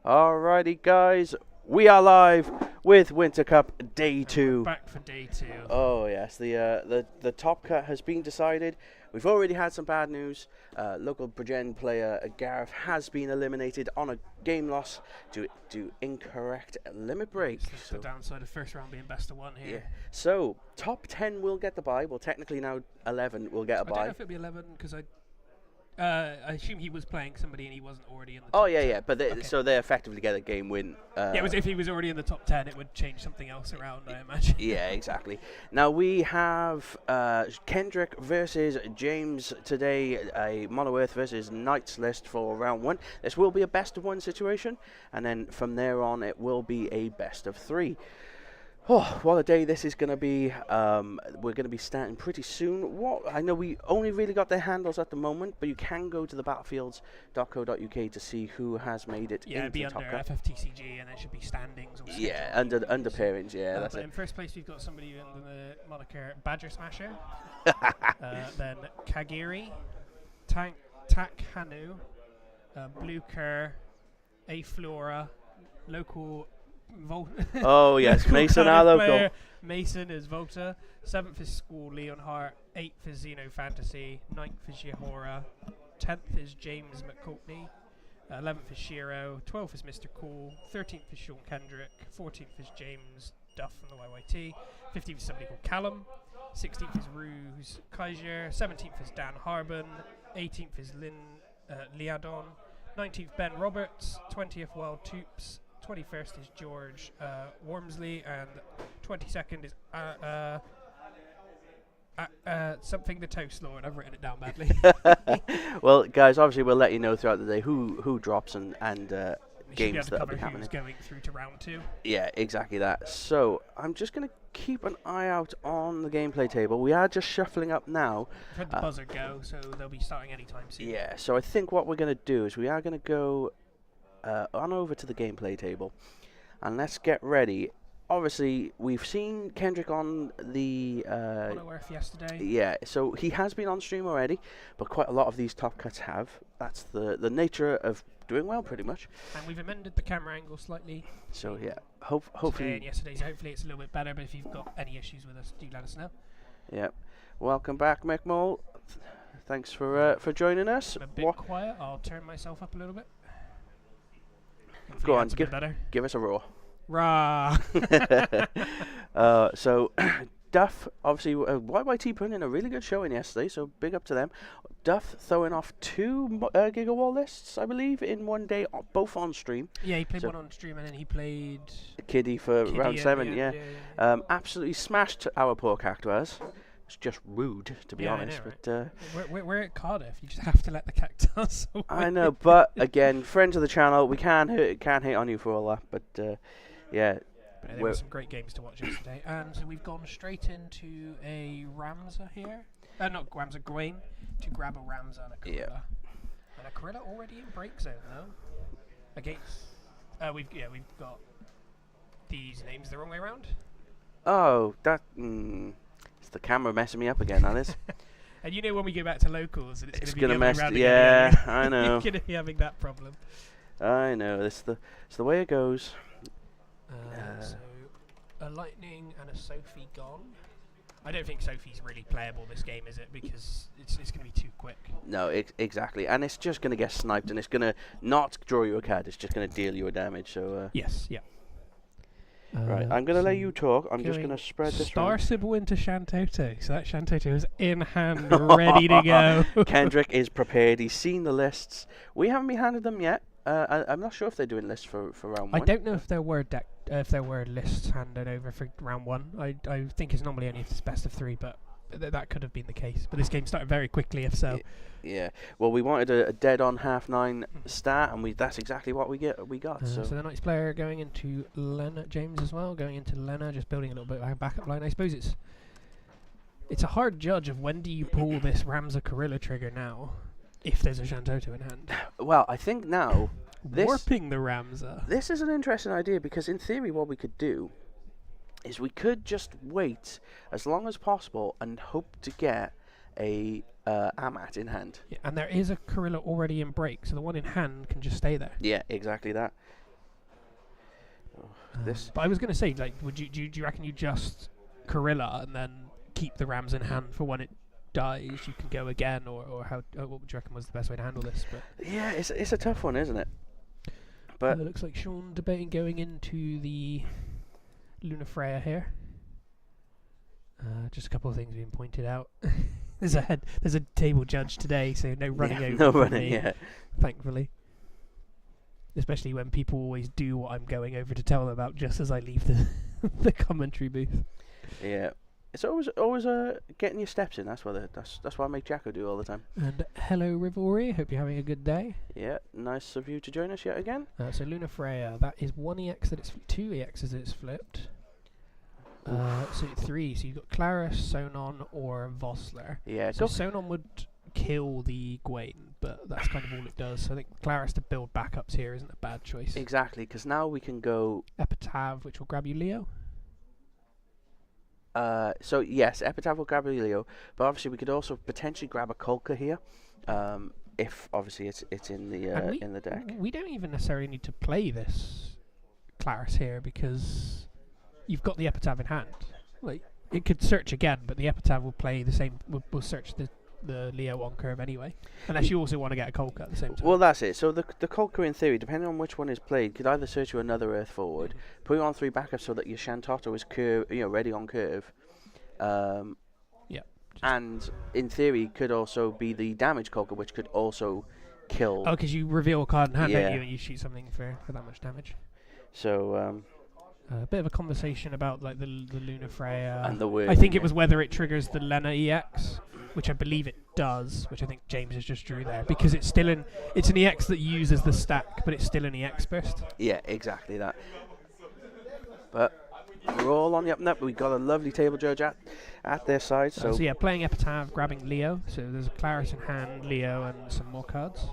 Alrighty, guys, we are live with Winter Cup Day 2. Back for Day 2. Oh yes, the top cut has been decided. We've already had some bad news. Local Bridgend player Gareth has been eliminated on a game loss due to incorrect limit break. That's the downside of first round being best of one here. Yeah. So top 10 will get the bye. Well, technically now 11 will get a I bye. don't know if it'll be 11 because I assume he was playing somebody and he wasn't already in the top 10. Yeah, but so they effectively get a game win. If he was already in the top 10, it would change something else around, I imagine. Yeah, exactly. Now we have Kendrick versus James today, a Mono Earth versus Knights list for round 1. This will be a best of 1 situation, and then from there on it will be a best of 3. Oh, what a day this is going to be. We're going to be starting pretty soon. I know we only really got their handles at the moment, but you can go to the battlefields.co.uk to see who has made it into the top cup. FFTCG, and there should be standings. Or yeah, under pairings, yeah. That's but it. in first place, we've got somebody under the moniker Badger Smasher. Then Kagiri, Tak Hanu, Blue Kerr, A Flora, local... Oh yes, Mason our local. Mason is Volta. 7th is Squall Leonhart. 8th is Xeno Fantasy. 9th is Yehora. 10th is James McCultney. 11th is Shiro. 12th is Mr. Cool. 13th is Sean Kendrick. 14th is James Duff from the YYT. 15th is somebody called Callum. 16th is Ruse Kaiser. 17th is Dan Harbin. 18th is Liadon. 19th Ben Roberts. 20th Wild Toops. 21st is George Wormsley, and 22nd is something the Toast Lord. I've written it down badly. Well, guys, obviously we'll let you know throughout the day who drops and games that will be happening. Who's going through to round 2. Yeah, exactly that. So I'm just going to keep an eye out on the gameplay table. We are just shuffling up now. I've heard the buzzer go, so they'll be starting anytime soon. Yeah, so I think what we're going to do is we are going to go on over to the gameplay table and let's get ready. Obviously we've seen Kendrick on the Mono Earth yesterday. Yeah, so he has been on stream already, but quite a lot of these top cuts have. That's the nature of doing well, pretty much. And we've amended the camera angle slightly. So yeah, hopefully today and yesterday's, hopefully it's a little bit better, but if you've got any issues with us, do let us know. Yeah, welcome back, McMull. Thanks for joining us. I'm a bit quiet. I'll turn myself up a little bit. Go on, give us a roar. Rah! So, Duff, obviously, YYT put in a really good showing yesterday, so big up to them. Duff throwing off 2 Gigawall lists, I believe, in one day, both on stream. Yeah, he played one on stream and then he played... Kiddie for round 7, yeah. Absolutely smashed our poor Cactuars. It's just rude, to be honest. I know, but we're at Cardiff. You just have to let the Cactuars away. I know, but again, friends of the channel, we can't hate on you for all that. But yeah, but there were some great games to watch yesterday, and so we've gone straight into a Ramza here. Not Ramza, Gawain to grab a Ramza and a Corilla. Yeah. And a Corilla already in break zone though. Against we've got these names the wrong way around. Oh, that. It's the camera messing me up again, that is. And you know when we go back to locals, it's going to mess. Yeah, I know. You're going to be having that problem. I know. It's the way it goes. So a Lightning and a Sophie gone. I don't think Sophie's really playable this game, is it? Because it's going to be too quick. No, exactly. And it's just going to get sniped, and it's going to not draw you a card. It's just going to deal you a damage. So yes, yeah. Right, I'm going to let you talk. I'm just going to spread this Star Sybil into Shantoto. So that Shantoto is in hand, ready to go. Kendrick is prepared. He's seen the lists. We haven't been handed them yet. I'm not sure if they're doing lists for round 1. I don't know if there were lists handed over for round 1. I think it's normally only if it's best of 3, but that could have been the case. But this game started very quickly, if so. Yeah. Well, we wanted a dead-on half-9 start, and that's exactly what we got. So the Knights player going into Lena, James as well, going into Lena, just building a little bit of a backup line. I suppose it's a hard judge of when do you pull this Ramza Corilla trigger now, if there's a Shantoto in hand. Well, I think now... Warping the Ramza. This is an interesting idea, because in theory what we could do is we could just wait as long as possible and hope to get a Amat in hand. Yeah, and there is a Corilla already in break, so the one in hand can just stay there. Yeah, exactly that. This. But I was going to say, like, do you reckon you just Corilla and then keep the Rams in hand for when it dies? You can go again, or how? What would you reckon was the best way to handle this? But Yeah, it's a tough one, isn't it? But it looks like Sean debating going into the Luna Freya here. Just a couple of things being pointed out. There's a table judge today, so no running over. No for running, me, yeah. Thankfully. Especially when people always do what I'm going over to tell them about just as I leave the commentary booth. Yeah, it's always getting your steps in. That's why I make Jacko do all the time. And hello, Rivori. Hope you're having a good day. Yeah, nice of you to join us yet again. So Luna Freya, that is one EX that it's two EXs that it's flipped. So three. So you've got Claris, Sonon, or Vosler. Yeah, so Sonon would kill the Gwain, but that's kind of all it does. So I think Claris to build backups here isn't a bad choice. Exactly, because now we can go Epitaph, which will grab you Leo. So yes, Epitaph will grab Leo, but obviously we could also potentially grab a Kolka here, if obviously it's in the deck. We don't even necessarily need to play this Claris here because you've got the Epitaph in hand. Like, it could search again, but the Epitaph will play the same. Will search the Leo on curve anyway, unless you also want to get a Kolka at the same time. Well, that's it. So the Kolka, in theory, depending on which one is played, could either search you another Earth forward, put you on 3 backups so that your Shantato is ready on curve. And in theory, could also be the damage Kolka, which could also kill. Oh, because you reveal a card in hand, don't you, and you shoot something for that much damage. So a bit of a conversation about like the Luna Freya. And the word. I think it was whether it triggers the Lena EX, which I believe it does, which I think James has just drew there, because it's still it's an EX that uses the stack, but it's still an EX burst. Yeah, exactly that. But we're all on the up and up. We've got a lovely table judge at their side. So yeah, playing Epitaph, grabbing Leo. So there's a Claris in hand, Leo, and some more cards.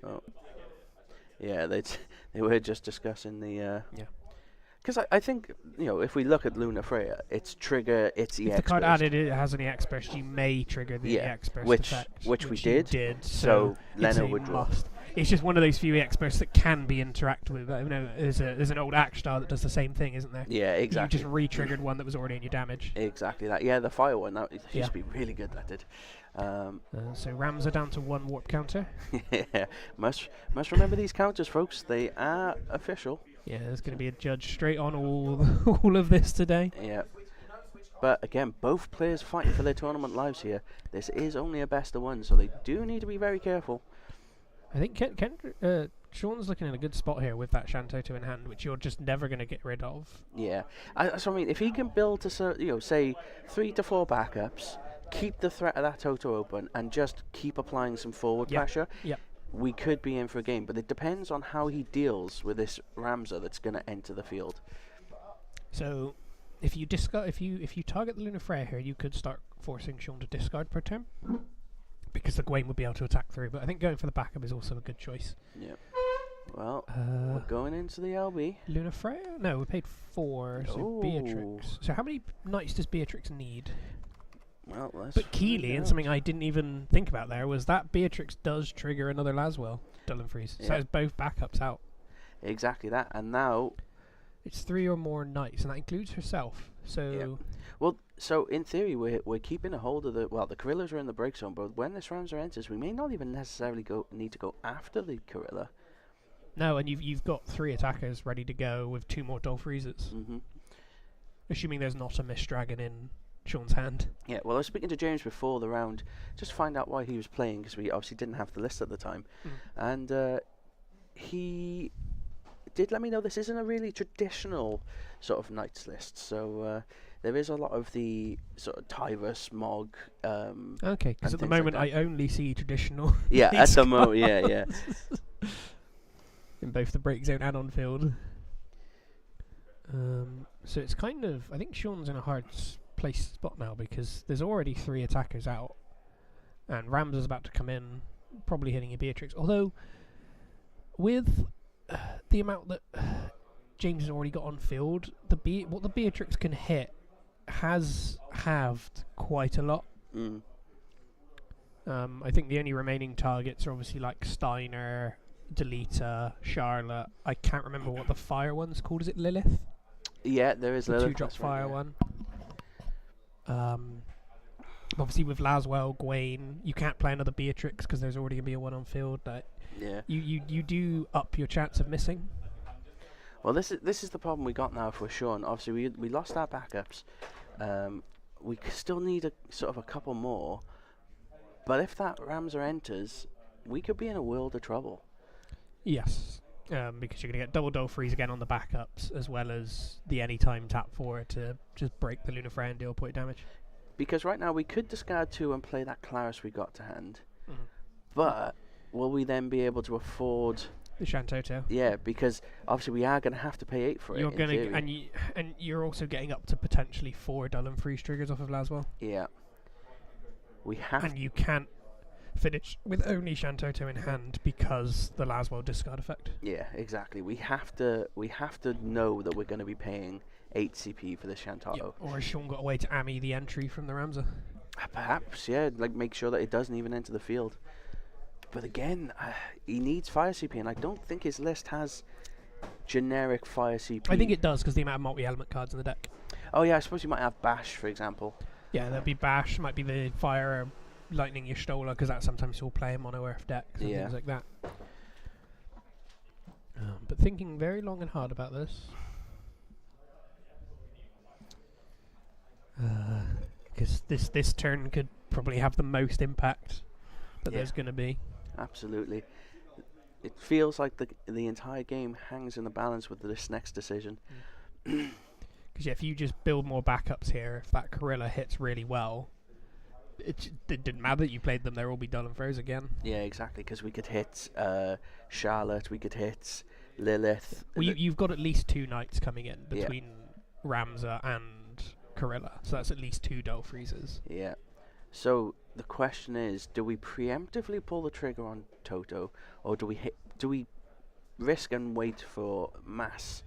Oh. Yeah, they were just discussing the. Because I think, if we look at Luna Freya, its trigger, its EX If the card burst. added it has an EX burst, you may trigger the EX burst effect. Which we you did. So Lena would draw. It's just one of those few EX bursts that can be interacted with. There's an old act style that does the same thing, isn't there? Yeah, exactly. You just re-triggered one that was already in your damage. Exactly that. Yeah, the fire one, that used to be really good, that did. So Rams are down to 1 warp counter. Yeah, must remember these counters, folks. They are official. Yeah, there's going to be a judge straight on all of this today. Yeah. But again, both players fighting for their tournament lives here. This is only a best of 1, so they do need to be very careful. I think Sean's looking in a good spot here with that Shantato in hand, which you're just never going to get rid of. Yeah. So I mean, if he can build to say 3 to 4 backups, keep the threat of that Toto open, and just keep applying some forward pressure. Yep. We could be in for a game, but it depends on how he deals with this Ramza that's going to enter the field. So, if you target the Luna Freya here, you could start forcing Sean to discard per turn, because the Gwain would be able to attack through. But I think going for the backup is also a good choice. Yeah. Well, we're going into the LB. Luna Freya? No, we paid 4. So Beatrix. So how many knights does Beatrix need? Well, but Keeley, and something I didn't even think about there, was that Beatrix does trigger another Laswell Dullenfreeze. So it's both backups out. Exactly that. And now it's 3 or more knights, and that includes herself. So well, so in theory we're keeping a hold of the Carillas are in the break zone, but when this Ramza enters, we may not even necessarily need to go after the Carilla. No, and you've got 3 attackers ready to go with 2 more Dulfreezes. Assuming there's not a Mist Dragon in Sean's hand. Yeah, well, I was speaking to James before the round just to find out why he was playing, because we obviously didn't have the list at the time. And he did let me know this isn't a really traditional sort of Knights list. So there is a lot of the sort of Tyva, Smog. Okay, because at the moment I only see traditional. Yeah, at the moment, yeah. In both the break zone and on field. So it's kind of, I think Sean's in a hard place spot now, because there's already 3 attackers out, and Ramza's about to come in, probably hitting a Beatrix. Although, with the amount that James has already got on field, what the Beatrix can hit has halved quite a lot. I think the only remaining targets are obviously like Steiner, Deleta, Charlotte. I can't remember what the fire one's called. Is it Lilith? Yeah, there is The Lilith. 2-drop that's right, fire yeah. one. Obviously with Laswell, Gwaine, you can't play another Beatrix because there's already going to be a one on field. Yeah. You do up your chance of missing. Well, this is the problem we got now for Sean. Obviously, we lost our backups. We still need a couple more. But if that Ramsar enters, we could be in a world of trouble. Yes, because you're going to get double Dolphreys again on the backups, as well as the anytime tap 4 to just break the Lunafreya and deal point damage. Because right now we could discard 2 and play that Claris we got to hand. But will we then be able to afford the Shantoto? Yeah, because obviously we are going to have to pay 8 for it. You're going to, and you're also getting up to potentially 4 Dull and Freeze triggers off of Laswell. Yeah. We have. And you can't finish with only Shantoto in hand because the Laswell discard effect. Yeah, exactly. We have to know that we're going to be paying 8 CP for this Shantoto. Yep. Or has Sean got a way to Ami the entry from the Ramsar? Perhaps, yeah. Like make sure that it doesn't even enter the field. But again, he needs fire CP, and I don't think his list has generic fire CP. I think it does because the amount of multi-element cards in the deck. Oh yeah, I suppose you might have Bash, for example. Yeah, there'll be Bash, might be the fire lightning Y'shtola, because that sometimes you'll play in mono earth decks and things like that. But thinking very long and hard about this. Because this turn could probably have the most impact that there's going to be. Absolutely. It feels like the entire game hangs in the balance with this next decision. Because if you just build more backups here, if that Gorilla hits really well, it didn't matter that you played them, they'll all be Dull and Froze again. Yeah, exactly, because we could hit Charlotte, we could hit Lilith. Well, you've got at least 2 Knights coming in between Ramsar and Gorilla, so that's at least 2 Dull Freezes. Yeah. So the question is, do we preemptively pull the trigger on Toto, or do we risk and wait for mass?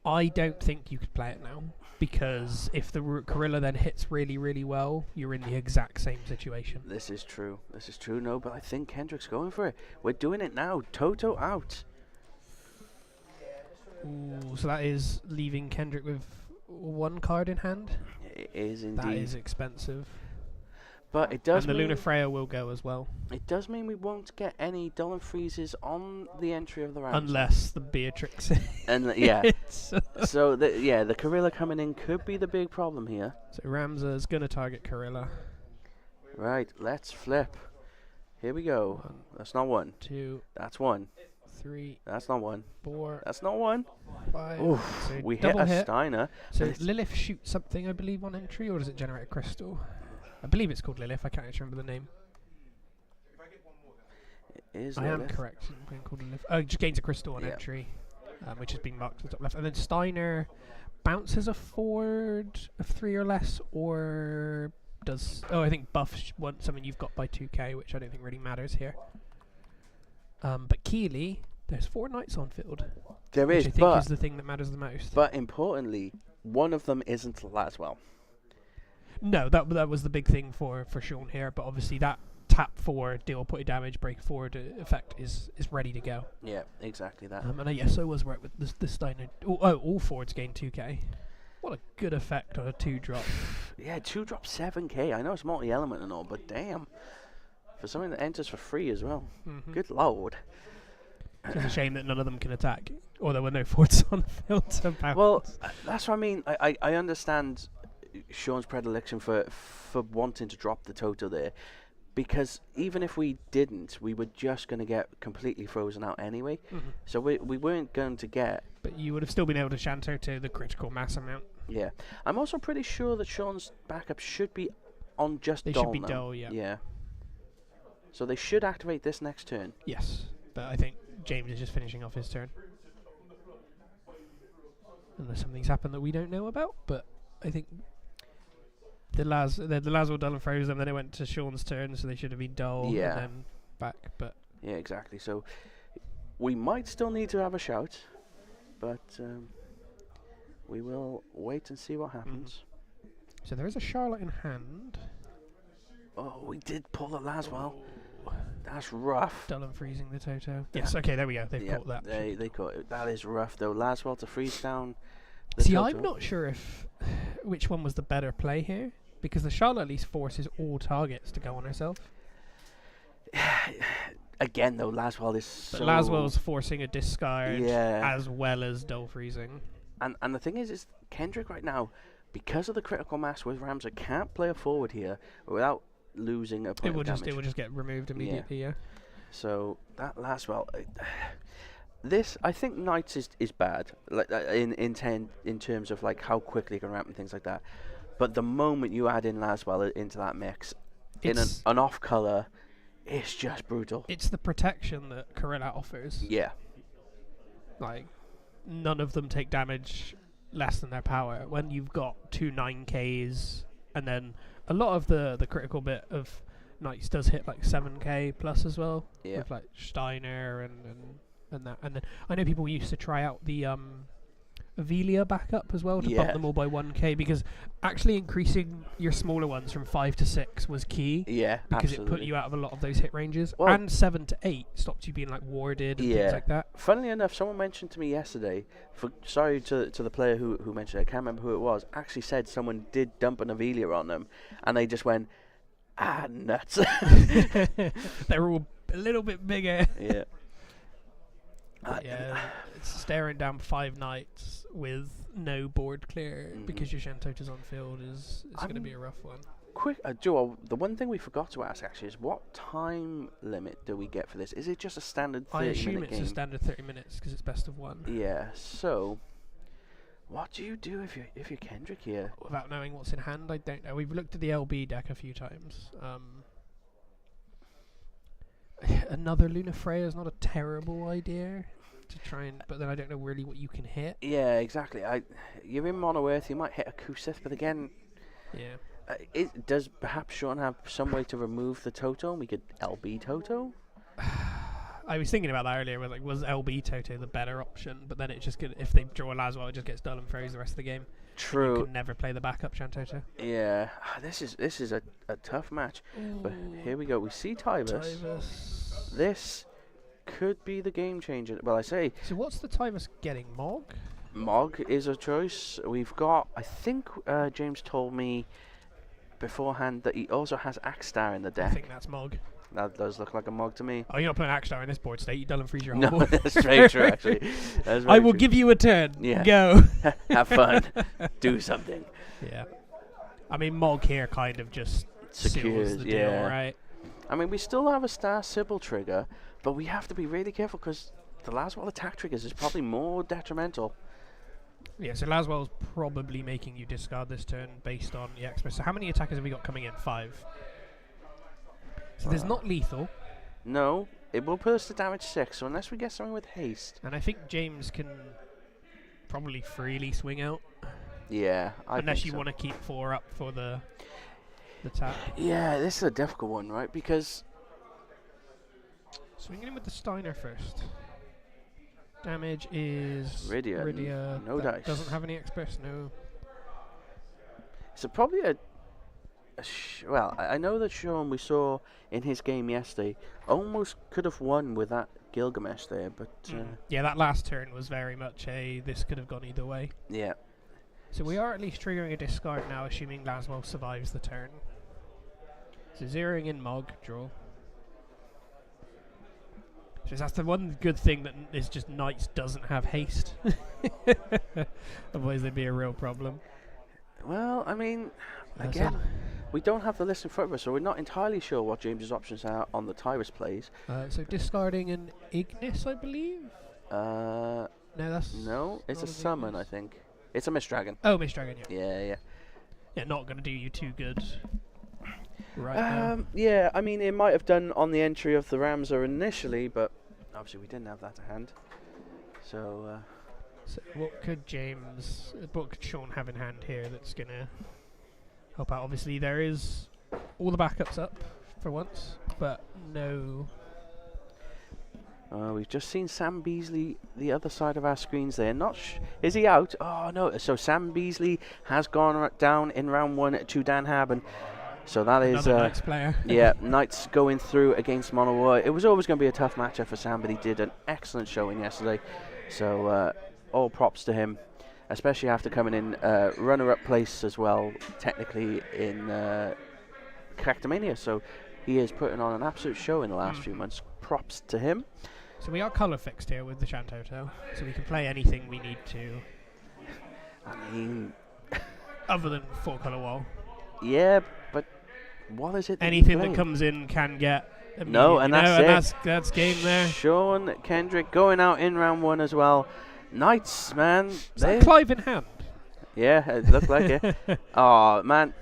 I don't think you could play it now, because if the Gorilla then hits really, really well, you're in the exact same situation. This is true. No, but I think Kendrick's going for it. We're doing it now. Toto out. Ooh, so that is leaving Kendrick with 1 card in hand? It is indeed. That is expensive. But it does. And the Lunafreya will go as well. It does mean we won't get any Dull and Freezes on the entry of the round. Unless the Beatrix. And yeah. So the Gorilla coming in could be the big problem here. So Ramsar's gonna target Gorilla. Right, let's flip. Here we go. 1, That's not 1. 2. That's 1. 3. That's not 1. 4. That's not 1. 5. Oof, So we hit double a hit. Steiner. So Lilith shoots something, I believe, on entry, or does it generate a crystal? I believe it's called Lilith. I can't actually remember the name. It is I am Lilith. correct. It's been called Lilith. Oh, it just gains a crystal on entry, which has been marked to the top left. And then Steiner bounces a forward of 3 or less, or does... Oh, I think buffs want something you've got by 2k, which I don't think really matters here. But Keeley, there's 4 Knights on field. There which is, I think is the thing that matters the most. But importantly, one of them isn't Laswell. No, that was the big thing for Sean here, but obviously that tap 4, deal point damage, break forward effect is ready to go. Yeah, exactly that. And yes, I was right with the Steiner. All forwards gain 2k. What a good effect on a 2-drop. Yeah, 2-drop 7k. I know it's multi-element and all, but damn. For something that enters for free as well. Good lord. It's just a shame that none of them can attack, or there were no forwards on field to bounce. Well, that's what I mean. I understand Sean's predilection for wanting to drop the Toto there, because even if we didn't, we were just going to get completely frozen out anyway. So we weren't going to get... But you would have still been able to Shanto to the critical mass amount. Yeah. I'm also pretty sure that Sean's backup should be on just They Dull should be now. Dull, yeah. Yeah. So they should activate this next turn. Yes, but I think James is just finishing off his turn. Unless something's happened that we don't know about, but I think... The Laswell Dull and froze them, then it went to Sean's turn, so they should have been Dull and then back. But yeah, exactly. So we might still need to have a shout, but we will wait and see what happens. So there is a Charlotte in hand. Oh, we did pull the Laswell. That's rough. Dull and freezing the Toto. Yes, okay, there we go. They've caught that. They caught it. That is rough, though. Laswell to freeze down the See, Toto. I'm not sure which one was the better play here, because the Charlotte at least forces all targets to go on herself. Again, though, Laswell is But so... Laswell's forcing a discard as well as dull freezing. And the thing is Kendrick right now, because of the critical mass with Ramsey, can't play a forward here without losing a point of damage. It will just get removed immediately, yeah. So that Laswell... This, I think Knights is bad, like in terms of like how quickly you can ramp and things like that. But the moment you add in Laswell into that mix, in an off color, it's just brutal. It's the protection that Corella offers. Yeah. Like, none of them take damage less than their power. When you've got 2 9Ks, and then a lot of the critical bit of Knights does hit like 7K plus as well. Yeah. With like Steiner and that. And then I know people used to try out the Avelia backup as well to bump them all by 1K, because actually increasing your smaller ones from 5 to 6 was key. Yeah, because absolutely. it put you out of a lot of those hit ranges. Well, and 7 to 8 stopped you being like warded and things like that. Funnily enough, someone mentioned to me yesterday, sorry to the player who mentioned it, I can't remember who it was, actually said someone did dump an Avelia on them, and they just went, nuts. They're all a little bit bigger. Yeah. It's staring down 5 Knights with no board clear because your Shantota's on field is going to be a rough one. Quick, Joel, the one thing we forgot to ask actually is what time limit do we get for this? Is it just a standard 30-minute game? I assume it's a standard 30 minutes because it's best of 1. Yeah, so what do you do if you're Kendrick here? Without knowing what's in hand, I don't know. We've looked at the LB deck a few times. Another Luna Freya is not a terrible idea to try and, but then I don't know really what you can hit. Yeah, exactly. You're in Mono Earth, you might hit a Kusith, but again, does perhaps Sean have some way to remove the Toto and we could LB Toto? I was thinking about that earlier, where, like, was LB Toto the better option? But then it just if they draw a Laswell, it just gets dull and froze the rest of the game. True. You can never play the backup Shantoto. Yeah, this is a tough match. Ooh. But here we go. We see Tyvus. This could be the game changer. Well, I say. So what's the Tyvus getting? Mog? Mog is a choice. We've got. I think James told me beforehand that he also has Axstar in the deck. I think that's Mog. That does look like a Mog to me. Oh, you're not playing Axstar in this board state. You dull and freeze your whole no, board. that's very true, actually. I will give you a turn. Yeah. Go. Have fun. Do something. Yeah. I mean, Mog here kind of just secures the deal, right? I mean, we still have a Star Sybil trigger, but we have to be really careful because the Laswell attack triggers is probably more detrimental. Yeah, so Laswell's probably making you discard this turn based on the Express. So how many attackers have we got coming in? 5. So there's not lethal. No, it will put us to damage 6, so unless we get something with haste. And I think James can probably freely swing out. Yeah, unless you want to keep 4 up for the tap. Yeah, this is a difficult one, right? Because swinging in with the Steiner first. Damage is Rydia. No dice. Doesn't have any Express, no. So probably well, I know that Sean we saw in his game yesterday almost could have won with that Gilgamesh there, but yeah, that last turn was very much this could have gone either way. Yeah. So we are at least triggering a discard now, assuming Laswell survives the turn. So zeroing in Mog, draw. So that's the one good thing that is just Knights doesn't have haste. Otherwise there'd be a real problem. Well, I mean, again, we don't have the list in front of us, so we're not entirely sure what James's options are on the Tyvus plays. So discarding an Ignis, I believe? No, it's a summon, I think. It's a Mist Dragon. Oh, Mist Dragon, yeah. Yeah. Yeah, not going to do you too good. Right. Yeah, I mean, it might have done on the entry of the Ramsar initially, but obviously we didn't have that to hand. So what could Sean have in hand here that's going to help out? Obviously, there is all the backups up for once, but no. We've just seen Sam Beasley the other side of our screens there. Is he out? Oh, no. So Sam Beasley has gone down in round 1 to Dan Haben. So that is another Knights player. yeah, Knights going through against Mono War. It was always going to be a tough matchup for Sam, but he did an excellent showing yesterday. So all props to him, especially after coming in runner-up place as well, technically in Cactamania. So he is putting on an absolute show in the last few months. Props to him. So we are colour fixed here with the Chant Hotel, so we can play anything we need to. I mean, other than 4-colour wall. Yeah, but what is it? Anything that comes in can get. No, and that's it. That's game there. Sean Kendrick going out in round 1 as well. Knights, man. Is that Clive in hand? Yeah, it looked like it. Oh, man.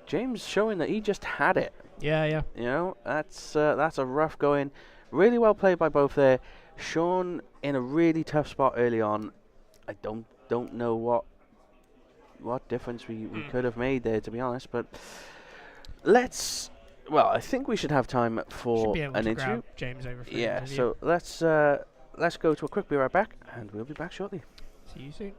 James showing that he just had it. Yeah, yeah. You know, that's a rough going. Really well played by both there. Sean in a really tough spot early on. I don't know what difference we could have made there, to be honest. But I think we should have time for an interview. James over for yeah, an interview. So let's go to a quick be right back, and we'll be back shortly. See you soon.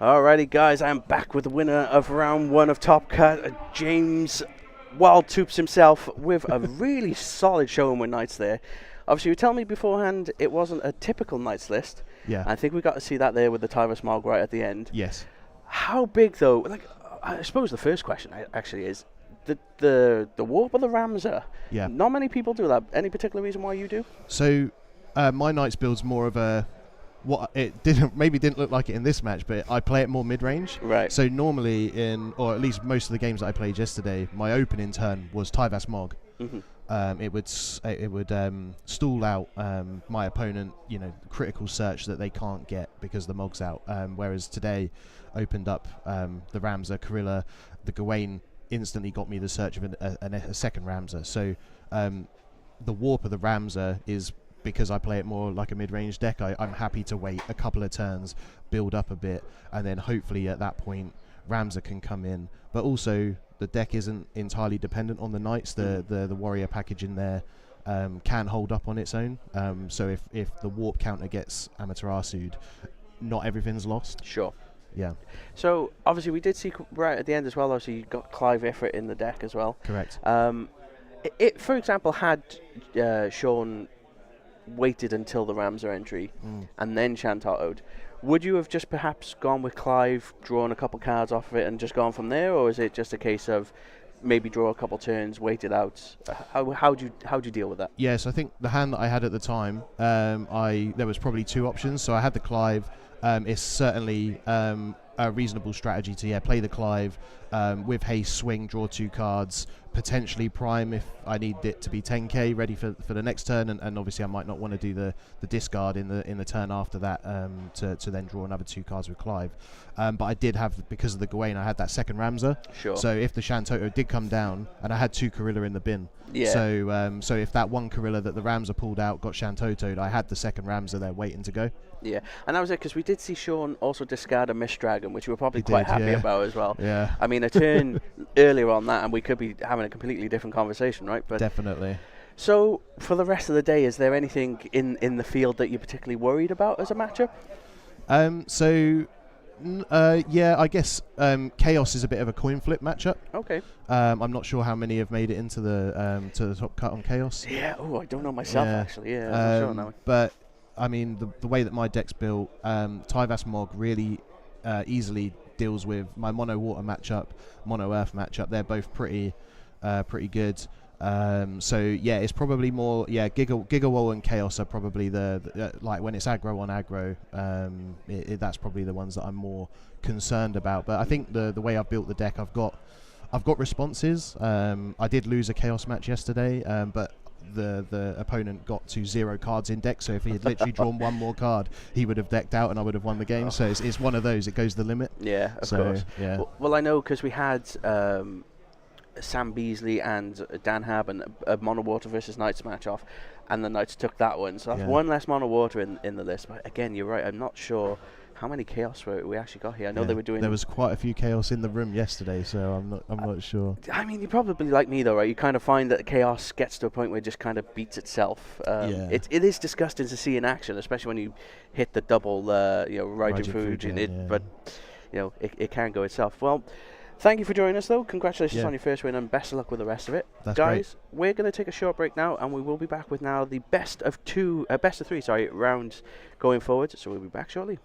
Alrighty, guys, I'm back with the winner of round 1 of Top Cut, James Wild Toops himself, with a really solid showing with Knights there. Obviously, you tell me beforehand it wasn't a typical Knights list. Yeah. I think we got to see that there with the Tyrus Mog right at the end. Yes. How big, though? Like, I suppose the first question actually is the warp of the Ramser. Yeah. Not many people do that. Any particular reason why you do? So, my Knights build's more of a what it didn't look like it in this match, but I play it more mid-range. Right. So normally or at least most of the games that I played yesterday, my opening turn was Tyvas Mog. Mm-hmm. It would stall out my opponent, critical search that they can't get because the Mog's out. Whereas today opened up the Ramser, Karilla, the Gawain instantly got me the search of a second Ramser. So the warp of the Ramser is because I play it more like a mid-range deck. I'm happy to wait a couple of turns, build up a bit, and then hopefully at that point Ramser can come in. But also the deck isn't entirely dependent on the Knights. The warrior package in there can hold up on its own. So if the warp counter gets Amaterasu'd, not everything's lost. Sure. Yeah. So obviously we did see right at the end as well. Obviously you got Clive Ifrit in the deck as well. Correct. It for example, had Sean waited until the Ramser entry and then Chant-Auto'd, would you have just perhaps gone with Clive, drawn a couple cards off of it, and just gone from there, or is it just a case of maybe draw a couple turns, wait it out? How'd you deal with that? Yes, I think the hand that I had at the time, there was probably two options. So I had the Clive. It's certainly a a reasonable strategy to play the Clive with haste, swing, draw 2 cards, potentially prime if I need it to be 10k ready for the next turn, and obviously I might not want to do the discard in the turn after that to then draw another 2 cards with Clive. But I did have, because of the Gawain, I had that second Ramsar. Sure. So if the Shantoto did come down, and I had 2 Corilla in the bin. Yeah. So if that one Corilla that the Ramsar pulled out got Shantoto'd, I had the second Ramsar there waiting to go. Yeah, and that was it, because we did see Sean also discard a Mist Dragon, which we were probably He quite did, happy yeah. about as well. Yeah. I mean, a turn earlier on that, and we could be having a completely different conversation, right? But Definitely. so, for the rest of the day, is there anything in the field that you're particularly worried about as a matchup? Yeah, I guess Chaos is a bit of a coin flip matchup. Okay. I'm not sure how many have made it into the top cut on Chaos. Yeah. Oh, I don't know myself actually. Yeah. I'm not sure now. But I mean, the way that my deck's built, Tyvas Mog really easily deals with my mono water matchup, mono earth matchup. They're both pretty good. So yeah, it's probably more Gigawall and Chaos are probably the like when it's aggro on aggro. That's probably the ones that I'm more concerned about. But I think the way I've built the deck, I've got responses. I did lose a Chaos match yesterday, but the opponent got to 0 cards in deck, so if he had literally drawn one more card, he would have decked out and I would have won the game. So it's one of those, it goes the limit. Yeah, of course. Yeah. Well, I know, because we had Sam Beasley and Dan Hab and a Mono Water versus Knights match off, and the Knights took that one, so that's one less Mono Water in the list. But again, you're right, I'm not sure how many Chaos we actually got here. I know they were doing... There was quite a few Chaos in the room yesterday, so I'm not sure. I mean, you're probably like me though, right? You kind of find that Chaos gets to a point where it just kind of beats itself. It is disgusting to see in action, especially when you hit the double, Raijin Fuji. But it can go itself. Well, thank you for joining us, though. Congratulations on your first win, and best of luck with the rest of it. That's Guys, great. We're going to take a short break now, and we will be back with now the best of three rounds going forward. So we'll be back shortly.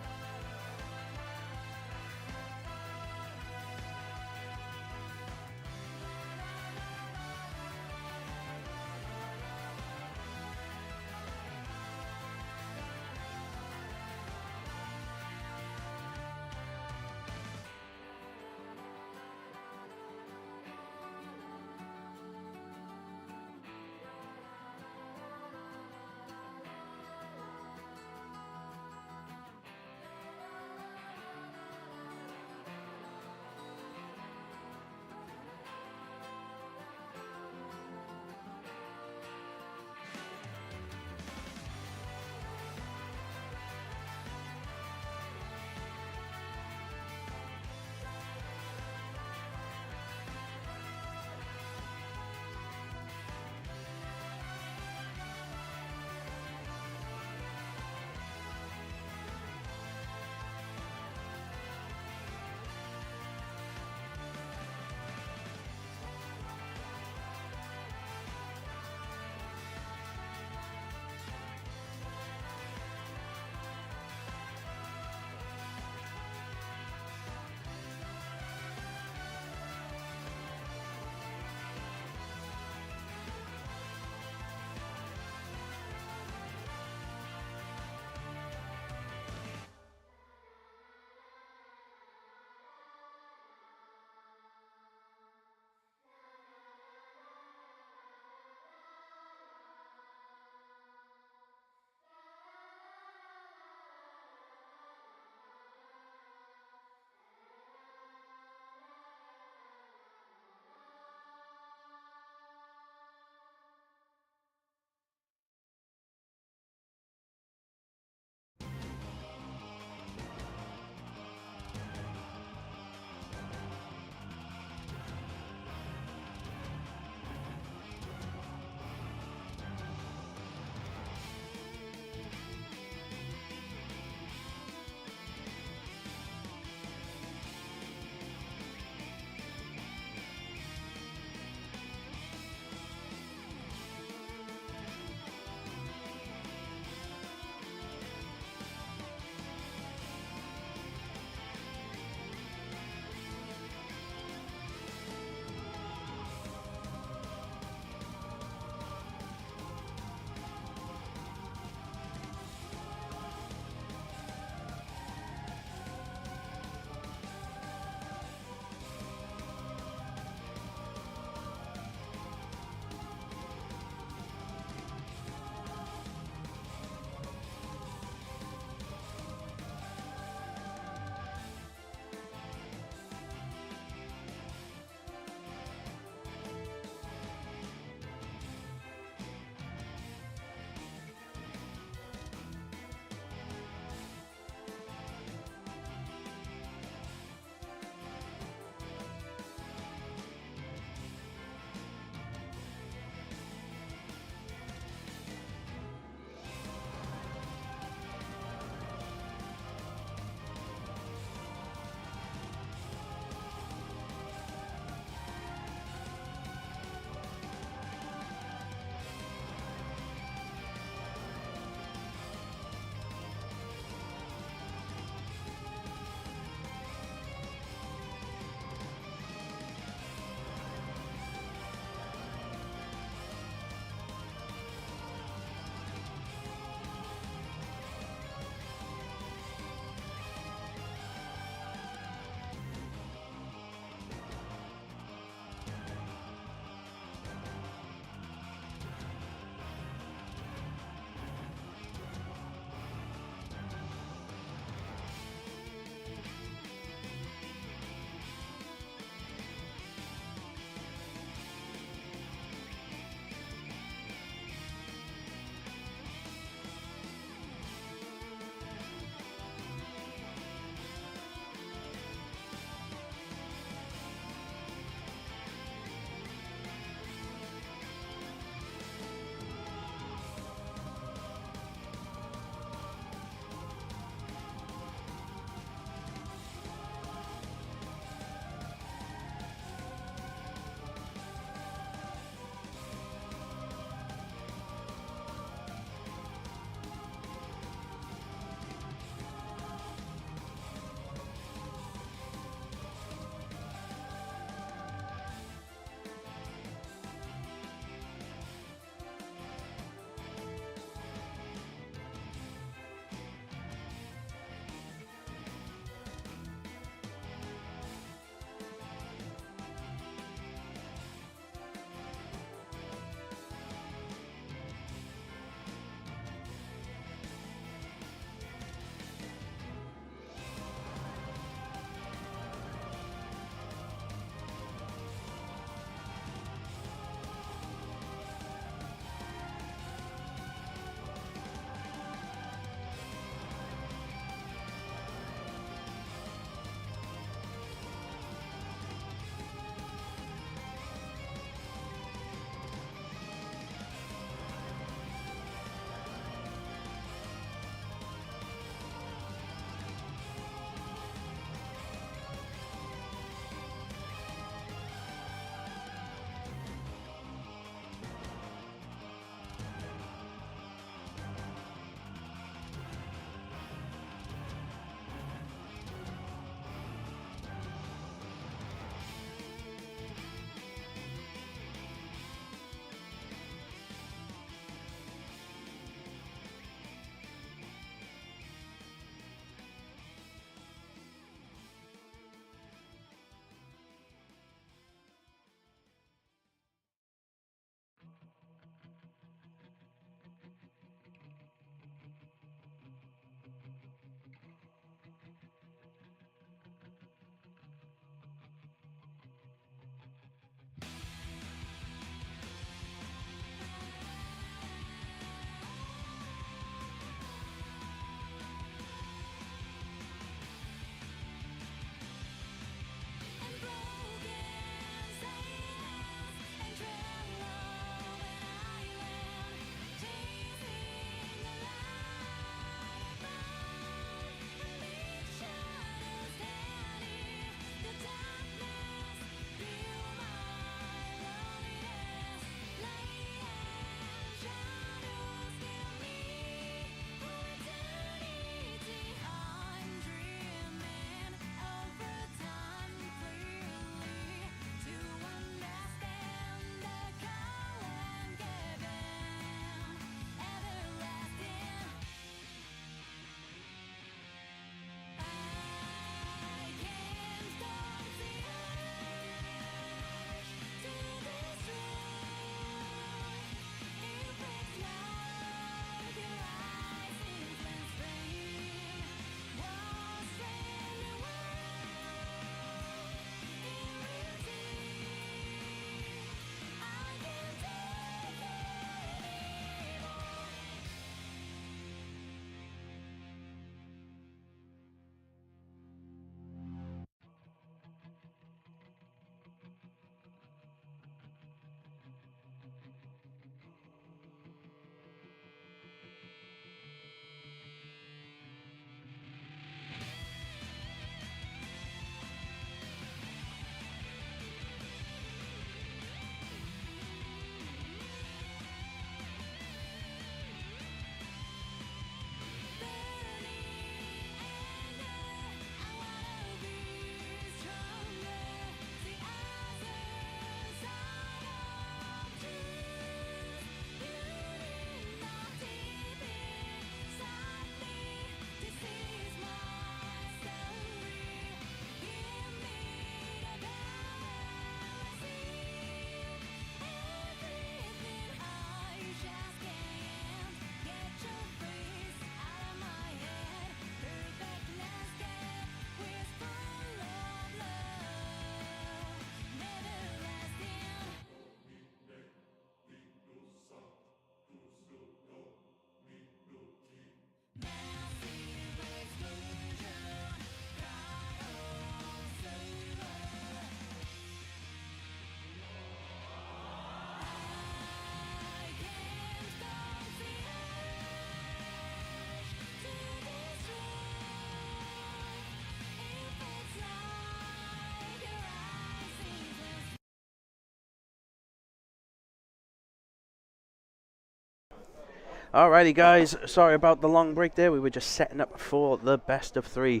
Alrighty, guys. Sorry about the long break there. We were just setting up for the best of 3.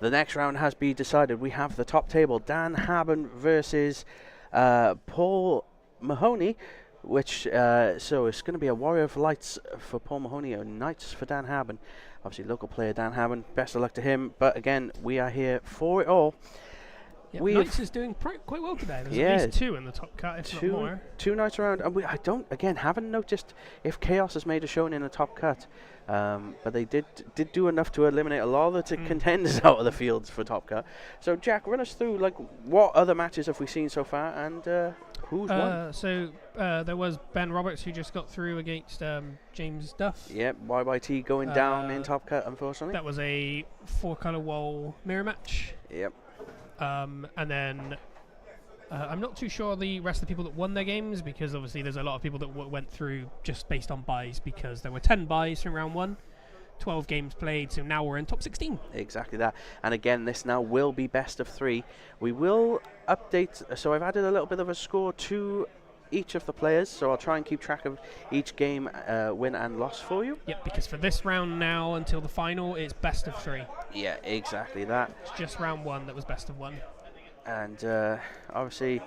The next round has been decided. We have the top table: Dan Haben versus Paul Mahoney. Which so it's going to be a Warrior of Lights for Paul Mahoney and Knights for Dan Haben. Obviously, local player Dan Haben. Best of luck to him. But again, we are here for it all. Yep, Knights is doing quite well today. There's at least 2 in the top cut, if not more. 2 Knights around. And haven't noticed if Chaos has made a showing in the top cut. But they did do enough to eliminate a lot of the contenders out of the fields for top cut. So Jack, run us through what other matches have we seen so far, and who's won? So there was Ben Roberts, who just got through against James Duff. Yep, YYT going down in top cut, unfortunately. That was a 4-color wall mirror match. Yep. And then I'm not too sure the rest of the people that won their games, because obviously there's a lot of people that went through just based on buys, because there were 10 buys from round 1, 12 games played, so now we're in top 16. Exactly that. And again, this now will be best of 3. We will update, so I've added a little bit of a score to each of the players, so I'll try and keep track of each game win and loss for you. Yep, because for this round now until the final, it's best of 3. Yeah, exactly that. It's just round 1 that was best of 1. And obviously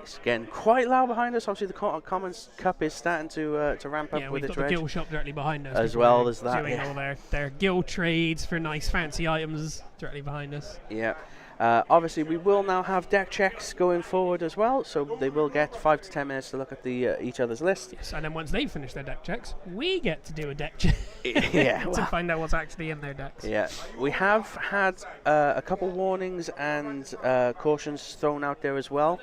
it's getting quite loud behind us. Obviously the Commons Cup is starting to ramp up with its got the Guild shop directly behind us, as well as that, doing all their guild trades for nice fancy items directly behind us. Yeah. Obviously, we will now have deck checks going forward as well, so they will get 5 to 10 minutes to look at the each other's list. Yes, and then once they finish their deck checks, we get to do a deck check to find out what's actually in their decks. Yeah, we have had a couple warnings and cautions thrown out there as well.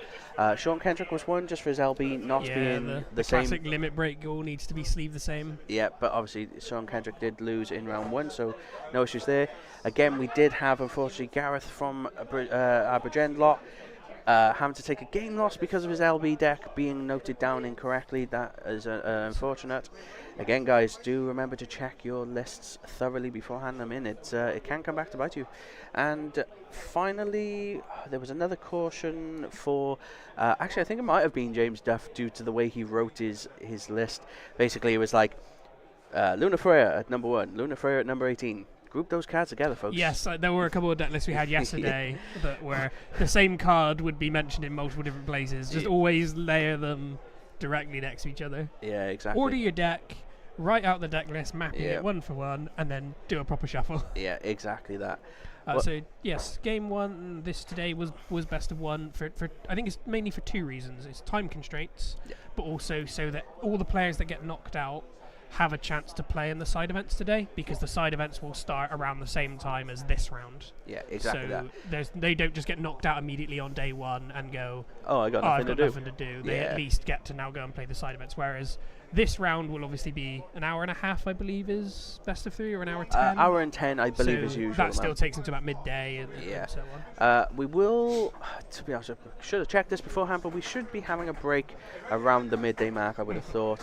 Sean Kendrick was one, just for his LB not being the same. Classic limit break goal needs to be sleeve the same. Yeah, but obviously Sean Kendrick did lose in round 1, so no issues there. Again, we did have, unfortunately, Gareth from our Bridgend lot having to take a game loss because of his LB deck being noted down incorrectly. That is unfortunate. Again, guys, do remember to check your lists thoroughly before handing them in. It can come back to bite you. And finally, there was another caution for... actually, I think it might have been James Duff due to the way he wrote his list. Basically, it was like Luna Freya at number 1, Luna Freya at number 18. Group those cards together, folks. Yes, there were a couple of deck lists we had yesterday that where the same card would be mentioned in multiple different places. Just always layer them directly next to each other. Yeah, exactly. Order your deck, write out the deck list, mapping it 1 for 1, and then do a proper shuffle. Yeah, exactly that. So yes, game 1 this today was best of 1 for I think it's mainly for 2 reasons. It's time constraints, but also so that all the players that get knocked out have a chance to play in the side events today, because the side events will start around the same time as this round. Yeah, exactly so they don't just get knocked out immediately on day 1 and go, I've got nothing to do. They at least get to now go and play the side events, whereas this round will obviously be an hour and a half, I believe, is best of 3, or an hour 10. Hour and 10, I believe, is usual. That still takes into about midday and so on. We will, to be honest, I should have checked this beforehand, but we should be having a break around the midday mark, I would have thought.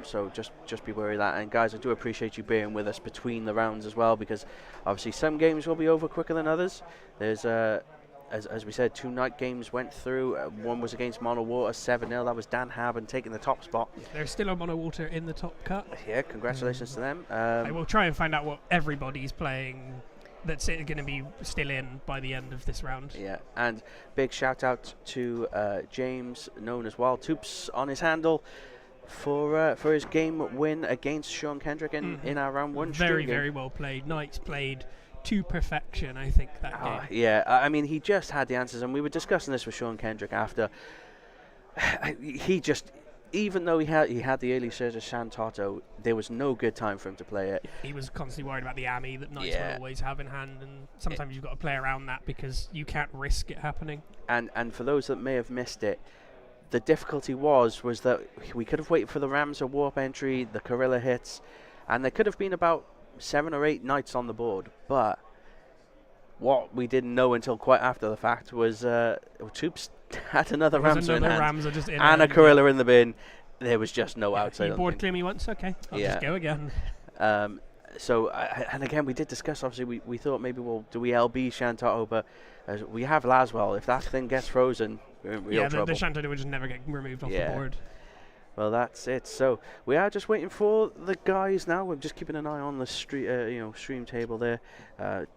So just be wary of that. And guys, I do appreciate you being with us between the rounds as well, because obviously some games will be over quicker than others. There's as we said, 2 night games went through. One was against Mono Water, 7-0. That was Dan Haben taking the top spot. There's still a Mono Water in the top cut. Yeah, congratulations to them. I will try and find out what everybody's playing that's going to be still in by the end of this round. Yeah, and big shout out to James, known as Wild Toops on his handle, for his game win against Sean Kendrick in our round 1 very well played. Knights played to perfection, I think, that game. Yeah, I mean, he just had the answers, and we were discussing this with Sean Kendrick after. He just, even though he had the early surge of Shantato, there was no good time for him to play it. He was constantly worried about the Ami that Knights will always have in hand, and sometimes you've got to play around that because you can't risk it happening. And for those that may have missed it, the difficulty was that we could have waited for the Ramza warp entry, the Gorilla hits, and there could have been about 7 or 8 Knights on the board. But what we didn't know until quite after the fact was Toops had another Ramza in hand and a Gorilla in the bin. There was just no outside. You board clear me once, okay, I'll just go again. So, and again, we did discuss, obviously, we thought maybe, well, do we LB Shantato, but we have Laswell. If that thing gets frozen, we're in real trouble. The Shantato would just never get removed off the board. Well, that's it. So we are just waiting for the guys now. We're just keeping an eye on the stream table there.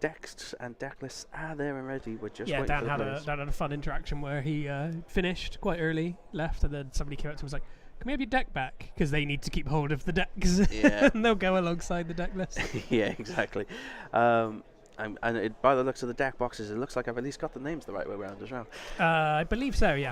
Decks and deck lists are there and ready. We're just waiting for the players. Dan had a fun interaction where he finished quite early, left, and then somebody came up to him and was like, "Can we have your deck back?" Because they need to keep hold of the decks, Yeah. and they'll go alongside the deck list. Yeah, exactly. By the looks of the deck boxes, it looks like I've at least got the names the right way around as well. I believe so, yeah.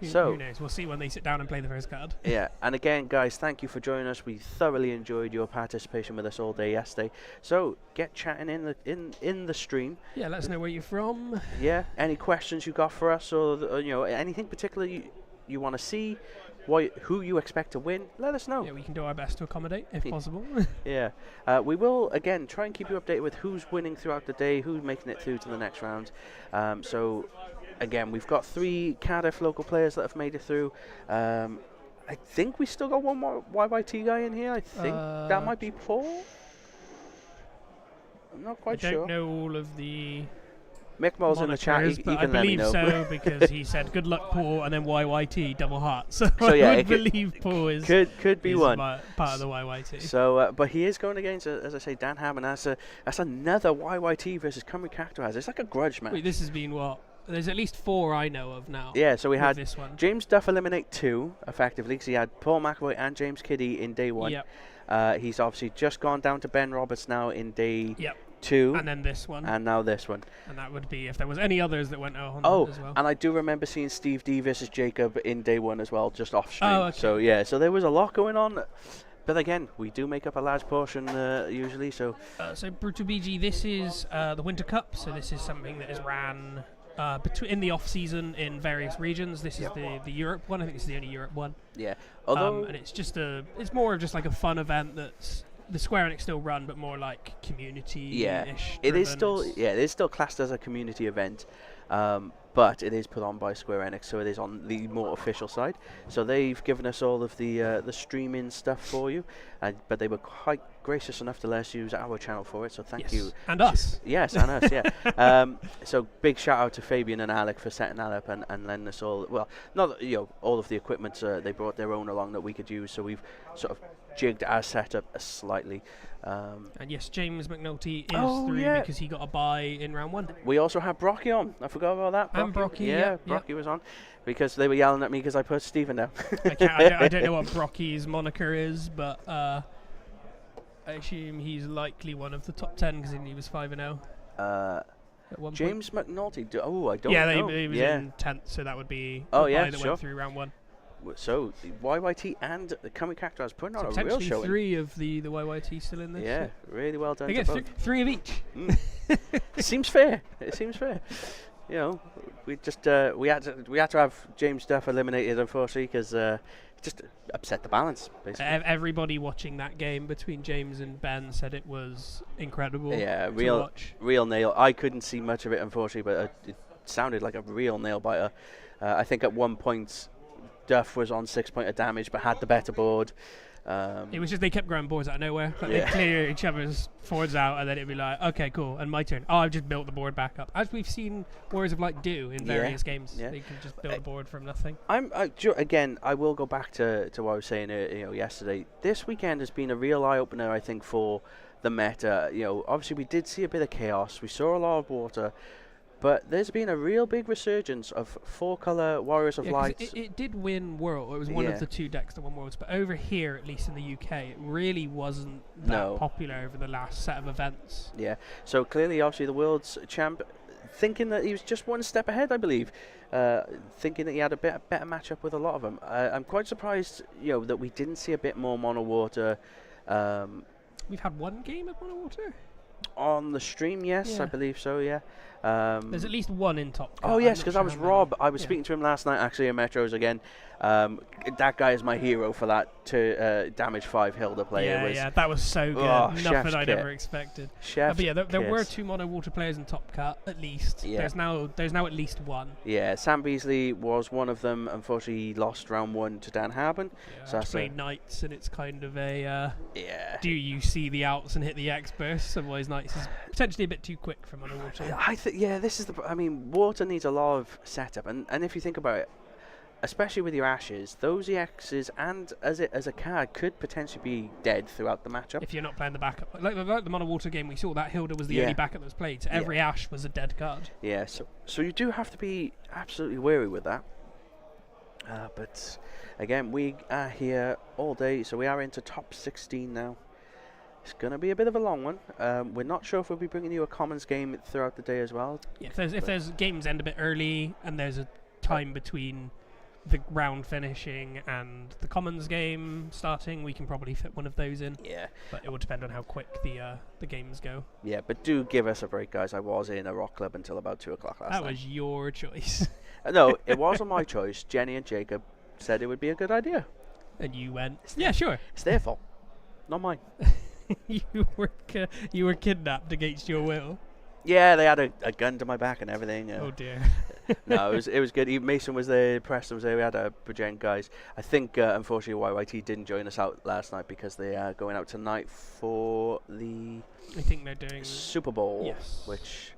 So who knows? We'll see when they sit down and play the first card. Yeah, and again, guys, thank you for joining us. We thoroughly enjoyed your participation with us all day yesterday. So get chatting in the stream. Yeah, let us know where you're from. Yeah, any questions you got for us, or anything particular you want to see, who you expect to win, let us know. Yeah, we can do our best to accommodate if possible. Yeah, we will again try and keep you updated with who's winning throughout the day, who's making it through to the next round. So again, we've got 3 Cardiff local players that have made it through. I think we still got one more YYT guy in here. I think that might be Paul. I'm not quite sure. I don't know all of the Mick Moll's in the chat. He but can I let me believe know. so because he said "Good luck, Paul," and then YYT double heart. So yeah, I would believe Paul is could be one part of the YYT. So, but he is going against, as I say, Dan Hammond. That's another YYT versus Cymru Cactuars. It's like a grudge match. Wait, this has been what? There's at least 4 I know of now. Yeah, so we had this one. James Duff eliminate 2 effectively, because he had Paul McAvoy and James Kiddie in day 1. Yep. He's obviously just gone down to Ben Roberts now in day Yep. 2. And then this one. And now this one. And that would be if there was any others that went on as well. And I do remember seeing Steve D versus Jacob in day 1 as well, just off stream. Oh, okay. So yeah, so there was a lot going on. But again, we do make up a large portion usually. So Brutal BG, this is the Winter Cup. So this is something that is ran in the off season in various regions. This is the Europe one. I think this is the only Europe one. Yeah. Although and it's more of just like a fun event that's the Square Enix still run, but more like community-ish. Yeah, it is still classed as a community event. But it is put on by Square Enix, so it is on the more official side. So they've given us all of the streaming stuff for you, but they were quite gracious enough to let us use our channel for it. So thank you. And us. Yes, and us. Yeah. So big shout out to Fabian and Alec for setting that up and lending us all. Well, not all of the equipment. They brought their own along that we could use. So we've sort of jigged our setup slightly. And yes, James McNulty is through because he got a bye in round 1. We also had Brocky on. I forgot about that. And Brocky, Brocky was on because they were yelling at me because I put Stephen down. I don't know what Brocky's moniker is, but I assume he's likely one of the top 10 because he was 5-0. At one James point. McNulty. I don't know. Yeah, he was in 10th, so that would be that went through round 1. So YYT and the Cymru Cactuars putting on a real show. 3 of the YYT still in this. Yeah, really well done. They get 3 of each. Seems fair. It seems fair. We just we had to have James Duff eliminated, unfortunately, because just upset the balance. Basically, everybody watching that game between James and Ben said it was incredible. Yeah, real nail. I couldn't see much of it, unfortunately, but it sounded like a real nail biter. I think at one point Duff was on 6 point of damage, but had the better board. It was just they kept growing boards out of nowhere. Like they'd clear each other's forwards out, and then it'd be like, okay, cool, and my turn. Oh, I've just built the board back up, as we've seen Warriors of Light do in various games. Yeah. They can just build a board from nothing. Again, I will go back to what I was saying yesterday. This weekend has been a real eye opener, I think, for the meta. Obviously we did see a bit of chaos. We saw a lot of water. But there's been a real big resurgence of 4-color Warriors of Light. It did win World. It was one of the 2 decks that won Worlds. But over here, at least in the UK, it really wasn't that popular over the last set of events. Yeah. So clearly, obviously, the World's champ, thinking that he was just one step ahead, I believe, thinking that he had a better matchup with a lot of them. I'm quite surprised, that we didn't see a bit more Mono Water. We've had 1 game of Mono Water? On the stream, yes, I believe so, yeah. There's at least 1 in top. Oh, yes, because that was Rob. I was speaking to him last night, actually, in Metros again. That guy is my hero for that damage 5 Hilda player. Yeah, that was so good. Nothing I'd ever expected. But yeah, there were 2 Mono Water players in top cut, at least. Yeah. There's now at least 1. Yeah, Sam Beasley was one of them. Unfortunately, he lost round 1 to Dan Harben. Yeah, so I played Knights, and it's kind of a... do you see the outs and hit the X bursts? Otherwise, Knights is potentially a bit too quick for Mono Water. Water needs a lot of setup. And if you think about it, especially with your ashes, those EXs and as a card could potentially be dead throughout the matchup. If you're not playing the backup. Like the Mono Water game we saw, that Hilda was the only backup that was played. So every ash was a dead card. Yeah, so you do have to be absolutely wary with that. But again, we are here all day, so we are into top 16 now. It's going to be a bit of a long one. We're not sure if we'll be bringing you a commons game throughout the day as well. Yeah, if there's games end a bit early and there's a time between the round finishing and the commons game starting, we can probably fit one of those in. Yeah. But it will depend on how quick the games go. Yeah, but do give us a break, guys. I was in a rock club until about 2 o'clock last night. That was your choice. No, it wasn't my choice. Jenny and Jacob said it would be a good idea. And you went, yeah, sure. It's their fault, not mine. You were kidnapped against your will. Yeah, they had a gun to my back and everything. Oh dear. No, it was good. Mason was there, Preston was there. We had a Bridgend guys. I think unfortunately YYT didn't join us out last night because they are going out tonight for the I think they're doing Super Bowl. Yes. Which,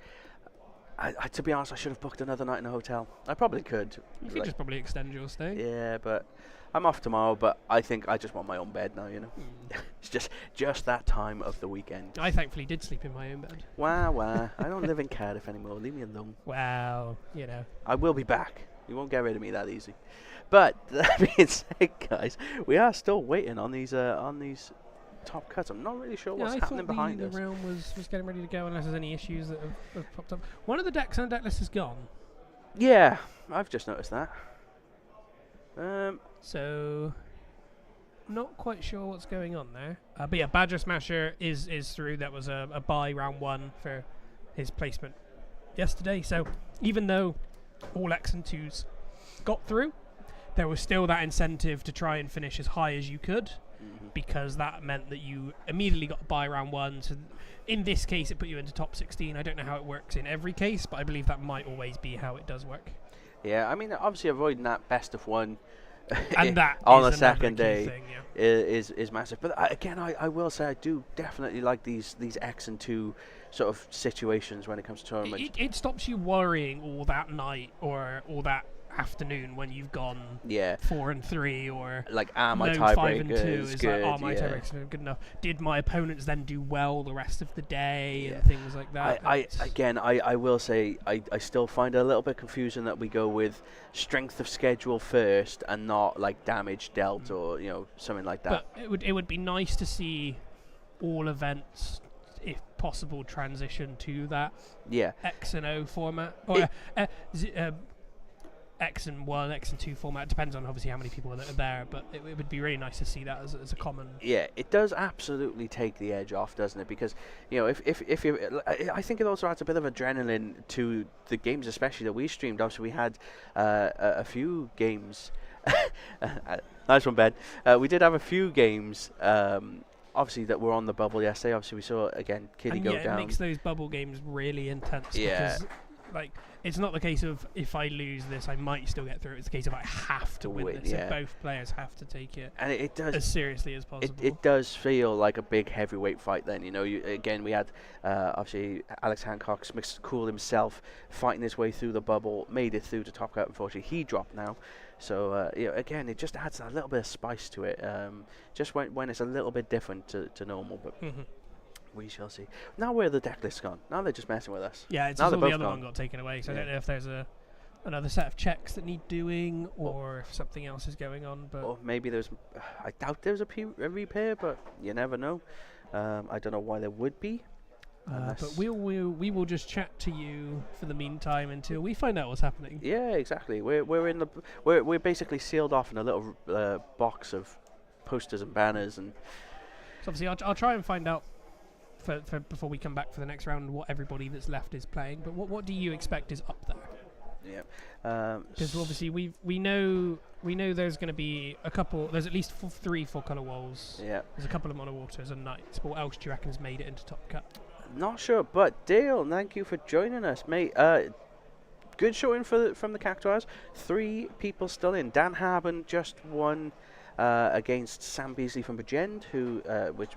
I to be honest, I should have booked another night in a hotel. I probably could. You could just probably extend your stay. Yeah, but I'm off tomorrow. But I think I just want my own bed now. You know, it's just that time of the weekend. I thankfully did sleep in my own bed. Wow. I don't live in Cardiff anymore. Leave me alone. Wow, you know. I will be back. You won't get rid of me that easy. But that being said, guys, we are still waiting on these top cuts. I'm not really sure what's happening behind us. The round was getting ready to go unless there's any issues that have popped up. One of the decks on the deck list is gone. Yeah, I've just noticed that. So, not quite sure what's going on there. But yeah, Badger Smasher is through. That was a buy round 1 for his placement yesterday. So, even though all X and 2s got through, there was still that incentive to try and finish as high as you could. Because that meant that you immediately got a buy round 1. So in this case, it put you into top 16. I don't know how it works in every case, but I believe that might always be how it does work. Yeah, I mean, obviously avoiding that best of 1 and that on is the second day thing, is massive. But again, I will say I do definitely like these X and 2 sort of situations when it comes to tournaments. It stops you worrying all that night or all that afternoon when you've gone 4 and 3 or like my no, tiebreaker 5 and 2 is good, like my tiebreaker's good enough. Did my opponents then do well the rest of the day and things like that? I will say I still find it a little bit confusing that we go with strength of schedule first and not like damage dealt or something like that. But it would be nice to see all events, if possible, transition to that X and O format or X and 1, X and 2 format. It depends on obviously how many people that are there, but it would be really nice to see that as a common. Yeah, it does absolutely take the edge off, doesn't it? Because if you, I think it also adds a bit of adrenaline to the games, especially that we streamed. Obviously, we had a few games. Nice one, Ben. We did have a few games. Obviously, that were on the bubble yesterday. Obviously, we saw again Kitty go down. It makes those bubble games really intense. Yeah. Because, it's not the case of if I lose this, I might still get through. It's the case of I have to win this. Yeah. So both players have to take it, and it does as seriously as possible. It does feel like a big heavyweight fight. Then we had obviously Alex Hancock, Mr. Cool himself, fighting his way through the bubble, made it through to top cut. Unfortunately, he dropped now. So again, it just adds a little bit of spice to it. Just when it's a little bit different to normal, but. We shall see. Now where the deck list's gone. Now they're just messing with us. Yeah, it's just all the other one got taken away. So I don't know if there's another set of checks that need doing or if something else is going on. But or maybe there's. I doubt there's a repair, but you never know. I don't know why there would be. But we will just chat to you for the meantime until we find out what's happening. Yeah, exactly. We're basically sealed off in a little box of posters and banners and. So obviously I'll try and find out. For before we come back for the next round, what everybody that's left is playing. But what do you expect is up there? Yeah. Because obviously we know there's going to be a couple. There's at least 3 4-color walls. Yeah. There's a couple of mono waters and knights. But what else do you reckon has made it into top cut? Not sure, but Dale, thank you for joining us, mate. Good showing from the Cactuars. 3 people still in. Dan Haben just won. Against Sam Beasley from Bridgend, who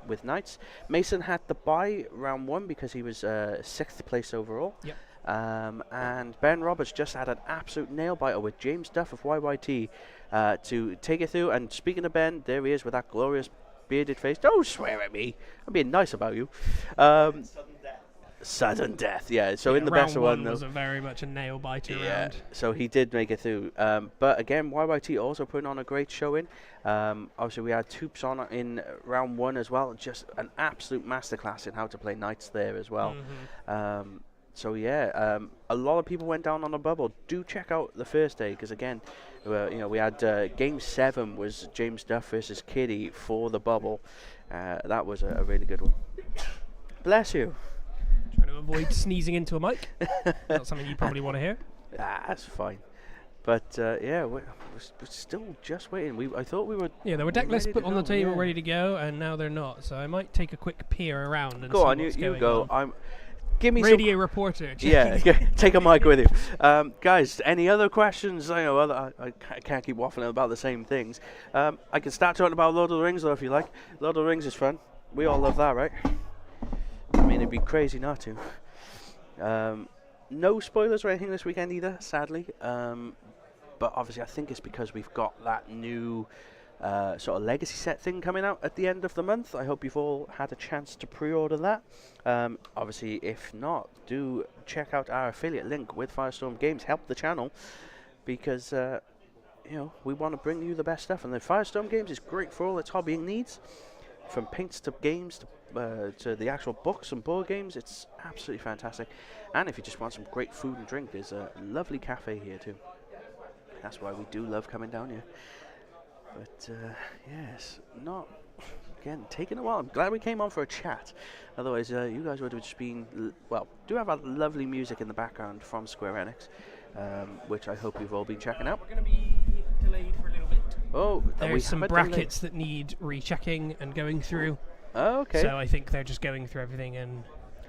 with Knights. Mason had the bye round 1 because he was 6th place overall. Yep. And Ben Roberts just had an absolute nail-biter with James Duff of YYT to take it through. And speaking of Ben, there he is with that glorious bearded face. Don't swear at me. I'm being nice about you. Sudden death, yeah. So in the best of one, was very much a nail biter round. So he did make it through. But again, YYT also putting on a great showing. Obviously, we had Toops on in round 1 as well. Just an absolute masterclass in how to play Knights there as well. So yeah, a lot of people went down on the bubble. Do check out the first day because again, we had game 7 was James Duff versus Kitty for the bubble. That was a really good one. Bless you. Trying to avoid sneezing into a mic. Not something you probably want to hear. That's fine. But yeah, we're still just waiting. I thought we were. Yeah, there were deck lists put on the table ready to go, and now they're not. So I might take a quick peer around and go see on, what's you going go. on. Give me radio some reporter. Yeah, take a mic with you, guys. Any other questions? I know I can't keep waffling about the same things. I can start talking about Lord of the Rings though, if you like. Lord of the Rings is fun. We all love that, right? I mean, it'd be crazy not to. No spoilers or anything this weekend either, sadly. But obviously, I think it's because we've got that new sort of legacy set thing coming out at the end of the month. I hope you've all had a chance to pre-order that. Obviously, if not, do check out our affiliate link with Firestorm Games. Help the channel because we want to bring you the best stuff. And the Firestorm Games is great for all its hobbying needs, from paints to games to the actual books and board games. It's absolutely fantastic. And if you just want some great food and drink, there's a lovely cafe here too. That's why we do love coming down here. But yes, not again taking a while. I'm glad we came on for a chat. Otherwise, you guys would have just been do have a lovely music in the background from Square Enix, which I hope you've all been checking out. We're going to be delayed for a little bit. Oh, there's some brackets that need rechecking and going through. Oh, okay. So I think they're just going through everything and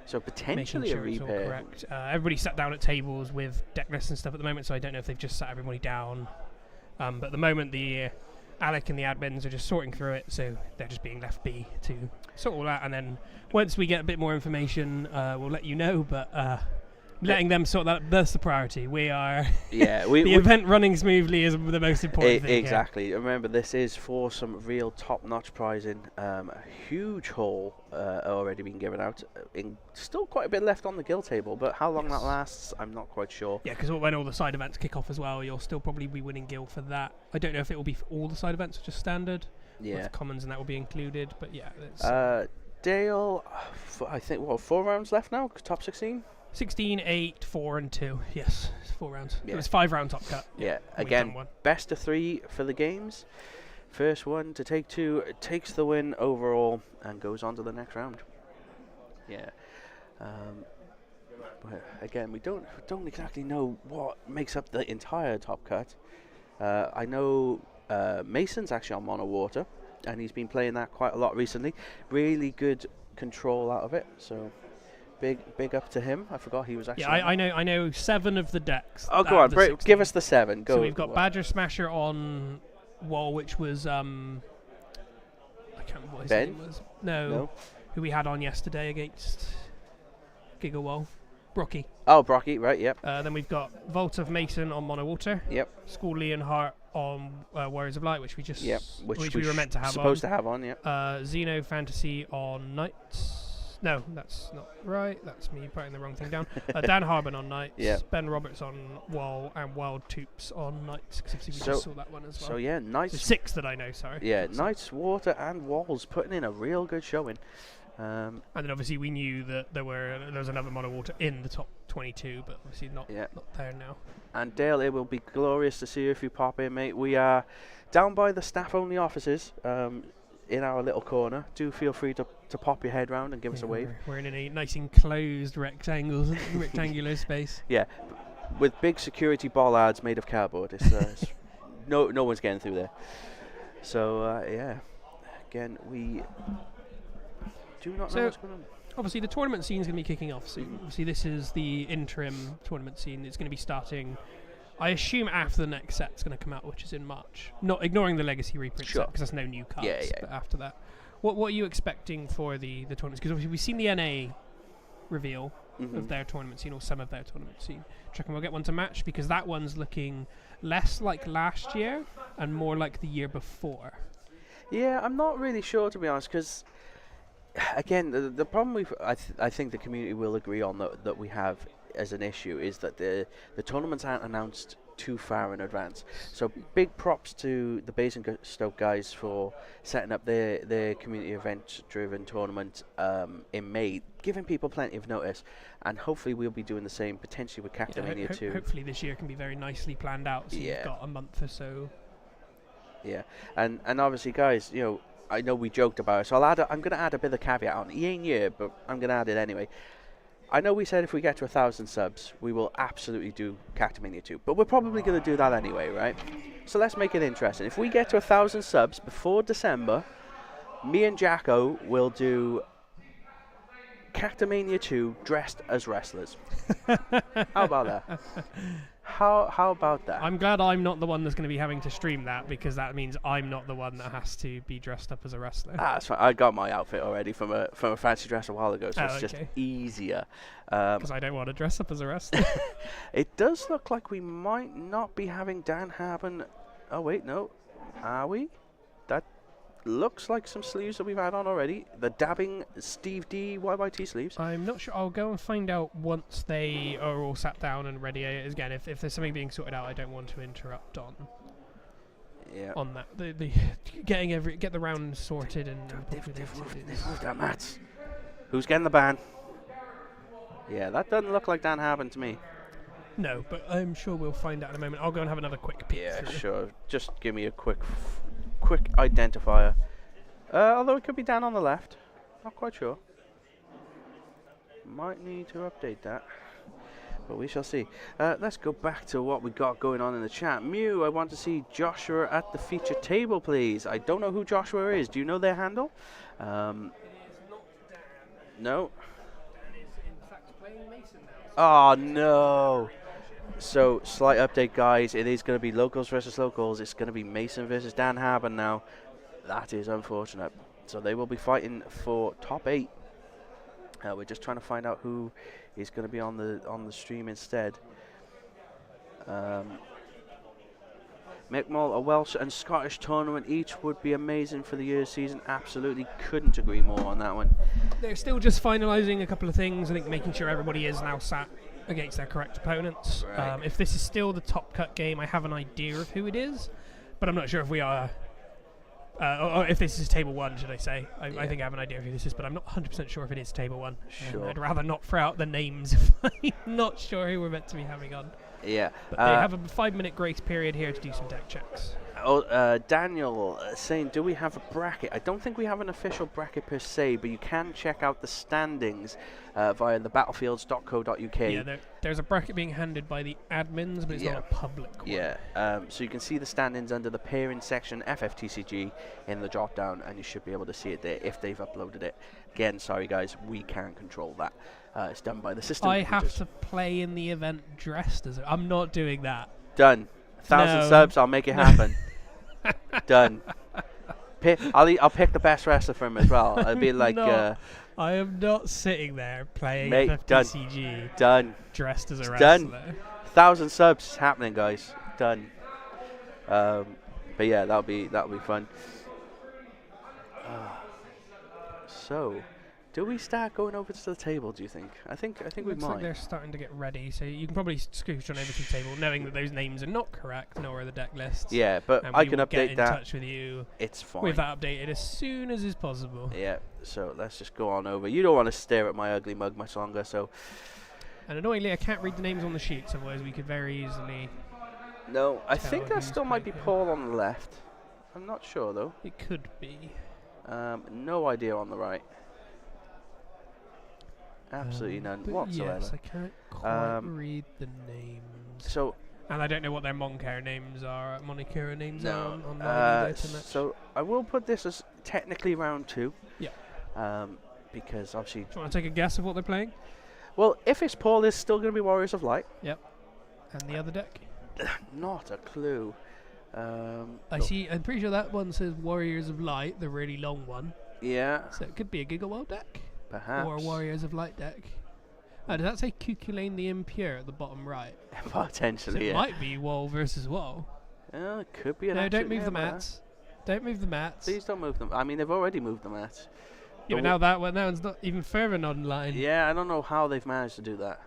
so potentially making sure a repair. It's all correct. Everybody sat down at tables with deck lists and stuff at the moment, so I don't know if they've just sat everybody down. But at the moment, the Alec and the admins are just sorting through it, so they're just being left be to sort all that. And then once we get a bit more information, we'll let you know. But letting them sort that, that's the priority. We are the event running smoothly is the most important thing. Exactly. Here. Remember, this is for some real top-notch prizing. A huge haul already been given out. Still quite a bit left on the guild table, but how long that lasts, I'm not quite sure. Yeah, because when all the side events kick off as well, you'll still probably be winning guild for that. I don't know if it will be for all the side events or just standard. Yeah. With commons and that will be included, but yeah. Dale, I think 4 rounds left now. Top 16. 16, 8, 4, and 2. Yes, it's 4 rounds. Yeah. It was 5 round top cut. Yeah, again, best of 3 for the games. First one to take 2 takes the win overall and goes on to the next round. Yeah. But again, we don't exactly know what makes up the entire top cut. I know Mason's actually on Mono Water, and he's been playing that quite a lot recently. Really good control out of it, so big up to him. I forgot he was actually. Yeah, I know 7 of the decks. Oh, go on, give us the 7. Go. So we've got Badger Smasher on wall, which was I can't remember what his name was. No, who we had on yesterday against Gigawall. Brocky. Oh, Brocky, right, yep. Then we've got Vault of Mason on Mono Water. Yep. School Leonhardt on Warriors of Light, which we just which we were meant to have supposed to have on, yeah. Xeno Fantasy on Knights. No, that's not right. That's me putting the wrong thing down. Dan Harbin on Knights. Yep. Ben Roberts on Wall and Wild Toops on Knights. Because we just saw that one as well. So yeah, Knights. So 6 that I know. Sorry. Yeah, Knights, Water, and Walls putting in a real good showing. And then obviously we knew that there was another Mono Water in the top 22, but obviously not there now. And Dale, it will be glorious to see you if you pop in, mate. We are down by the staff-only offices in our little corner. Do feel free to pop your head round and give us a wave. We're in a nice enclosed rectangular space. Yeah, with big security bollards made of cardboard. It's no one's getting through there. So yeah, again we. Do not know what's going on. Obviously, the tournament scene is going to be kicking off soon. Obviously, this is the interim tournament scene. It's going to be starting, I assume, after the next set's going to come out, which is in March. Not ignoring the Legacy reprint set, because there's no new cards. Yeah. But after that, what are you expecting for the tournaments? Because obviously, we've seen the NA reveal. of their tournament scene, or some of their tournament scene. Do you reckon we'll get one to match? Because that one's looking less like last year and more like the year before. Yeah, I'm not really sure, to be honest, because again, the problem I think the community will agree on that we have as an issue is that the tournaments aren't announced too far in advance. So big props to the Basingstoke guys for setting up their community event driven tournament in May, giving people plenty of notice, and hopefully we'll be doing the same potentially with Cactuars 2. Hopefully this year can be very nicely planned out, so you've got a month or so. Yeah, and obviously guys, you know, I know we joked about it, so I'm going to add a bit of caveat on. He ain't here, but I'm going to add it anyway. I know we said if we get to 1,000 subs, we will absolutely do Cactuars 2, but we're probably going to do that anyway, right? So let's make it interesting. If we get to 1,000 subs before December, me and Jacko will do Cactuars 2 dressed as wrestlers. How about that? How about that? I'm glad I'm not the one that's going to be having to stream that, because that means I'm not the one that has to be dressed up as a wrestler. That's fine. I got my outfit already from a fancy dress a while ago, so it's just easier. Because I don't want to dress up as a wrestler. It does look like we might not be having Dan Haben. Oh wait, no, are we? That looks like some sleeves that we've had on already. The dabbing Steve D YYT sleeves. I'm not sure. I'll go and find out once they are all sat down and ready. Again, if there's something being sorted out, I don't want to interrupt on that. The get the round sorted and they've moved our mats. Who's getting the ban? Yeah, that doesn't look like Dan Haben to me. No, but I'm sure we'll find out in a moment. I'll go and have another quick peek. Yeah, sure. Just give me a quick identifier. Although it could be down on the left. Not quite sure. Might need to update that. But we shall see. Let's go back to what we got going on in the chat. Mew, I want to see Joshua at the feature table, please. I don't know who Joshua is. Do you know their handle? It is not Dan. No. Dan is in fact playing Mason now. Oh, no. So, slight update, guys. It is going to be locals versus locals. It's going to be Mason versus Dan Haben now. That is unfortunate. So they will be fighting for top 8. We're just trying to find out who is going to be on the stream instead. Mick a Welsh and Scottish tournament each would be amazing for the year's season. Absolutely couldn't agree more on that one. They're still just finalising a couple of things. I think making sure everybody is now sat against their correct opponents. Right. If this is still the top cut game, I have an idea of who it is, but I'm not sure if we are. Or if this is table 1, should I say. I think I have an idea of who this is, but I'm not 100% sure if it is table 1. Sure. I'd rather not throw out the names if I'm not sure who we're meant to be having on. Yeah. But they have a 5-minute grace period here to do some deck checks. Daniel saying, do we have a bracket? I don't think we have an official bracket per se, but you can check out the standings via the battlefields.co.uk. Yeah, there's a bracket being handed by the admins, but it's not a public one. Yeah, so you can see the standings under the pairing section, FFTCG, in the drop down, and you should be able to see it there if they've uploaded it. Again, sorry guys, we can't control that. It's done by the system. I have to play in the event dressed as I'm not doing that. Done. 1,000 subs, I'll make it happen. Done. I'll pick the best wrestler for him as well. I'll be like... I am not sitting there playing FFTCG done. Dressed as a wrestler. Done. 1,000 subs is happening, guys. Done. But yeah, that'll be fun. So, do we start going over to the table, do you think? I think we Looks might. like they're starting to get ready, so you can probably scooch on over to the table, knowing that those names are not correct, nor are the deck lists. Yeah, but and I we can will update get in that. touch with you. It's fine. With that updated as soon as is possible. Yeah, so let's just go on over. You don't want to stare at my ugly mug much longer, so... And annoyingly, I can't read the names on the sheets, otherwise we could very easily... No, I think that who's still might be playing. Paul on the left. I'm not sure, though. It could be. No idea on the right. Absolutely none But whatsoever. yes, I can't quite read the names. So, And I don't know what their Moncare names are, Monicura names no. are online either to match. So, I will put this as technically round 2. Yeah. Because obviously... Do you want to take a guess of what they're playing? Well, if it's Paul, it's still going to be Warriors of Light. Yep. And the other deck? Not a clue. I see, I'm pretty sure that one says Warriors of Light, the really long one. Yeah, So it could be a Gigaworld deck. perhaps. Or a Warriors of Light deck. Does that say Cuculain the Impure at the bottom right? Potentially, So it yeah. might be Wall versus Wall. It could be an No, don't absolute move the nail-biter. mats. Don't move the mats. Please don't move them. I mean, they've already moved the mats. Yeah, but now that one's not even further online. Yeah, I don't know how they've managed to do that.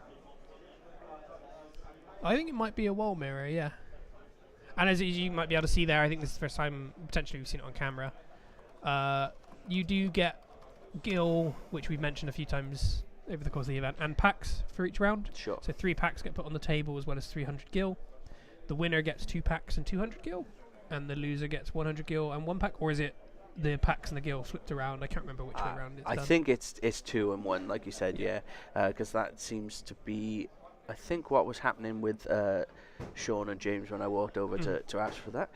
I think it might be a wall mirror, yeah. And as you might be able to see there, I think this is the first time potentially we've seen it on camera. You do get gil, which we've mentioned a few times over the course of the event, and packs for each round. Sure. So 3 packs get put on the table as well as 300 gil. The winner gets 2 packs and 200 gil, and the loser gets 100 gil and 1 pack. Or is it the packs and the gil flipped around? I can't remember which way around it's I done. think it's 2 and 1, like you said, yeah. Because that seems to be, I think, what was happening with Sean and James when I walked over to ask for that.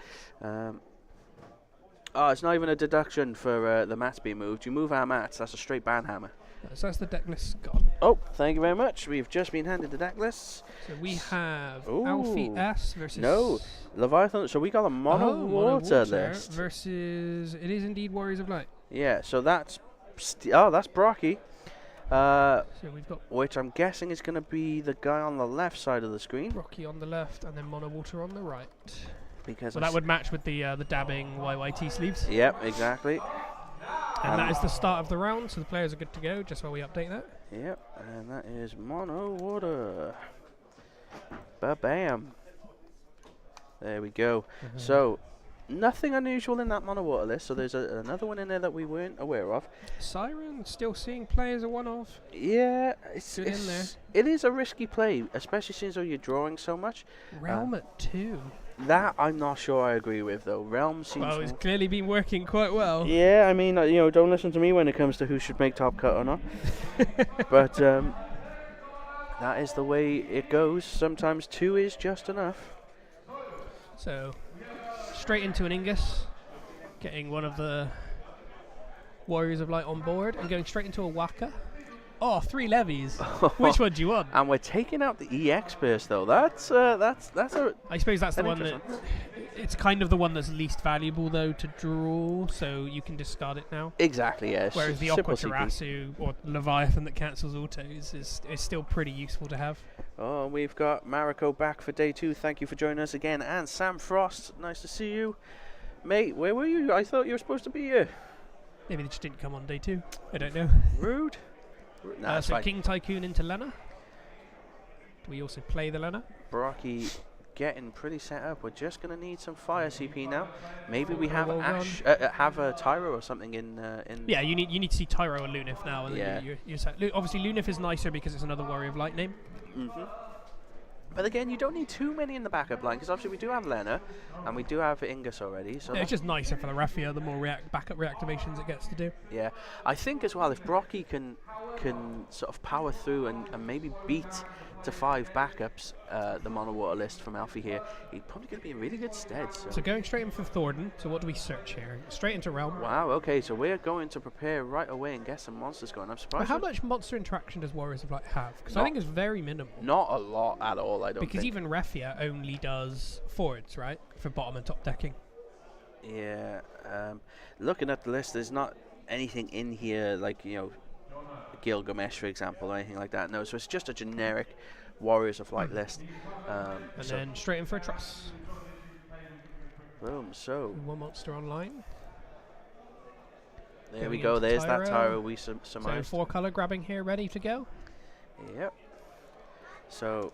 It's not even a deduction for the mats being moved. You move our mats, that's a straight ban hammer. So that's the deck list gone. Oh, thank you very much. We've just been handed the deck lists. So we have Ooh. Alfie S versus... No, Leviathan. So we got a mono water list. Versus... It is indeed Warriors of Light. Yeah, so that's... that's Brocky. So we've got Which I'm guessing is going to be the guy on the left side of the screen. Rocky on the left and then Mono Water on the right. Because So that would match with the dabbing YYT sleeves. Yep, exactly. And that is the start of the round, so the players are good to go, just while we update that. Yep, and that is mono water. Ba-bam. There we go. So, nothing unusual in that mono water list, so there's another one in there that we weren't aware of. Siren, still seeing play as a one-off. Yeah, it's Good in there. It is a risky play, especially since you're drawing so much. Realm at 2. That I'm not sure I agree with, though. Realm seems... Well, it's clearly been working quite well. Yeah, I mean, don't listen to me when it comes to who should make top cut or not. But that is the way it goes. Sometimes 2 is just enough. So, straight into an Ingus, getting one of the Warriors of Light on board, and going straight into a Waka. Oh, 3 levies. Which one do you want? And we're taking out the EX burst, though. That's a... I suppose that's the an one that... It's kind of the one that's least valuable, though, to draw, so you can discard it now. Exactly, yes. Whereas the Simple Aqua CP. Tarasu or Leviathan that cancels autos is still pretty useful to have. Oh, we've got Mariko back for day 2. Thank you for joining us again. And Sam Frost, nice to see you. Mate, where were you? I thought you were supposed to be here. Maybe they just didn't come on day 2. I don't know. Rude. Nah, So fine. King Tycoon into Lena. Do we also play the Lena? Brocky getting pretty set up. We're just going to need some fire CP now. Maybe we have Well Ash, have a Tyro or something in. Yeah, you need to see Tyro or Lunif now. And Yeah. then you're set. Obviously, Lunif is nicer because it's another Warrior of Light name. But again, you don't need too many in the backup line because obviously we do have Lena and we do have Ingus already. So Yeah, it's just nicer for the Raffia, the more backup reactivations it gets to do. yeah, I think as well if Brocky can sort of power through and maybe beat to 5 backups the mono water list from Alfie here, he's probably going to be in really good stead. So going straight in for Thornton. So what do we search here? Straight into Realm. Wow, okay, so we're going to prepare right away and get some monsters going. I'm But surprised. how much monster interaction does Warriors of Light have? Because I Not- think it's very minimal. Not a lot at all, I don't Because think. even Raffia only does forwards, right? For bottom and top decking. Yeah, looking at the list, there's not anything in here like, Gilgamesh, for example, or anything like that. No, so it's just a generic Warriors of Light list. And So then straight in for a Truss. boom, so One monster online. there Going we go. into There's that Tyro. Tyro we So surmised. 4 color grabbing here, ready to go. Yep. So,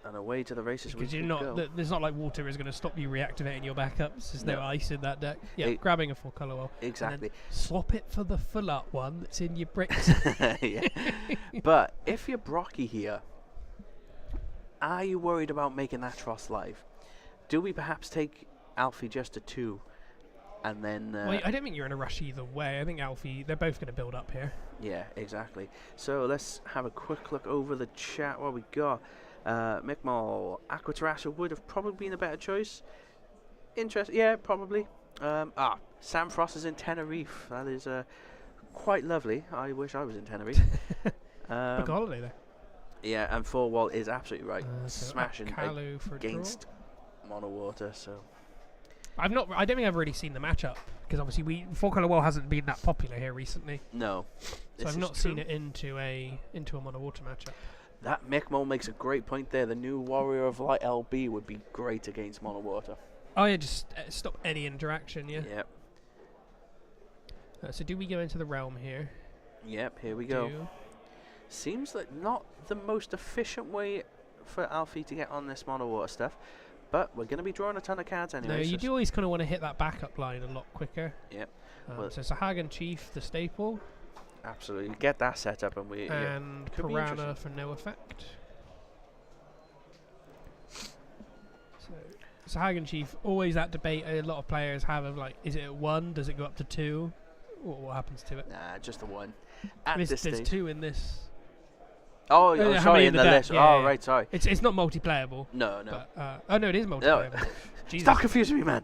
and away to the races we Because you're could not, go. there's not like water is going to stop you reactivating your backups. There's no No. ice in that deck. Yeah, It- grabbing a 4 color wall. Exactly. Swap it for the full up one that's in your bricks. Yeah. But if you're Brocky here, are you worried about making that Tross live? Do we perhaps take Alfie just to 2 and then... Well, I don't think you're in a rush either way. I think Alfie, they're both going to build up here. Yeah, exactly. So let's have a quick look over the chat. What we got? Mick Aqua Terrasser would have probably been a better choice. Yeah, probably. Sam Frost is in Tenerife. That is quite lovely. I wish I was in Tenerife. Book a holiday there. Yeah, and 4 wall is absolutely right. So Smashing Kalu for a draw. against mono water. So I don't think I've really seen the matchup Because obviously Four Colour Well hasn't been that popular here recently. No. So I've not seen it into a Mono Water matchup. That Mick makes a great point there. The new Warrior of Light LB would be great against Mono Water. Oh yeah, just stop any interaction, yeah. Yep. So do we go into the realm here? Yep, here we go. Seems like not the most efficient way for Alfie to get on this Mono Water stuff, but we're going to be drawing a ton of cards anyway. No, you do always kind of want to hit that backup line a lot quicker. Yep. So Sahagan Chief, the staple. Absolutely. Get that set up and we... And Piranha for no effect. So Sahagan Chief, always that debate a lot of players have of like, is it at 1? Does it go up to 2? What happens to it? Nah, just a 1. There's 2 in this. Oh, sorry, in the list. Yeah, oh, right, sorry. It's not multiplayable. No, no. But, oh, no, it is multiplayable. No. Stop confusing me, man.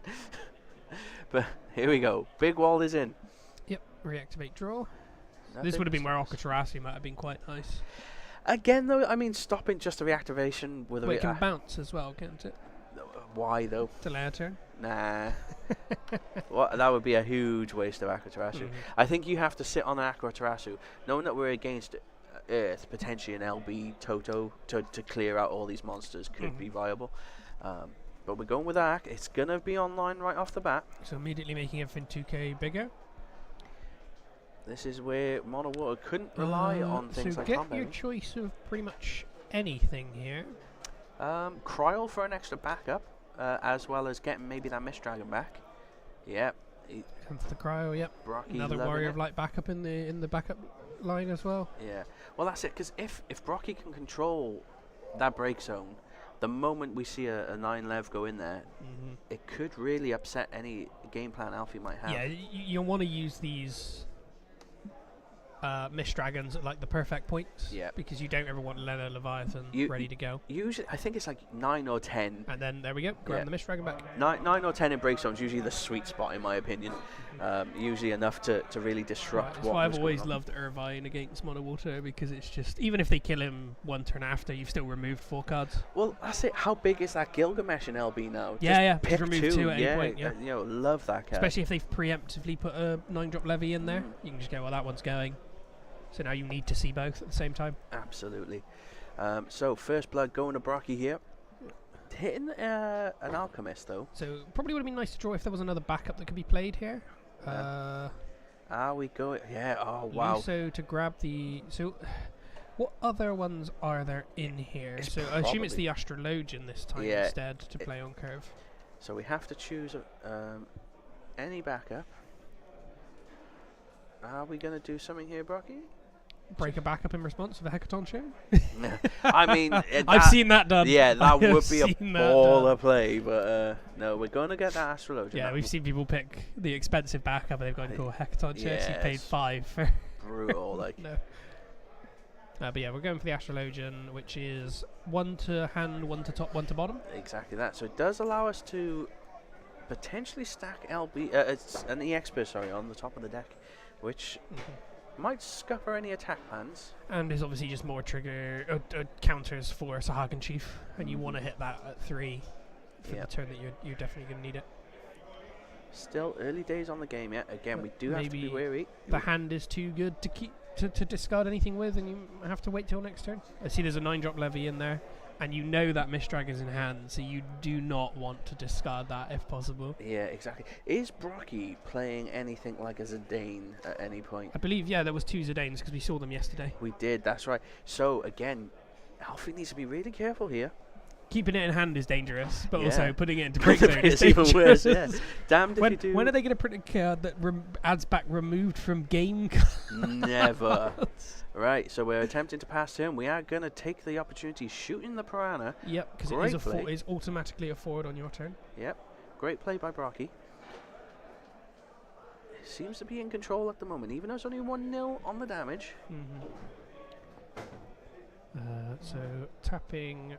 But here we go. Big Wall is in. Yep, reactivate draw. This would have been where Cactuars might have been quite nice. Again, though, I mean, stopping just a reactivation with a... It can bounce as well, can't it? Why, though? Delay a turn? Nah. That would be a huge waste of Aquatarasu. I think you have to sit on an Aquatarasu, knowing that we're against Earth, potentially an LB Toto, to clear out all these monsters could be viable. But we're going with Arc. It's going to be online right off the bat. So immediately making everything 2k bigger. This is where Mono Water couldn't rely on things like So combat. get your choice of pretty much anything here. Cryol for an extra backup, as well as getting maybe that Mist Dragon back. Yep. Comes the Cryo, yep. Brocky Another Warrior of Light backup in the backup line as well. Yeah. Well, that's it, because if Brocky can control that break zone, the moment we see a 9-lev go in there, it could really upset any game plan Alfie might have. Yeah, you want to use these Mist Dragons at like the perfect points, because you don't ever want Leather Leviathan ready to go. Usually, I think it's like 9 or 10. And then there we go, grab the Mist Dragon back. 9 or 10 in break zones, usually the sweet spot in my opinion. Usually enough to really disrupt That's what why I've always loved Irvine against Mono Water, because it's just, even if they kill him one turn after, you've still removed 4 cards. Well, that's it. How big is that Gilgamesh in LB now? Yeah, Pick remove 2 at any point. Yeah, you know, love that card. Especially if they've preemptively put a 9-drop levy in there, you can just go, well, that one's going. So now you need to see both at the same time. Absolutely. So first blood going to Brocky here. Hitting an Alchemist though. So probably would have been nice to draw if there was another backup that could be played here. Are we going? Yeah. Oh wow. So to grab the. So what other ones are there in here? So I assume it's the Astrologian this time instead to play on curve. So we have to choose any backup. Are we going to do something here, Brocky? Break a backup in response to the Hecaton show? I mean, I've seen that done. Yeah, that would be a baller play, but no, we're going to get that Astrologian. Yeah, we've seen people pick the expensive backup and they've gone to call Hecaton show, so you paid 5 for brutal, like. No. But yeah, we're going for the Astrologian, which is 1 to hand, 1 to top, 1 to bottom. Exactly that. So it does allow us to potentially stack LB, an EX, on the top of the deck, which might scupper any attack plans. And is obviously just more trigger counters for Sahagan Chief, and you want to hit that at 3 for the turn that you're definitely going to need it. Still early days on the game yet. Again, we do have to be wary. The hand is too good to keep to discard anything with, and you have to wait till next turn. I see there's a 9-drop levy in there, and you know that Mist Dragon's in hand, so you do not want to discard that if possible. Yeah, exactly. Is Brocky playing anything like a Zidane at any point? I believe, there was 2 Zidanes because we saw them yesterday. We did, that's right. So, again, Alfie needs to be really careful here. Keeping it in hand is dangerous, but also putting it into break zone is even dangerous. Worse, yeah. Damned if you do. When are they going to print a card that adds back removed from game? Never. Right, so we're attempting to pass turn. We are going to take the opportunity shooting the Piranha. Yep, because it is automatically a forward on your turn. Yep, great play by Brocky. Seems to be in control at the moment, even though it's only 1-0 on the damage. So tapping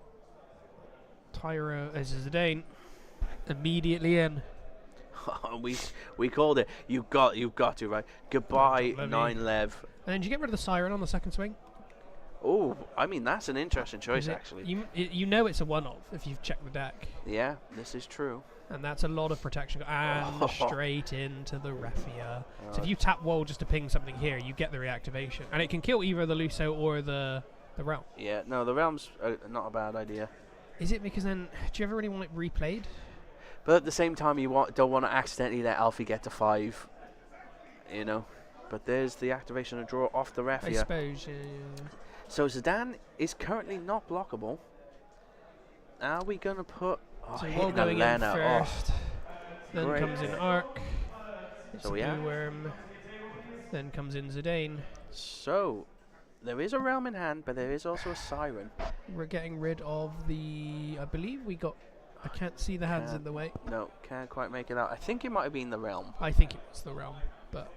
Tyro as a Zidane immediately in. we called it. You've got to, right? Goodbye, 9-lev. And then did you get rid of the Siren on the second swing? Oh, I mean, that's an interesting choice, 'Cause actually. you know it's a one-off if you've checked the deck. Yeah, this is true. And that's a lot of protection. And straight into the Raffia. So Oh. if you tap wall just to ping something here, you get the reactivation. And it can kill either the Luso or the Realm. Yeah, no, the Realm's not a bad idea. Is it because then, do you ever really want it replayed? But at the same time, you don't want to accidentally let Alfie get to 5, you know. But there's the activation of draw off the I Raffia. suppose, yeah. So Zidane is currently not blockable. Are we going to put... Oh, So hitting wall a going in Lena. first. Then great. comes in Arc. It's So a yeah. Blue Worm. Then comes in Zidane. So, there is a Realm in hand, but there is also a Siren. We're getting rid of the... I believe we got... I can't see the hands in the way. No, can't quite make it out. I think it might have been the Realm. I think it was the Realm, but...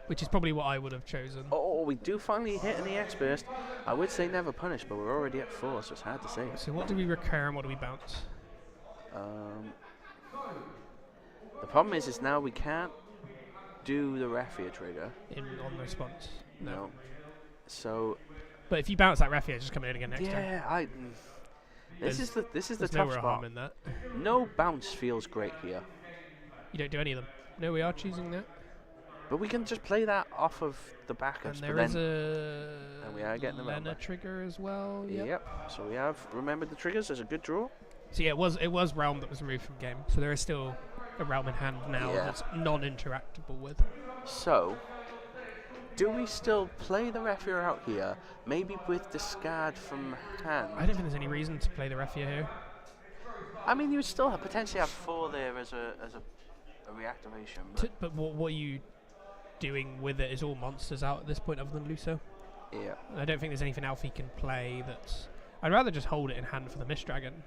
Which is probably what I would have chosen. Oh, we do finally hit in the X-Burst. I would say never punish, but we're already at 4, so it's hard to say. So what do we recur and what do we bounce? The problem is now we can't do the Raffia trigger. On response. No. So But if you bounce that Raffia, it's just coming in again next turn. yeah, this is the There's tough nowhere spot. harm in that. No bounce feels great here, You don't do any of them. No, we are choosing that. but we can just play that off of the backups. And but there then is a and we are getting the Lena Realm. trigger as well. Yep. So we have remembered the triggers. There's a good draw. So yeah, it was Realm that was removed from game. So there is still a Realm in hand now Yeah. that's non-interactable with. So, do we still play the Raffia out here? Maybe with discard from hand. I don't think there's any reason to play the Raffia here. I mean, you would still potentially have 4 there as a reactivation. But But what are you doing with it? Is all monsters out at this point other than Luso? yeah. And I don't think there's anything Alfie can play that's... I'd rather just hold it in hand for the Mist Dragon.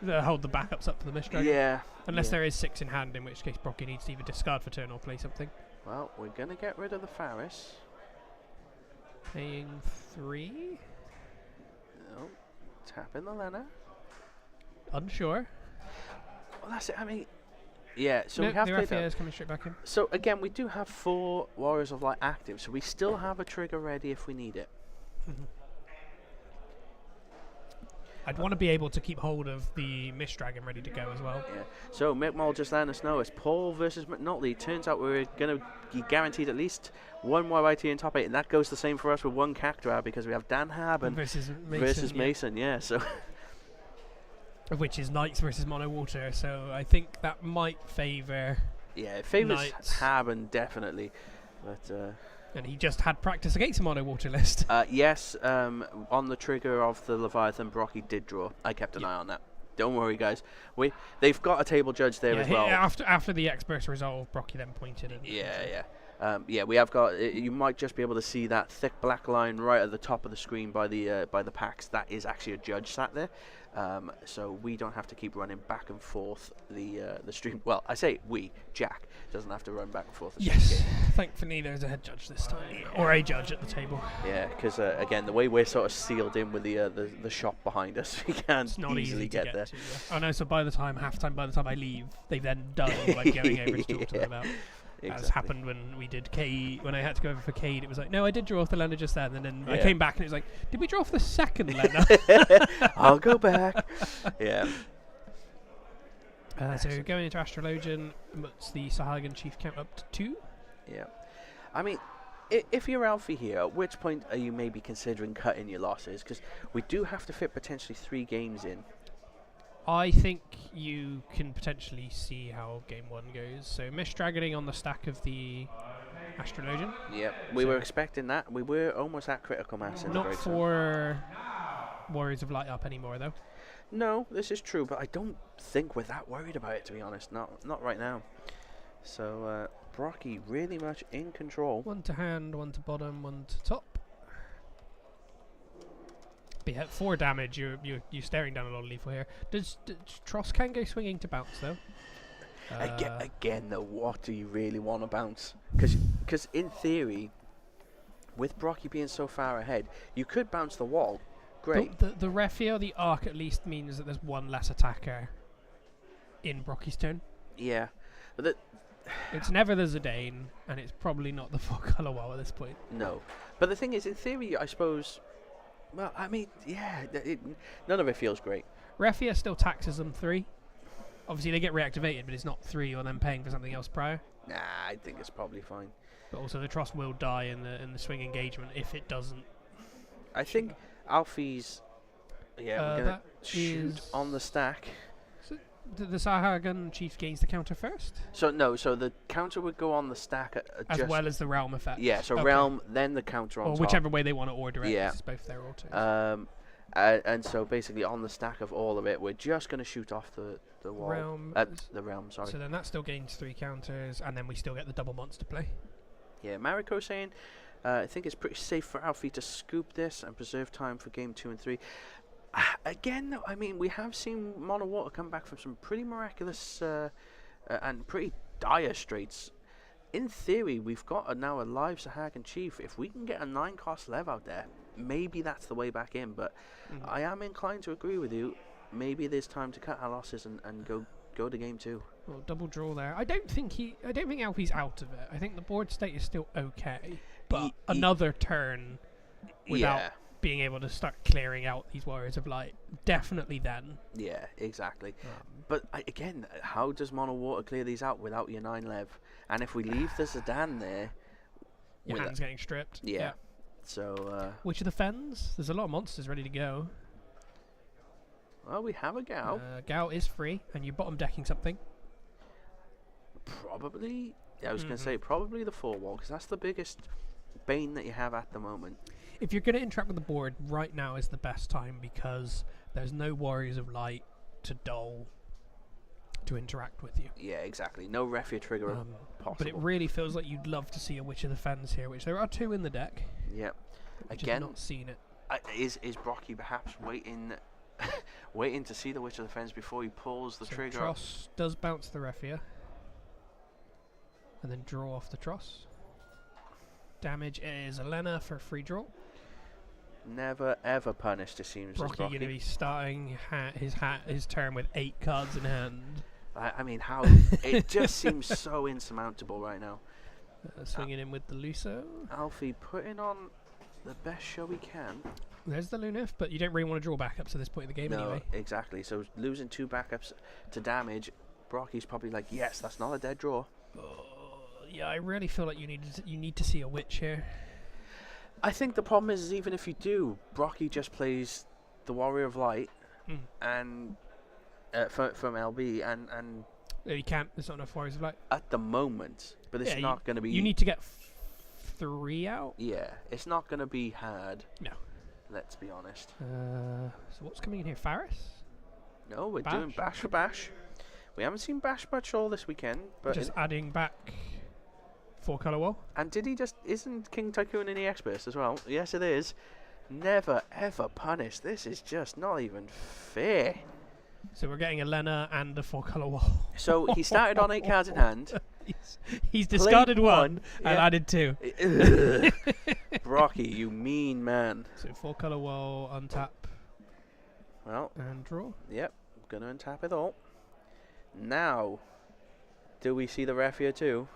Hold the backups up for the Mist Dragon. Yeah. Unless yeah. there is 6 in hand, in which case Brocky needs to either discard for turn or play something. Well, we're gonna get rid of the Faris. Paying 3? No. Tap in the Lena. Unsure. Well, that's it. I mean, yeah. So No, we have the played Raffia that. is coming straight back in. So again, we do have 4 Warriors of Light active, so we still have a trigger ready if we need it. I'd want to be able to keep hold of the Mist Dragon ready to go as well. Yeah. So Mick Moll just letting us know it's Paul versus McNulty. Turns out we're going to be guaranteed at least 1 YYT in top 8, and that goes the same for us with 1 Cactuar because we have Dan Haben Versus Mason. Yeah. So which is Knights versus Mono Water, so I think that might favour. yeah, it favors Knights. Haben definitely, but. And he just had practice against a Mono Water list. Yes, on the trigger of the Leviathan, Brocky did draw. I kept an eye on that. Don't worry, guys. They've got a table judge there as well. After the X-Burst resolve, Brocky then pointed. And Yeah, we have got. You might just be able to see that thick black line right at the top of the screen by the packs. That is actually a judge sat there, so we don't have to keep running back and forth the stream. Well, I say we. Jack doesn't have to run back and forth. Yes, thankfully there's a head judge this time, or a judge at the table. Yeah, because again, the way we're sort of sealed in with the shop behind us, we can't It's not easily easy to get there. to. Yeah. Oh no! So by the time I leave, they've then done what I'm going over to talk to them about. As happened when we did Cade. When I had to go over for Cade, it was like, no, I did draw off the Lena just then, and then I came back and it was like, did we draw off the second Lena? I'll go back. Yeah. So going into Astrologian, puts the Sahagan Chief count up to 2. Yeah. I mean, if you're Alfie here, at which point are you maybe considering cutting your losses? Because we do have to fit potentially 3 games in. I think you can potentially see how game 1 goes. So Mist Dragoning on the stack of the Astrologian. Yep, we were expecting that. We were almost at critical mass in the Not break. for Warriors of Light up anymore, though. No, this is true, but I don't think we're that worried about it, to be honest. Not right now. So, Brocky really much in control. 1 to hand, 1 to bottom, 1 to top. But yeah, 4 damage. You're staring down a lot of lethal here. Does Tross can go swinging to bounce though? Again, though, what do you really want to bounce? Because in theory, with Brocky being so far ahead, you could bounce the wall. Great. The Raffia, the arc at least means that there's 1 less attacker in Brocky's turn. Yeah, but It's never the Zidane, and it's probably not the 4 colour wall at this point. no. But the thing is, in theory, I suppose Well, I mean, yeah, none of it feels great. Refia still taxes them 3. Obviously, they get reactivated, but it's not 3 or them paying for something else prior. Nah, I think it's probably fine. But also, the Trust will die in the swing engagement if it doesn't. I think Alfie's. Yeah, we're gonna shoot on the stack. So the Sahagan Chief gains the counter first? So the counter would go on the stack as well as the realm effect. Yeah, so realm, then the counter on top. Or whichever way they want to order it. Yeah. It's both their autos. And so basically on the stack of all of it, we're just going to shoot off the wall. The realm, sorry. So then that still gains 3 counters, and then we still get the double monster play. Yeah, Mariko saying, I think it's pretty safe for Alfie to scoop this and preserve time for game 2 and 3. Again, though, I mean, we have seen Mono Water come back from some pretty miraculous and pretty dire straits. In theory, we've got now a live Sahagan Chief. If we can get a 9-cost Lev out there, maybe that's the way back in. But I am inclined to agree with you. Maybe it is time to cut our losses and go to game 2. Well, double draw there. I don't think Alfie's out of it. I think the board state is still okay, but another turn without being able to start clearing out these Warriors of Light, definitely then. Yeah, exactly. But again, how does Mono Water clear these out without your 9 Lev? And if we leave the Zidane there, your hand's getting stripped. Yeah. So which are the Fens? There's a lot of monsters ready to go. Well, we have a Gao. Gao is free, and you're bottom decking something. Probably. Yeah, I was going to say probably the 4-wall, because that's the biggest bane that you have at the moment. If you're going to interact with the board, right now is the best time, because there's no Warriors of Light to dull to interact with you. Yeah, exactly. No Refia trigger possible. But it really feels like you'd love to see a Witch of the Fens here, which there are 2 in the deck. Yep. Again, not seen it. Is Brocky perhaps waiting to see the Witch of the Fens before he pulls the trigger? Tross does bounce the Refia, and then draw off the Tross. Damage is Elena for free draw. Never ever punished, it seems. Brocky going to be starting his turn with 8 cards in hand. I mean, how it just seems so insurmountable right now. Swinging in with the Luso. Alfie putting on the best show he can. There's the Lunif, but you don't really want to draw backups at this point in the game anyway. Exactly. So losing 2 backups to damage, Brocky's probably like, yes, that's not a dead draw. Yeah, I really feel like you need to see a Witch here. I think the problem is even if you do, Brocky just plays the Warrior of Light and from LB and you can't. There's not enough Warriors of Light at the moment, but it's not going to be. You need to get 3 out. Yeah, it's not going to be hard. No. Let's be honest. So what's coming in here? Faris? No, we're doing Bash for Bash. We haven't seen Bash much all this weekend, but just adding back 4-color wall. And did he just? Isn't King Tycoon in the Experts as well? Yes, it is. Never ever punish. This is just not even fair. So we're getting Elena and a 4-color wall. So he started on 8 cards in hand. He's discarded 1 and added 2. Brocky, you mean man. So 4-color wall, untap. Well. And draw. Yep. Gonna untap it all. Now, do we see the Refia too?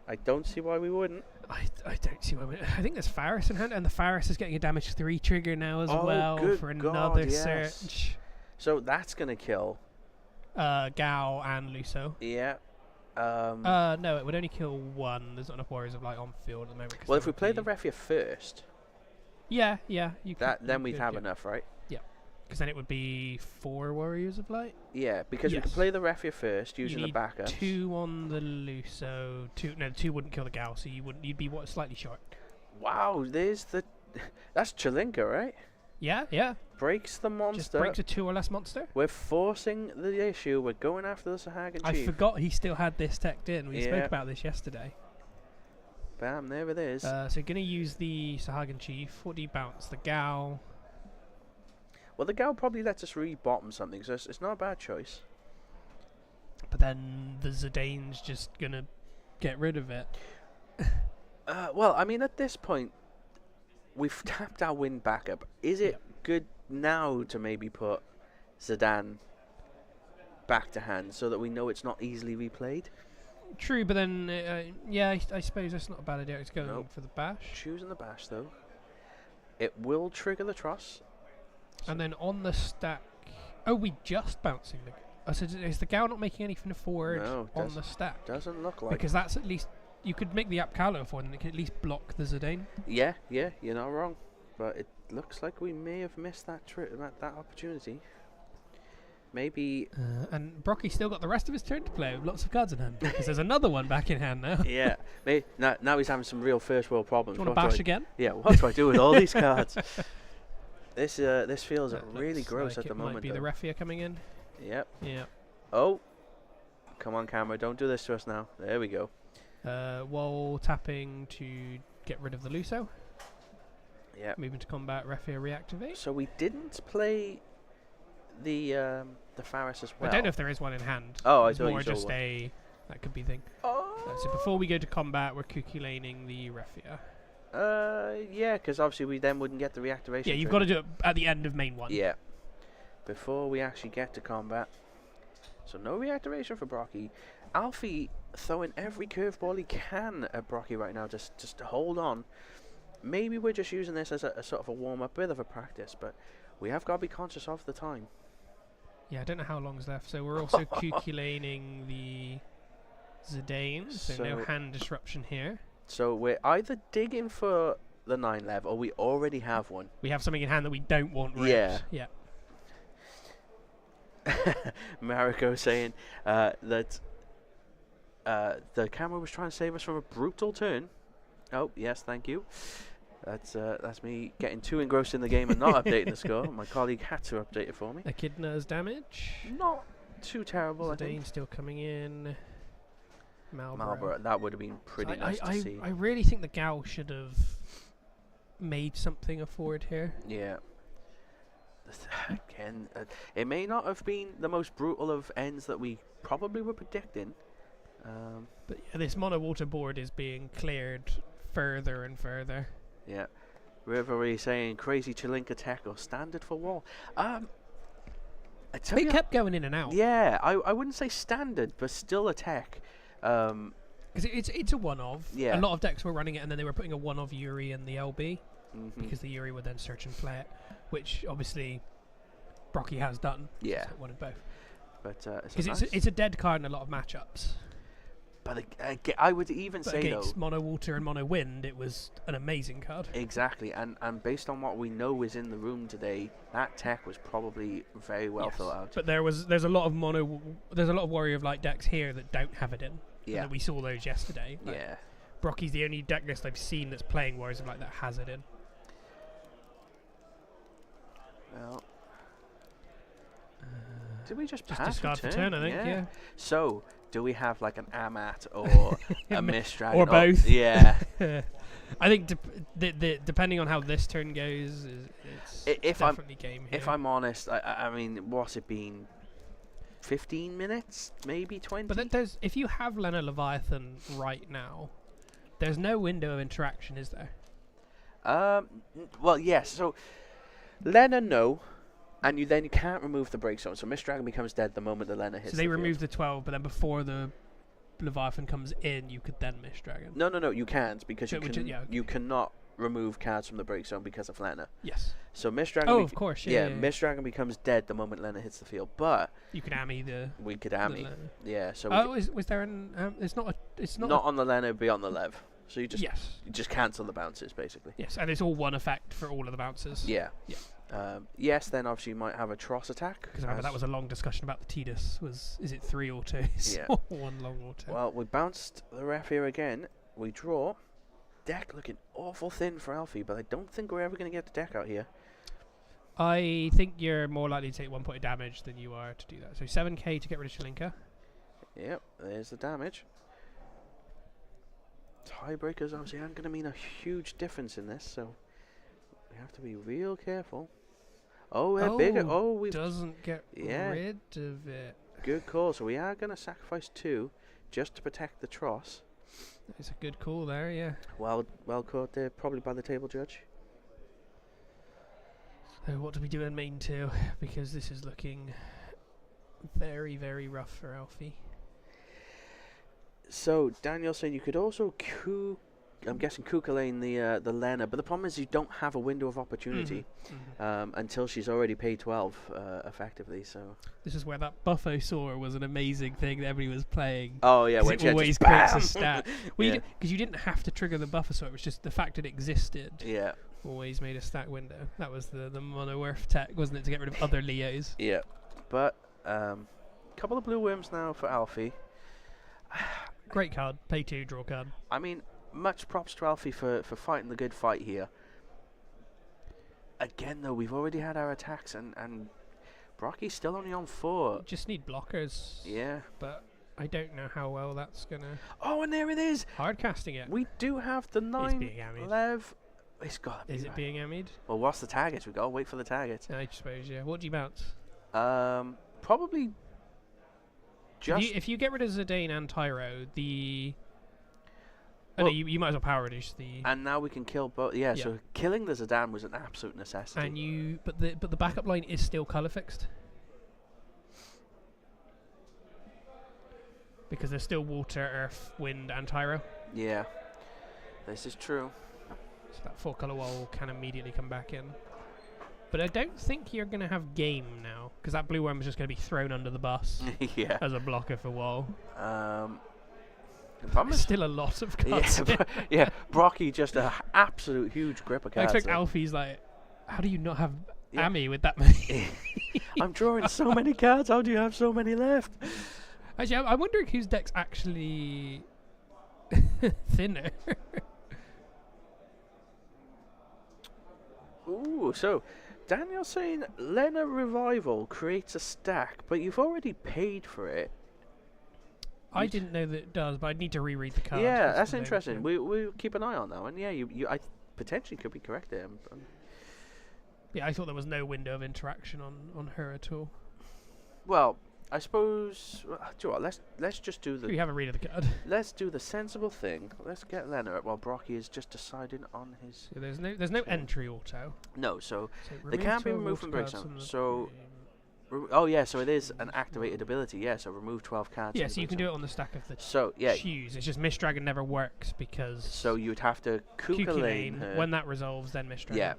I don't see why we wouldn't. I don't see why we I think there's Faris in hand, and the Faris is getting a damage 3 trigger now as well for another search. So that's going to kill Gao and Luso. Yeah. No, it would only kill 1. There's not enough Warriors of Light on field at the moment. Well, if we play the Refia first... Yeah. Then we'd have enough, right? Yeah. Because then it would be 4 Warriors of Light? Yeah, because we could play the Refia first using the backup. 2 on the Luso. 2 wouldn't kill the Gao, so you'd be slightly short. Wow, there's the... That's Chalinka, right? Yeah. Breaks the monster. Just breaks a 2 or less monster. We're forcing the issue. We're going after the Sahagan Chief. I forgot he still had this teched in. We spoke about this yesterday. Bam, there it is. So going to use the Sahagan Chief. What do you bounce? The Gao. Well, the Gao probably lets us re-bottom something, so it's not a bad choice. But then the Zidane's just going to get rid of it. Well, I mean, at this point, we've tapped our win backup. Is it good now to maybe put Zidane back to hand so that we know it's not easily replayed? True, but then, I suppose that's not a bad idea. It's going for the bash. Choosing the bash, though. It will trigger the Tross. And then on the stack... Oh, we just bouncing the... Oh, so is the Gal not making anything forward on the stack? Doesn't look like. Because that's at least... You could make the Apcalo forward and it could at least block the Zidane. Yeah, you're not wrong. But it looks like we may have missed that that opportunity. Maybe... and Brocky's still got the rest of his turn to play with lots of cards in hand. Because there's another one back in hand now. Yeah. Maybe now he's having some real first world problems. Do you want to bash again? Yeah, what do I do with all these cards? This feels really gross like at the moment. Might be the Refia coming in. Yep. Yeah. Oh. Come on, camera. Don't do this to us now. There we go. Wall tapping to get rid of the Luso. Yeah. Moving to combat, Refia reactivate. So we didn't play the Faris as well. I don't know if there is one in hand. Oh, I it's thought more you saw just one. that could be thing. Oh. So before we go to combat, we're cookie laning the Refia. Yeah, because obviously we then wouldn't get the reactivation. Yeah, you've got to do it at the end of main one. Yeah. Before we actually get to combat. So no reactivation for Brocky. Alfie throwing every curveball he can at Brocky right now, just to hold on. Maybe we're just using this as a sort of a warm-up, bit of a practice, but we have got to be conscious of the time. Yeah, I don't know how long's left. So we're also kooky laning the Zidane, so no hand disruption here. So we're either digging for the 9 lev, or we already have one. We have something in hand that we don't want ripped. Yeah. Yeah. Mariko saying that the camera was trying to save us from a brutal turn. Oh, yes, thank you. That's me getting too engrossed in the game and not updating the score. My colleague had to update it for me. Echidna's damage. Not too terrible, I Zidane think. still coming in. Marlborough, that would have been pretty nice to see. I really think the Gal should have made something forward here. Yeah. Again, it may not have been the most brutal of ends that we probably were predicting. But yeah, this mono water board is being cleared further and further. Yeah. Rivalry saying crazy Chilinka tech or standard for wall. They kept going in and out. Yeah, I wouldn't say standard, but still a tech. Because it's a one-of. Yeah. A lot of decks were running it, and then they were putting a one-of Yuri in the LB. Mm-hmm. Because the Yuri would then search and play it, which obviously Brocky has done. Yeah. So it wanted both. But it's a dead card in a lot of matchups. But I would even say against though, mono water and mono wind, it was an amazing card. Exactly, and based on what we know is in the room today, that tech was probably very well thought out. But there's a lot of there's a lot of Warrior of Light decks here that don't have it in. Yeah. We saw those yesterday. Yeah. Brocky's the only deck list I've seen that's playing Warriors of Light that has it in. Well, did we just pass discard for turn? I think. Yeah. So, do we have like an Amat or a Mist Dragon? Or both? Yeah. I think depending on how this turn goes, it's definitely game here. If I'm honest, I mean, what's it been? 15 minutes, maybe 20. But if you have Lena Leviathan right now, there's no window of interaction, is there? Well, yes. So, Lena, no. And you can't remove the break zone. So Mist Dragon becomes dead the moment the Lena hits. So they remove the 12, but then before the Leviathan comes in, you could then Mist Dragon. No, you can't because so you cannot remove cards from the break zone because of Lena. Yes. So Mist Dragon. Oh, of course. Yeah. Mist Dragon becomes dead the moment Lena hits the field, but you could Ami the. We could Ami. Yeah. So. Was there an? It's not. It's not. Not on the Lena, be on the Lev. So you just cancel the bounces basically. Yes, and it's all one effect for all of the bounces. Yeah. Yeah. Yes, then obviously you might have a Tross attack. Because remember that was a long discussion about the Tidus. Is it 3 or 2? Yeah. One long or 2. Well, we bounced the ref here again. We draw. Deck looking awful thin for Alfie, but I don't think we're ever going to get the deck out here. I think you're more likely to take 1 point of damage than you are to do that. So 7k to get rid of Shalinka. Yep, there's the damage. Tiebreakers obviously aren't going to mean a huge difference in this, so we have to be real careful. Oh, we're bigger. Oh, we doesn't get rid of it. Good call. So we are going to sacrifice 2 just to protect the Tross. It's a good call there, yeah. Well caught there, probably by the table judge. So what do we do in main 2? Because this is looking very, very rough for Alfie. So Daniel said you could also I'm guessing Kukulane the Lena, but the problem is you don't have a window of opportunity until she's already paid 12 effectively. So this is where that Buffosaur was an amazing thing that everybody was playing. oh yeah, when it she had always just creates bam! a stat. Well, Yeah. because you didn't have to trigger the Buffosaur, it was just the fact it existed. Yeah, Always made a stat window. That was the Mono Earth tech, wasn't it, to get rid of other Leos? yeah, but couple of blue worms now for Alfie. Great card. Play 2, draw card. I mean, much props to Alfie for fighting the good fight here. Again, though, we've already had our attacks, and Brocky's still only on 4. Just need blockers. Yeah. But I don't know how well that's gonna. Oh, and there it is. Hard casting it. We do have the It's 9 being ammied. Lev. It's got. Is it being ammied? Well, what's the target? We gotta wait for the target. I suppose, yeah. What do you bounce? Probably. Just If you get rid of Zidane and Tyro, the. Oh, Well- no, you might as well power reduce the. and now we can kill both. Yeah, Yeah. So killing the Zidane was an absolute necessity. And you, but the backup line is still color fixed. Because there's still water, earth, wind, and Tyro. Yeah, this is true. So that 4 color wall can immediately come back in. But I don't think you're going to have game now, because that blue worm is just going to be thrown under the bus Yeah. as a blocker for wall. The problem There's is, still a lot of cards. yeah, yeah, Brocky just an absolute huge grip of I cards. expect there. Alfie's like, how do you not have Yeah. Ami with that many? I'm drawing so many cards. How do you have so many left? Actually, I'm wondering whose deck's actually thinner. Ooh, so Daniel's saying Lena Revival creates a stack, but you've already paid for it. I didn't know that it does, but I'd need to reread the card. Yeah, that's interesting. We keep an eye on that one. Yeah, I potentially could be correct there. Yeah, I thought there was no window of interaction on her at all. Well, I suppose. Do you know what? Let's just do You the have a read of the card. let's do the sensible thing. Let's get Lena while Brocky is just deciding on his. So there's no entry auto. No, so So They can't be remove 12 removed from water cards Breakdown, from the so game. oh yeah, so it is an activated ability. Yeah, so remove 12 cards. Yeah, from so you can Breakdown. do it on the stack of the So yeah, shoes. It's just Mist Dragon never works because so you would have to Kukulane her. when that resolves, then Mist Dragon. Yeah,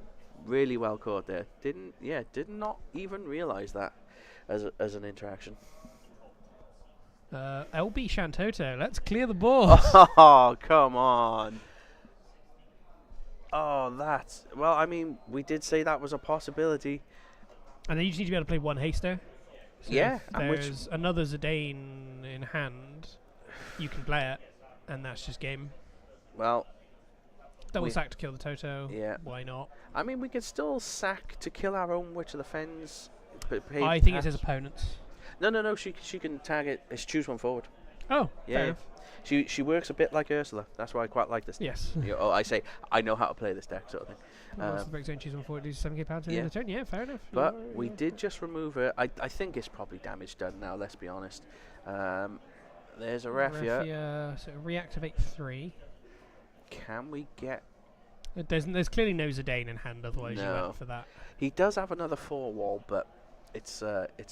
really well caught there. Did not even realize that as an interaction. LB Shantoto, let's clear the board. Oh, come on. Oh, that's well. I mean, we did say that was a possibility. And then you just need to be able to play one haster. So Yeah, if and which- there's another Zidane in hand, you can play it, and that's just game. Well, Double We- sack to kill the Toto. Yeah. Why not? I mean, we could still sack to kill our own Witch of the Fens. I think it's his opponent's. No. She can tag it. It's choose one forward. Oh, Yeah, fair yeah. enough. She works a bit like Ursula. That's why I quite like this. Yes. Oh, I say I know how to play this deck, sort of thing. What's the break zone? Choose one forward. Do 7k power to the yeah. end of the turn. Yeah, fair enough. But Yeah, we yeah. did just remove her. I think it's probably damage done now. Let's be honest. There's a Raffia. So reactivate 3. Can we get? There's clearly no Zidane in hand, otherwise you No. went for that. He does have another 4 wall, but it's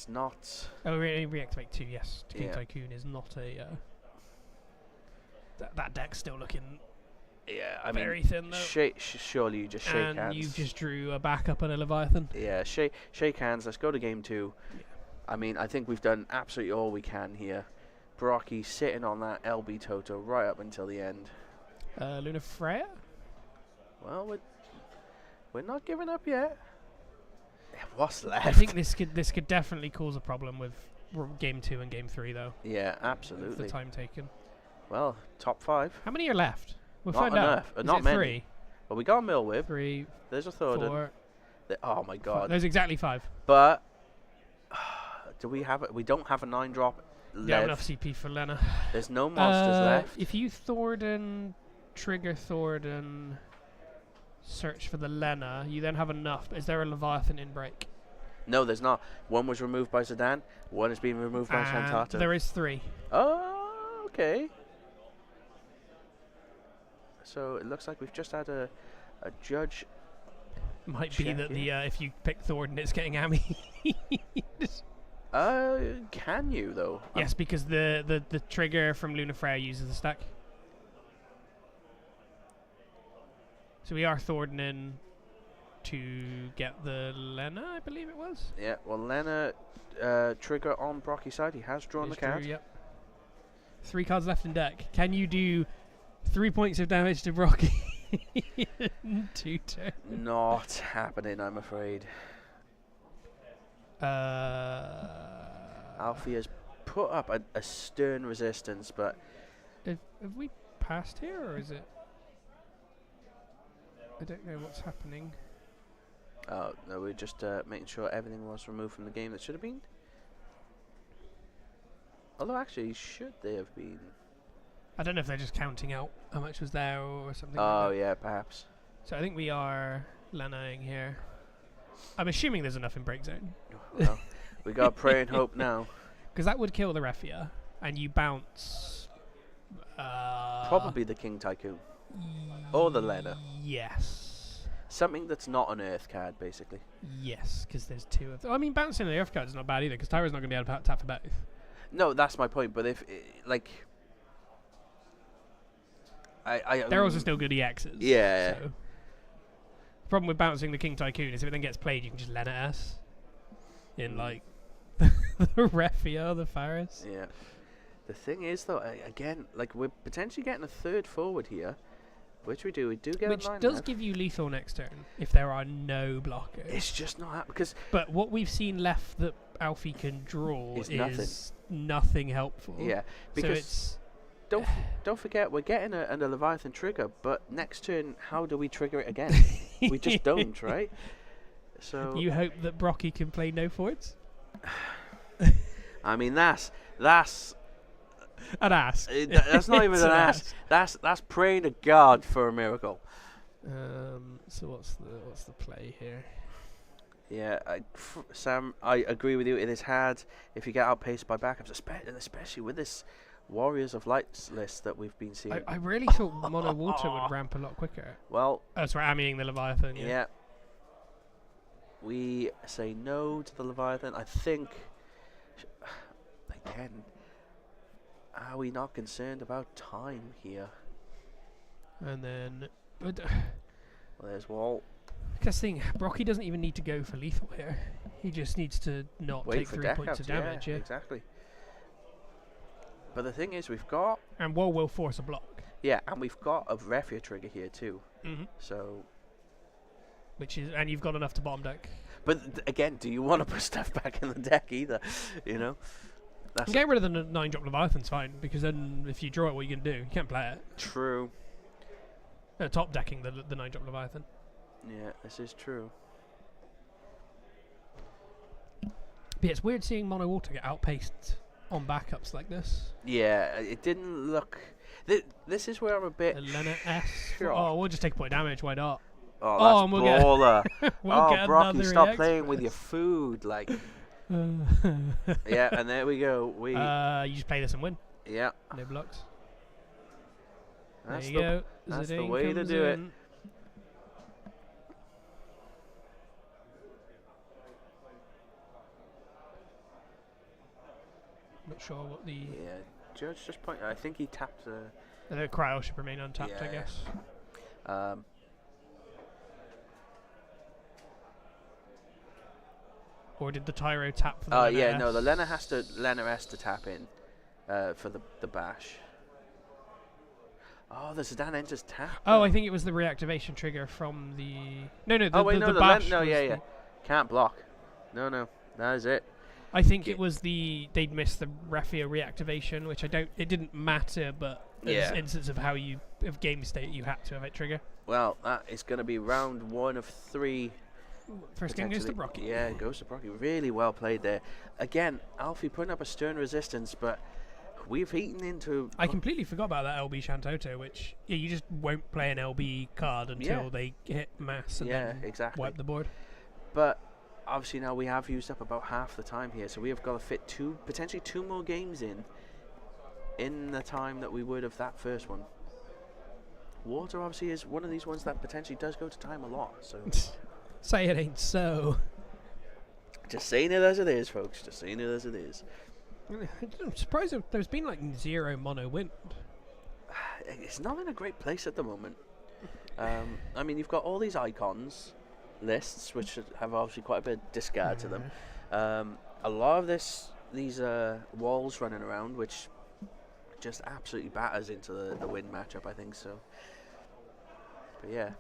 not. Oh, reactivate 2. Yes, King Yeah. Tycoon is not a. That deck's still looking Yeah, I very mean, thin though. surely you just shake And hands. you just drew a backup and a Leviathan. Yeah, shake hands. Let's go to game 2. Yeah. I mean, I think we've done absolutely all we can here. Brocky sitting on that LB Toto right up until the end. Luna Freya. Well, we're not giving up yet. What's left? I think this could definitely cause a problem with game 2 and game 3 though. Yeah, With absolutely. the time taken. Well, top 5. How many are left? We'll Not find out. enough, Is not it many. 3? Well, we got Millwib. 3, There's a Thornton. 4. Oh my God! There's exactly 5. But do we have it? We don't have a 9-drop. You don't have enough CP for Lena. There's no monsters left. If you Thornton, trigger Thornton, search for the Lena, you then have enough. Is there a Leviathan in break? No, there's not. One was removed by Zidane. One is being removed by Shantato. There is 3. Oh, okay. So it looks like we've just had a judge. Might be Check that it. the if you pick Thornton, it's getting Ami. Can you though? Yes, because the trigger from Luna Freya uses the stack. So we are Thornton in to get the Lena, I believe it was. Yeah, well, Lena, trigger on Brocky's side. He has drawn the card. Yep. 3 cards left in deck. Can you do 3 points of damage to Brocky in 2 turns? Not happening, I'm afraid. Alfie has put up a stern resistance, but... Have we passed here, or is it... I don't know what's happening. Oh, no, we're just making sure everything was removed from the game that should have been. Although, actually, should they have been? I don't know if they're just counting out how much was there or something Oh, like that. yeah, perhaps. So I think we are Lena-ing here. I'm assuming there's enough in break zone. Well, we got pray and hope now. Because that would kill the Refia, and you bounce... Probably the King Tycoon. Or the Lena. Yes. Something that's not an Earth card, basically. Yes, because there's 2 of them. I mean, bouncing the Earth card is not bad either, because Tyro's not going to be able to tap for both. No, that's my point, but if, like... They're also still good EXs. Yeah. So. Problem with bouncing the King Tycoon is if it then gets played, you can just Lena S. In, like, the Refia, the Faris. Yeah. The thing is, though, again, like, we're potentially getting a 3rd forward here. Which we do. We do get Which a 9 does left. give you lethal next turn if there are no blockers. It's just not because. But what we've seen left that Alfie can draw is nothing helpful. Yeah, because so it's don't forget we're getting a Leviathan trigger, but next turn how do we trigger it again? We just don't, right? So you hope that Brocky can play no forwards. I mean that's an ask. That's not even an ask. That's praying to God for a miracle. So what's the play here? Yeah, Sam, I agree with you. It is hard if you get outpaced by backups, especially with this Warriors of Lights list that we've been seeing. I really thought Mono Water would ramp a lot quicker. Well, that's right. Ammying the Leviathan. Yeah. We say no to the Leviathan. I think again. Are we not concerned about time here? And then... well, there's Walt. Because Brocky doesn't even need to go for lethal here. He just needs to not Wait take for 3 deck points outs, of damage. Yeah, exactly. But the thing is, we've got... And Wall will force a block. Yeah, and we've got a Refia trigger here too. Mm-hmm. So... And you've got enough to bottom deck. But again, do you want to put stuff back in the deck either? You know? Get rid of the 9-drop Leviathan's fine, because then if you draw it, what are you going to do? You can't play it. True. Top decking the 9-drop Leviathan. Yeah, this is true. But yeah, it's weird seeing Mono Water get outpaced on backups like this. Yeah, it didn't look... This is where I'm a bit... Lena S. Sure. Oh, we'll just take a point of damage. Why not? Oh, that's baller. We'll get Brocky, another stop EX playing for with this. your food. Like... Yeah, and there we go. You just play this and win. Yeah. No blocks. That's there you go. That's the Zidane way to comes do it. in. Not sure what the... Yeah, Judge just pointed. I think he tapped the... The cryo should remain untapped, I guess. Or did the Tyro tap for the Lena yeah, S? no, the Lena has to tap in for the bash. Oh, the Sedan enters tap. Oh, I think it was the reactivation trigger from the... No, the bash. Yeah. Can't block. No, that is it. I think it was they'd missed the Refia reactivation, which it didn't matter, but as instance of how of game state, you had to have it trigger. Well, that is going to be round 1 of 3. First game goes to Brocky. Yeah, it goes to Brocky. Really well played there. Again, Alfie putting up a stern resistance, but we've eaten into... I completely forgot about that LB Shantoto, which you just won't play an LB card until they hit mass and then exactly. wipe the board. But obviously now we have used up about half the time here, so we have got to fit potentially two more games in the time that we would of that first one. Water obviously is one of these ones that potentially does go to time a lot, so... Say it ain't so. Just saying it as it is, folks. Just saying it as it is. I'm surprised there's been like 0 mono wind. It's not in a great place at the moment. I mean, you've got all these icons lists, which have obviously quite a bit of discard to them. A lot of these walls running around, which just absolutely batters into the win matchup, I think so. But yeah,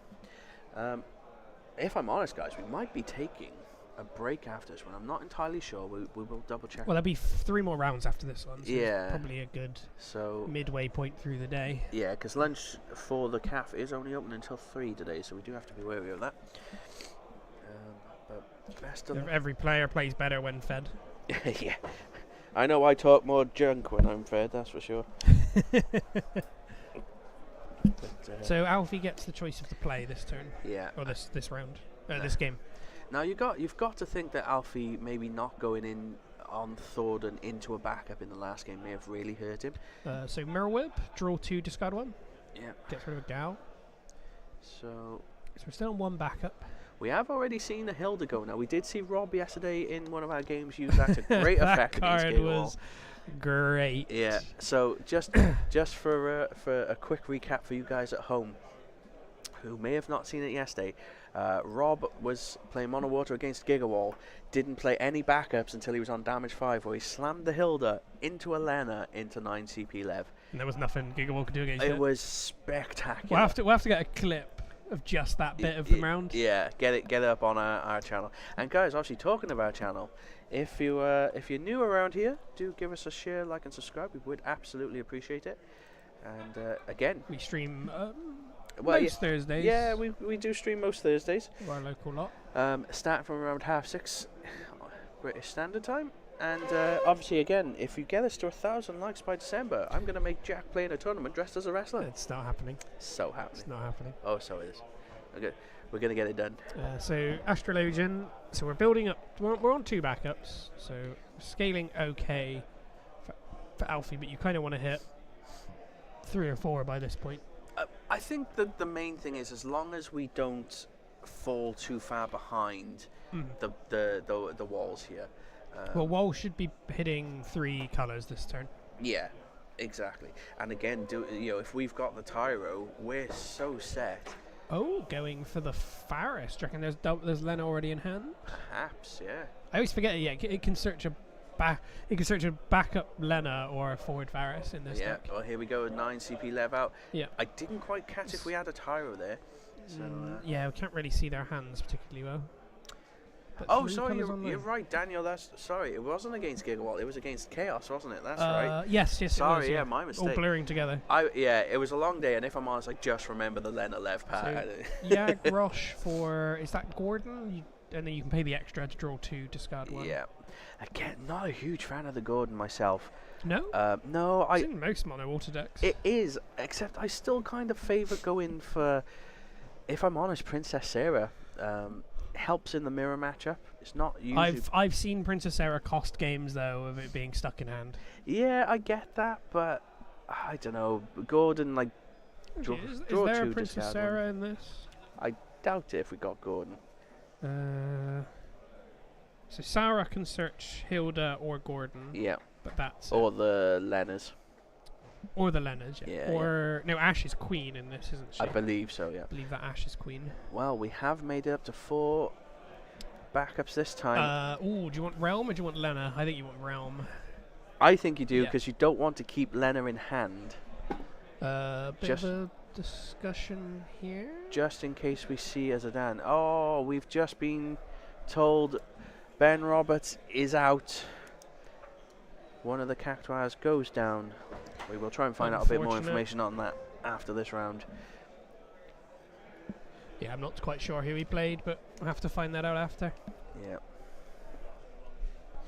if I'm honest, guys, we might be taking a break after this one. I'm not entirely sure. We will double check. Well, there'll be 3 more rounds after this one. So Yeah. it's probably a good midway point through the day. Yeah, because lunch for the cafe is only open until 3 today, so we do have to be wary of that. But best of luck. Every player plays better when fed. Yeah. I know I talk more junk when I'm fed, that's for sure. But, so Alfie gets the choice of the play this turn. Yeah. Or this round. This game. Now you've got to think that Alfie maybe not going in on Thornton into a backup in the last game may have really hurt him. So Mirror Whip, draw 2, discard 1. Yeah. Gets rid of a Gal. So we're still on 1 backup. We have already seen a Hilda go. Now we did see Rob yesterday in one of our games use that to great effect against card Gale was great. Yeah. So just for a quick recap for you guys at home who may have not seen it yesterday, Rob was playing Mono Water against Gigawall, didn't play any backups until he was on damage 5, where he slammed the Hilda into a Lena into 9 CP Lev. And there was nothing Gigawall could do against it. It was spectacular. We'll have to get a clip of just that bit of the round. Yeah, get it up on our channel. And guys, obviously talking of our channel, if you're new around here, do give us a share, like, and subscribe. We would absolutely appreciate it. And again, we stream most Thursdays. Yeah, we do stream most Thursdays. Our local lot. Starting from around 6:30 British Standard Time. And obviously, again, if you get us to 1,000 likes by December, I'm going to make Jack play in a tournament dressed as a wrestler. It's not happening. So happening. It's not happening. Oh, so it is. Okay, we're going to get it done. So Astrologian. So we're building up. We're on 2 backups. So scaling okay for Alfie, but you kind of want to hit 3 or 4 by this point. I think that the main thing is, as long as we don't fall too far behind the walls here. Well, Wall should be hitting 3 colours this turn. Yeah, exactly. And again, if we've got the Tyro, we're so set. Oh, going for the Faris. Do you reckon there's Lena already in hand? Perhaps, yeah. I always forget. Yeah, it can search a backup Lena or a forward Faris in this deck. Well, here we go with 9 CP Lev out. Yeah. I didn't quite catch if we had a Tyro there. So, yeah, we can't really see their hands particularly well. Oh, sorry, you're right, Daniel. Sorry, it wasn't against Gigawatt. It was against Chaos, wasn't it? That's right. Yes. Sorry, it was, yeah, my mistake. All blurring together. It was a long day, and if I'm honest, I just remember the Lena Lev part. So, Grosh for, is that Gordon? And then you can pay the extra to draw 2, discard 1. Yeah. Again, not a huge fan of the Gordon myself. No? No, it's in most mono water decks. It is, except I still kind of favour going for, if I'm honest, Princess Sarah. Helps in the mirror matchup. It's not usually. I've seen Princess Sarah cost games though of it being stuck in hand. Yeah, I get that, but I don't know. Gordon draw is there a 2 Princess Sarah in this? I doubt it if we got Gordon. So Sarah can search Hilda or Gordon. Yeah. But that's or the Lenas. Or the Lenas, yeah. No, Ash is queen in this, isn't she? I believe so, yeah. I believe that Ash is queen. Well, we have made it up to 4 backups this time. Do you want Realm or do you want Lena? I think you want Realm. I think you do, because you don't want to keep Lena in hand. Bit of a discussion here. Just in case we see Azadan. Oh, we've just been told Ben Roberts is out. One of the Cactuars goes down. We will try and find out a bit more information on that after this round. Yeah, I'm not quite sure who he played, but we'll have to find that out after. Yeah.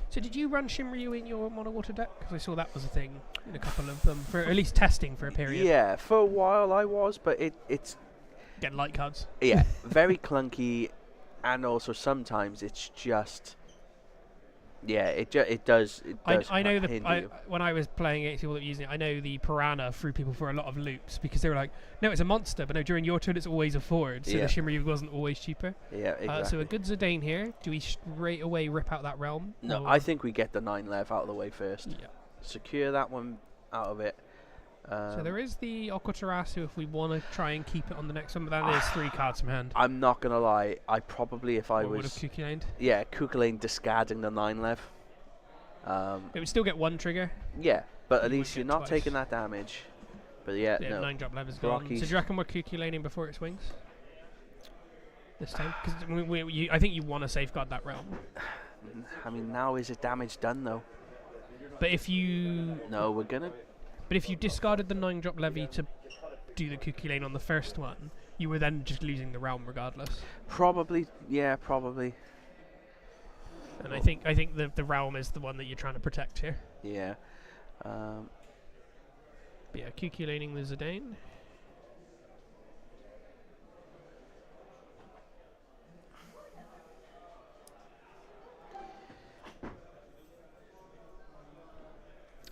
So did you run Cymru in your mono water deck? Because I saw that was a thing in a couple of them, for at least testing for a period. Yeah, for a while I was, but it's... Getting light cards. Yeah, very clunky, and also sometimes it's just... Yeah, it does. I know when I was playing it, people that were using it, I know the Piranha threw people for a lot of loops because they were like, no, it's a monster, but no, during your turn it's always a forward, so the Cymru wasn't always cheaper. Yeah, exactly. So a good Zidane here. Do we straight away rip out that Realm? No, I think we get the 9 Lev out of the way first. Yeah. Secure that one out of it, So there is the Okotarasu if we want to try and keep it on the next one, but that is 3 cards from hand. I'm not gonna lie. I probably, if I would was, have Kukulaned. yeah, Kukulane discarding the 9-lev. It would still get 1 trigger. Yeah, but at You least would you're get not twice. taking that damage. But yeah, Yeah, no. 9-drop lev is gone. So do Rockies. you reckon we're Kukulaning before it swings? This time? Because I think you want to safeguard that realm. I mean, now is it damage done though? But if you No, we're gonna. But if you discarded the 9-drop levy to do the Kukulane on the first one, you were then just losing the realm regardless. Probably, yeah, probably. And I think the realm is the one that you're trying to protect here. Yeah. But yeah, Kukulaning the Zidane.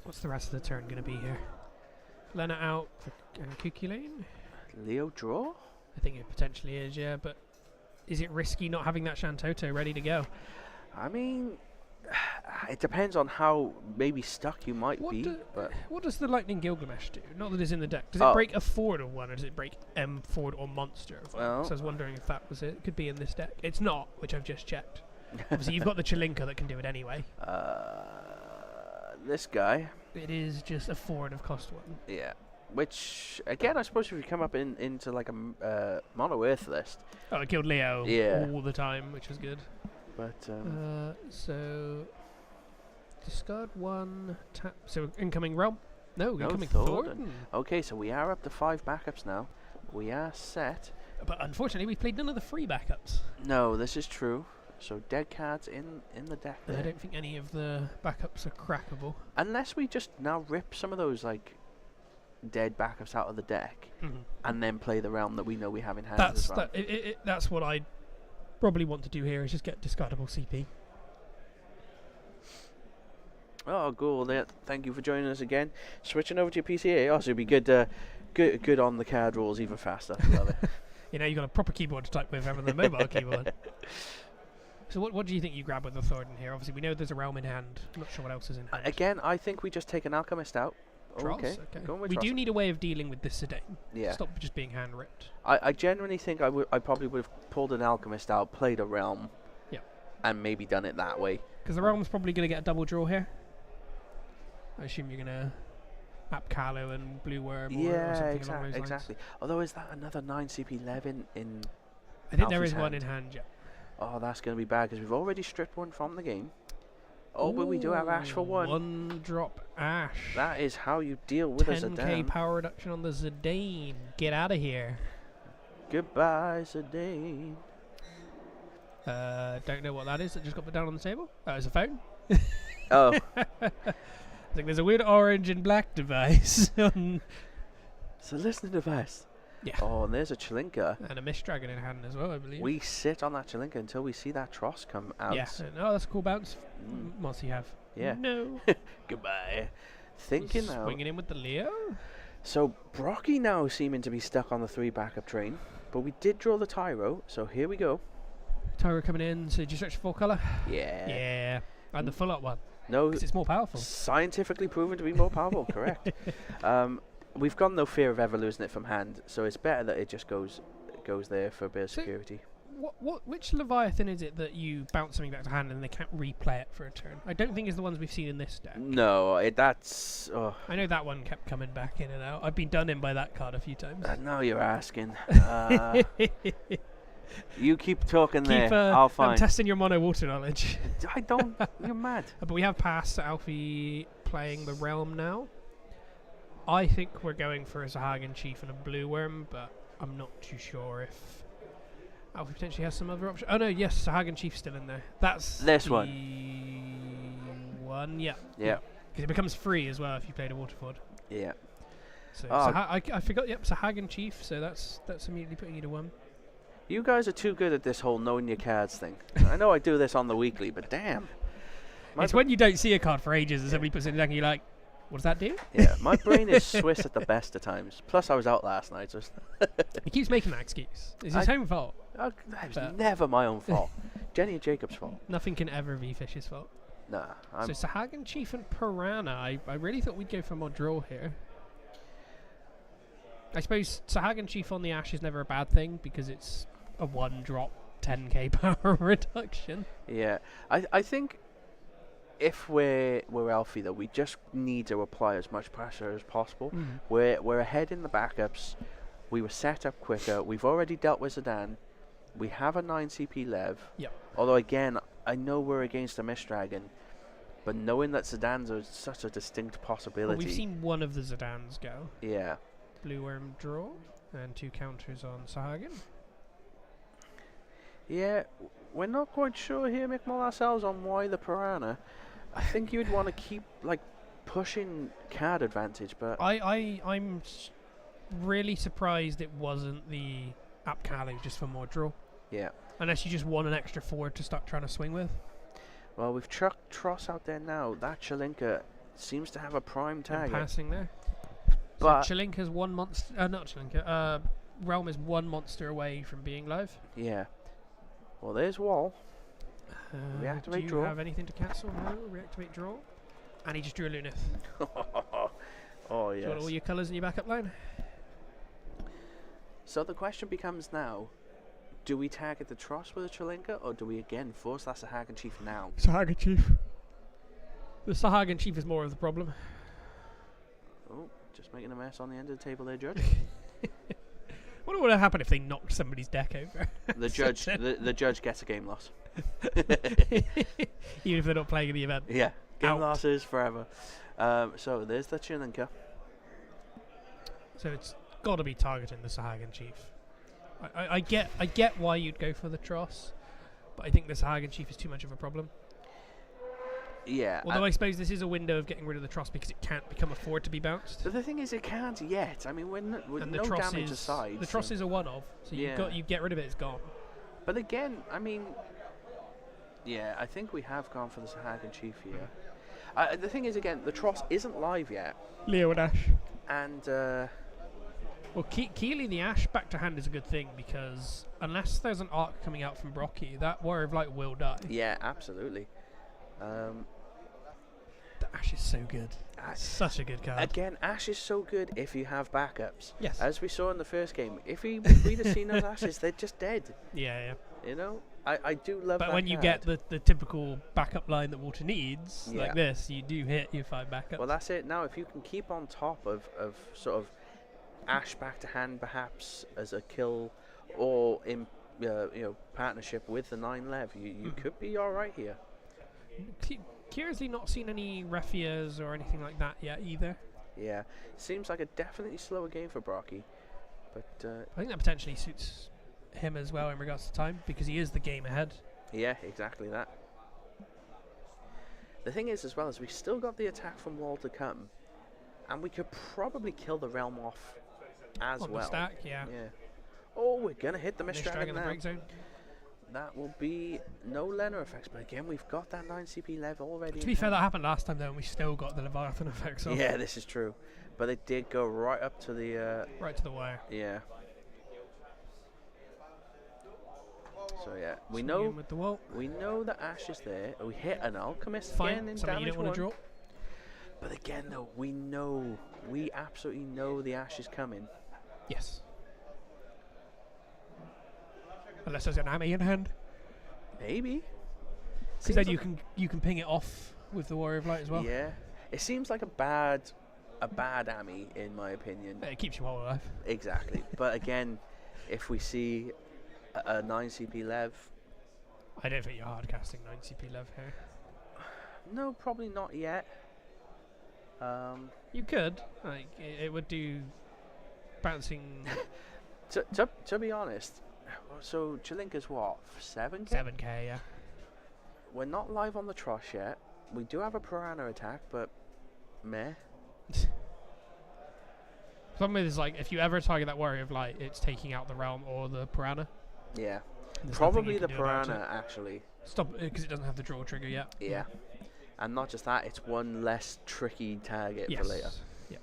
What's the rest of the turn going to be here? Lena out for Kukulane? Leo draw? I think it potentially is, yeah, but is it risky not having that Shantoto ready to go? I mean, it depends on how maybe stuck you might be. But What does the Lightning Gilgamesh do? Not that it's in the deck. Does Oh. it break a forward or one, or does it break forward or monster of one? Well. So I was wondering if that was it. It could be in this deck. It's not, which I've just checked. Obviously, you've got the Chilinka that can do it anyway. This guy, It is just a forward of cost 1. yeah. Which again, I suppose if you come up into like a mono Earth list, Oh, it killed Leo Yeah. all the time, which was good. but So discard 1, tap. So incoming realm. No, No, incoming Thornton. Thornton. okay, so we are up to 5 backups now. We are set. But unfortunately, we played none of the free backups. No, this is true. So dead cards in the deck And I there. don't think any of the backups are crackable. Unless we just now rip some of those like dead backups out of the deck and then play the realm that we know we have in hand. That's as well. that's what I probably want to do here, is just get discardable CP. Oh, cool. Thank you for joining us again. Switching over to your PCA. Also, it'd be good, good on the card rules even faster. Love it. You know, you've got a proper keyboard to type with rather than the mobile keyboard. So what do you think you grab with the Thornton here? Obviously, we know there's a realm in hand. I'm not sure what else is in hand. Again, I think we just take an alchemist out. Tross, Okay. Going with We do Tross. need a way of dealing with this Zidane. Yeah. Stop just being hand ripped. I genuinely think I probably would have pulled an alchemist out, played a realm, Yep. and maybe done it that way. Because the realm's probably going to get a double draw here. I assume you're going to map Carlo and Blue Worm or Yeah, something along those lines. exactly. Although, is that another 9 CP 11 in? I think there Alfie's is one hand. in hand, yeah. Oh, that's going to be bad because we've already stripped one from the game. Oh, but we do have Ash for one. 1-drop Ash. That is how you deal with a 10k Zidane. power reduction on the Zidane. Get out of here. Goodbye, Zidane. Don't know what that is that just got put down on the table. Oh, it's a phone. Oh, I think there's a weird orange and black device on. it's a listening device. Yeah. Oh, and there's a Chilinka. And a Mist Dragon in hand as well, I believe. We sit on that Chilinka until we see that Tross come out. Yeah. Oh, that's a cool bounce. Mm. What's he have? Yeah. No. Goodbye. Thinking now. Swinging in with the Leo. So Brocky now seeming to be stuck on the 3 backup train, but we did draw the Tyro, so here we go. Tyro coming in. So did you search for full color? Yeah. Yeah. And the full up one. No, Because it's more powerful. scientifically proven to be more powerful. Correct. We've got no fear of ever losing it from hand, so it's better that it just goes there for a bit of So- security. Which Leviathan is it that you bounce something back to hand and they can't replay it for a turn? I don't think it's the ones we've seen in this deck. No, that's. Oh, I know that one kept coming back in and out. I've been done in by that card a few times. now you're asking. You keep talking there. I'm I'll find. testing your mono water knowledge. I don't. You're mad. But we have passed Alfie playing the Realm now. I think we're going for a Zahagan Chief and a Blue Worm, but I'm not too sure if Alfie potentially has some other option. Oh no, yes, Zahagan Chief's still in there. That's This the one. Yeah. Yeah. Because it becomes free as well if you played a Waterford. Yeah. So Oh. I forgot. Yep, Zahagan Chief. So that's immediately putting you to 1. You guys are too good at this whole knowing your cards thing. I know I do this on the weekly, but damn. It's when you don't see a card for ages and somebody puts it in the deck and you're like, what does that do? Yeah, my brain is Swiss at the best of times. Plus, I was out last night, so He keeps making that excuse. It's his I- own fault. that was But- never my own fault. Jenny and Jacob's fault. Nothing can ever be Fish's fault. Nah, I'm. So Zahagan Chief and Piranha. I really thought we'd go for more draw here. I suppose Sahagin Chief on the Ash is never a bad thing because it's a 1-drop 10k power reduction. Yeah, I think if we're Alfie though, we just need to apply as much pressure as possible. We're ahead in the backups. We were set up quicker. We've already dealt with Zidane. We have a 9 CP Lev. Yep. Although again, I know we're against a Mist Dragon, but knowing that Zidane's such a distinct possibility. Well, we've seen one of the Zidans go. Yeah. Blue Worm draw and 2 counters on Sahagin. Yeah, we're not quite sure here, Mick Mull, ourselves on why the Piranha. I think you'd want to keep pushing card advantage, but I'm really surprised it wasn't the Apkalu just for more draw. yeah. Unless you just want an extra 4 to start trying to swing with. Well, we've chucked Tross out there now. That Chalinka seems to have a prime And target. passing there. But so Chalinka's one monster. Not Chalinka. Realm is 1 monster away from being live. yeah. Well, there's Wall. Reactivate do you draw. have anything to cancel? No. Reactivate draw. And he just drew a Lunith. Oh Do you yes. want all your colours in your backup line? So the question becomes now: do we target the Tross with a Chalinka, or do we again force that Sahagin Chief now? Sahagin Chief. The Sahagin Chief is more of the problem. Oh, just making a mess on the end of the table there, Judge. What would happen if they knocked somebody's deck over? The judge, the judge gets a game loss. Even if they're not playing in the event. Yeah, game Out. losses forever. So there's the Chalinka. So it's got to be targeting the Sahagin Chief. I get why you'd go for the Tross, but I think the Sahagin Chief is too much of a problem. Yeah. Although I suppose this is a window of getting rid of the Tross because it can't become a 4 to be bounced. But the thing is, it can't yet. I mean, with And no the Tross damage is aside. the Tross is a one-off, so Yeah. you get rid of it, it's gone. But again, I mean, yeah, I think we have gone for the Sahagin Chief here. The thing is, again, the Tross isn't live yet, Leo and Ash. and Well, Keely the Ash back to hand is a good thing because unless there's an arc coming out from Brocky, that Warrior of Light will die. yeah, absolutely. The Ash is so good. Such a good card. Again, Ash is so good if you have backups. Yes. As we saw in the first game, if we'd have seen those Ashes, they're just dead. Yeah. You know, I do love that. But when you card. get the typical backup line that Water needs, Yeah. like this, you do hit your 5 backups. Well, that's it. Now, if you can keep on top of sort of Ash back to hand, perhaps as a kill, or in partnership with the 9 Lev, you could be all right here. Curiously, not seen any Refias or anything like that yet either. Yeah, seems like a definitely slower game for Brocky, but I think that potentially suits him as well in regards to time because he is the game ahead. yeah, exactly that. The thing is, as well, as we still got the attack from Wall to come, and we could probably kill the Realm off as On well. the stack, yeah. Oh, we're gonna hit the Mist Dragon in the now. break zone. That will be no Lena effects, but again, we've got that 9 CP level already. To be fair, that happened last time though, and we still got the Leviathan effects off. Yeah, this is true, but it did go right up to the. Right to the wire. Yeah. So yeah, we Swing know in with the wall. we know that Ash is there. We hit an Alchemist Fine. again in Something you damage don't want to 1. draw. But again, though, we absolutely know the Ash is coming. Yes. Unless there's an Ami in hand, Maybe. because then you can ping it off with the Warrior of Light as well. Yeah. It seems like a bad Ami, in my opinion. It keeps you all alive. Exactly. But again, if we see a 9 CP Lev, I don't think you're hard casting 9 CP Lev here. no, probably not yet. You could. Like it would do bouncing To be honest, so Chalinka's what, 7K? 7k, yeah. We're not live on the Trosh yet. We do have a Piranha attack, but meh. Problem is, like, if you ever target that Warrior of Light, it's taking out the Realm or the Piranha. Yeah. There's Probably nothing you the can do about Piranha, it. actually. Stop, because it doesn't have the draw trigger yet. Yeah. And not just that, it's one less tricky target Yes. for later. Yeah.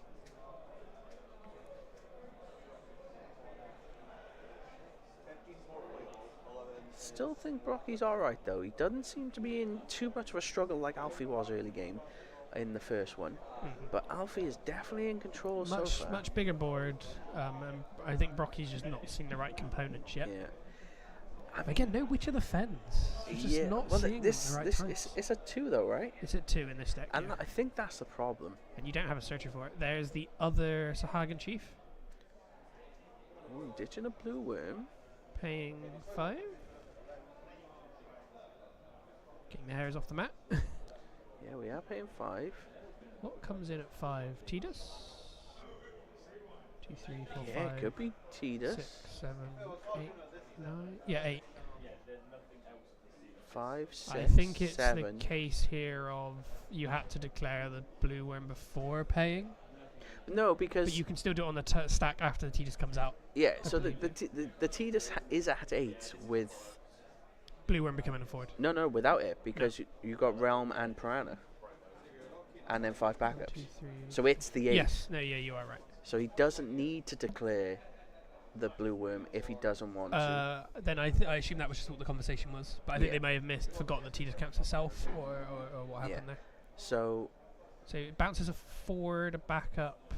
Still think Brocky's alright, though. He doesn't seem to be in too much of a struggle like Alfie was early game. in the first one, but Alfie is definitely in control so far. Much bigger board. And I think Brocky's just not seen the right components yet. Yeah. Again, no Witch of the Fens. Just not seeing this the right times. it's a 2 though, right? It's at 2 in this deck. And yeah. I think that's the problem. And you don't have a searcher for it. There's the other Sahagan Chief. Ooh, ditching a blue worm. Paying 5. Getting the hairs off the mat. Yeah, we are paying 5. What comes in at 5? Tidus? 2, 3, 4, Yeah, 5. it could be Tidus. 6, 7, 8, 9. Yeah, 8. 5, 6, I think it's 7. the case here of you had to declare the blue worm before paying. No, because But you can still do it on the stack after the Tidus comes out. yeah. I So the believe Tidus is at 8 with Blue worm becoming a forward. no without it because you got Realm and Piranha, and then 5 backups. 1, 2, 3. So it's the 8. Yes. No. Yeah, you are right. So he doesn't need to declare the blue worm if he doesn't want to. Then I assume that was just what the conversation was. But I think they may have forgotten that Tidus counts itself or what happened there. So So it bounces a forward, a backup.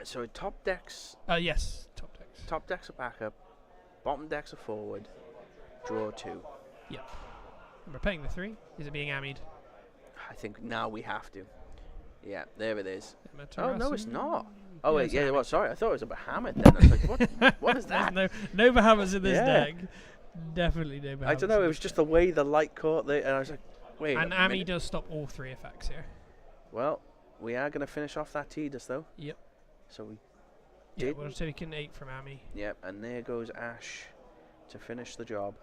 so top decks Yes, top decks. top decks a backup, bottom decks a forward, draw 2. Yep. And we're paying the 3. Is it being ammied? I think now we have to. Yeah, there it is. Oh Amaterasu? no, it's not. Oh wait, it's yeah. ammied. Well, sorry, I thought it was a Bahamut. Then I was like, what is that? There's no Bahamas in this Yeah. deck. Definitely no Bahamas. I don't know. It was just the way the light caught the, and I was like, wait. And a Ami minute. does stop all 3 effects here. Well, we are going to finish off that Tidus though. Yep. So we Yeah, did. we're taking 8 from Ami. Yep, and there goes Ash to finish the job.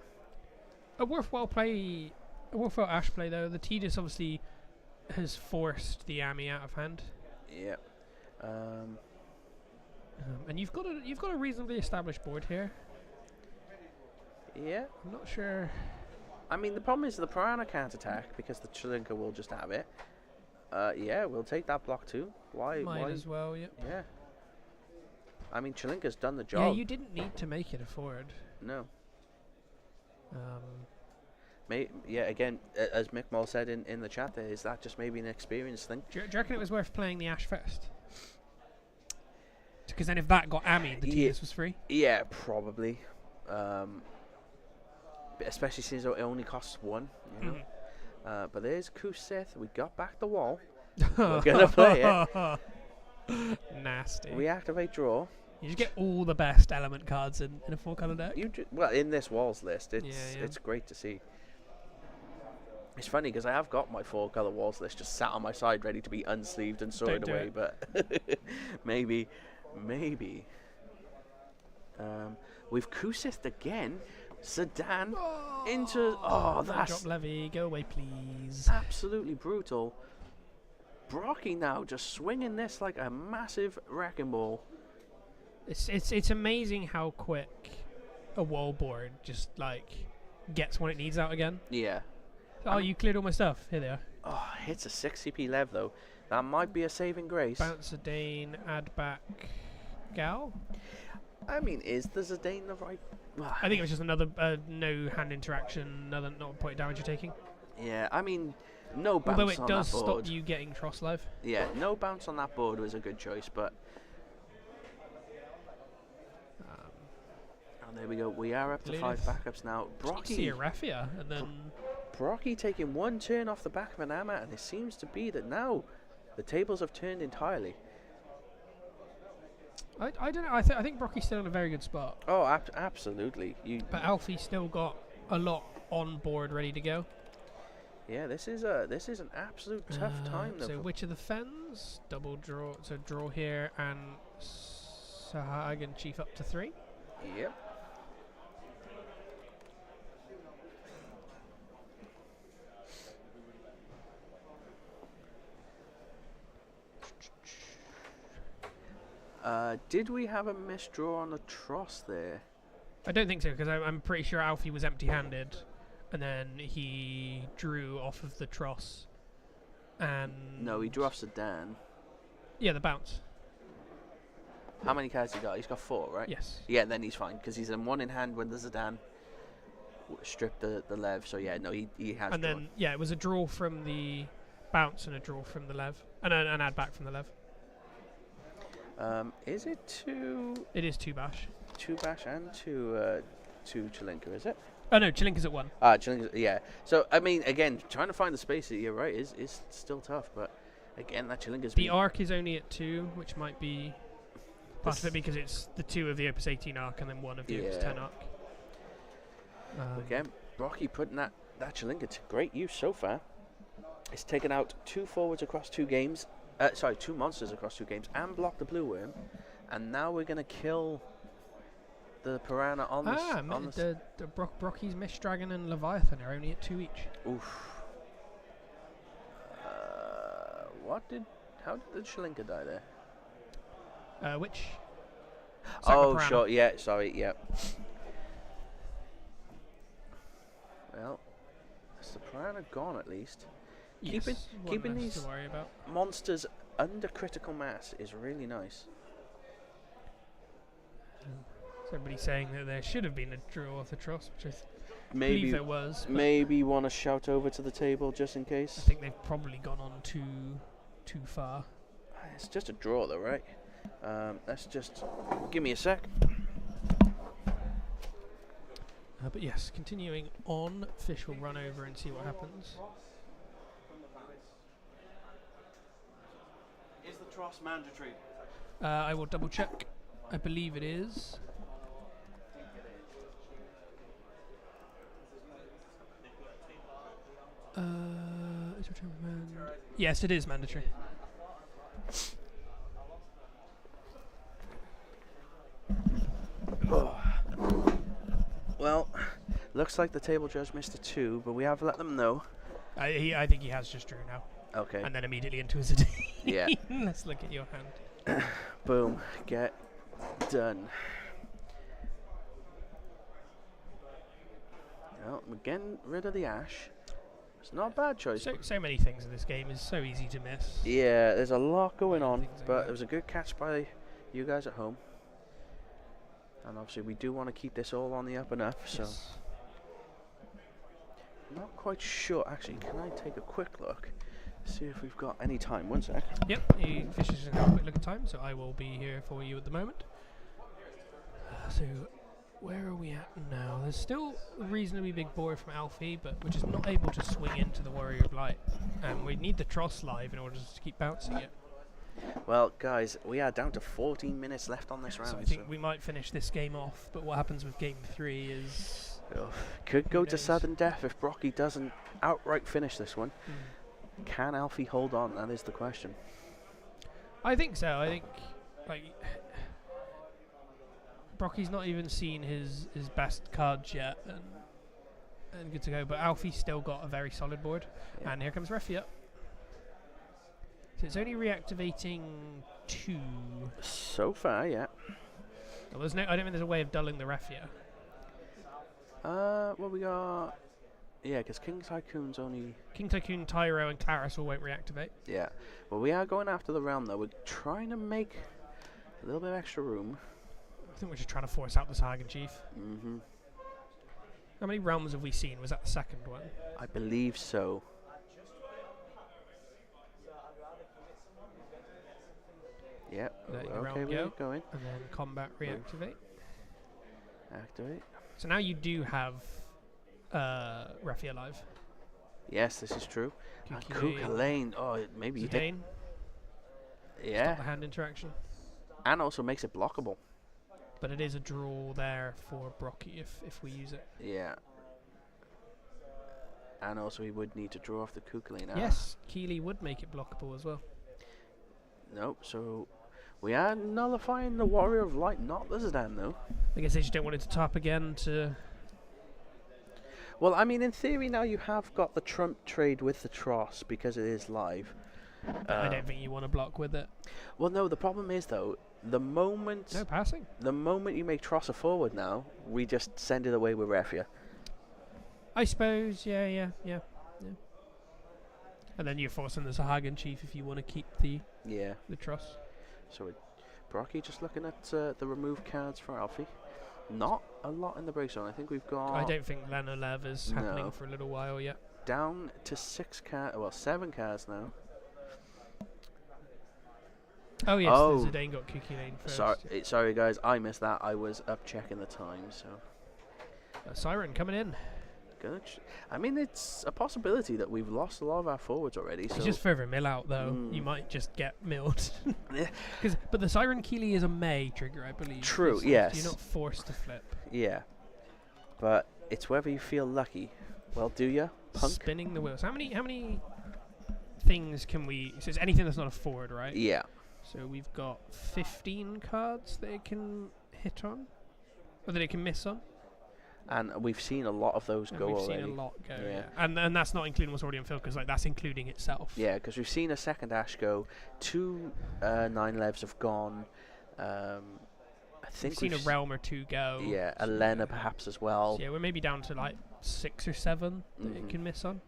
A worthwhile Ash play though. The Tidus obviously has forced the Ami out of hand. Yep. And you've got a reasonably established board here. Yeah. I'm not sure. I mean, the problem is the Piranha can't attack because the Chilinka will just have it. Yeah, we'll take that block too. Why? Might as well. Yep. Yeah. I mean, Chilinka's done the job. Yeah, you didn't need to make it a forward. No. Yeah, again, as Mick Moll said in the chat there, is that just maybe an experience thing? Do you reckon it was worth playing the Ash first? Because then if that got Ami, the Tidus was free? Yeah, probably. Especially since it only costs 1, you know. But there's Kusith. We got back the wall. We're going to play it. Nasty. We activate draw. You just get all the best element cards in a 4-color deck. Well, in this walls list, it's great to see. It's funny because I have got my 4-color walls list just sat on my side ready to be unsleeved and sorted away, but maybe. We've Kusithed again. Sedan into... Oh, that's... Drop levy, go away please. Absolutely brutal. Brocky now just swinging this like a massive wrecking ball. It's amazing how quick a wall board just like gets what it needs out again. Yeah. Oh, you cleared all my stuff. Here they are. Oh, hits a 60p lev though. That might be a saving grace. Bounce a Dane, add back Gal. I mean, is the Zidane the right... Well, I think it was just another no hand interaction, another not point damage you're taking. Yeah, I mean, no bounce Although it on does that board. stop you getting Tross live. Yeah, no bounce on that board was a good choice, but... And there we go. We are up to 5 backups now. Brocky. Raffia, and then... Brocky taking 1 turn off the back of an Amma, and it seems to be that now the tables have turned entirely. I don't know. I think Brocky's still in a very good spot. Oh, absolutely. But Alfie's still got a lot on board ready to go. Yeah, this is an absolute tough time though. So Witch of the Fens, double draw. So draw here and Sahagan Chief up to 3. Yep. Did we have a misdraw on the Tross there? I don't think so, because I'm pretty sure Alfie was empty-handed, and then he drew off of the Tross. And no, he drew off Sedan. Yeah, the bounce. How many cards he got? He's got 4, right? Yes. Yeah, then he's fine because he's in 1 in hand when the Sedan stripped the lev. So yeah, no, he has. And drawn. then it was a draw from the bounce and a draw from the Lev, and an add back from the Lev. Is it two? It is 2 bash. 2 bash and two Chilinka, is it? Oh no, Chilinka's at 1. Chilinka, yeah. So I mean, again, trying to find the space. You're right, is still tough, but again, that Chilinka's. The arc is only at 2, which might be part of it because it's the 2 of the Opus 18 arc and then 1 of the Opus 10 arc. Again, Brocky putting that Chilinka to great use so far. It's taken out 2 forwards across 2 games. 2 monsters across 2 games and blocked the blue worm, and now we're gonna kill the piranha on this. The Brocky's Mist Dragon and Leviathan are only at 2 each. Oof. How did the Chilinka die there? Which? Oh, sure. Yeah. Sorry. Yeah. Well, is the piranha gone at least? Yes, Keeping these to worry about. monsters under critical mass is really nice. So everybody's saying that there should have been a draw off the Tross, which I Maybe believe there was. Maybe want to shout over to the table just in case. I think they've probably gone on too far. It's just a draw though, right? Let's just give me a sec. But yes, continuing on, Fish will run over and see what happens. Is the Tross mandatory? I will double check. I believe it is. Yes, it is mandatory. Well, looks like the table judge missed a 2, but we have let them know. I think he has just drew now. Okay. And then immediately into his Zidane. Yeah. Let's look at your hand. Boom. Get done. Well, we're getting rid of the ash. It's not a bad choice. So many things in this game is so easy to miss. Yeah, there's a lot going on, Things like but that. it was a good catch by you guys at home. And obviously we do want to keep this all on the up and up, so... Yes. I'm not quite sure. Actually, can I take a quick look? See if we've got any time. One sec. Yep, Fish is going to have a quick look at time, so I will be here for you at the moment. So, where are we at now? There's still a reasonably big board from Alfie, but we're just not able to swing into the Warrior of Light. And we need the Tross live in order to keep bouncing it. Well, guys, we are down to 14 minutes left on this round. So I think we might finish this game off, but what happens with game 3 is... could go to knows? sudden death if Brocky doesn't outright finish this one. Can Alfie hold on? That is the question. I think so. I think, like, Brocky's not even seen his best cards yet, and good to go. But Alfie's still got a very solid board. Yeah. And here comes Refia. So it's only reactivating 2. So far, yeah. Well, I don't think there's a way of dulling the Refia. What we got? Yeah, because King Tycoon's only... King Tycoon, Tyro, and Claris all won't reactivate. Yeah. Well, we are going after the realm, though. We're trying to make a little bit of extra room. I think we're just trying to force out the Sagan Chief. Mm-hmm. How many realms have we seen? Was that the second one? I believe so. Yep. Let your Okay, realm we're go. going. And then combat reactivate. Activate. So now you do have Refia live. Yes, this is true. Kuki Lane. Oh, maybe you did. Zidane. Yeah. Stop the hand interaction. And also makes it blockable. But it is a draw there for Brocky if we use it. Yeah. And also we would need to draw off the Kukulane. Yes, Keeley would make it blockable as well. Nope, so we are nullifying the Warrior of Light, not the Zidane though. I guess they just don't want it to top again to... Well, I mean, in theory now you have got the Trump trade with the Tross because it is live. I don't think you want to block with it. Well, no, the problem is though, the moment No passing. the moment you make Tross a forward now, we just send it away with Refia. I suppose, yeah. And then you're forcing the Sahagan Chief if you want to keep the Yeah. truss. So Brocky just looking at the remove cards for Alfie. Not a lot in the break zone. I think we've got I don't think Lena Lev is happening for a little while yet. down to 7 cars now. Oh yes, Oh. Zidane got Kiki Lane first. Sorry guys, I missed that. I was up checking the time, so. Siren coming in. Good. I mean, it's a possibility that we've lost a lot of our forwards already. So It's just further mill out though. You might just get milled. Yeah. But the Siren Keeley is a May trigger, I believe. True, It's yes. You're not forced to flip. Yeah, but it's whether you feel lucky. Well, do you, punk? Spinning the wheels. How many things can we? So it's anything that's not a forward, right? Yeah. So we've got 15 cards that it can hit on, or that it can miss on. And we've seen a lot of those And go we've already. seen a lot go, Yeah. and that's not including what's already on field, because like that's including itself. Yeah, because we've seen a second Ash go. 2 9-levs have gone. I think We've seen a realm or two go. Yeah, a so Lena perhaps as well. So yeah, we're maybe down to like 6 or 7 that it can miss on.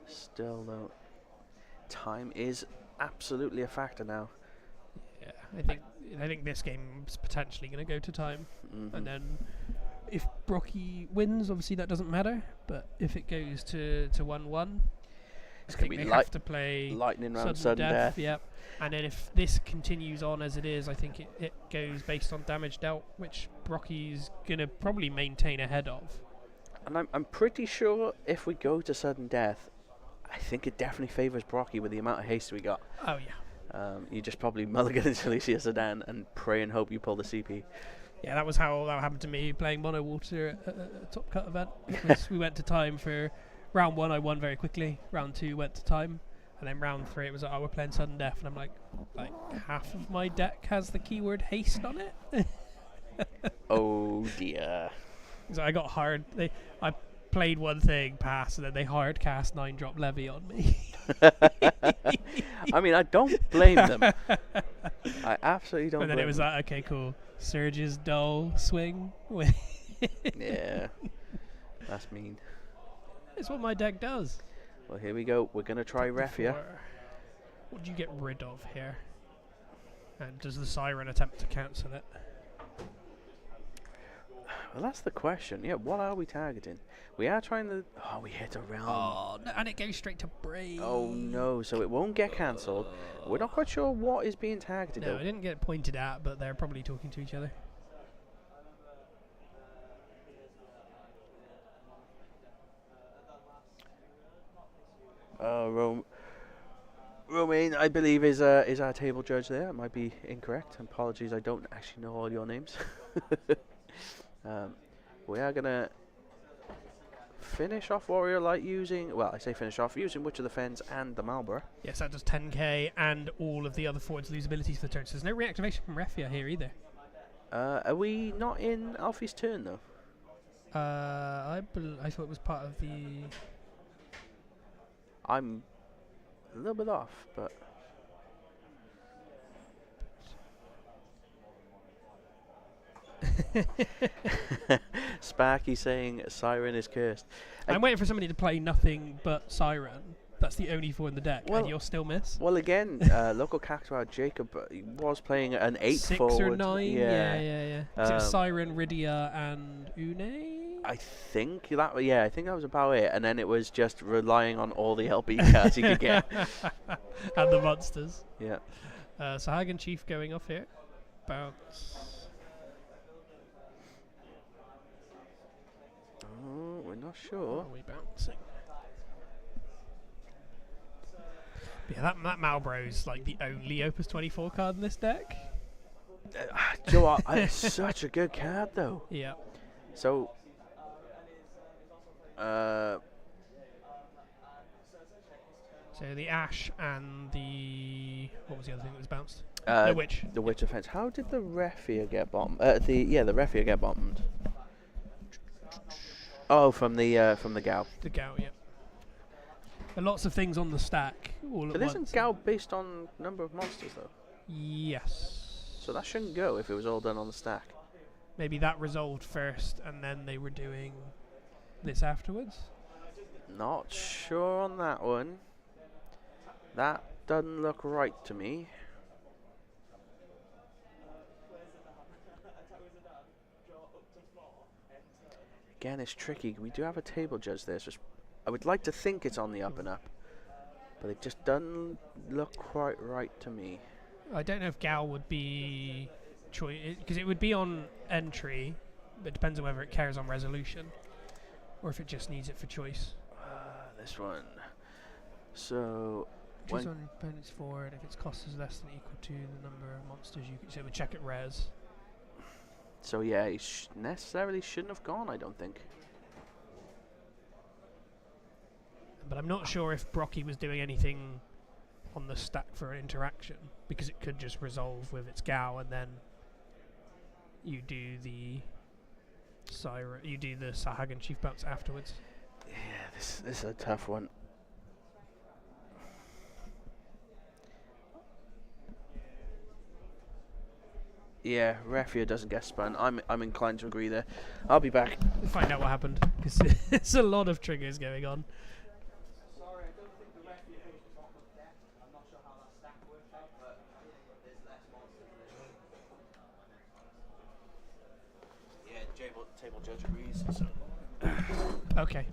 Still though, time is absolutely a factor now. Yeah, I think this game's potentially going to go to time, and then if Brocky wins, obviously that doesn't matter. But if it goes to 1-1, It's I gonna think be they have to play lightning round sudden death. Yep. And then if this continues on as it is, I think it goes based on damage dealt, which Brocky's going to probably maintain ahead of. And I'm pretty sure if we go to sudden death, I think it definitely favours Brocky with the amount of haste we got. Oh yeah. You just probably mulligan until you see a sedan and pray and hope you pull the CP. Yeah, that was how that happened to me playing Mono Water at a Top Cut event. Was we went to time for round 1, I won very quickly. Round 2 went to time, and then round 3 it was like, oh, we're playing sudden death, and I'm like half of my deck has the keyword haste on it. Oh dear. So I got hard. I played one thing, pass, and then they hard cast 9-drop levy on me. I mean, I don't blame them. I absolutely don't. And then blame it was them. like, okay, cool. Surge's dull swing. Yeah, that's mean. It's what my deck does. Well, here we go. We're gonna try Refia. What do you get rid of here? And does the Siren attempt to cancel it? Well, that's the question. Yeah, what are we targeting? We are trying to. Oh, we hit a realm. Oh, no, and it goes straight to Brave. Oh no! So it won't get cancelled. We're not quite sure what is being targeted. No, though. it didn't get pointed at, but they're probably talking to each other. Romain, I believe, is our table judge there. It might be incorrect. Apologies, I don't actually know all your names. We are going to finish off Warrior Light using, well, I say finish off, using Witch of the Fens and the Marlborough. Yes, that does 10k, and all of the other forwards lose abilities for the turn. So there's no reactivation from Refia here either. Are we not in Alfie's turn, though? I thought it was part of the... I'm a little bit off, but... Sparky saying Siren is cursed. I'm waiting for somebody to play nothing but Siren. That's the only 4 in the deck, Well- and you'll still miss. Well, again, local Cactuar Jacob was playing an 8 6 forward. or 9? Yeah. 'Cause it was Siren, Rydia, and Une? I think that was about it, and then it was just relying on all the LB cards you could get. And the monsters. Yeah. So Hagen Chief going off here. Bounce. Oh, we're not Are sure. we bouncing? Yeah, that Malbro's like the only Opus 24 card in this deck. Do you know what? It's such a good card, though. Yeah. So, So the Ash and the... What was the other thing that was bounced? The Witch. The Witch Offense. How did the Refia get bombed? The Refia get bombed. Oh, from the Gao. The Gao, yeah. There are lots of things on the stack all at But once. isn't Gao based on number of monsters, though? Yes. So that shouldn't go if it was all done on the stack. Maybe that resolved first and then they were doing this afterwards? Not sure on that one. That doesn't look right to me. again, it's tricky. We do have a table judge there, so I would like to think it's on the up and up, but it just doesn't look quite right to me. I don't know if Gal would be choice, because it would be on entry, but it depends on whether it cares on resolution or if it just needs it for choice. This one. So Choose on opponent's forward if its cost is less than or equal to the number of monsters you can. So it would check it res. So yeah, he necessarily shouldn't have gone, I don't think. But I'm not sure if Brocky was doing anything on the stack for interaction, because it could just resolve with its Gal, and then you do the Sahag and Chief bounce afterwards. Yeah, this is a tough one. Yeah, Refia doesn't get spun. I'm inclined to agree there. I'll be back. We'll find out what happened, because there's a lot of triggers going on. Sorry, I don't think the Refia goes to top of deck. I'm not sure how that stack works out, but there's less monsters there. Yeah, table judge agrees. So. Okay.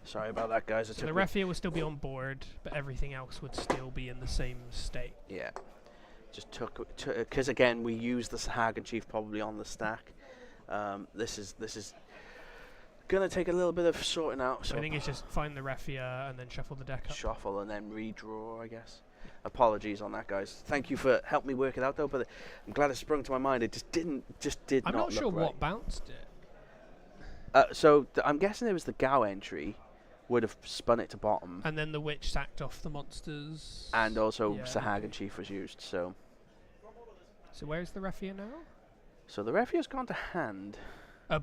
Sorry about that, guys. So the Refia will still be on board, but everything else would still be in the same state. Yeah. Just took because again we use the Sahag and Chief probably on the stack. This is gonna take a little bit of sorting out. So I think it's just find the Refia and then shuffle the deck up. Shuffle and then redraw, I guess. Apologies on that, guys. Thank you for helping me work it out though. But I'm glad it sprung to my mind. It just did I'm not not sure look right. what bounced it. So I'm guessing it was the Gao entry would have spun it to bottom, And then the Witch sacked off the monsters. and also Yeah, Sahag okay. and Chief was used. So where's the Refia now? the Refia's gone to hand.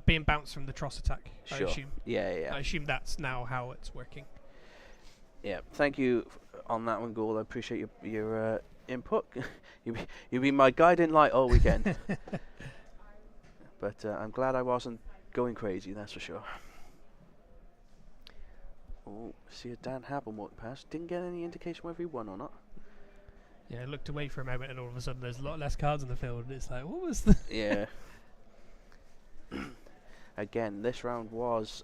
Being bounced from the Tross attack, I Sure. assume. Yeah. I assume that's now how it's working. Yeah, thank you on that one, Ghoul. I appreciate your input. You've been my guiding light all weekend. But I'm glad I wasn't going crazy, that's for sure. Oh, see a Dan Happen walk past. Didn't get any indication whether he won or not. Yeah, I looked away for a moment and all of a sudden there's a lot less cards on the field. And it's like, what was the... Yeah. Again, this round was...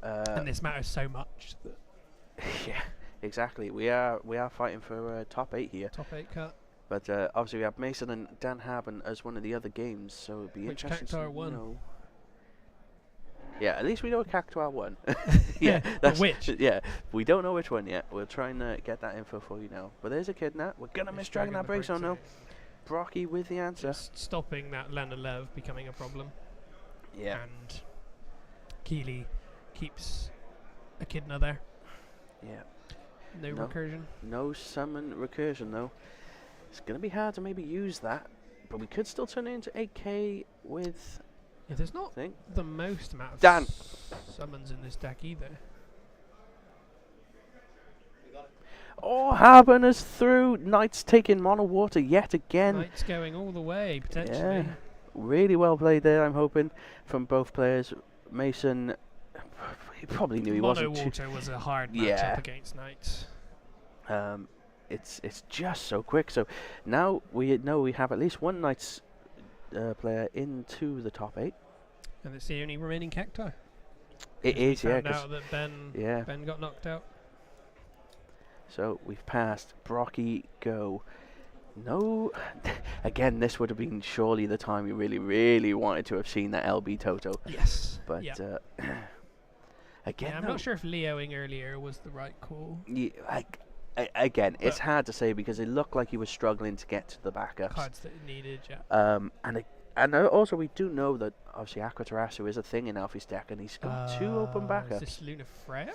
and this matters so much. That yeah, exactly. We are fighting for top 8 here. top 8 cut. But obviously we have Mason and Dan Haben as one of the other games, so it'd be Which interesting Cactuar to won? know. Yeah, at least we know Cactuar won. Yeah, that's which? Yeah, we don't know which one yet. We'll try and get that info for you now. But there's a Kidnap. We're gonna miss Dragon that breaks on now. Brocky with the answer. Just stopping that Lena Lev becoming a problem. Yeah. And Keeley keeps Echidna there. Yeah. No No. recursion. No summon recursion though. It's gonna be hard to maybe use that, but we could still turn it into 8k with. Yeah, there's not Thing. the most amount of Dan. summons in this deck either. Oh, Haben is through. Knights taking mono water yet again. Knight's going all the way, potentially. Yeah. Really well played there, I'm hoping, from both players. Mason, he probably knew he Mono wasn't too. Water was a hard Yeah. matchup against Knights. It's just so quick. So now we know we have at least one Knights player into the top 8. And it's the only remaining Cactuar. It is, yeah. Found out that Ben got knocked out. So we've passed Brocky Go. No, again, this would have been surely the time we really, really wanted to have seen that LB Toto. Yes. But yeah. again, I'm though, not sure if Leoing earlier was the right call. Again, it's But- hard to say because it looked like he was struggling to get to the backups. Cards that it needed, yeah. And also we do know that obviously Aquatarasu is a thing in Alfie's deck, and he's got 2 open Is backups. this Luna Freya?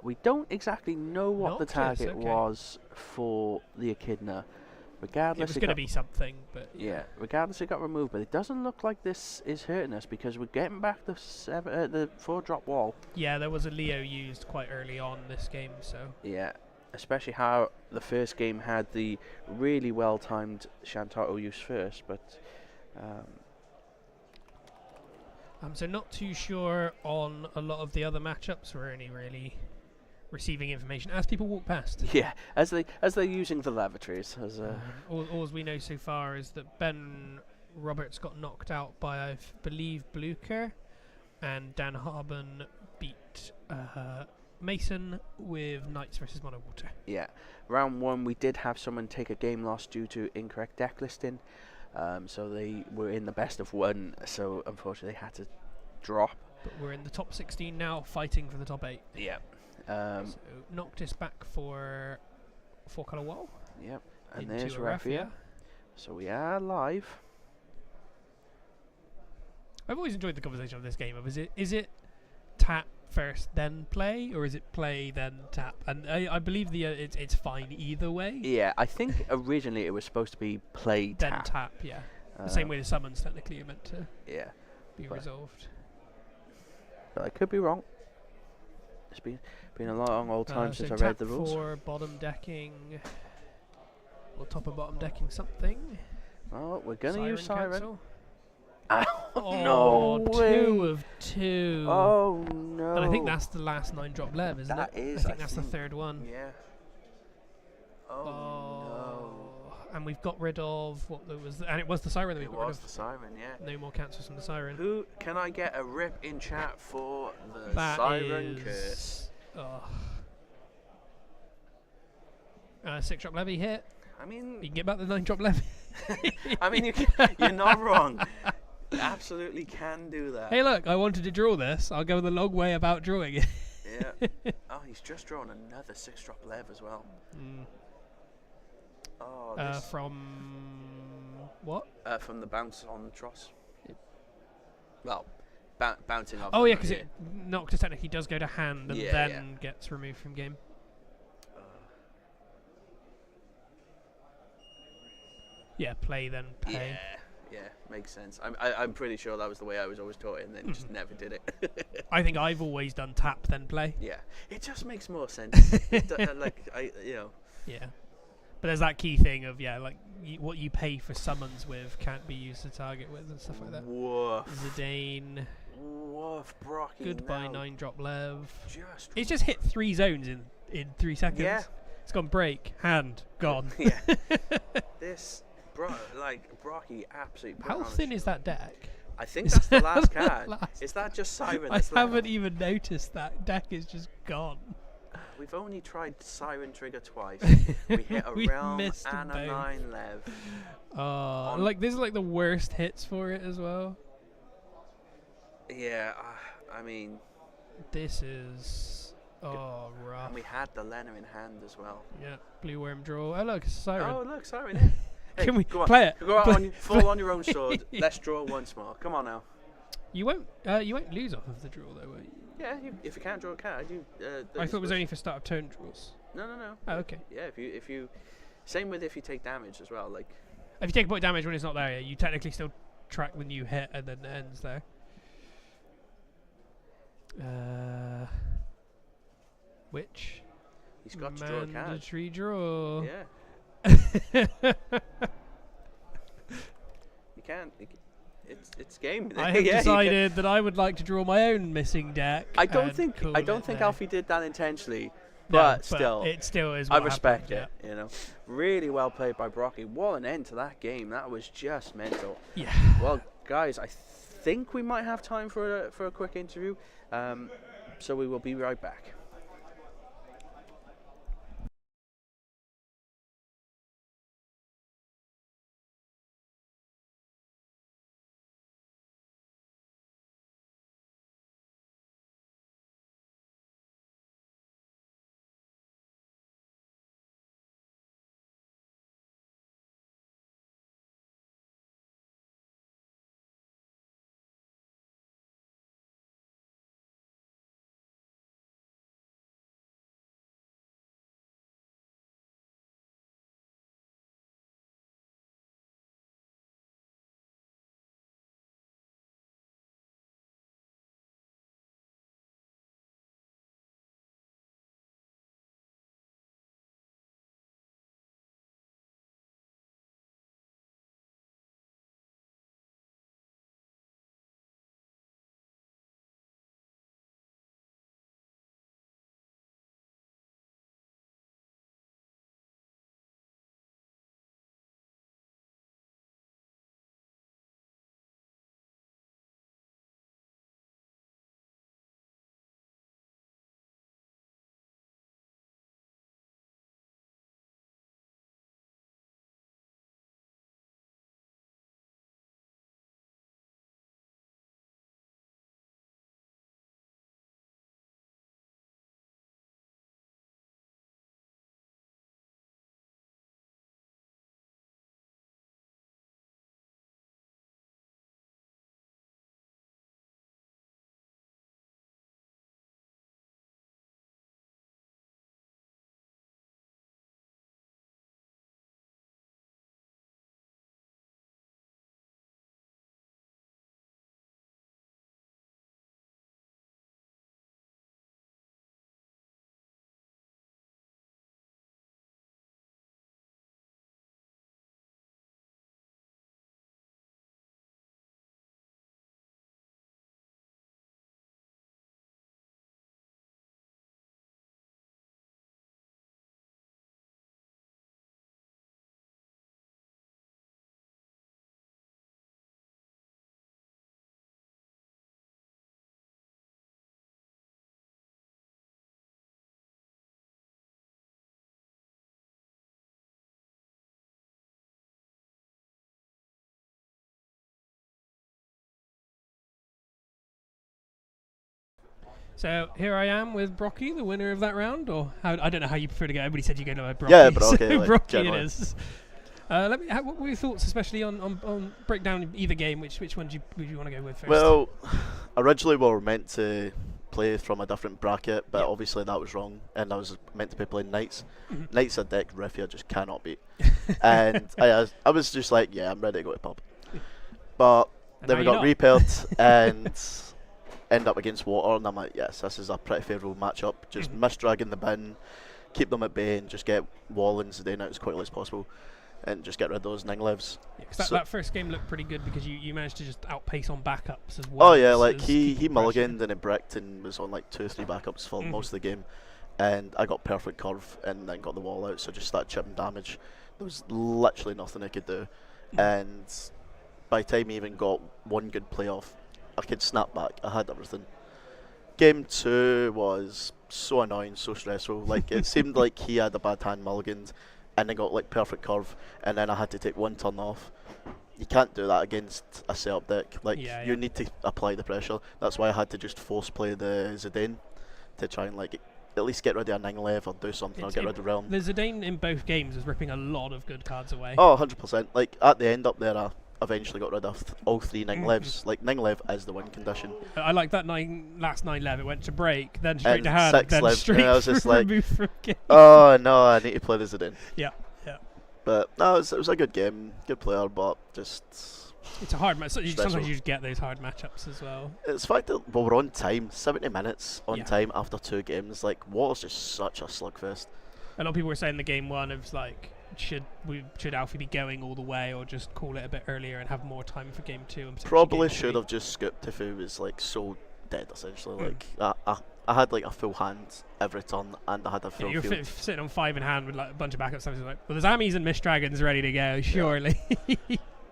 We don't exactly know what Not the close, target okay. was for the Echidna. It Regardless, was it going to got, be something, but yeah. Regardless, it got removed, but it doesn't look like this is hurting us because we're getting back the 4-drop wall. yeah, there was a Leo used quite early on this game, so Yeah, especially how the first game had the really well-timed Shantaro use first, but so not too sure on a lot of the other matchups. We're only really receiving information as people walk past. Yeah, as they're using the lavatories. All we know so far is that Ben Roberts got knocked out by, I believe, Blucher, and Dan Harben beat Mason with Knights versus Mono Water. Yeah, round 1 we did have someone take a game loss due to incorrect deck listing, so they were in the best of 1. So unfortunately, they had to drop. But we're in the top 16 now, fighting for the top 8. Yeah. So Noctis back for 4-colour wall. Yep. And Into there's a Raffia. So we are live. I've always enjoyed the conversation of this game. Is it tap first then play, or is it play then tap? And I believe it's fine either way. Yeah, I think originally it was supposed to be play Then tap. tap, yeah. The same way the summons technically are meant to be but resolved. But I could be wrong. It's been a long old time since so I read the tap rules. for bottom decking, or top and bottom decking something. Oh, we're gonna use Siren. Cancel. Oh, no way. 2 of 2. Oh no. And I think that's the last 9-drop lev, isn't That it? is, I think that's the third one. Yeah. Oh, And we've got rid of what there was, and it was the Siren that we no. It got rid was of. the Siren, yeah. No more cancels from the Siren. Who can I get a rip in chat for the That Siren is curse? 6-drop levy hit. I mean, You can get back the 9-drop levy. I mean, you're not wrong. You absolutely can do that. Hey, look, I wanted to draw this. I'll go the long way about drawing it. Yeah. Oh, he's just drawn another 6-drop lev as well. Oh, this From what? from the bounce on Tross. Well, bouncing off. Oh yeah, because Noctis technically does go to hand and Yeah, then gets removed from game. Yeah, play then pay. Yeah, makes sense. I'm pretty sure that was the way I was always taught it, and then just never did it. I think I've always done tap then play. Yeah, it just makes more sense. Yeah, but there's that key thing of what you pay for summons with can't be used to target with and stuff like that. Woof. Zidane. Woof, Brocky. Goodbye now. 9-drop lev. Just It's just hit 3 zones in 3 seconds. Yeah. It's gone break, hand, gone. Yeah. This, Brocky absolutely. How thin is that deck? I think that's the last card. Last Is that just Siren? I that's left? haven't even noticed that deck is just gone. We've only tried Siren Trigger twice. We hit a We've Realm missed and a both. 9 lev. This is like the worst hits for it as well. Yeah, I mean. This is rough. And we had the Lena in hand as well. Yeah, blue worm draw. Oh look, it's a Siren. Oh look, Siren. Yeah. Hey, Can we go on. play it? Go out full on your own sword. Let's draw once more. Come on now. You won't lose off of the draw though, will you? Yeah, if you can't draw a card, I thought it was only for start of turn draws. No. Oh, okay. Yeah, if you, same with if you take damage as well. Like, If you take a point of damage when it's not there, you technically still track the new hit and then it ends there. Which? he's got to draw a card. Mandatory draw. Yeah. You can't. It's game. I have decided that I would like to draw my own missing deck. I don't and think call it there. Alfie did that intentionally, No, but still, it still is. I What respect happened, it. You know, really well played by Brocky. What an end to that game. That was just mental. Yeah. Well, guys, I think we might have time for a quick interview. So we will be right back. So here I am with Brocky, the winner of that round, or I don't know how you prefer to go. Everybody said you go to Brocky. Yeah, Brocky. So like, Brocky generally. it is. What were your thoughts, especially on break down either game? Which one would you want to go with first? Well, originally we were meant to play from a different bracket, but obviously that was wrong, and I was meant to be playing Knights. Knights a deck Riffy I just cannot beat, and I was just like, yeah, I'm ready to go to pub. But And then now we you're got not. repaired and end up against Water, and I'm like, yes, this is a pretty favourable matchup. Just misdrag in the bin, keep them at bay, and just get Wall and Zidane out as quickly as possible, and just get rid of those Ninglevs. Yeah, 'cause that first game looked pretty good because you managed to just outpace on backups as well. Oh yeah, like as he keeping mulliganed and he bricked and was on like 2 or 3 backups for most of the game, and I got perfect curve and then got the wall out, so just started chipping damage. There was literally nothing I could do, and by the time he even got one good playoff, I could snap back. I had everything. Game 2 was so annoying, so stressful. Like it seemed like he had a bad hand mulliganed, and then got like perfect curve, and then I had to take one turn off. You can't do that against a setup deck. Like you need to apply the pressure. That's why I had to just force play the Zidane to try and like at least get rid of a Ninglev or do something or get rid of Realm. The Zidane in both games was ripping a lot of good cards away. Oh, 100%. Like at the end up there, I eventually got rid of all 3 Ninglevs. Like Ninglev is the win condition. I like that last 9-lev. It went to break, then straight And to hand, 6 then lev, straight and I was just like, remove from game. Oh no, I need to play the Zidane. Yeah. But no, it was a good game, good player, but just It's a hard match. stressful. Sometimes you just get those hard matchups as well. It's the fact that we're on time, 70 minutes on Yeah. time after 2 games. Like Water's just such a slugfest. A lot of people were saying the game one of like, should Alfie be going all the way or just call it a bit earlier and have more time for game 2? And potentially Probably game should 3? have just scooped if he was like so dead essentially. Like I had like a full hand every turn, and I had a full You're field. sitting on 5 in hand with like a bunch of backups. Something's like, well, there's Amis and Mist Dragons ready to go, surely.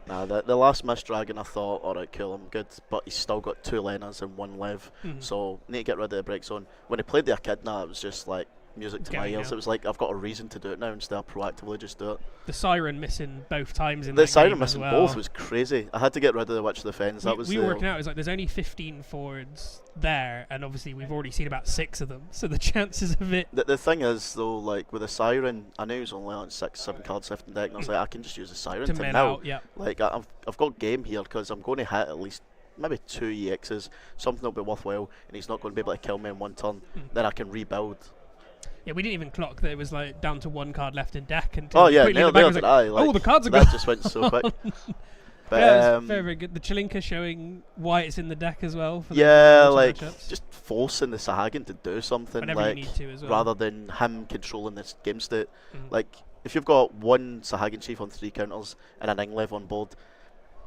Nah, the last Mist Dragon I thought, alright, cool, I'm good, but he's still got 2 Lenas and 1 Lev, so need to get rid of the break zone. When he played the Echidna, it was just like music to my Going ears. out. It was like I've got a reason to do it now instead of proactively just do it. The Siren missing both times in The that Siren game as missing well. both was crazy. I had to get rid of the Witch of the Fens. That was we the were working out. It was like there's only 15 forwards there, and obviously we've already seen about 6 of them. So the chances of it. The thing is though, like with the Siren, I knew he was only on 6-7 cards left in the deck, and I was like, I can just use the Siren To to mill mill. out, yeah. Like I've got game here because I'm going to hit at least maybe 2 EXs, something that'll be worthwhile, and he's not going to be able to kill me in one turn. Then I can rebuild. Yeah, we didn't even clock that it was like down to 1 card left in deck. And Oh yeah, quickly nailed the back it. was like, Like, oh, the cards are that gone. just went so quick. But Yeah, it was very, very good. The Chilinka showing why it's in the deck as well. For yeah, the like matchups. just forcing the Sahagin to do something, Whenever you like need to as well. rather than him controlling this game state. Like if you've got 1 Sahagin chief on 3 counters and an Inglev on board,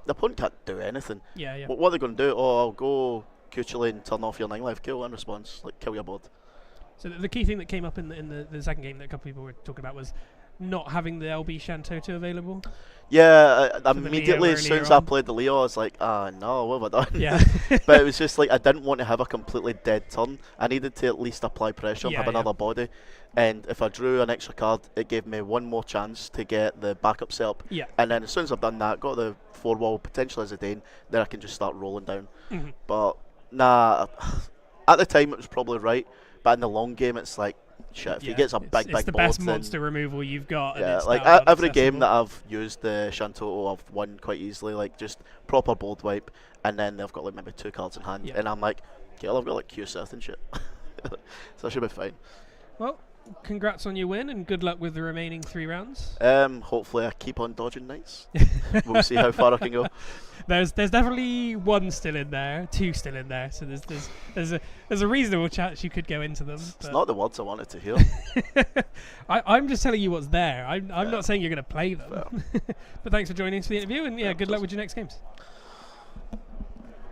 the opponent can't do anything. Yeah. What are they going to do? Oh, I'll go Kuchele and turn off your Inglev. Cool, in response, like kill your board. So the key thing that came up in the second game that a couple of people were talking about was not having the LB Shantoto available. Yeah, the immediately Leo as soon earlier as I on. played the Leo, I was like, no, what have I done? Yeah. But it was just like I didn't want to have a completely dead turn. I needed to at least apply pressure and Yeah, have another body. And if I drew an extra card, it gave me one more chance to get the backup set up. Yeah. And then as soon as I've done that, got the 4 wall, potentially as a Dane, then I can just start rolling down. But nah, at the time it was probably right. But in the long game, it's like, shit, if he gets a big it's the board, best then monster removal you've got. and yeah, it's like now every game unaccessible. that I've used the Shantoto, I've won quite easily. Like just proper board wipe, and then they've got like maybe 2 cards in hand, Yeah. and I'm like, okay, well, I've got like Q Sith and shit, so I should be fine. Well, congrats on your win and good luck with the remaining 3 rounds. Hopefully I keep on dodging knights. We'll see how far I can go. There's definitely 1 still in there, 2 still in there. So there's a reasonable chance you could go into them. It's but not the words I wanted to hear. I'm just telling you what's there. I'm not saying you're going to play them. Well. But thanks for joining us for the interview, and Yeah, good luck with your next games.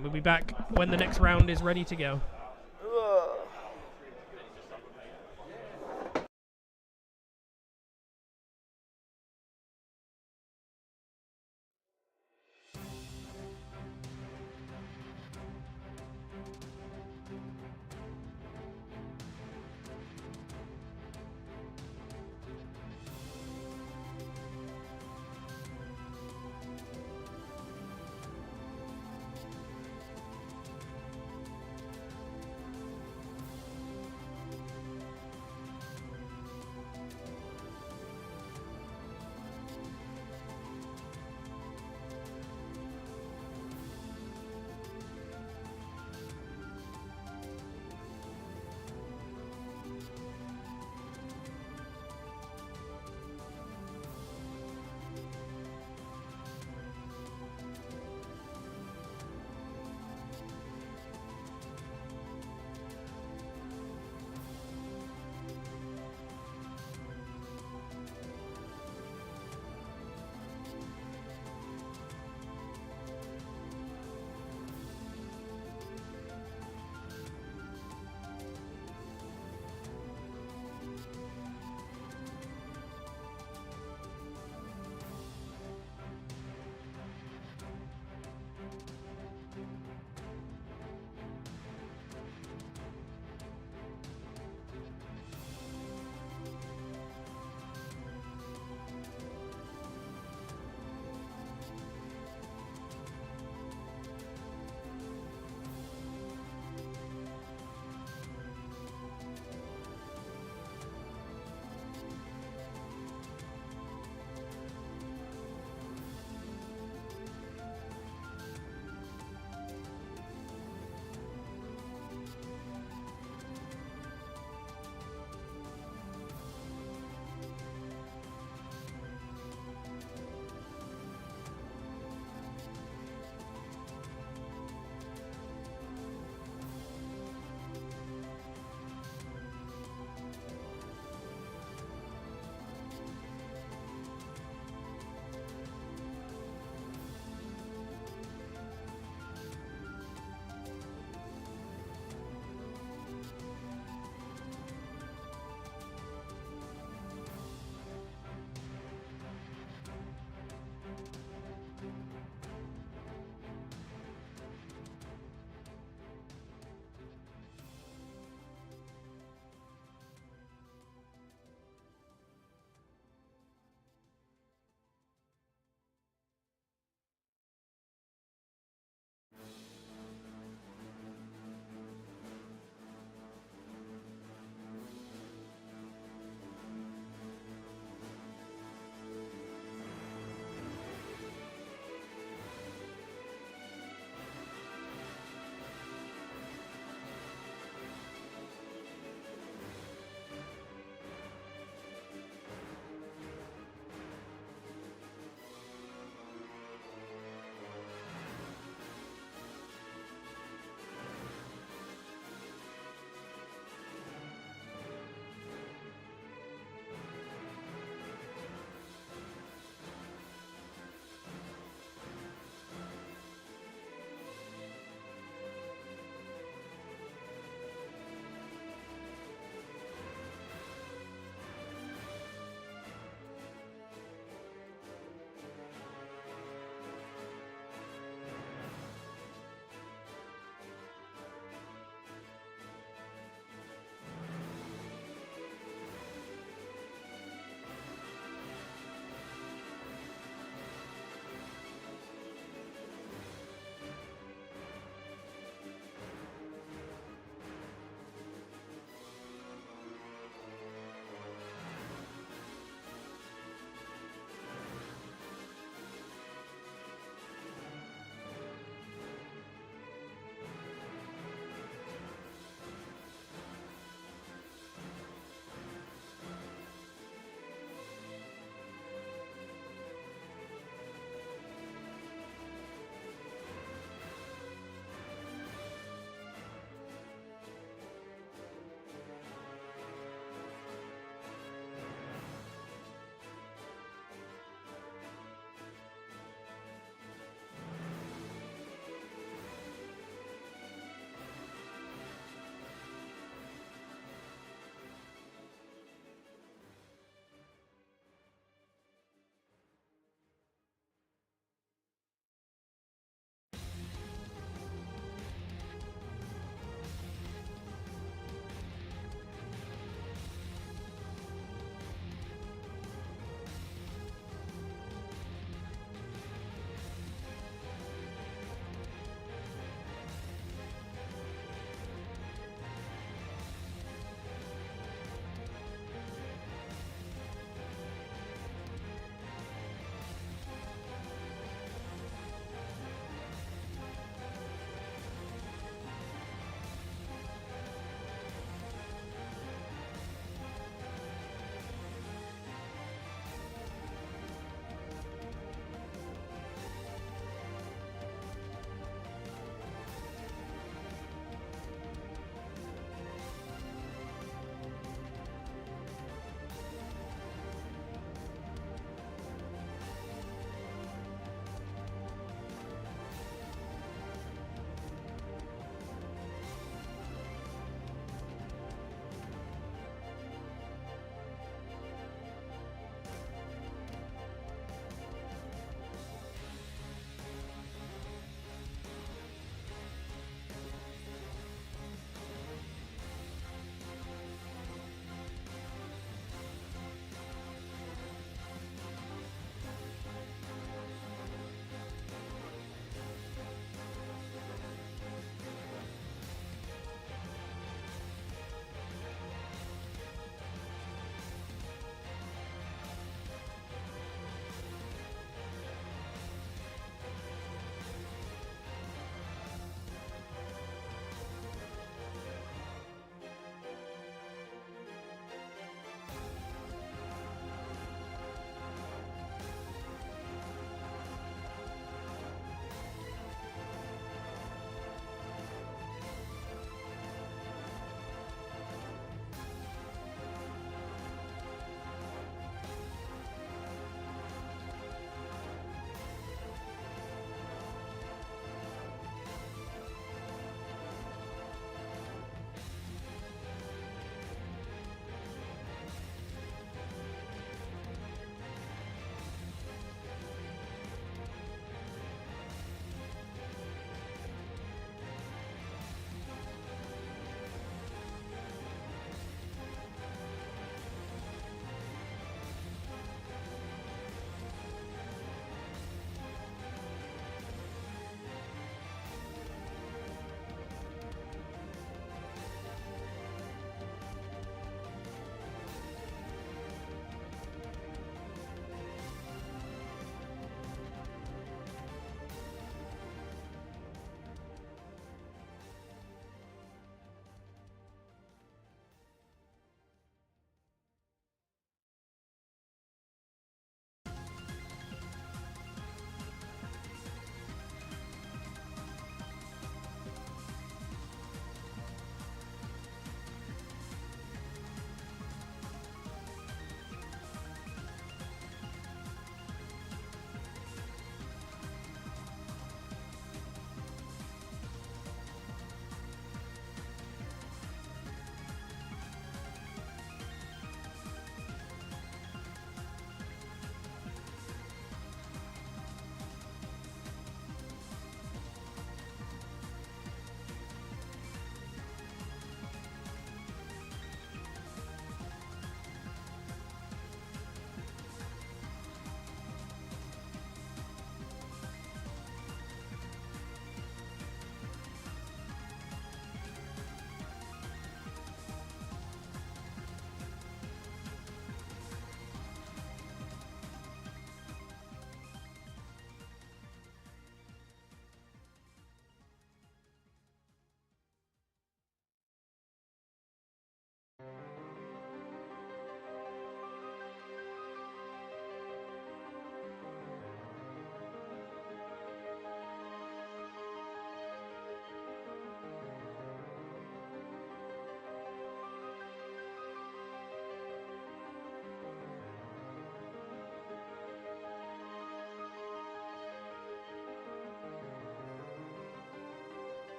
We'll be back when the next round is ready to go.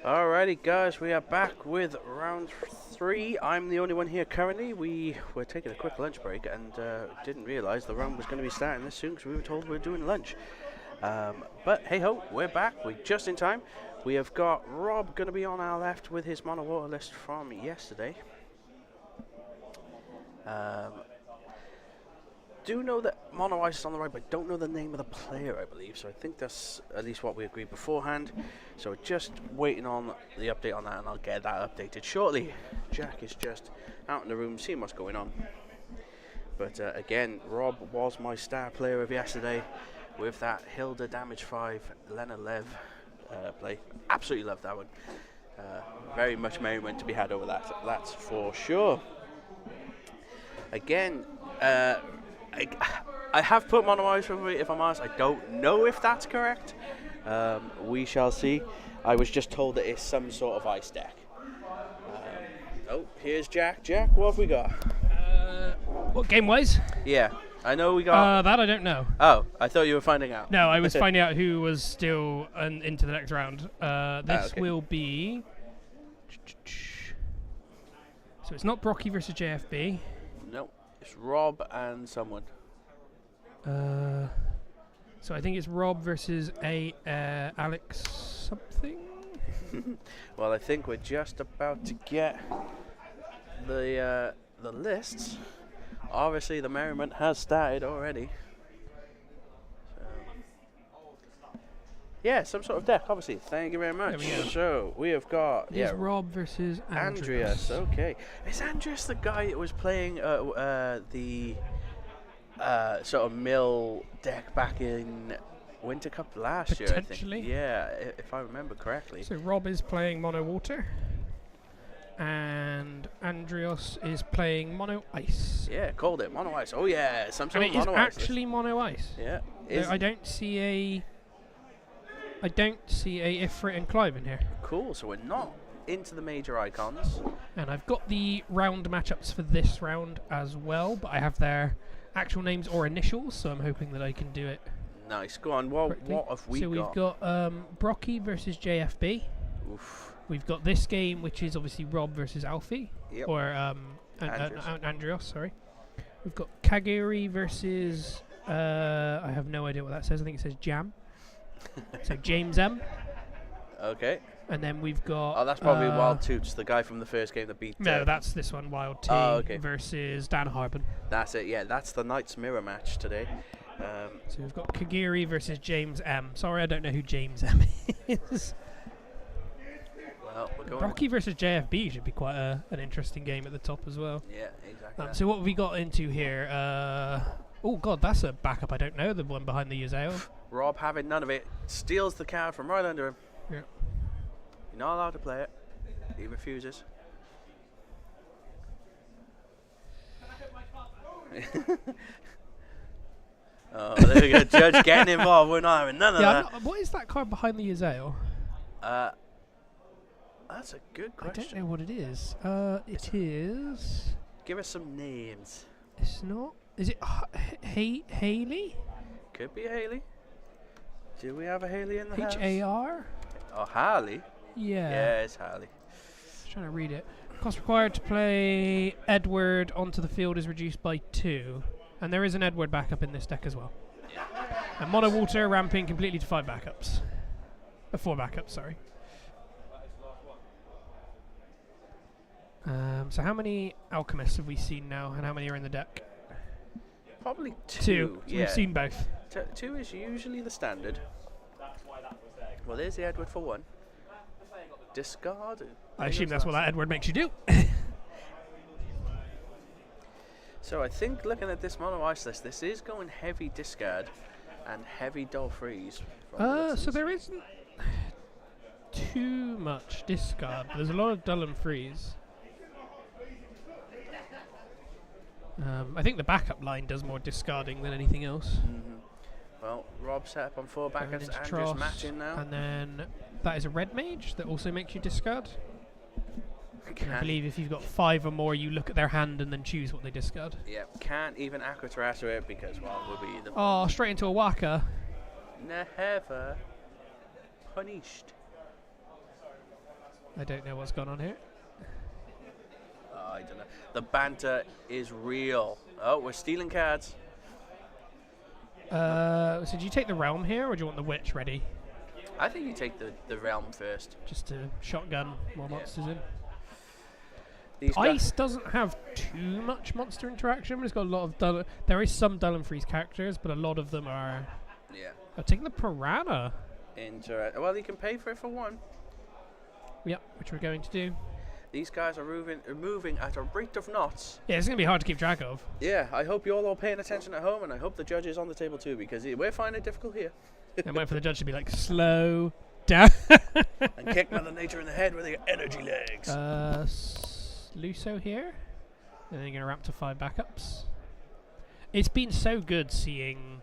Alrighty, guys, we are back with round 3. I'm the only one here currently. We were taking a quick lunch break and didn't realise the round was going to be starting this soon because we were told we were doing lunch. But hey ho, we're back. We're just in time. We have got Rob going to be on our left with his mono water list from yesterday. Do know that Mono Ice is on the right, but don't know the name of the player, I believe. So I think that's at least what we agreed beforehand. So we're just waiting on the update on that, and I'll get that updated shortly. Jack is just out in the room seeing what's going on. But again, Rob was my star player of yesterday with that Hilda Damage 5 Lena Lev play. Absolutely loved that one. Very much merriment to be had over that, that's for sure. Again, I have put Mono Ice for me, if I'm honest. I don't know if that's correct. We shall see. I was just told that it's some sort of ice deck. Oh, here's Jack. Jack, what have we got? What game-wise? Yeah, I know we got... that I don't know. Oh, I thought you were finding out. No, I was finding out who was still into the next round. This okay. will be... So it's not Brocky versus JFB. No, it's Rob and someone. So I think it's Rob versus Alex something. Well, I think we're just about to get the lists. Obviously, the merriment has started already. So, yeah, some sort of deck, obviously. Thank you very much. There we go. So we have got It's Rob versus Andreas. Okay, is Andreas the guy that was playing the sort of mill deck back in Winter Cup last year? I think. Potentially. Yeah, if I remember correctly. So Rob is playing Mono Water, and Andreas is playing Mono Ice. Yeah, called it Mono Ice. Oh yeah, some I sort mean, of it's Mono Ice. actually Mono Ice. Yeah. No, I don't see a Ifrit and Clive in here. Cool. So we're not into the major icons. And I've got the round matchups for this round as well, but I have their actual names or initials, so I'm hoping that I can do it. Nice. Go on. Well, correctly. what have we so got? we've got Brocky versus JFB. Oof. We've got this game, which is obviously Rob versus Alfie, Yep. or Andreas. Sorry. We've got Kaguri versus I have no idea what that says. I think it says Jam. So James M. Okay. And then we've got. Oh, that's probably Wild Toots, the guy from the first game that beat. No, that's this one, Wild T okay. versus Dan Harben. That's it. Yeah, that's the Knights mirror match today. So we've got Kagiri versus James M. Sorry, I don't know who James M is. Well, we're going. Rocky versus JFB should be quite an interesting game at the top as well. Yeah, exactly. So what have we got into here? Oh god, that's a backup I don't know. The one behind the Yuzeo. Rob, having none of it, steals the card from right under him. Yeah. You're not allowed to play it. He refuses. Oh, there we go. Judge getting involved. We're not having none of that. What is that card behind the Yuzeo? That's a good I question. don't know what it is. It is. Give us some names. It's not. Is it Haley? Could be Haley. Do we have a Haley in the house? H-A-R? Oh, Harley? Yeah. Yeah, it's Harley. Just trying to read it. Cost required to play Edward onto the field is reduced by 2. And there is an Edward backup in this deck as well. Yeah. And Mono Water ramping completely to 5 backups. 4 backups, sorry. So how many Alchemists have we seen now, and how many are in the deck? Probably 2. So Yeah. we've seen both. 2 is usually the standard. Well, there's the Edward for 1. Discard. I assume that's what that Edward makes you do. So I think looking at this Mono Ice list, this is going heavy discard and heavy dull freeze. So there isn't too much discard. There's a lot of dull and freeze. I think the backup line does more discarding than anything else. Well, Rob set up on 4 backups. Andrew's Tross, matching now. and then that is a red mage that also makes you discard. And I believe if you've got 5 or more, you look at their hand and then choose what they discard. Yeah, can't even Aquaterrace it because, well, we'll be the... Oh, straight into a whacker. Never punished. I don't know what's going on here. I don't know. The banter is real. Oh, we're stealing cards. So do you take the realm here, or do you want the witch ready? I think you take the realm first. Just to shotgun more monsters in. These Ice doesn't have too much monster interaction, but it's got a lot of dull. There is some dull and freeze characters, but a lot of them are. Yeah. I'm taking the piranha. Well, you can pay for it for one. Yep, which we're going to do. These guys are moving at a rate of knots. Yeah, it's going to be hard to keep track of. Yeah, I hope you're all paying attention at home, and I hope the judge is on the table too, because we're finding it difficult here. And wait for the judge to be like, slow down. And kick Mother Nature in the head with your energy legs. Luso here. And then you're going to ramp to 5 backups. It's been so good seeing...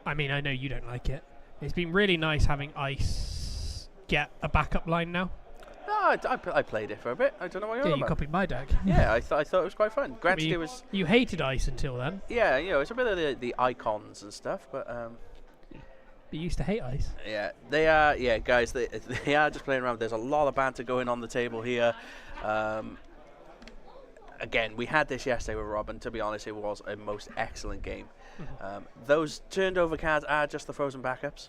I mean, I know you don't like it. It's been really nice having Ice get a backup line now. No, I played it for a bit. I don't know what you're Yeah, on you about. could my deck. Yeah, I thought it was quite fun. Granted, you, it was... You hated Ice until then. Yeah, it's a bit of the icons and stuff, but... But you used to hate Ice. Yeah, they are. Yeah, guys, they are just playing around. There's a lot of banter going on the table here. Again, we had this yesterday with Rob, and to be honest, it was a most excellent game. Those turned over cards are just the frozen backups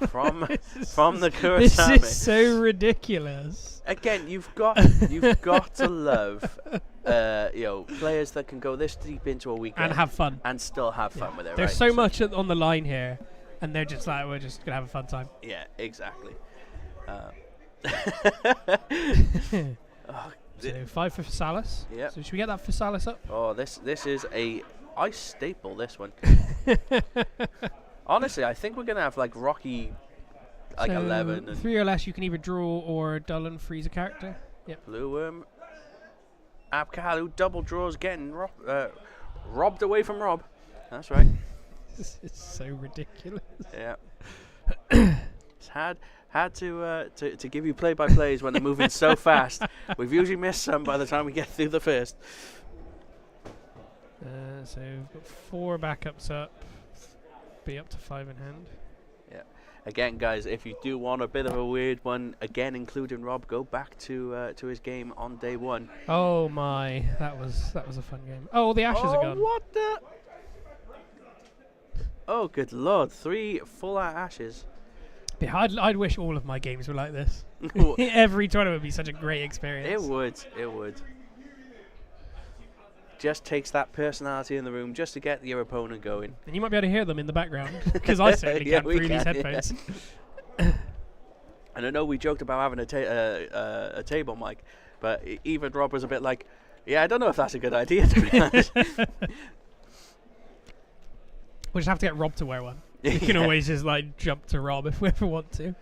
from the Kurosame. This is so ridiculous. Again, you've got to love players that can go this deep into a weekend And have fun. and still have fun with it. There's right? so much on the line here, and they're just like, we're just going to have a fun time. Yeah, exactly. So 5 for Physalis. Yep. So should we get that Physalis up? Oh, this is a ice staple. This one. Honestly, I think we're gonna have like Rocky, like So 11 and 3 or less, you can either draw or dull and freeze a character. Yep. Blue Worm. Abkalu double draws, getting robbed away from Rob. That's right. It's so ridiculous. Yeah. It's had to give you play-by-plays when they're moving so fast. We've usually missed some by the time we get through the first. So we've got 4 backups up. Be up to 5 in hand. Yeah. Again, guys, if you do want a bit of a weird one, again including Rob, go back to his game on day 1. Oh my, that was a fun game. Oh, all the ashes are gone. What the? Oh, good lord! 3 full out ashes. Yeah, I'd wish all of my games were like this. Every tournament would be such a great experience. It would. Just takes that personality in the room just to get your opponent going. And you might be able to hear them in the background, because I certainly Yeah, can't we through these can, headphones. And I know we joked about having a table mic, but even Rob was a bit like, yeah, I don't know if that's a good idea, to be honest. We'll just have to get Rob to wear one. You can always just like jump to Rob if we ever want to.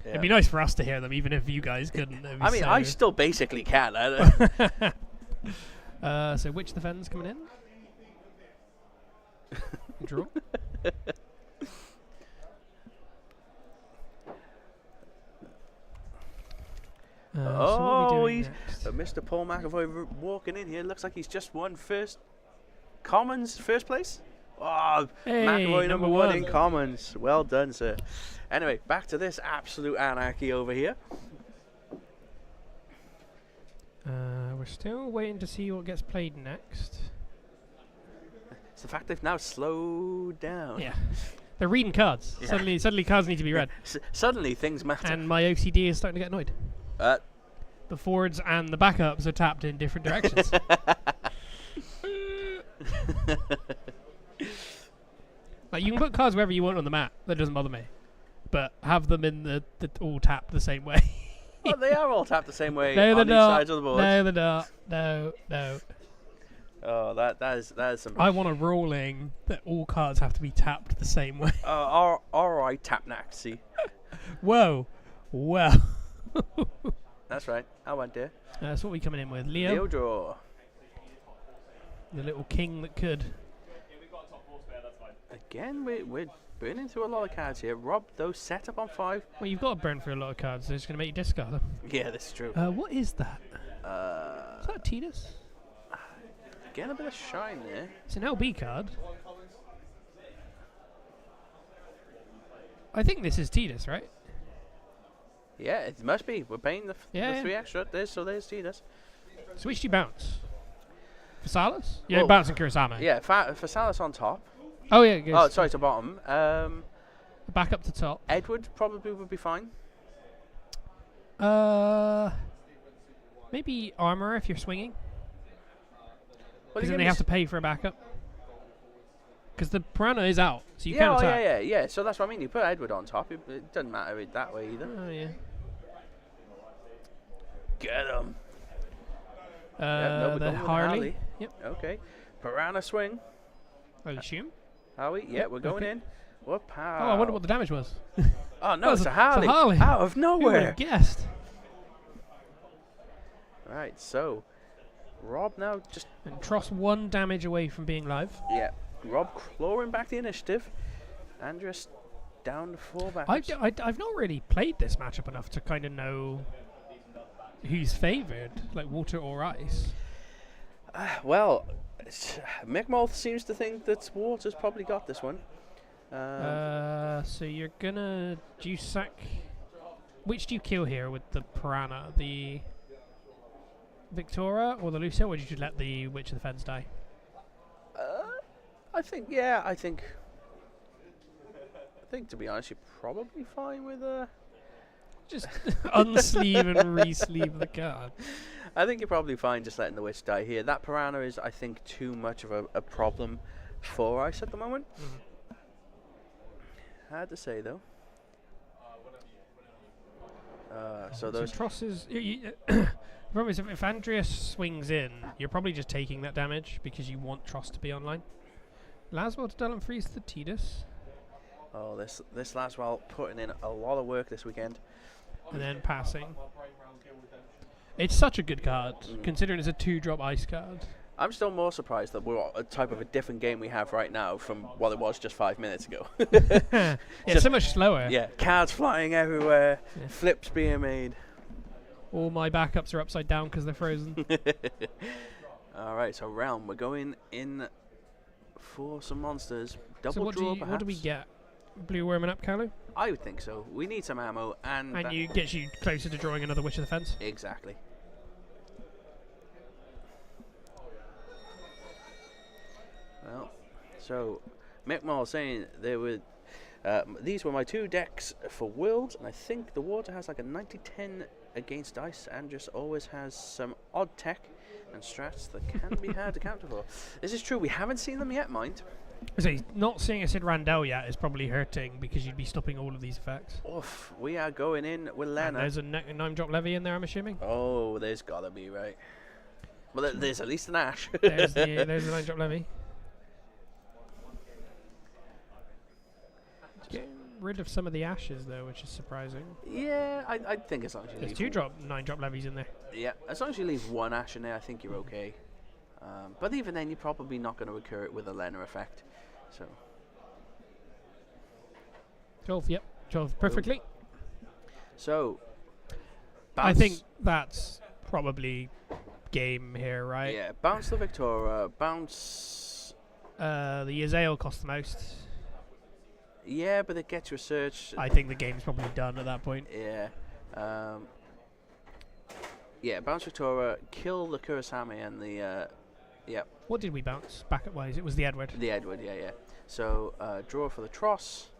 Yeah. It'd be nice for us to hear them, even if you guys couldn't. I mean, I still basically can. So which defense coming in? Draw. So what are we doing next? Mr. Paul McAvoy walking in here. Looks like he's just won Commons first place. Oh, Hey, McAvoy number 1 in one. Commons. Well done, sir. Anyway, back to this absolute anarchy over here. We're still waiting to see what gets played next. It's the fact they've now slowed down. Yeah. They're reading cards. Yeah. Suddenly cards need to be read. Suddenly things matter. And my OCD is starting to get annoyed. The forwards and the backups are tapped in different directions. Like, you can put cards wherever you want on the map. That doesn't bother me. But have them in the all tapped the same way. Well, they are all tapped the same way No, on they're each not. side of the board. No, they're not. No. Oh, that is some. I want a ruling that all cards have to be tapped the same way. All right, tap Naxi. Whoa. Well. That's right. I went there. That's what we coming in with. Leo, Draw. the little king that could. Again, we're burning through a lot of cards here. Rob, those set up on 5. Well, you've got to burn through a lot of cards, so it's going to make you discard them. Yeah, this is true. What is that? Is that Tidus? Getting a bit of shine there. It's an LB card. I think this is Tidus, right? Yeah, it must be. We're paying the Yeah. 3 extra. There's Tidus. So which do you bounce? Fasalis? Yeah, Well, bouncing Kurosama. Yeah, Fasalis on top. Oh yeah, it Oh, goes sorry, to bottom. back up to top. Edward probably would be fine. Maybe Armor if you're swinging. Well, Because then they have to pay for a backup. Because the Piranha is out, so you can't attack. yeah. So that's what I mean. You put Edward on top. It doesn't matter that way either. Oh yeah. Get him. The going with Harley. Yep. Okay. Piranha swing. I assume. Harley. Yeah, we're going in. What power? Oh, I wonder what the damage was. Oh no, it's a Harley. It's a Harley. Out of Who would nowhere. have guessed? Right. So, Rob now just And Tross 1 damage away from being live. Rob clawing back the initiative. Andrus down to 4 back. I've not really played this matchup enough to kind of know who's favoured, like water or ice. Well, Mick seems to think that Water's probably got this one. So you're gonna juice sack. Which do you kill here with the Piranha? The Victoria or the Lucio, or did you just let the Witch of the Fens die? I think to be honest, you're probably fine with Just unsleeve and re-sleeve the card. I think you're probably fine just letting the Witch die here. That Piranha is, I think, too much of a problem for Ice at the moment. Hard to say though. So those Tross is. The problem is, if Andreas swings in, you're probably just taking that damage because you want Tross to be online. Laswell to Dallin freeze the Tidus. Oh, this Laswell putting in a lot of work this weekend. And then passing. It's such a good card, considering it's a 2-drop ice card. I'm still more surprised that we're a type of a different game we have right now from what it was just 5 minutes ago. It's so much slower. Yeah, cards flying everywhere, flips being made. All my backups are upside down because they're frozen. All right, so Realm, we're going in for some monsters. Double So draw, perhaps. what do we get? Blue Worm and Upcalu? I would think so. We need some ammo and And gets you closer to drawing another Witch of the Fence. exactly. Well, so Mick saying there were these were my 2 decks for Worlds, and I think the Water has like a 90-10 against Ice, and just always has some odd tech and strats that can be hard to counter for. This is true. We haven't seen them yet, mind. So not seeing a Sid Randell yet is probably hurting because you'd be stopping all of these effects. Oof, we are going in with And Lena. there's a 9-drop levy in there, I'm assuming. Oh, there's gotta be, right. Well, there's at least an Ash. There's the 9-drop levy. Getting rid of some of the ashes though, which is surprising. Yeah, I think as long as you There's leave 9-drop levies in there. Yeah, as long as you leave 1 Ash in there, I think you're okay. But even then, you're probably not going to recur it with a Lena effect. So 12, yep. 12 perfectly. So, I think that's probably game here, right? Yeah, bounce the Victoria, bounce. The Yazael cost the most. Yeah, but it gets your search. I think the game's probably done at that point. Yeah. Yeah, bounce Victoria, kill the Kurosame and the. Yep. What did we bounce backup wise? It was the Edward. The Edward, yeah. So, draw for the Tross,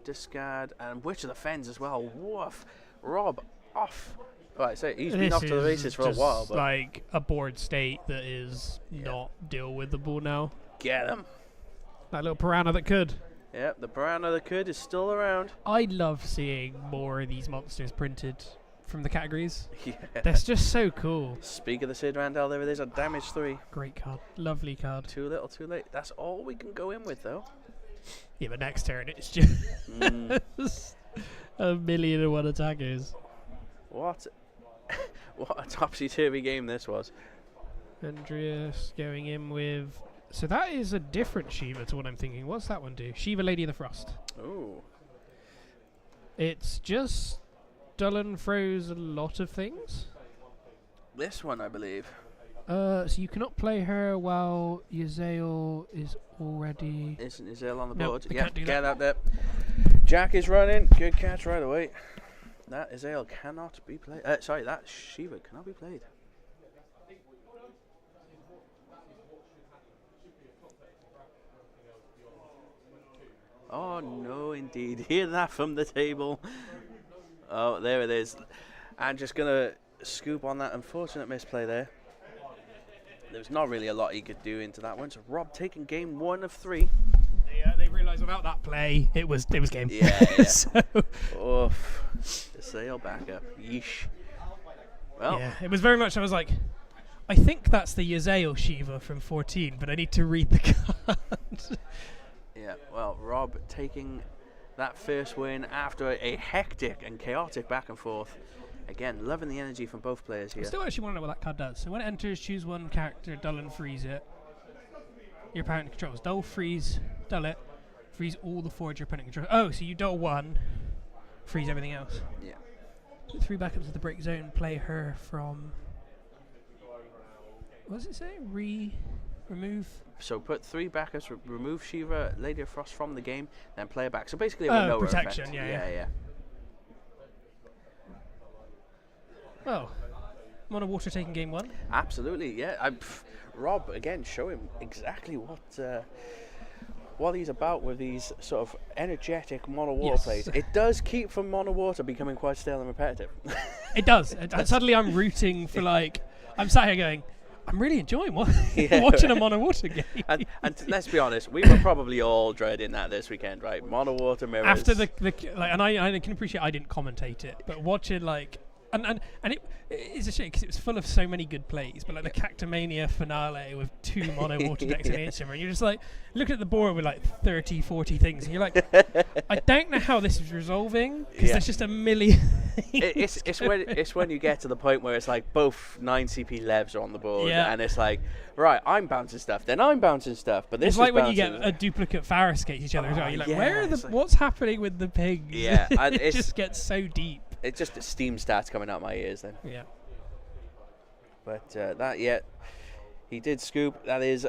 discard, and Witch of the Fens as well. Woof. Rob, off. Right, so he's been off to the races for a while. But like a board state that is not deal with the ball now. get him. That little piranha that could. Yep, the Piranha the Kid is still around. I love seeing more of these monsters printed from the categories. Yeah. That's just so cool. Speak of the Sid Randall, there it is, a damage 3. Great card. Lovely card. Too little, too late. That's all we can go in with, though. Yeah, but next turn it's just Mm. 1,000,001 attackers. What? What a topsy-turvy game this was. Andreas going in with... So that is a different Shiva to what I'm thinking. What's that one do? Shiva Lady of the Frost. Ooh. It's just... Dullen froze a lot of things. This one, I believe. So you cannot play her while Yazael is already... Isn't Isel on the No, board? I Yeah, can't do get that. out there. Jack is running. Good catch right away. That Azael cannot be played. Sorry, that Shiva cannot be played. Oh, no, indeed. Hear that from the table. Oh, there it is. I'm just going to scoop on that unfortunate misplay there. There's not really a lot he could do into that one. So Rob taking game 1 of 3. They realised without that play, it was game. Yeah. So Oof. The sail back up. Yeesh. Well. Yeah, it was very much, I was like, I think that's the Yazael Shiva from 14, but I need to read the card. Yeah, well, Rob taking that first win after a hectic and chaotic back and forth. Again, loving the energy from both players here. I still actually want to know what that card does. So when it enters, choose one character, dull and freeze it. Your opponent controls. Dull, freeze, dull it. Freeze all the 4 your opponent controls. Oh, so you dull 1, freeze everything else. Yeah. 3 backups of the break zone, play her from... What does it say? Remove... So put 3 backups, remove Shiva, Lady of Frost from the game, then play it back. So basically, a no protection, effect. yeah. Well, Mono Water taking game 1. Absolutely, yeah. Rob again showing exactly what he's about with these sort of energetic mono water plays. It does keep from mono water becoming quite stale and repetitive. It does. Suddenly, I'm rooting for I'm sat here going, I'm really enjoying watching a mono water game. And let's be honest, we were probably all dreading that this weekend, right? Mono water mirrors. After and I can appreciate I didn't commentate it, but watching and it's a shame because it was full of so many good plays, but the Cactamania finale with 2 mono water decks against him, and you're just looking at the board with 30, 40 things, and you're like, I don't know how this is resolving because there's just a million. It's when you get to the point where it's both 9 CP levs are on the board, and it's right, I'm bouncing stuff, then I'm bouncing stuff, but this it's is when you get a duplicate Faris against each other as well. You're like, where are what's happening with the pigs? Yeah, and it just gets so deep. It's just the Steam stats coming out my ears then. Yeah. But he did scoop. That is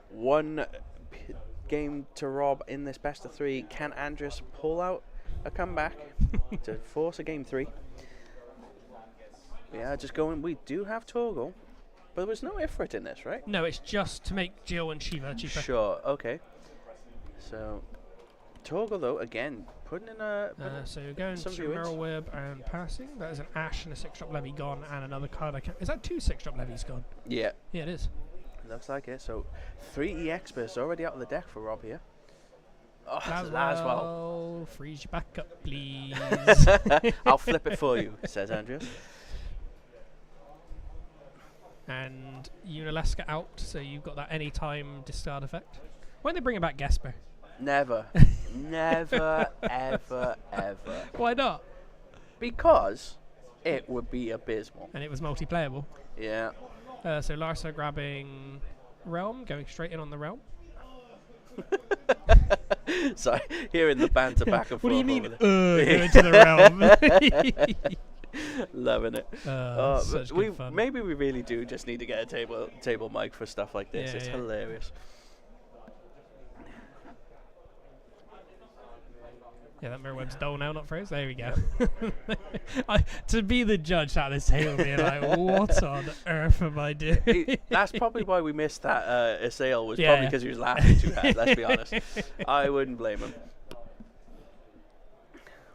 1 game to Rob in this best of 3. Can Andres pull out a comeback to force a game 3? Yeah, just going. We do have Torgal, but there was no Ifrit in this, right? No, it's just to make Jill and Shiva cheaper. Sure. Okay. So Torgal though again putting in a. So you're going to Meryl Web and passing. That is an Ash and a 6-drop levy gone, and another card. Is that 2 6-drop levies gone? Yeah. Yeah, it is. Looks like it. So 3 EX bursts already out of the deck for Rob here. Oh, Laswell, freeze your back up, please. I'll flip it for you, says Andreas. And Unileska out, so you've got that anytime discard effect. When they bring back Gesper? Never. Never, ever, ever. Why not? Because it would be abysmal. And it was multiplayable. Yeah. So Larsa grabbing Realm, going straight in on the Realm. Sorry, hearing the banter back and forth. What do you mean, going to the Realm? Loving it. Such good fun. Maybe we really do just need to get a table mic for stuff like this. It's hilarious. Yeah, that mirror web's dull now, not froze. There we go. To be the judge at this table, being like, what on earth am I doing? That's probably why we missed that Asael, was probably because he was laughing too hard, let's be honest. I wouldn't blame him.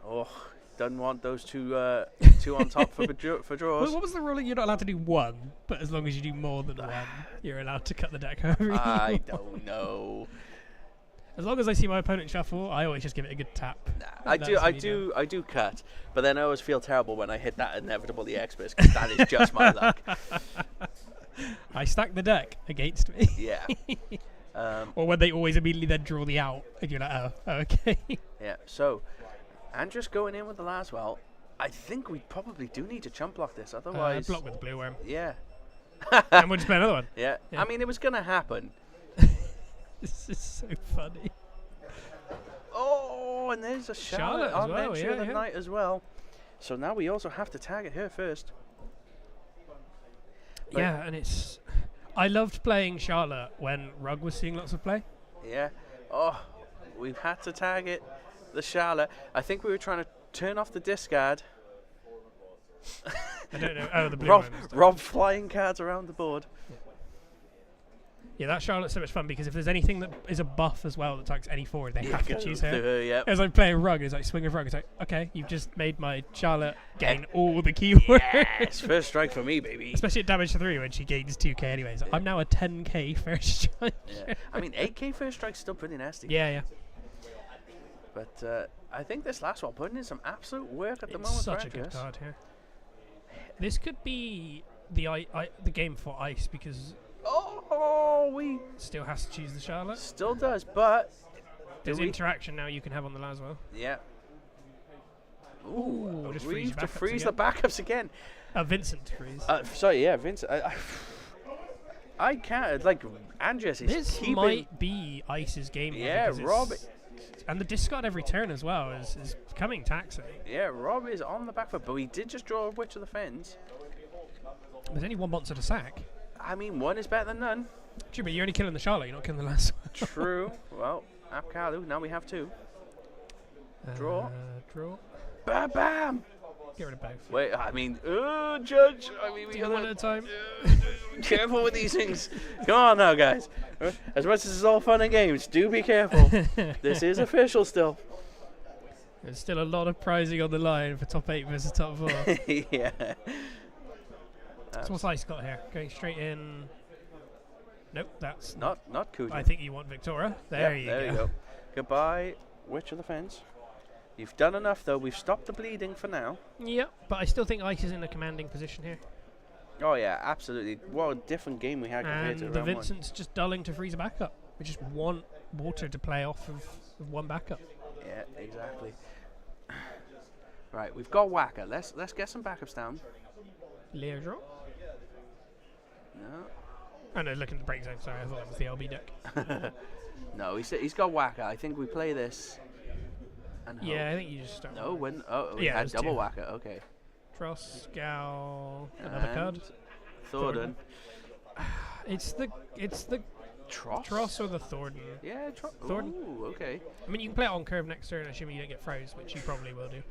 Oh, doesn't want those two on top for draws. What was the ruling? You're not allowed to do 1, but as long as you do more than 1, you're allowed to cut the deck over. I don't know. As long as I see my opponent shuffle, I always just give it a good tap. I do cut, but then I always feel terrible when I hit that inevitable EX burst because that is just my luck. I stack the deck against me. Yeah. Or when they always immediately then draw the out, and you're like, oh, okay. Yeah. So, Andrews going in with the Laswell. I think we probably do need to chump block this, otherwise. Block with the blue worm. Yeah. And we'll just play another one. Yeah. I mean, it was gonna happen. This is so funny. Oh, and there's a Charlotte on entry of the night as well. So now we also have to target her first. Yeah, and it's... I loved playing Charlotte when Rug was seeing lots of play. Yeah. Oh, we've had to target the Charlotte. I think we were trying to turn off the discard. I don't know. Oh, the blue Rob, one. Rob flying cards around the board. Yeah, that Charlotte's so much fun because if there's anything that is a buff as well that targets any forward, they have to choose her. Yeah. As I play a rug, it's like swing of rug. It's like, okay, you've just made my Charlotte gain all the keywords. Yes, first strike for me, baby. Especially at damage to 3 when she gains 2k anyway. So I'm now a 10k first strike. Yeah. I mean, 8k first strike's still pretty nasty. Yeah. But I think this last one putting in some absolute work at the It's moment. such a good card here. This could be the game for ice because we still has to choose the Charlotte. still does, but There's interaction now you can have on the Laswell. yeah. Ooh, just Reeve to freeze freeze your the backups again. Vincent to freeze. Sorry, yeah, Vince. I can't like Andres is This keeping. might be Ice's game. Yeah, because Rob. And the discard every turn as well is becoming taxing. Yeah, Rob is on the back foot, but we did just draw a Witch of the Fens. There's only one monster to sack. I mean, one is better than none. True, but you're only killing the Charlotte, you're not killing the last one. True. Well, Apkalu, now we have two. Draw. Draw. Bam, bam. Get rid of both. Wait, I mean, Judge. I mean, we Do one at gotta a time. careful with these things. Come on now, guys. As much as it's all fun and games, do be careful. This is official still. There's still a lot of prizing on the line for top 8 versus top 4. Yeah. So what's Ice got here? Going straight in. Nope, that's Not Kuja. I think you want Victoria. There you go. Goodbye, Witch of the Fence. You've done enough, though. We've stopped the bleeding for now. Yep, but I still think Ice is in a commanding position here. Oh, yeah, absolutely. What a different game we had compared to And the round one. Vincent's just dulling to freeze a backup. We just want water to play off of one backup. Yeah, exactly. Right, we've got Whacker. Let's get some backups down. Leo draw. No. Oh no, look at the break zone. Sorry, I thought that was the LB deck. No, he's got Whacker. I think we play this. And hope. Yeah, I think you just start. No, when we Yeah, it had was double two. Whacker. Okay. Tross, Gal, another card. Thornton. It's the Tross. Tross or the Thornton. Yeah, Thornton. Ooh, okay. I mean, you can play it on curve next turn, assuming you don't get froze, which you probably will do,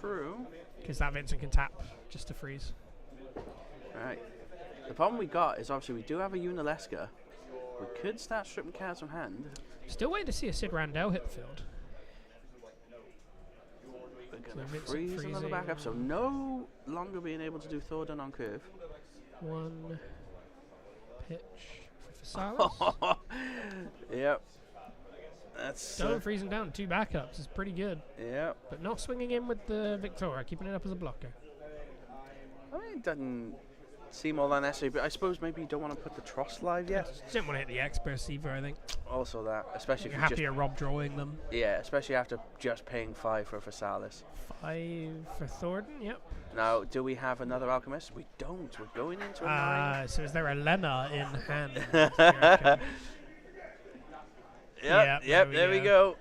True. because that Vincent can tap just to freeze. Right. The problem we got is obviously we do have a Unalesca. We could start stripping cards from hand. Still waiting to see a Sid Randell hit the field. We're So gonna Vincent freeze another freezing. backup, so no longer being able to do Thornton on curve. One pitch for Fasalis. Yep. That's Don't freeze him down. 2 backups is pretty good, yep. but not swinging in with the Victoria, keeping it up as a blocker. I mean, it doesn't seem all that necessary, but I suppose maybe you don't want to put the Tross live yet. Didn't want to hit the X burst either, I think. Also that, especially You're if you just happier Rob drawing them. yeah, especially after just paying 5 for Fasalis. 5 for Thornton, yep. Now, do we have another Alchemist? We don't. We're going into a 9. So is there a Lena in hand? Yep, there we go.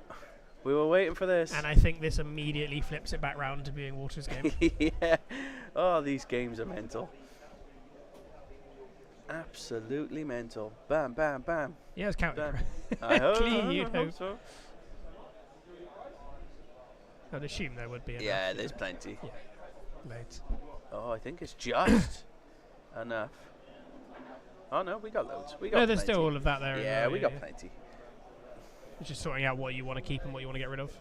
We were waiting for this. And I think this immediately flips it back round to being Water's game. Yeah. Oh, these games are mental. Absolutely mental. Bam, bam, bam. Yeah, it's counted. I hope, Clean, you'd I hope. hope so. I'd assume there would be enough. Yeah, there's plenty. Yeah, loads. Oh, I think it's just enough. Oh no, we got loads. We got No, there's plenty. still all of that there. Yeah, as well, we got plenty. It's just sorting out what you want to keep and what you want to get rid of.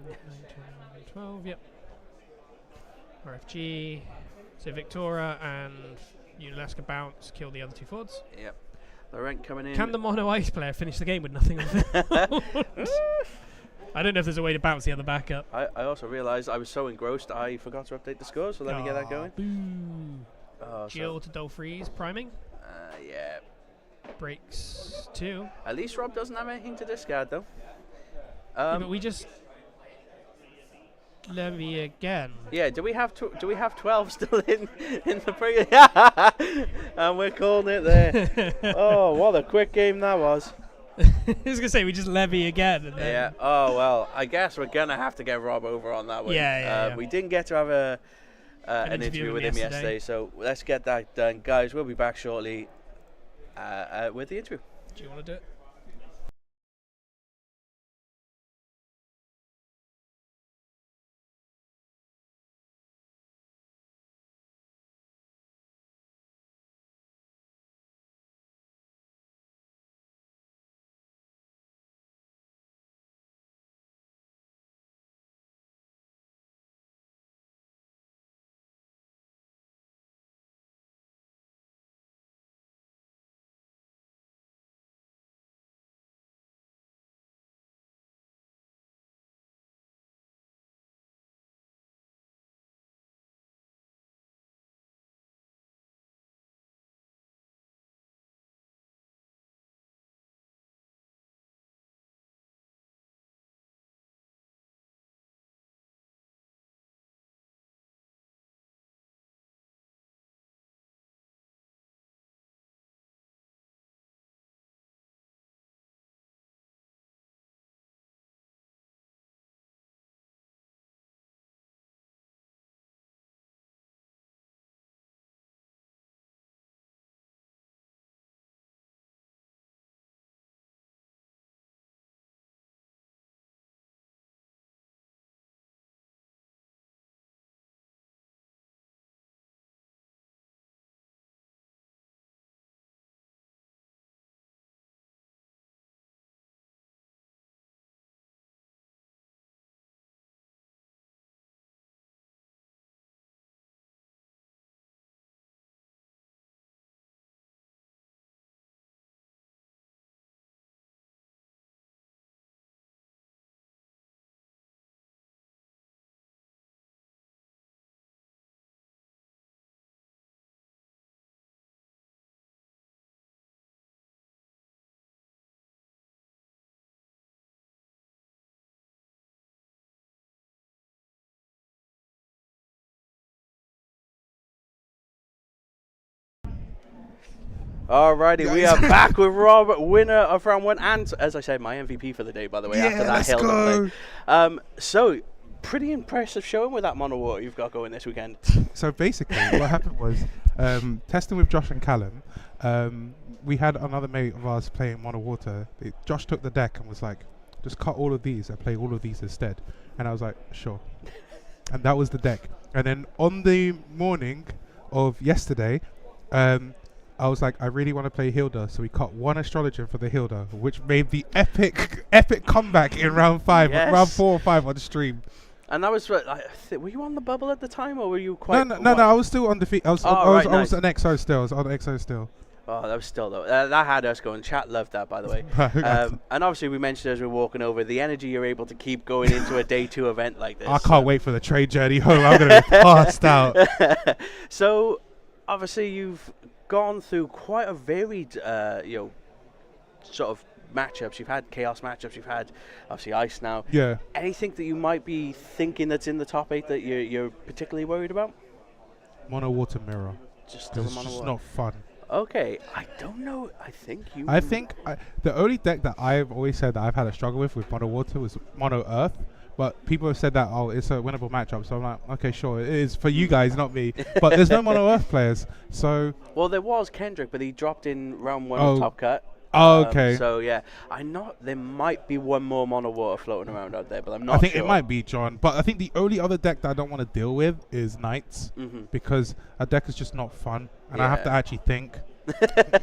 9, 10, 12, yep. RFG. So Victoria and Unalaska bounce, kill the other 2 forwards. Yep. Laurent coming in. Can the mono ice player finish the game with nothing on field? I don't know if there's a way to bounce the other backup. I also realised I was so engrossed I forgot to update the scores, so let me get that going. Boo. Oh, Jill to dull freeze, priming. yeah. Breaks 2. At least Rob doesn't have anything to discard though. Yeah, but we just levy again. Yeah, do we have 12 still in the pre? Yeah, and we're calling it there. Oh, what a quick game that was. I was gonna say we just levy again. And then Yeah. Oh well, I guess we're gonna have to get Rob over on that one. Yeah. We didn't get to have an interview with him yesterday, so let's get that done, guys. We'll be back shortly with the interview. Do you want to do it? Alrighty, we are back with Rob, winner of round 1, and as I said, my MVP for the day, by the way, after that hill play. So, pretty impressive showing with that mono water you've got going this weekend. So basically, what happened was, testing with Josh and Callum, we had another mate of ours playing mono water. Josh took the deck and was like, just cut all of these and play all of these instead. And I was like, sure. And that was the deck. And then on the morning of yesterday, I was like, I really want to play Hilda, so we cut one astrologer for the Hilda, which made the epic comeback in round 5, round 4 or 5 on the stream. And that was, were you on the bubble at the time, or were you quite? No, I was still undefeated. I was an XO still. I was on XO still. Oh, that was still though. That had us going. Chat loved that, by the way. And obviously, we mentioned as we were walking over the energy you're able to keep going into a day 2 event like this. I can't wait for the train journey home. I'm gonna be passed out. So, obviously, you've gone through quite a varied, sort of matchups. You've had chaos matchups. You've had obviously ice now. Yeah. Anything that you might be thinking that's in the top 8 that you're particularly worried about? Mono water mirror. Just still it's just not fun. Okay, I don't know. I think the only deck that I've always said that I've had a struggle with mono water was mono earth. But people have said that, it's a winnable matchup. So I'm like, okay, sure, it is for you guys, not me. But there's no mono earth players, so. Well, there was Kendrick, but he dropped in round 1 of Top Cut. Oh, okay. So yeah, there might be one more mono water floating around out there, but I'm not. I think sure. it might be John, but I think the only other deck that I don't want to deal with is Knights, because a deck is just not fun, and I have to actually think.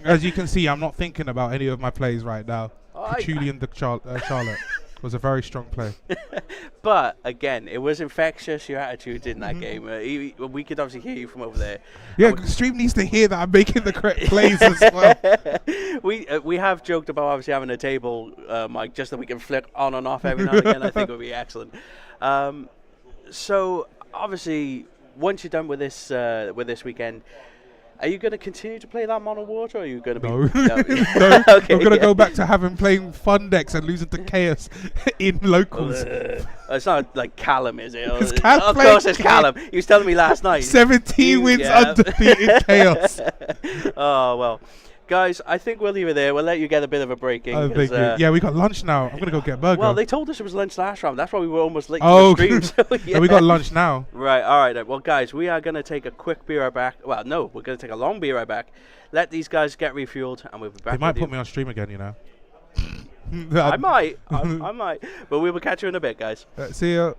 As you can see, I'm not thinking about any of my plays right now. Julian the Charlotte was a very strong play. But again, it was infectious, your attitude in that game. We could obviously hear you from over there. Yeah, stream needs to hear that I'm making the correct plays as well. We have joked about obviously having a table mic just that we can flick on and off every now and again. I think would be excellent. So obviously, once you're done with this weekend, are you going to continue to play that mono water, or are you going to be... No. Okay, I'm going to go back to playing fun decks and losing to chaos in locals. It's not like Callum, is it? It's Callum. Of course it's Callum. He was telling me last night. 17 wins undefeated chaos. Oh, well. Guys, I think we'll leave it there. We'll let you get a bit of a break in. Thank you. Yeah, we got lunch now. I'm going to go get a burger. Well, they told us it was lunch last round. That's why we were almost late to the stream. So, yeah. No, we got lunch now. Right, all right. Well, guys, we are going to take a quick beer back. Well, no, we're going to take a long beer back. Let these guys get refueled, and we'll be back. They might put me on stream again, you know. I might. I might. But we will catch you in a bit, guys. See ya.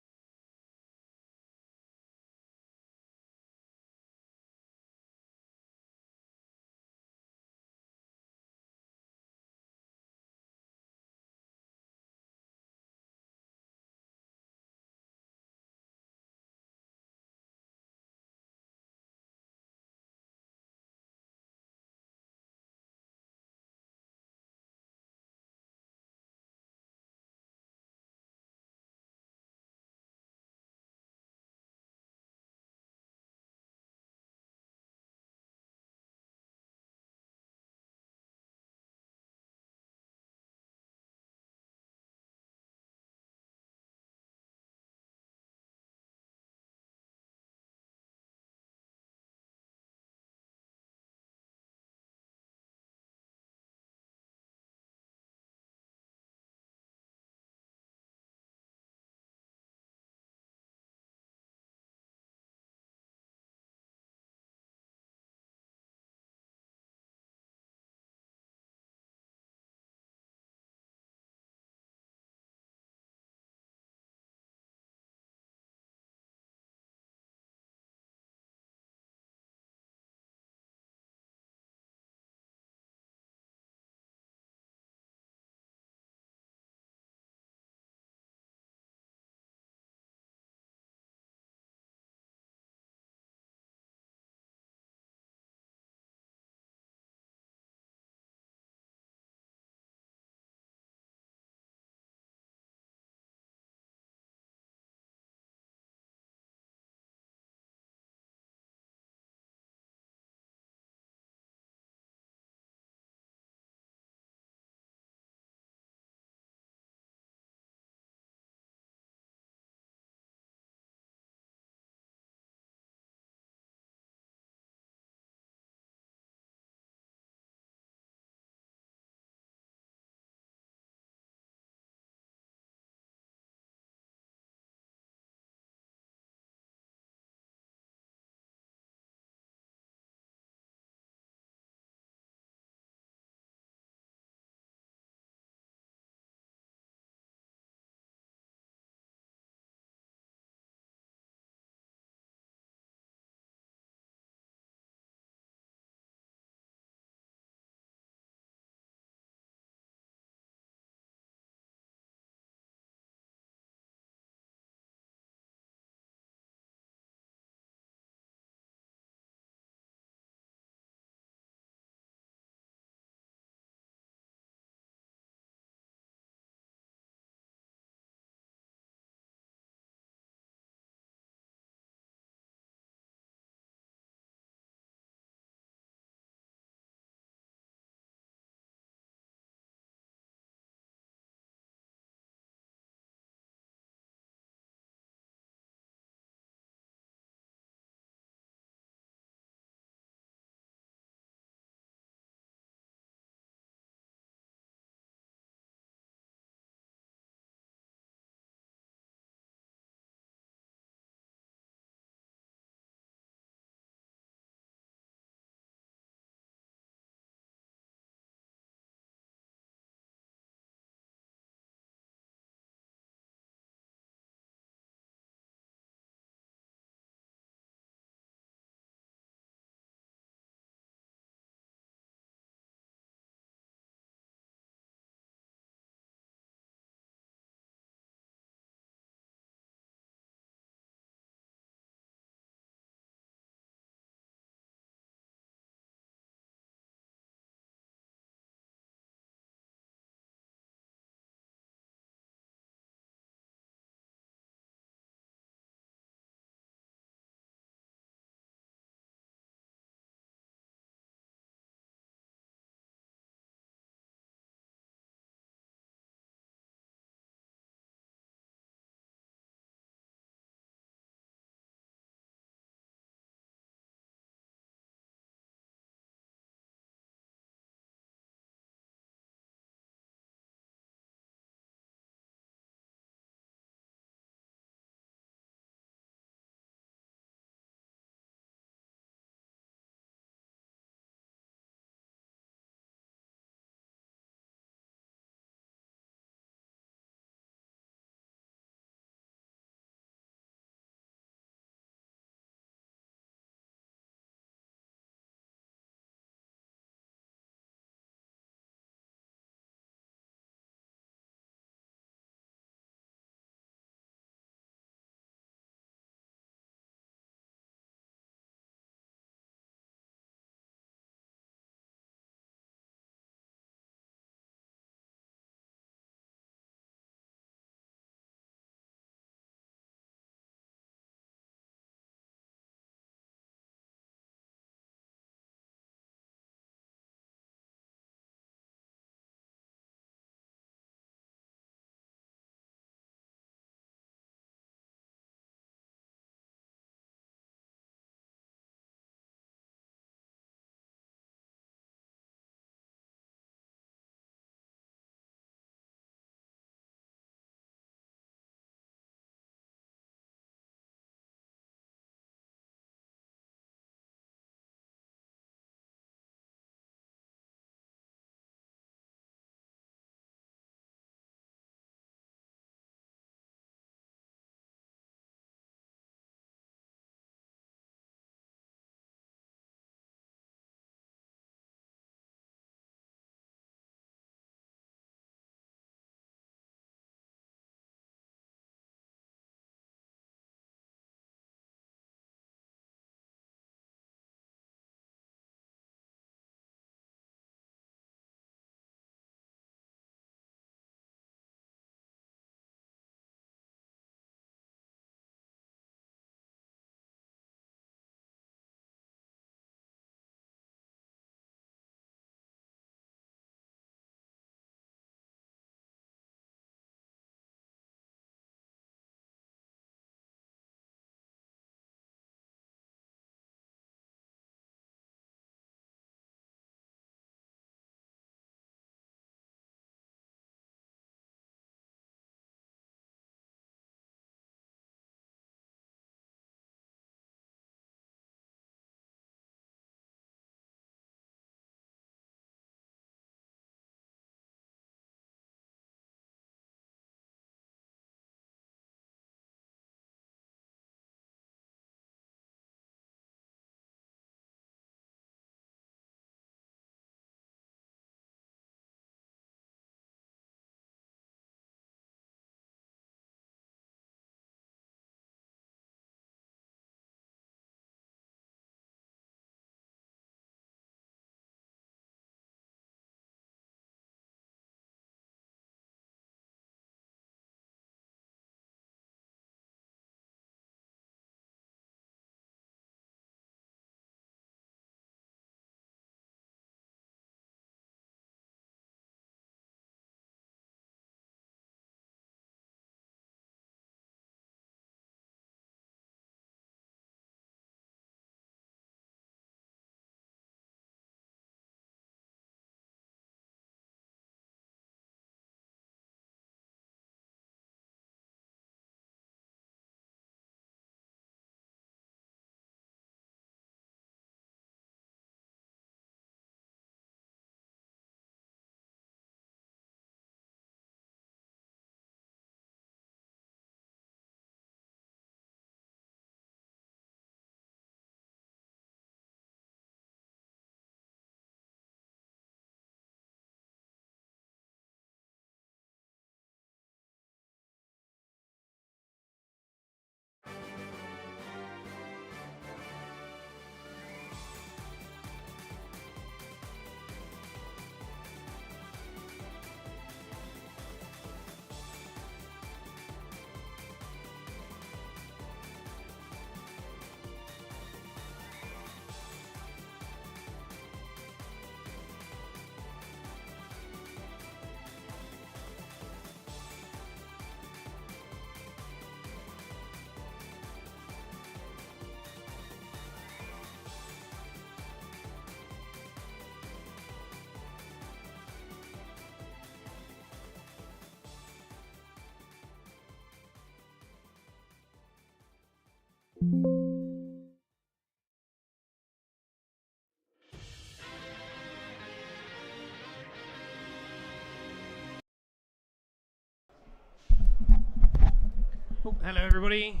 Hello everybody.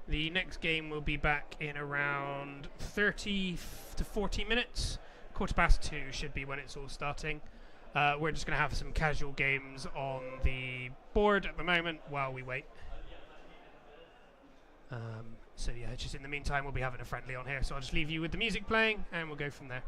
The next game will be back in around 30 to 40 minutes. 2:15 should be when it's all starting. We're just going to have some casual games on the board at the moment while we wait. So yeah, just in the meantime we'll be having a friendly on here, so I'll just leave you with the music playing and we'll go from there.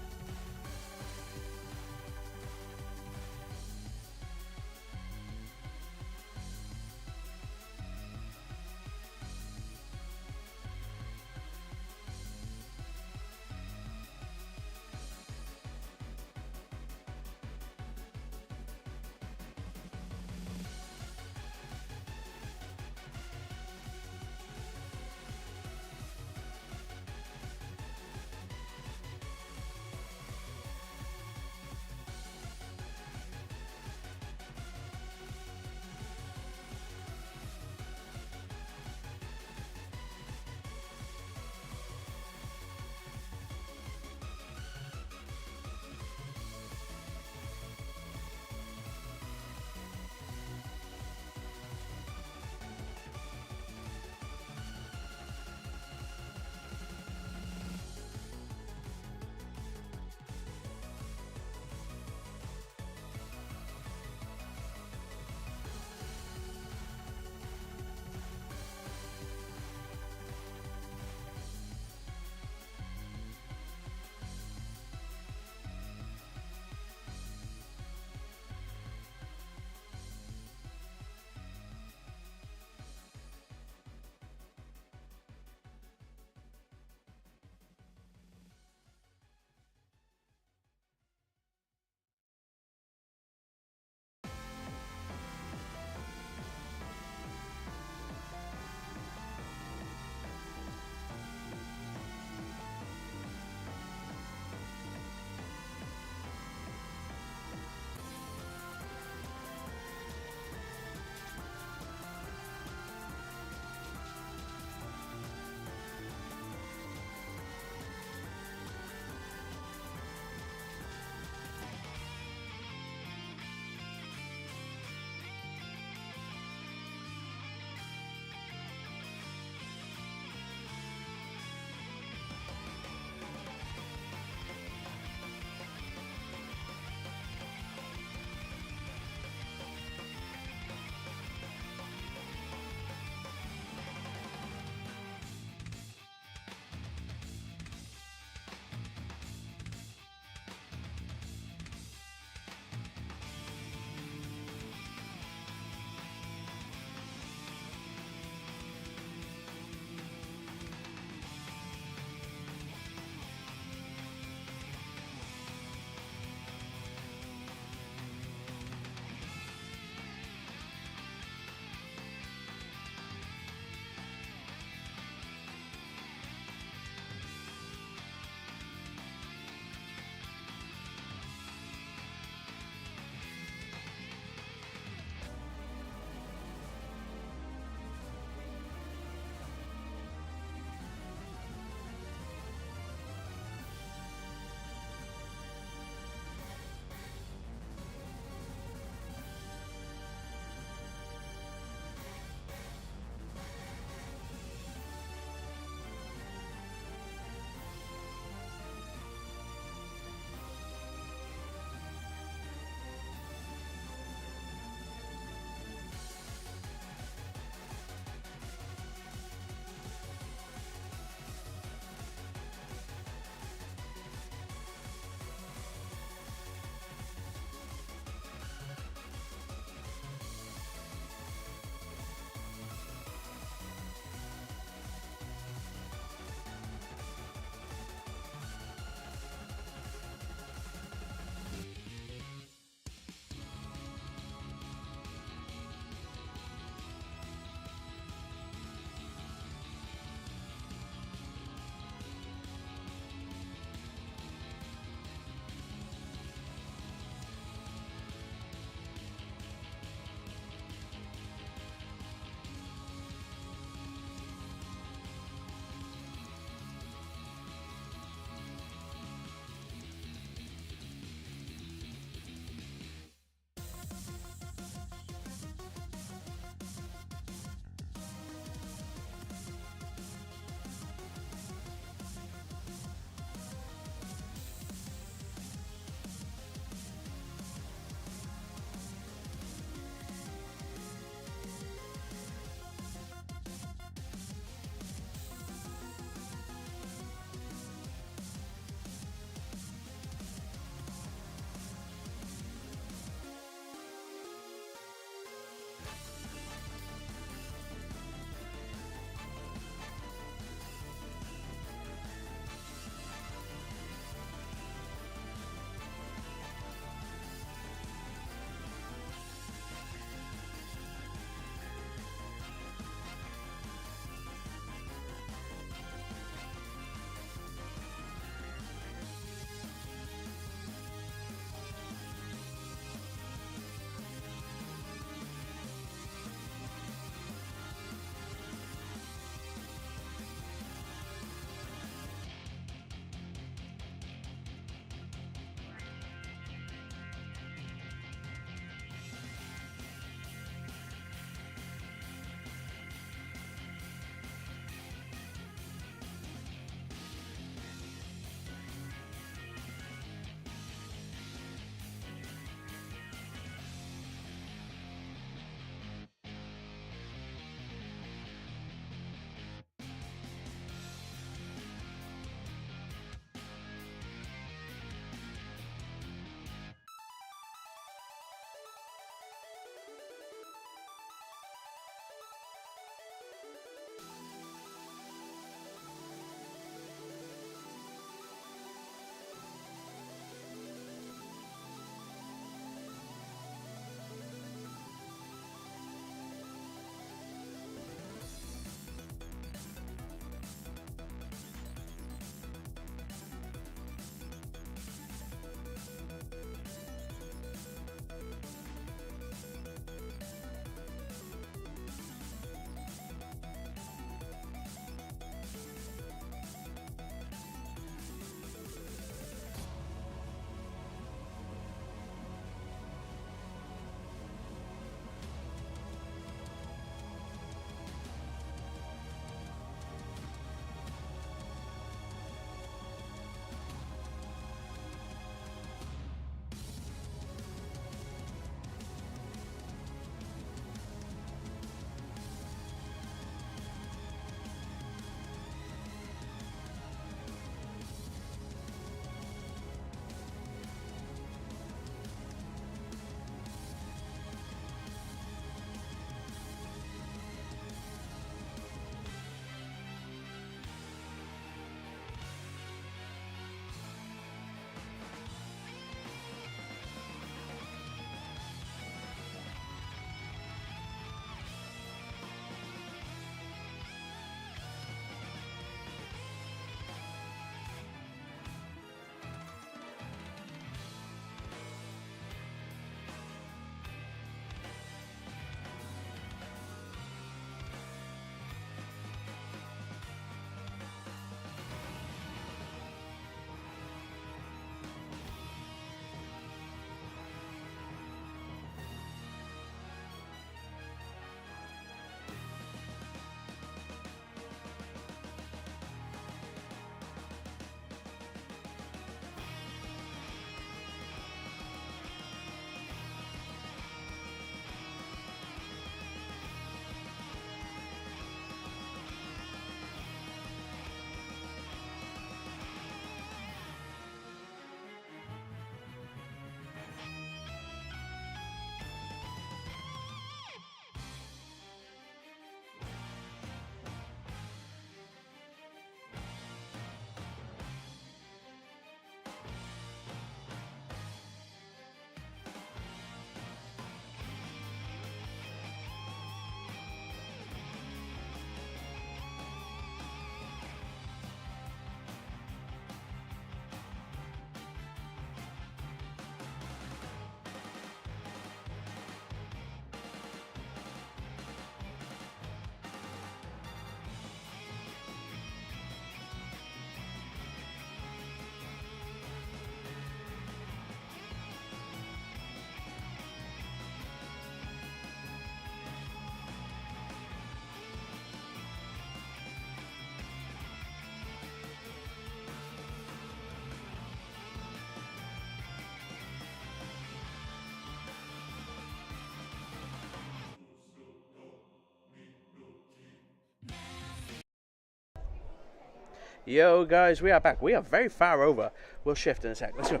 Yo, guys, we are back. We are very far over. We'll shift in a sec. Let's go.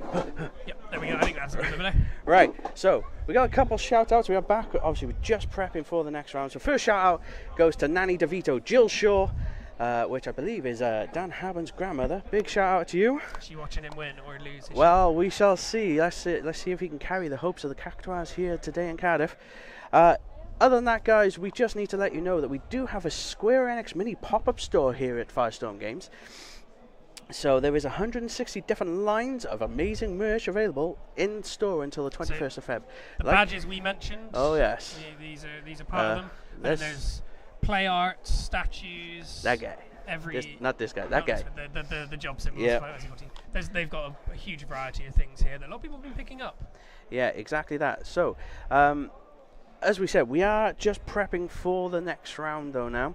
Yep, there we go. I think that's a little bit. Right, so we got a couple shout outs. We are back. Obviously, we're just prepping for the next round. So, first shout out goes to Nanny DeVito, Jill Shaw, which I believe is Dan Haben's grandmother. Big shout out to you. Is she watching him win or lose? Well, we shall see. Let's see if he can carry the hopes of the Cactuars here today in Cardiff. Other than that, guys, we just need to let you know that we do have a Square Enix mini pop-up store here at Firestorm Games. So there is 160 different lines of amazing merch available in store until the 21st of Feb. The badges we mentioned. Oh yes. These are part of them. And there's play art, statues. That guy. Not this guy. That guy. The job symbols. Yeah. They've got a huge variety of things here that a lot of people have been picking up. Yeah, exactly that. So, as we said, we are just prepping for the next round though now.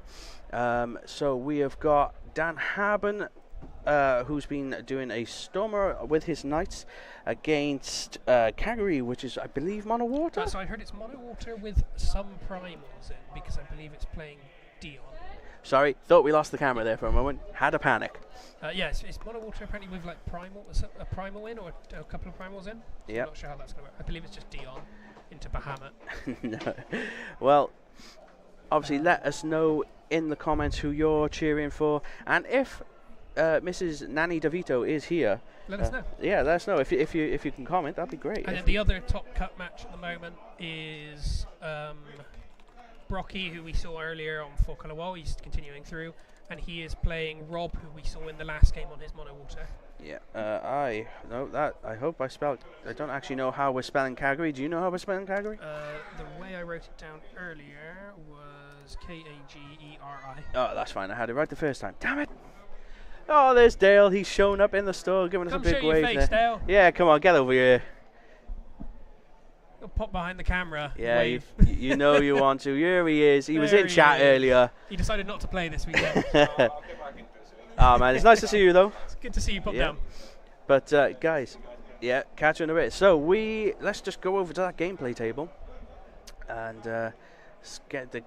So we have got Dan Haben, who's been doing a Stormer with his Knights against Calgary, which is, I believe, Mono Water? So I heard it's Mono Water with some primals in, because I believe it's playing Dion. Sorry, thought we lost the camera there for a moment. Had a panic. Yes, it's Mono Water apparently with like a primal in or a couple of primals in. Yeah. I'm not sure how that's going to work. I believe it's just Dion into Bahamut. No. Well, obviously let us know in the comments who you're cheering for, and if Mrs. Nanny DeVito is here, let us know. Yeah, let us know if you can comment. That'd be great. And then the other top cut match at the moment is Brocky, who we saw earlier on for Kalawal. He's continuing through, and he is playing Rob, who we saw in the last game on his Mono Water. Yeah, I know that. I hope I spelled. I don't actually know how we're spelling Calgary. Do you know how we're spelling Calgary? The way I wrote it down earlier was Kageri. Oh, that's fine. I had it right the first time. Damn it! Oh, there's Dale. He's shown up in the store, giving us a big wave. wave. Come show your face, Dale. Yeah, come on, get over here. You'll pop behind the camera. Yeah, you know you want to. Here he is. He was in chat earlier. He decided not to play this weekend. Oh man, it's nice to see you though. It's good to see you pop down. But guys, yeah, catch you in a bit. So let's just go over to that gameplay table, and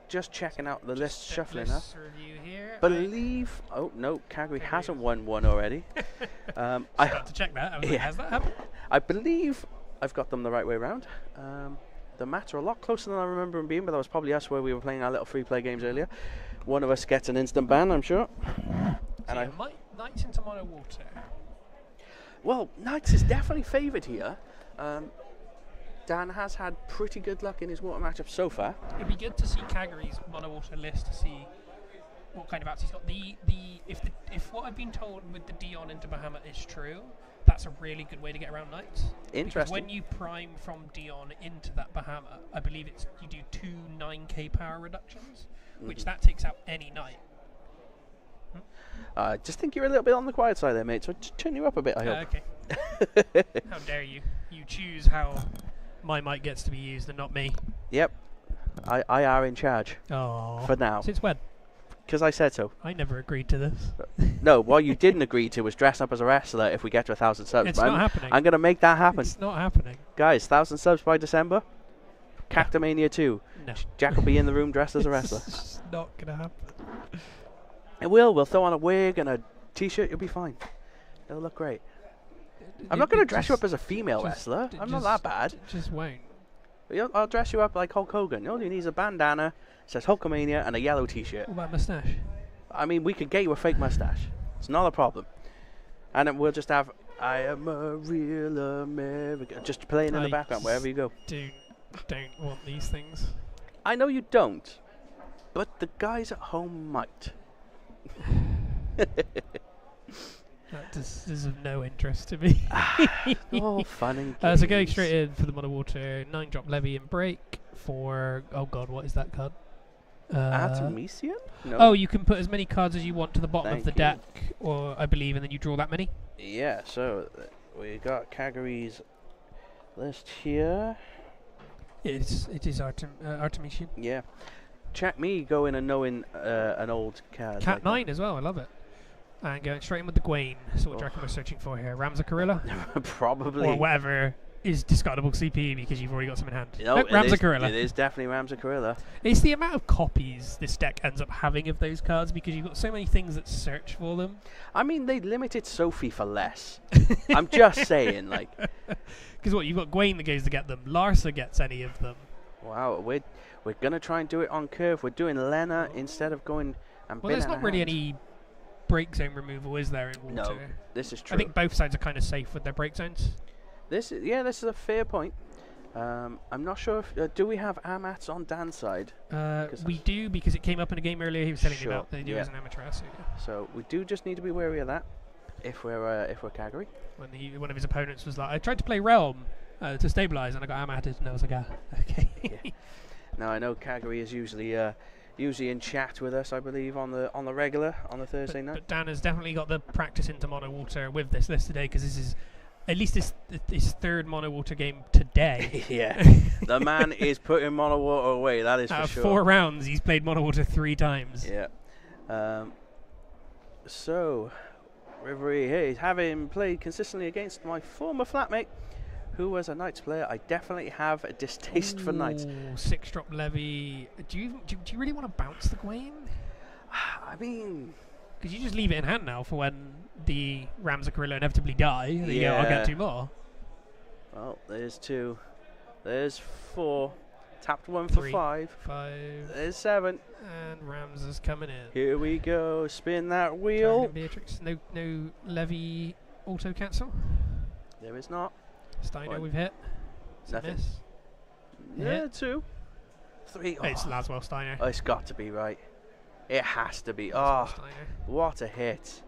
just checking out the list, shuffling up. Review here. Believe. Oh no, Calgary hasn't won one already. I got to check that. Has that happened? I believe I've got them the right way around. The mats are a lot closer than I remember them being, but that was probably us where we were playing our little free play games earlier. One of us gets an instant ban, I'm sure. And Knights into Mono Water. Well, Knights is definitely favoured here. Dan has had pretty good luck in his water matchup so far. It'd be good to see Calgary's Mono Water list to see what kind of outs he's got. If what I've been told with the Dion into Bahamut is true, that's a really good way to get around Knights. Interesting. Because when you prime from Dion into that Bahamut, I believe you do 2 9k power reductions, which that takes out any Knight. I just think you're a little bit on the quiet side there, mate, so just turn you up a bit, I hope. Okay. How dare you? You choose how my mic gets to be used and not me. Yep. I are in charge. Oh. For now. Since when? Because I said so. I never agreed to this. No, what you didn't agree to was dress up as a wrestler if we get to 1,000 subs. It's not happening. I'm going to make that happen. It's not happening. Guys, 1,000 subs by December. Cactamania 2. No. Jack will be in the room dressed as a wrestler. It's not going to happen. It will. We'll throw on a wig and a t-shirt. You'll be fine. It'll look great. I'm not going to dress you up as a female wrestler. I'm not that bad. Just won't. I'll dress you up like Hulk Hogan. All you need is a bandana, says Hulkamania, and a yellow t-shirt. What about moustache? I mean, we could get you a fake mustache. It's not a problem. And then we'll just have I am a real American just playing in the background wherever you go. Don't want these things. I know you don't, but the guys at home might. That is of no interest to me. All fun and games. So going straight in for the Mono Water, 9-drop Levy and Break for, oh god, what is that card? Artemisian? No. Oh, you can put as many cards as you want to the bottom of the Thank deck, or I believe, and then you draw that many. Yeah, so we got Calgary's list here. It is Artemisian. Yeah. Check me going and knowing an old card. Cat like 9 as well, I love it. And going straight in with the Gwain. So what do you reckon we're searching for here? Ramza Gorilla? Probably. Or whatever is discardable CP because you've already got some in hand. No, Nope, Ramza Gorilla. It is definitely Ramza Gorilla. It's the amount of copies this deck ends up having of those cards because you've got so many things that search for them. I mean, they limited Sophie for less. I'm just saying, like. Because what, you've got Gwaine that goes to get them. Larsa gets any of them. Wow, we're going to try and do it on curve. We're doing Lena instead of going and Well, there's not really any break zone removal, is there, in Water? No, this is true. I think both sides are kind of safe with their break zones. This is a fair point. I'm not sure if do we have Amats on Dan's side? We do, because it came up in a game earlier. He was telling me about they do yeah. as an amateur. So we do just need to be wary of that if we're Kagari. When one of his opponents was like, I tried to play Realm to stabilize, and I got Amated, and I was like, okay. Yeah. Now I know Kagari is usually in chat with us, I believe, on the regular on the Thursday night. But Dan has definitely got the practice into Mono Water with this list today, because this is at least his third Mono Water game today. Yeah, the man is putting Mono Water away. That is Out for of sure. 4 rounds, he's played Mono Water 3 times. Yeah. So, Rivery Hayes, having played consistently against my former flatmate, who was a Knights player, I definitely have a distaste for Knights. 6-drop Levy. Do you really want to bounce the Gwaine? I mean, because you just leave it in hand now for when the Ramza Gorilla inevitably die. There you go, I'll Yeah. get 2 more. well, there's 2. There's 4. Tapped 1 3, for 5. 5. There's 7. And Ramza's coming in. Here we go. Spin that wheel. Dragon Beatrix. No Levy auto cancel. There is not. Steiner 1. we've hit. Nothing. Miss. Yeah, Hit. 2. 3. It's Laswell Steiner. Oh, it's got to be right. It has to be. Laswell Oh, Steiner. what a hit.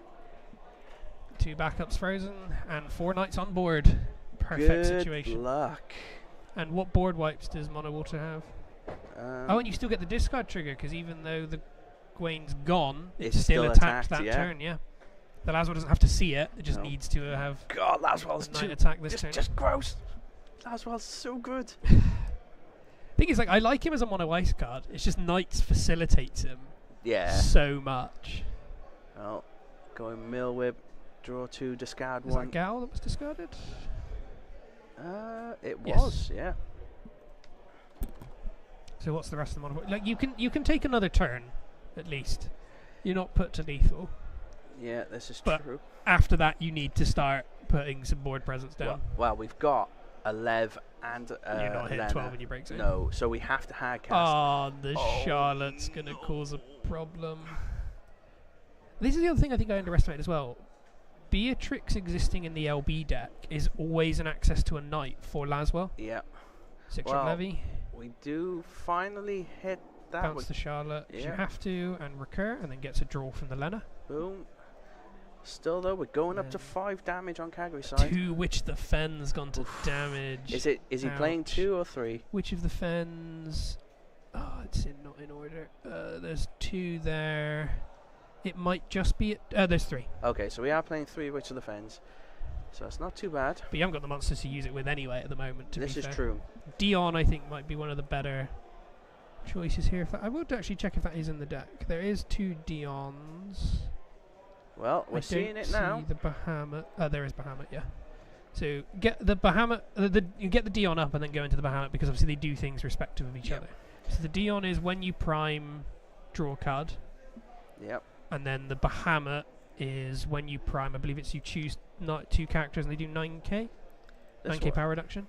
2 backups frozen and 4 knights on board. Perfect Good situation. luck. And what board wipes does Mono Water have? Oh, and you still get the discard trigger, because even though the Gwaine's gone, It's it's still still attacked attacked, that yeah. turn, yeah. The Laswell doesn't have to see it, it just No. needs to have God, Laswell's the knight too. attack this turn. Just gross. Laswell's so good. Thing is, like, I like him as a mono ice card, it's just Knights facilitates him Yeah. so much. Well, going Mill Whip, draw 2, discard Is 1. that Gal that was discarded? It Yes. was, yeah. So what's the rest of the mono? Like, you can take another turn, at least. You're not put to lethal. Yeah, this is But true. After that, you need to start putting some board presence down. Well, we've got a Lev and You're not hitting Lena. 12 when you break zone. No, so we have to hard cast. Oh, the Oh, Charlotte's going to cause a problem. This is the other thing I think I underestimated as well. Beatrix existing in the LB deck is always an access to a knight for Laswell. Yeah, 6-drop Well, Levy. we do finally hit that. Bounce the Charlotte if you yeah. have to, and recur, and then gets a draw from the Lena. Boom. Still though, we're going up to Then 5 damage on Kagri side. 2, which the Fen's gone to damage. Is he playing Ouch. 2 or 3? Which of the Fens? Oh, it's not in order. There's 2 there. It might just be. There's 3. Okay, so we are playing 3 Witch of the Fens. So it's not too bad. But you haven't got the monsters to use it with anyway at the moment. This be is fair. true. Dion, I think, might be one of the better choices here. I would actually check if that is in the deck. There is 2 Dions. Well, we're I seeing don't it see now. the Bahamut. There is Bahamut, yeah. So get the Bahamut. You get the Dion up and then go into the Bahamut, because obviously they do things respective of each Yep. other. So the Dion is when you prime, draw a card. Yep. And then the Bahamut is when you prime. I believe it's you choose 2 characters and they do 9k. This 9k one. power reduction.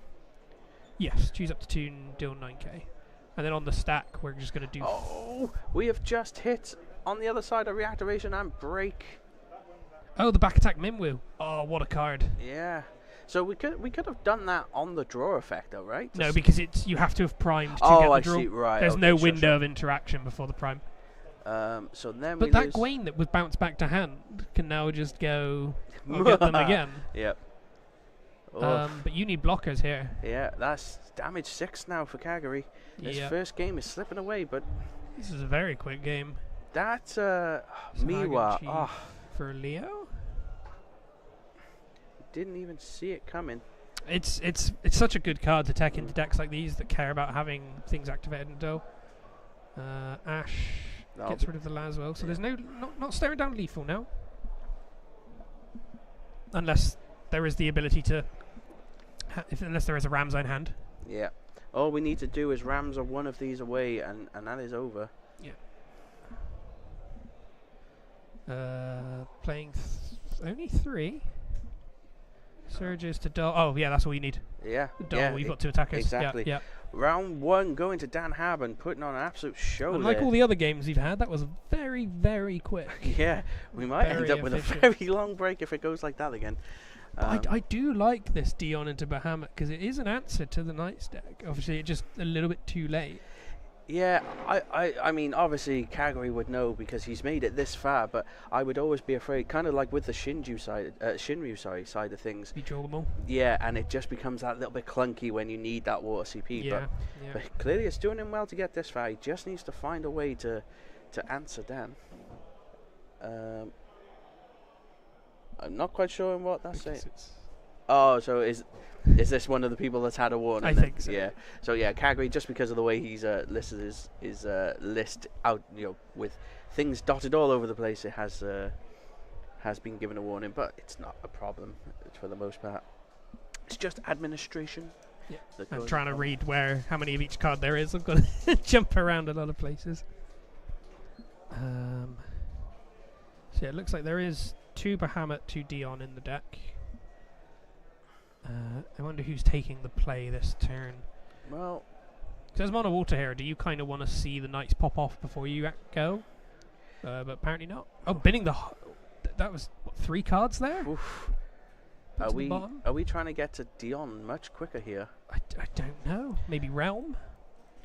Yes, choose up to 2 and deal 9k. And then on the stack, we're just going to do. Oh, we have just hit on the other side of reactivation and break. Oh, the back attack Minwu. Oh, what a card. Yeah. So we could have done that on the draw effect, though, right? No, Just- because you have to have primed to oh, get the I draw. see. Right. There's okay, no sure, window sure. of interaction before the prime. So then But we that lose. Gwaine that was bounced back to hand can now just go. I'll get them again. Yep. Oh, But you need blockers here. yeah, that's damage 6 now for Kagari. His Yeah. first game is slipping away, but This is a very quick game. that Saga Miwa. Chief Oh, for Leo. didn't even see it coming. It's such a good card to tech into decks like these that care about having things activated in Doe. Ash That'll gets be- rid of the Laswell, so there's not staring down lethal now. Unless there is the ability to Unless there is a Ramsar in hand. Yeah. All we need to do is Ramsar one of these away, and that is over. Playing only 3. Surges to Dull. Oh, yeah, that's all you need. Yeah. Dull, yeah, you've got 2 attackers. exactly. Yeah. Round 1 going to Dan Haben, putting on an absolute show. Unlike there. all the other games we've had, that was very, very quick. Yeah, we might end Very up with a efficient. very long break if it goes like that again. I do like this Dion into Bahamut because it is an answer to the Knights deck. Obviously, it's just a little bit too late. Yeah, I mean, obviously Kaguri would know because he's made it this far, but I would always be afraid, kind of like with the Shinryu side of things. You draw them all. Yeah, and it just becomes that little bit clunky when you need that water CP. Yeah. But clearly it's doing him well to get this far. He just needs to find a way to answer Dan. I'm not quite sure what that's saying. Oh, so is this one of the people that's had a warning? I then? think so. Yeah. So yeah, Kaguri, just because of the way he's listed his list out, with things dotted all over the place, it has been given a warning, but it's not a problem for the most part. It's just administration. Yeah. that I'm goes trying to wrong. read how many of each card there is. I've got to jump around a lot of places. So yeah, it looks like there is 2 Bahamut, 2 Dion in the deck. I wonder who's taking the play this turn. Well, Because as Mono Water here, do you kind of want to see the Knights pop off before you go? But apparently not. Oh, binning the... that was, what, 3 cards there? oof. Put Are to the bottom? we trying to get to Dion much quicker here? I don't know. Maybe Realm?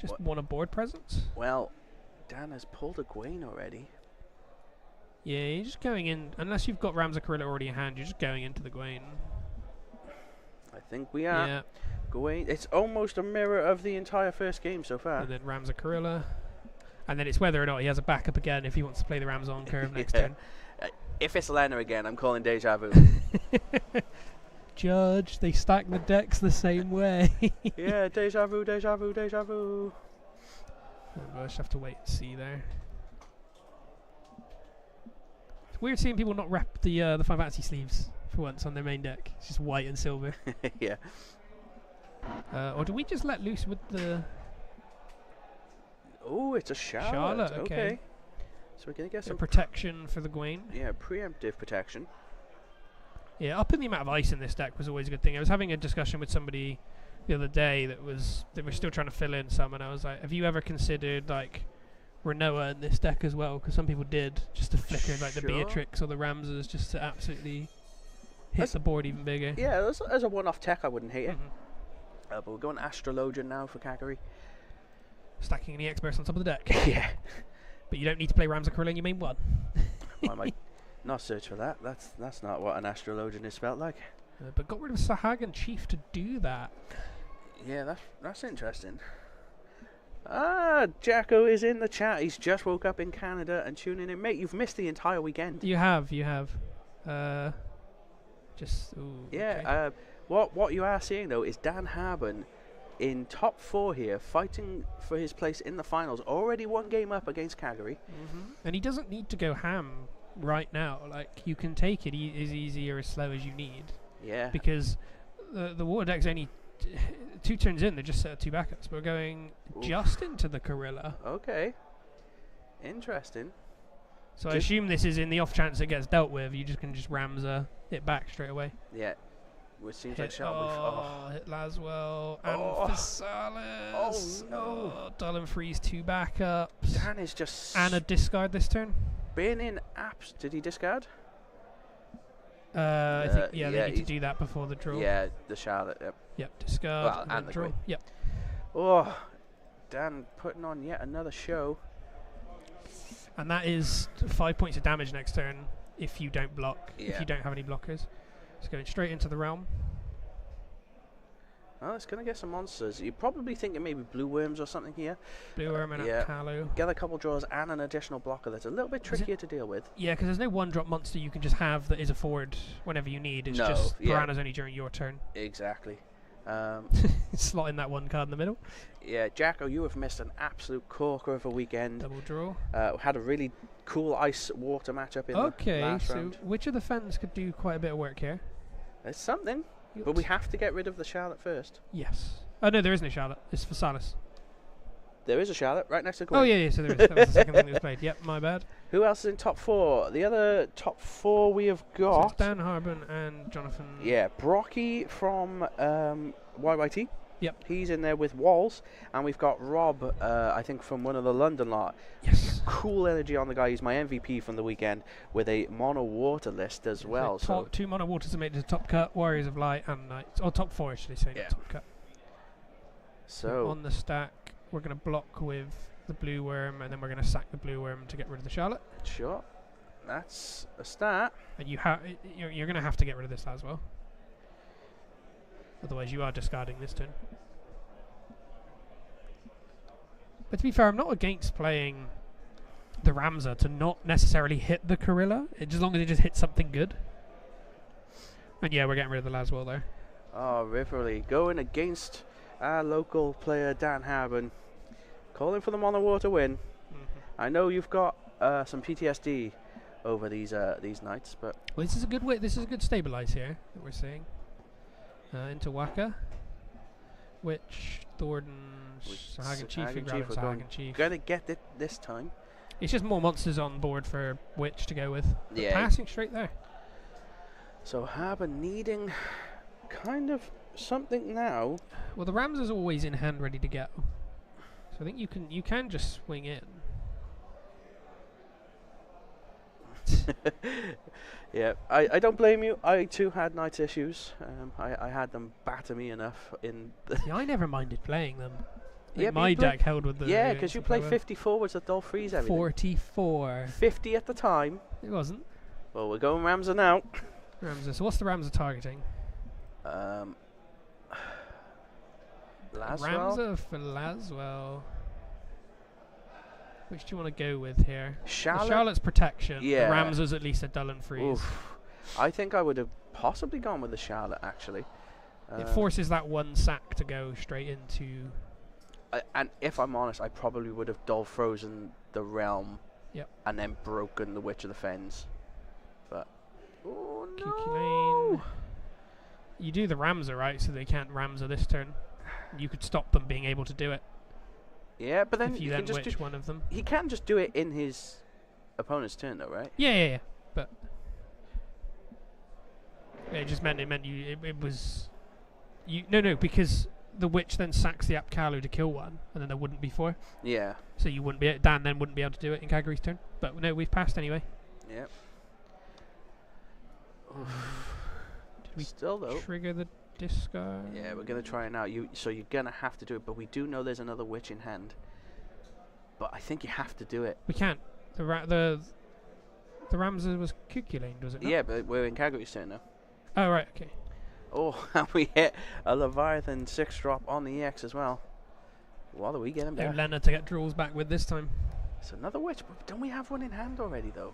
Just What? want a board presence? Well, Dan has pulled a Gwain already. Yeah, you're just going in... Unless you've got Ramsar Corilla already in hand, you're just going into the Gwain. I think we are. Yeah. Gwain. It's almost a mirror of the entire first game so far. And then Ramsar Corilla. And then it's whether or not he has a backup again if he wants to play the Rams on curve next Yeah. turn. If it's Lena again, I'm calling deja vu. Judge, they stack the decks the same way. Yeah, deja vu, deja vu, deja vu. We'll just have to wait and see there. It's weird seeing people not wrap the Final Fantasy sleeves for once on their main deck. It's just white and silver. Yeah. Or do we just let loose with the Oh, it's a Charlotte. Charlotte? Okay. So we're going to get Some some protection for the Gwain. preemptive protection. Yeah, upping the amount of ice in this deck was always a good thing. I was having a discussion with somebody the other day that were still trying to fill in some, and I was like, have you ever considered like Renoa in this deck as well? Because some people did, just to flicker like the Sure. Beatrix or the Ramsers, just to absolutely hit That's- the board even bigger. Yeah, as a one-off tech, I wouldn't hate it. Mhm. But we're going Astrologian now for Kaguri. Stacking any experts on top of the deck. Yeah. But you don't need to play Ramsar Corilla in your main one. I might not search for that. That's not what an Astrologian is spelled like. But got rid of Sahagan Chief to do that. Yeah, that's interesting. Ah, Jacko is in the chat. He's just woke up in Canada and tuning in. Mate, you've missed the entire weekend. You have. Just ooh, Yeah, okay. what you are seeing, though, is Dan Haben in top 4 here, fighting for his place in the finals. Already 1 game up against Kaguri. And he doesn't need to go ham right now. Like, you can take it as easy or as slow as you need. Yeah. Because the water deck's only 2 turns in, they're just set 2 backups. We're going Oof. just into the Corilla. Okay. Interesting. So I Just- assume this is in the off chance it gets dealt with, you just can just Ramsar it back straight away. Yeah. Which seems like Hit, Shelby. hit Laswell and Oh. Physalis. Oh, no. Dull and Freeze 2 backups. Dan is just And a discard this turn. spinning apps. Did he discard? I think, yeah, they need to he's- do that before the draw. Yeah, the Charlotte. Yep. Yep, discard Well, and, and then the draw. green. Yep. Oh, Dan putting on yet another show. And that is 5 points of damage next turn if you don't block, if Yeah. you don't have any blockers. It's going straight into the realm. Oh, it's going to get some monsters. You're probably thinking maybe blue worms or something here. Blue Worm and yeah. Akalu. Get a couple draws and an additional blocker that's a little bit Is it- trickier to deal with. Yeah, because there's no 1-drop monster you can just have that is a forward whenever you need. It's No, just yeah. Piranha's only during your turn. Exactly. Slot in that 1 card in the middle. Yeah, Jacko, you have missed an absolute corker of a weekend. Double draw. Had a really cool ice-water matchup in the Okay, last so round. which of the fens could do quite a bit of work here? It's something. But we have to get rid of the Charlotte first. Yes. Oh, no, there is no Charlotte. It's for Salas. There is a Charlotte right next to Oh, Gwen. yeah, so there is. That was the second thing that was played. Yep, my bad. Who else is in top 4? The other top 4 we have So it's got. Dan Harbin and Jonathan. Yeah, Brocky from YYT. Yep. He's in there with Walls. And we've got Rob, I think, from one of the London lot. Yes. Cool energy on the guy. He's my MVP from the weekend with a mono water list as well. So 2 mono waters are made to top cut, Warriors of Light and Knights. Or top 4, actually, say, Yeah. not top cut. So on the stack, we're going to block with the blue worm, and then we're going to sack the blue worm to get rid of the Charlotte. sure. That's a start. And you're going to have to get rid of this as well. Otherwise, you are discarding this turn. But to be fair, I'm not against playing the Ramza to not necessarily hit the Corilla, as long as it just hits something good. And yeah, we're getting rid of the Laswell there. Oh, Riverly going against our local player Dan Harbin, calling for the mono water win. I know you've got some PTSD over these nights, but Well, this is a good way. This is a good stabilize here that we're seeing. Into Waka, which Thornton's Hagen Chief, Hagen and Chief, we're Hagen Chief. gonna get it this time. It's just more monsters on board for Witch to go with. But Yeah. passing straight there. So Harbin needing kind of something now. Well, the Rams is always in hand, ready to go. So I think you can just swing in. Yeah, I don't blame you. I too had night issues. I had them batter me enough in the See, I never minded playing them. Like Yeah, but my you play- deck held with the yeah, because you play 50 forwards at Dull Freeze everything. 44. 50 at the time. It wasn't Well, we're going Ramsar now. Ramza. So what's the Ramza targeting? Laswell. Ramza for Laswell. Which do you want to go with here? Charlotte. Charlotte's protection. Yeah. The Ramza's at least a dull and freeze. Oof. I think I would have possibly gone with the Charlotte actually. It forces that one sack to go straight into. And if I'm honest, I probably would have dull frozen the Realm. Yep. And then broken the Witch of the Fens. But oh Kooky no! Lane. You do the Ramza, right? So they can't Ramza this turn. You could stop them being able to do it Yeah, but then if you can then just witch one of them. he can just do it in his opponent's turn, though, right? Yeah. But yeah, it just meant it was you. No, because the witch then sacks the Apkalu to kill one, and then there wouldn't be 4. Yeah. So you wouldn't be Dan then wouldn't be able to do it in Kagari's turn. But no, we've passed anyway. Yep. Did we Still though. trigger the discard? Yeah, we're gonna try it now. So you're gonna have to do it, but we do know there's another witch in hand. But I think you have to do it. We can't. The Ramza was cuculaned, was it not? Yeah, but we're in Kaguri's turn now. Oh right, okay. Oh, and we hit a Leviathan 6-drop on the EX as well. What are we getting No back? Lena to get draws back with this time. It's another witch, but don't we have one in hand already though?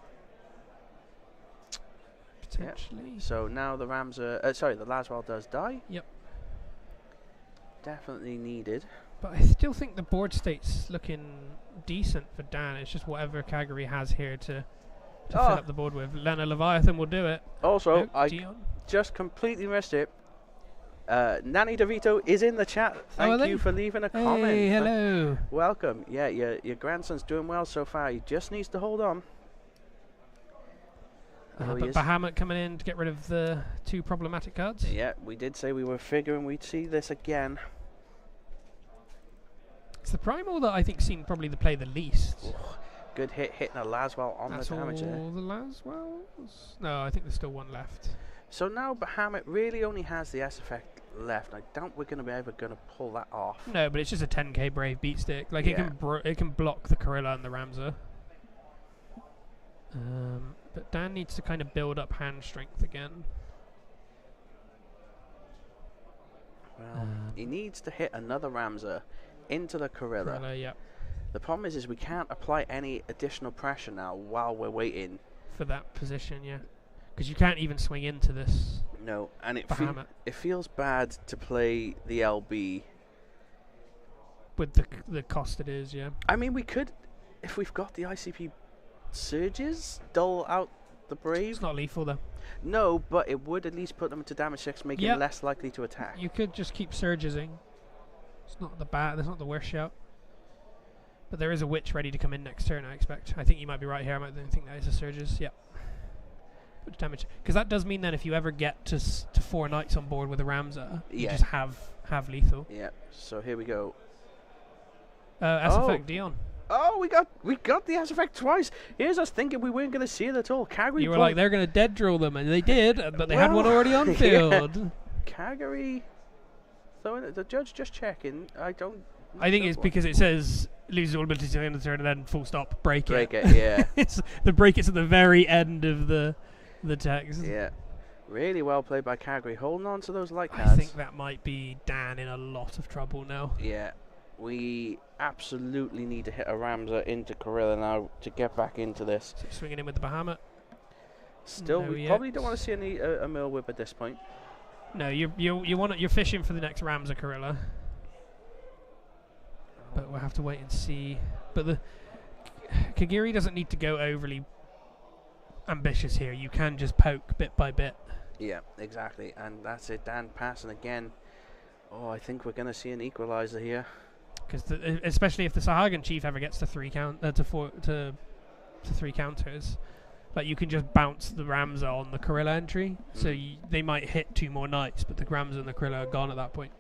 Potentially. So now the Ramsar, the Laswell does die. Yep. Definitely needed. But I still think the board state's looking decent for Dan. It's just whatever Kagari has here to fill up the board with. Lena Leviathan will do it. Also, Nope, I Dion. just completely missed it. Nanny DeVito is in the chat. are Thank you they? for leaving a comment. Hey, hello. Welcome. Yeah, your grandson's doing well so far. He just needs to hold on. Oh, he But is. Bahamut coming in to get rid of the 2 problematic cards. Yeah, we did say we were figuring we'd see this again. It's the Primal that I think seemed probably to play the least. Good hitting a Laswell on That's the damage all there. the Laswells? No, I think there's still one left. So now Bahamut really only has the S effect left. I doubt we're going to be able to pull that off. No, but it's just a 10k Brave beat stick. Like Yeah. it can block the Corilla and the Ramza. But Dan needs to kind of build up hand strength again. Well, he needs to hit another Ramsar into the Corilla. Corilla, yep. The problem is we can't apply any additional pressure now while we're waiting. For that position, yeah. Because you can't even swing into this No, and it Bahamut feels bad to play the LB. with the cost it is, yeah. I mean, we could, if we've got the ICP surges, dull out the Brave. It's not lethal though. No, but it would at least put them to damage 6, making Yep. less likely to attack. You could just keep surgising. It's not the bad. That's not the worst shout. But there is a witch ready to come in next turn. I expect. I think you might be right here. I might think that is a surges. Yep. Put damage, because that does mean then if you ever get to 4 knights on board with a Ramza, you Yeah. just have lethal. Yeah. So here we go. S Oh. effect Dion. Oh, we got the S effect twice. Here's us thinking we weren't going to see it at all. Calgary. You were like, they're going to dead drill them, and they did, but they had one Well, already on yeah. field. Calgary. So the judge just checking. I think it's because it says loses all abilities at the end of the turn and then full stop, break it. break it. Yeah. It's the break it's at the very end of the text. Yeah. Really well played by Calgary, holding on to those light I cards. think that might be Dan in a lot of trouble now. Yeah. We absolutely need to hit a Ramza into Corilla now to get back into this. So swinging in with the Bahamut. Still, No we yet. probably don't want to see any a mill whip at this point. No, you're fishing for the next Ramza Corilla, but we'll have to wait and see. But the Kagiri doesn't need to go overly ambitious here. You can just poke bit by bit. Yeah, exactly, and that's it. Dan passing again. Oh, I think we're going to see an equalizer here. Because especially if the Sahagan Chief ever gets to 3 counters, like you can just bounce the Ramza on the Corilla entry, so they might hit 2 more knights, but the Ramza and the Corilla are gone at that point.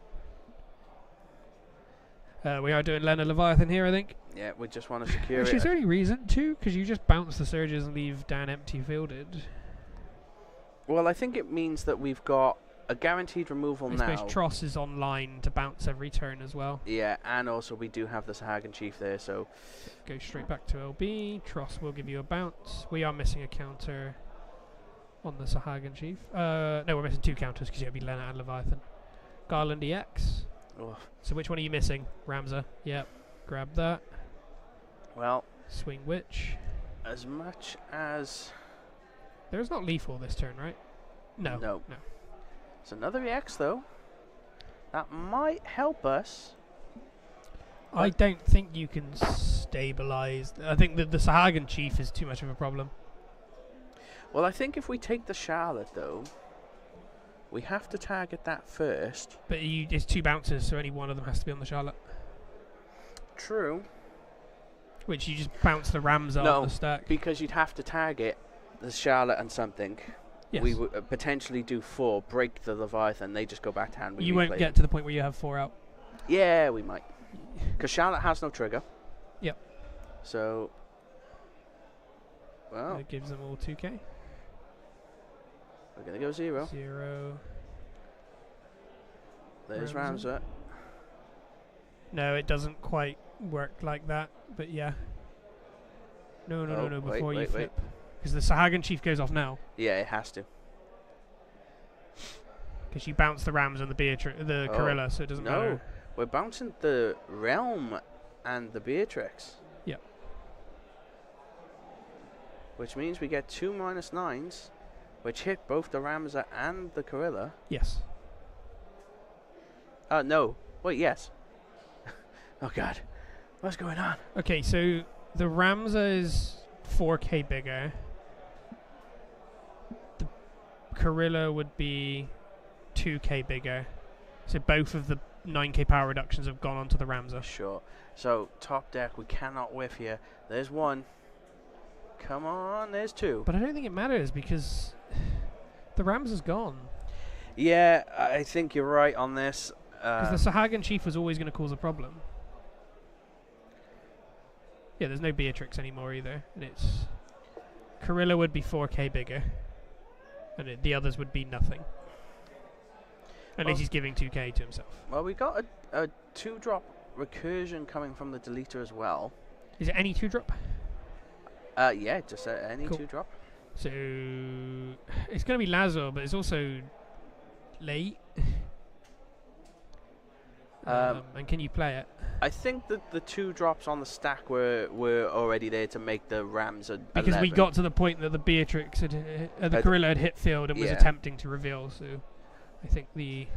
We are doing Lena Leviathan here, I think. Yeah, we just want to secure Actually, is it. there any reason to? Because you just bounce the Surges and leave Dan empty fielded. Well, I think it means that we've got a guaranteed removal I now. suppose Tross is online to bounce every turn as well. Yeah, and also we do have the Sahagan Chief there, so Go straight back to LB. Tross will give you a bounce. We are missing a counter on the Sahagan Chief. No, we're missing 2 counters because it'll be Lena and Leviathan. Garland EX. oh, So which one are you missing? Ramza. Yep. Grab that. well, Swing Witch. as much as There's not lethal this turn, right? No. No. It's another EX though. That might help us. I don't think you can stabilize. I think that the Sahagan Chief is too much of a problem. Well, I think if we take the Charlotte though, we have to target that first. But it's 2 bounces, so only one of them has to be on the Charlotte. True. Which you just bounce the Ramza No, on the stack. because you'd have to target the Charlotte and something. Yes. We would potentially do 4, break the Leviathan, they just go back to hand. We You won't replay get them. to the point where you have 4 out. Yeah, we might. Because Charlotte has no trigger. Yep. So, well, It gives them all 2k. we're going to go 0. 0. There's Ramza. Ramza. No, it doesn't quite work like that, but yeah. No, Oh, no, wait, before you wait. flip. Because the Sahagan Chief goes off now. Yeah, it has to. Because you bounce the Rams and the the Oh, Corilla, so it doesn't no. matter. We're bouncing the Realm and the Beatrix. Yep. Which means we get 2 -9s, which hit both the Ramza and the Corilla. Yes. No. Wait, yes. Oh, God. What's going on? Okay, so the Ramza is 4k bigger. The Corilla would be 2k bigger. So both of the 9k power reductions have gone onto the Ramza. Sure. So, top deck, we cannot whiff here. There's 1. Come on, there's 2. But I don't think it matters because the Ramza's gone. Yeah, I think you're right on this. Because the Sahagan Chief was always going to cause a problem. Yeah, there's no Beatrix anymore either. And it's... Corilla would be 4k bigger. And the others would be nothing. Unless Well- he's giving 2k to himself. Well, we got a 2-drop recursion coming from the deleter as well. Is it any 2-drop? Yeah, just any Cool. 2-drop. So... It's going to be Lazo, but it's also... late. And can you play it? I think that the 2 drops on the stack were already there to make the Rams a Because we 11. got to the point that the Beatrix had... the Had- Corilla had hit field and was yeah. attempting to reveal, so... I think the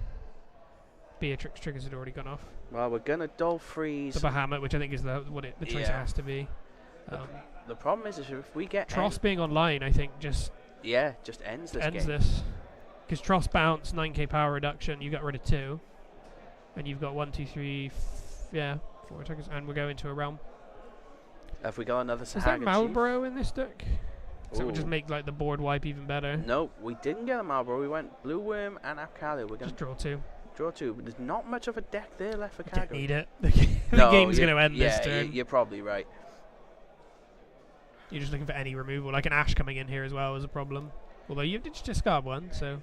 Beatrix triggers had already gone off. Well, we're gonna dull freeze. The Bahamut, which I think is the choice it Yeah. has to be. The problem is if we get Tross being online, I think, just Yeah, just ends this ends game. this. Because Tross bounce, 9k power reduction, you got rid of 2. And you've got 1, 2, 3, 4 attackers, and we're going to a realm. Have we got another Is there Sahagin Chief? Marlborough in this deck? So it would just Ooh. make like the board wipe even better. No, we didn't get a Marlboro. We went Blue Worm and Apkali. We're going Just to draw 2. draw 2. But there's not much of a deck there left for You don't Kagura. need it. The No, game's you- going to end yeah, this turn. You're probably right. You're just looking for any removal. Like an Ash coming in here as well is a problem. Although you did just discard 1, so...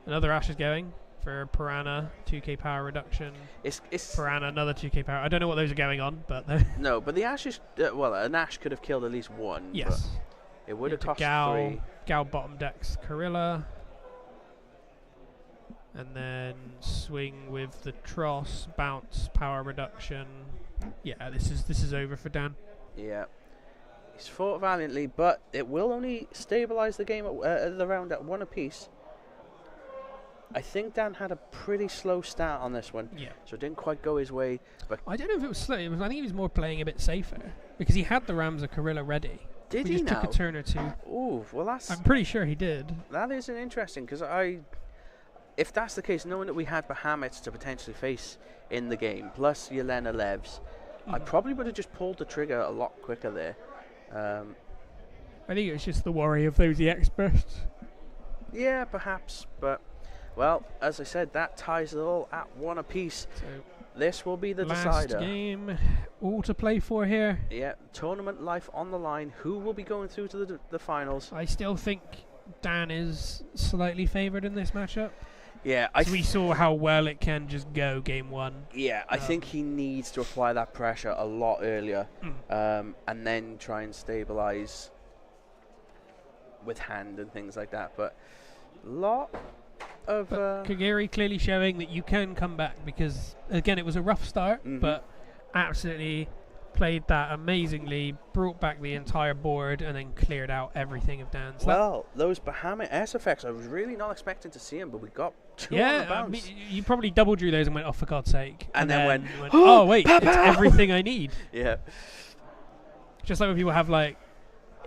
Another Ash is going for Piranha, 2k power reduction. It's Piranha, another 2k power. I don't know what those are going on, but... no, but the Ash is... well, an Ash could have killed at least one. yes. But it would have Into cost Gal, 3. Gal bottom decks Corilla. And then swing with the Tross, bounce, power reduction. Yeah, this is over for Dan. Yeah. He's fought valiantly, but it will only stabilise the game at the round at 1 apiece. I think Dan had a pretty slow start on this one, Yeah. so it didn't quite go his way. But I don't know if it was slow. I think he was more playing a bit safer because he had the Ramza Corilla ready. did We he just now? took a turn or 2. Ooh, well I'm pretty sure he did. that is an interesting, because if that's the case, knowing that we had Bahamut to potentially face in the game, plus Yelena Levs, I probably would have just pulled the trigger a lot quicker there. I think it was just the worry of those experts. Yeah, perhaps, but well, as I said, that ties it all at 1 apiece. So This will be the last decider. game, all to play for here. Yeah, tournament life on the line. Who will be going through to the finals? I still think Dan is slightly favoured in this matchup. Yeah, We saw how well it can just go game 1. Yeah, I think he needs to apply that pressure a lot earlier, Mm. and then try and stabilize with hand and things like that. But lot of But Kagiri clearly showing that you can come back because, again, it was a rough start, Mhm. but absolutely played that amazingly, brought back the entire board, and then cleared out everything of Dan's. well, those Bahamut S effects, I was really not expecting to see them, but we got 2 on the yeah, I bounce. mean, you probably double drew those and went, oh, for God's sake. And then went, oh, wait, it's Papa! everything I need. Yeah, Just like when people have, like,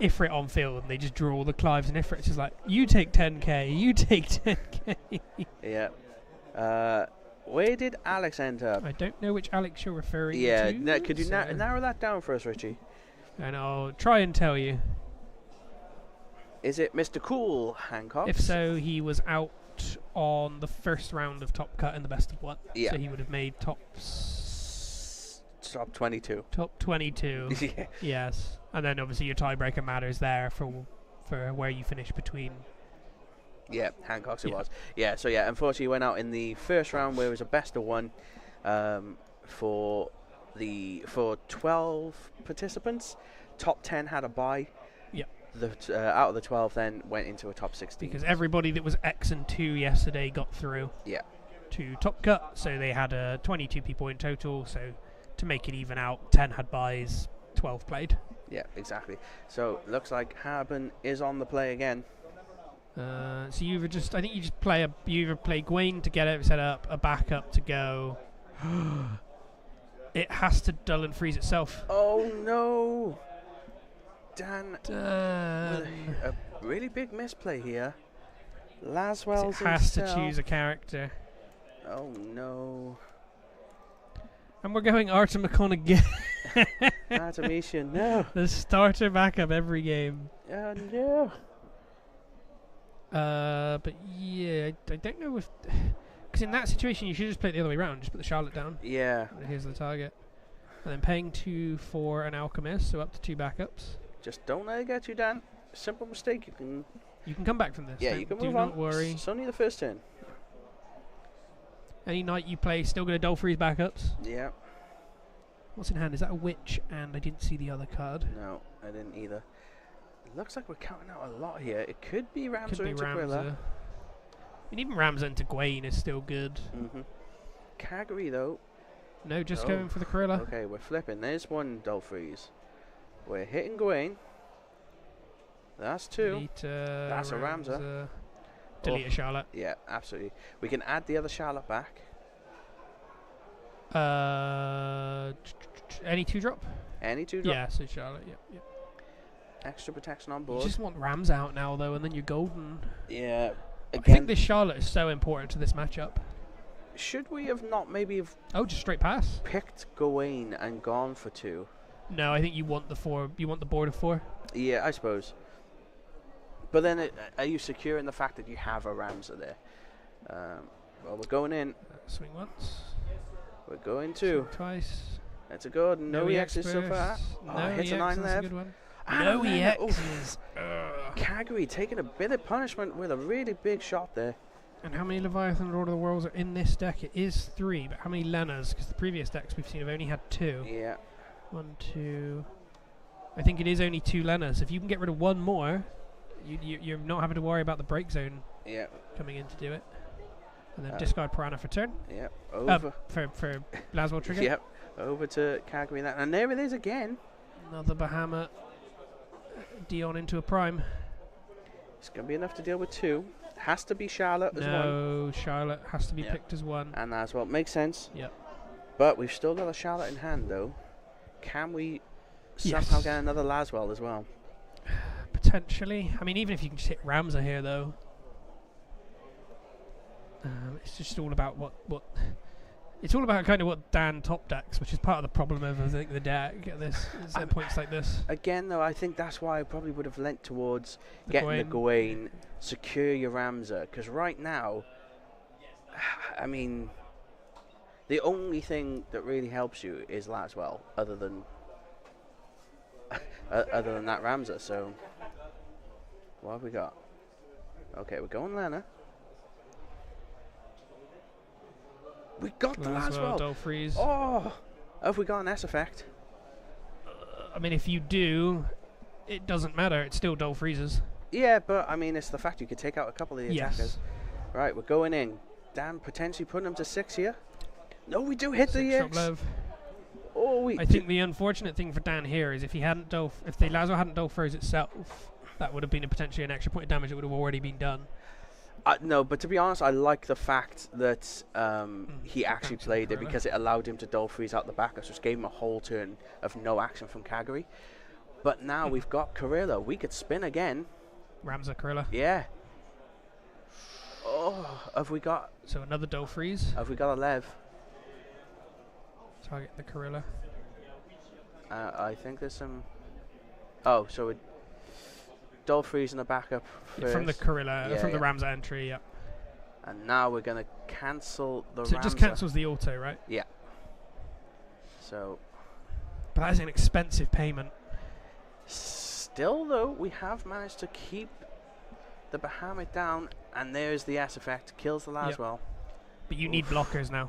Ifrit on field and they just draw all the Clives and Ifrits. It's like, you take 10k, you take 10k. yeah. Where did Alex end up? I don't know which Alex you're referring Yeah, to. could you so- narrow that down for us, Richie? And I'll try and tell you. Is it Mr. Cool Hancock? If so, he was out on the first round of Top Cut in the best of 1. Yeah. So he would have made top 22. top 22. Yeah. Yes. And then obviously your tiebreaker matters there for where you finish between. Yeah, Hancock's it Yeah. was. Yeah, so yeah, unfortunately he went out in the first round where it was a best of 1 for 12 participants. Top 10 had a bye. Yep. Out of the 12 then went into a top 16. Because everybody that was X and 2 yesterday got through. Yeah. To Top Cut, so they had 22 people in total. So to make it even out, 10 had buys, 12 played. Yeah, exactly. So looks like Harben is on the play again. So you either play Gwaine to get it set up, a backup to go. It has to dull and freeze itself. Oh no! Dan with Done. a really big misplay here. 'Cause Laswell's it has to himself. choose a character. Oh no. And we're going Artemacon again. Artemisian, no. The starter backup every game. Oh no. But yeah, I don't know if... Because in that situation, you should just play it the other way around. Just put the Charlotte down. Yeah. And here's the target. And then paying 2 for an Alchemist, so up to 2 backups. Just don't let it get you, Dan. Simple mistake. You can come back from this. Yeah, Don't- you can do move on. not worry. It's only the first turn. Any knight you play, still going to dull freeze backups. Yeah. What's in hand? Is that a witch? And I didn't see the other card. No, I didn't either. It looks like we're counting out a lot here. It could be Ramsey Could be into Ramza. Quilla. I mean, even Ramza into Gwaine is still good. Mm-hmm. Kagari though. No, just Oh, going for the Corilla. Okay, we're flipping. There's one dull freeze. We're hitting Gawain. That's 2. Delete, That's a Ramza. Delete a Charlotte. Yeah, absolutely. We can add the other Charlotte back. Any 2 drop? Any 2 drop. Yeah, so Charlotte. Yep. Extra protection on You board. just want Rams out now, though, and then you're golden. Yeah. I think Again, this Charlotte is so important to this matchup. should we have not maybe have Oh, just straight pass? picked Gawain and gone for 2? No, I think you want the 4. You want the board of 4. Yeah, I suppose. But then, are you secure in the fact that you have a Ramsar there? Well, we're going in. Swing once. We're going 2. Swing twice. That's a good. No EX is so first. far. No Oh, hits a EX, 9 that's a left. good one. And No a 9 left. Oof. EXs. Kagri taking a bit of punishment with a really big shot there. And how many Leviathan Lord of the Worlds are in this deck? It is 3, but how many Lenas? Because the previous decks we've seen have only had 2. Yeah. 1, 2. I think it is only 2 Lenas. If you can get rid of one more, you're not having to worry about the break zone Yeah. coming in to do it. And then discard Piranha for turn. Yeah. Over. For Laswell trigger. Yep. Over to Kagri. And there it is again. Another Bahamut. Dion into a prime. It's going to be enough to deal with 2. Has to be Charlotte as 1. No, Charlotte has to be Yep. picked as 1. And as well. Makes sense. Yep. But we've still got a Charlotte in hand, though. Can we somehow Yes. get another Laswell as well? Potentially. I mean, even if you can just hit Ramsar here, though. It's just all about what. It's all about kind of what Dan top decks, which is part of the problem of I think the deck at this at points like this. Again, though, I think that's why I probably would have lent towards getting the Gawain, secure your Ramsar, because right now, I mean, the only thing that really helps you is Laswell, other than that Ramsar. So, what have we got? Okay, we're going Lana. We got the Laswell. Dull freeze. Oh, have we got an S effect? I mean, if you do, it doesn't matter. It still dull freezes. Yeah, but I mean, it's the fact you could take out a couple of the attackers. Yes. Right, we're going in. Dan potentially putting them to 6 here. No, we do hit the 6 drop EX. love. Oh, we. I think the unfortunate thing for Dan here is if he hadn't if the Laswell hadn't dull froze itself, that would have been potentially an extra point of damage that would have already been done. No, but to be honest, I like the fact that he actually Cancel played it Corella. because it allowed him to dull freeze out the back. So just gave him a whole turn of no action from Kagri. But now we've got Corella. We could spin again. Ramsar Corella. Yeah. Oh, have we got So another dull freeze. a Lev? Target the Corella. I think there's some. Oh, so it dull freeze in the backup first. From the Corella, Yeah, from the yeah. Ramsar entry, yep. And now we're gonna cancel the. So it just Ramsar. cancels the auto, right? So But that is an expensive payment. still though, we have managed to keep the Bahamut down, and there's the S effect, kills the Yep. Laswell. But you need blockers now.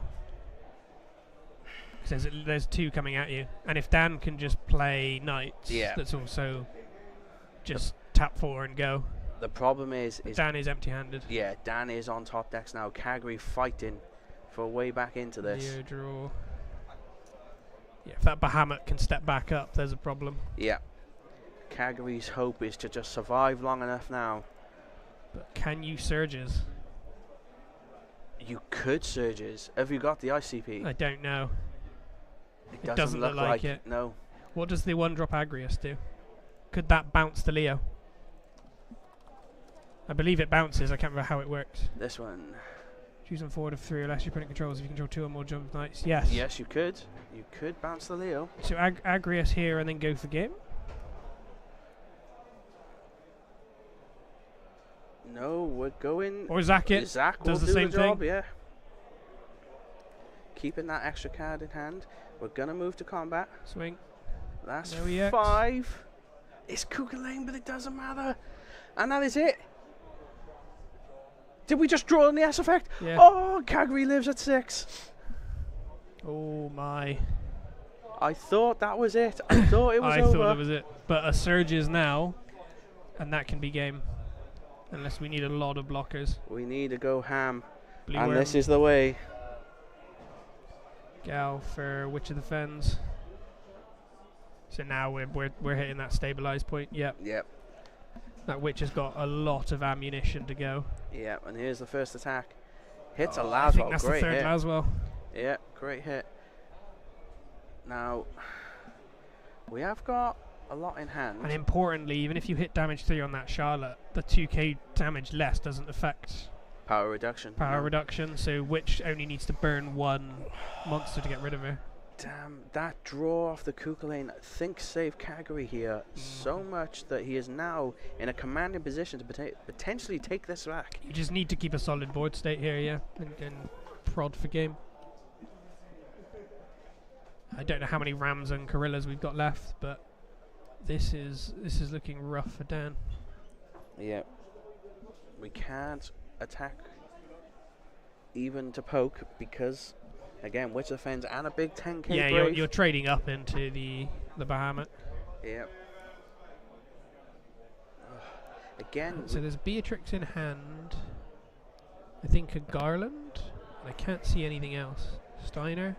'Cause there's 2 coming at you. And if Dan can just play Knights, Yeah. that's also just tap 4 and go. The problem is Dan is empty-handed. yeah, Dan is on top decks now. Kagri fighting for a way back into this. Leo draw. Yeah, if that Bahamut can step back up, there's a problem. Yeah. Kagri's hope is to just survive long enough now. But can you surges? You could surges. Have you got the ICP? I don't know. It doesn't look like it. No. What does the 1-drop Agrius do? Could that bounce the Leo? I believe it bounces. I can't remember how it works. This one. Choose on forward of 3 or less your opponent controls if you control 2 or more jump knights. Yes. Yes, you could. You could bounce the Leo. So Agrius here and then go for game. No, we're going. Or Zack it. Zach will does the do same the job, thing. yeah. Keeping that extra card in hand. We're gonna move to combat. Swing. That's No EX. 5. It's Cougar Lane, but it doesn't matter. And that is it. Did we just draw on the S effect? Yeah. Oh, Kagri lives at 6. Oh my. I thought that was it. I thought it was I over. thought it was it. But a surge is now, and that can be game. Unless we need a lot of blockers. We need to go ham. Blue And worm. this is the way. Gal for Witch of the Fens. So now we're hitting that stabilized point. Yep. Yep. That Witch has got a lot of ammunition to go. Yep. And here's the first attack. Hits a I think Laswell. that's Great the 3rd hit. Laswell. Yeah, great hit. Now, we have got a lot in hand. And importantly, even if you hit damage 3 on that Charlotte, the 2k damage less doesn't affect Power reduction. power reduction, so Witch only needs to burn 1 monster to get rid of her. Damn, that draw off the Kukulane, I think, saved Kagari here so much that he is now in a commanding position to potentially take this back. You just need to keep a solid board state here, yeah, and prod for game. I don't know how many Rams and Gorillas we've got left, but this is looking rough for Dan. Yeah. We can't attack even to poke because, again, Witch of the Fens and a big 10k Yeah, Brave. you're trading up into the Bahamut. Yeah. Again, So there's Beatrix in hand. I think a Garland. I can't see anything else. Steiner.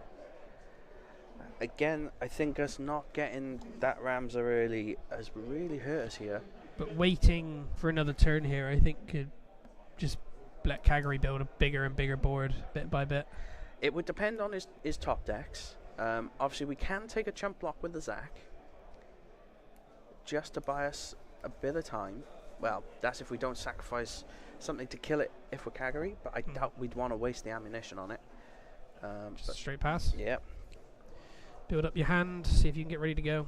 again, I think us not getting that Ramza early has really hurt us here. But waiting for another turn here, I think, could just let Kagari build a bigger and bigger board bit by bit. It would depend on his top decks. Obviously, we can take a chump block with the Zac just to buy us a bit of time. Well, that's if we don't sacrifice something to kill it if we're Kagari, but I doubt we'd want to waste the ammunition on it. Just a straight pass. Yeah. Build up your hand, see if you can get ready to go.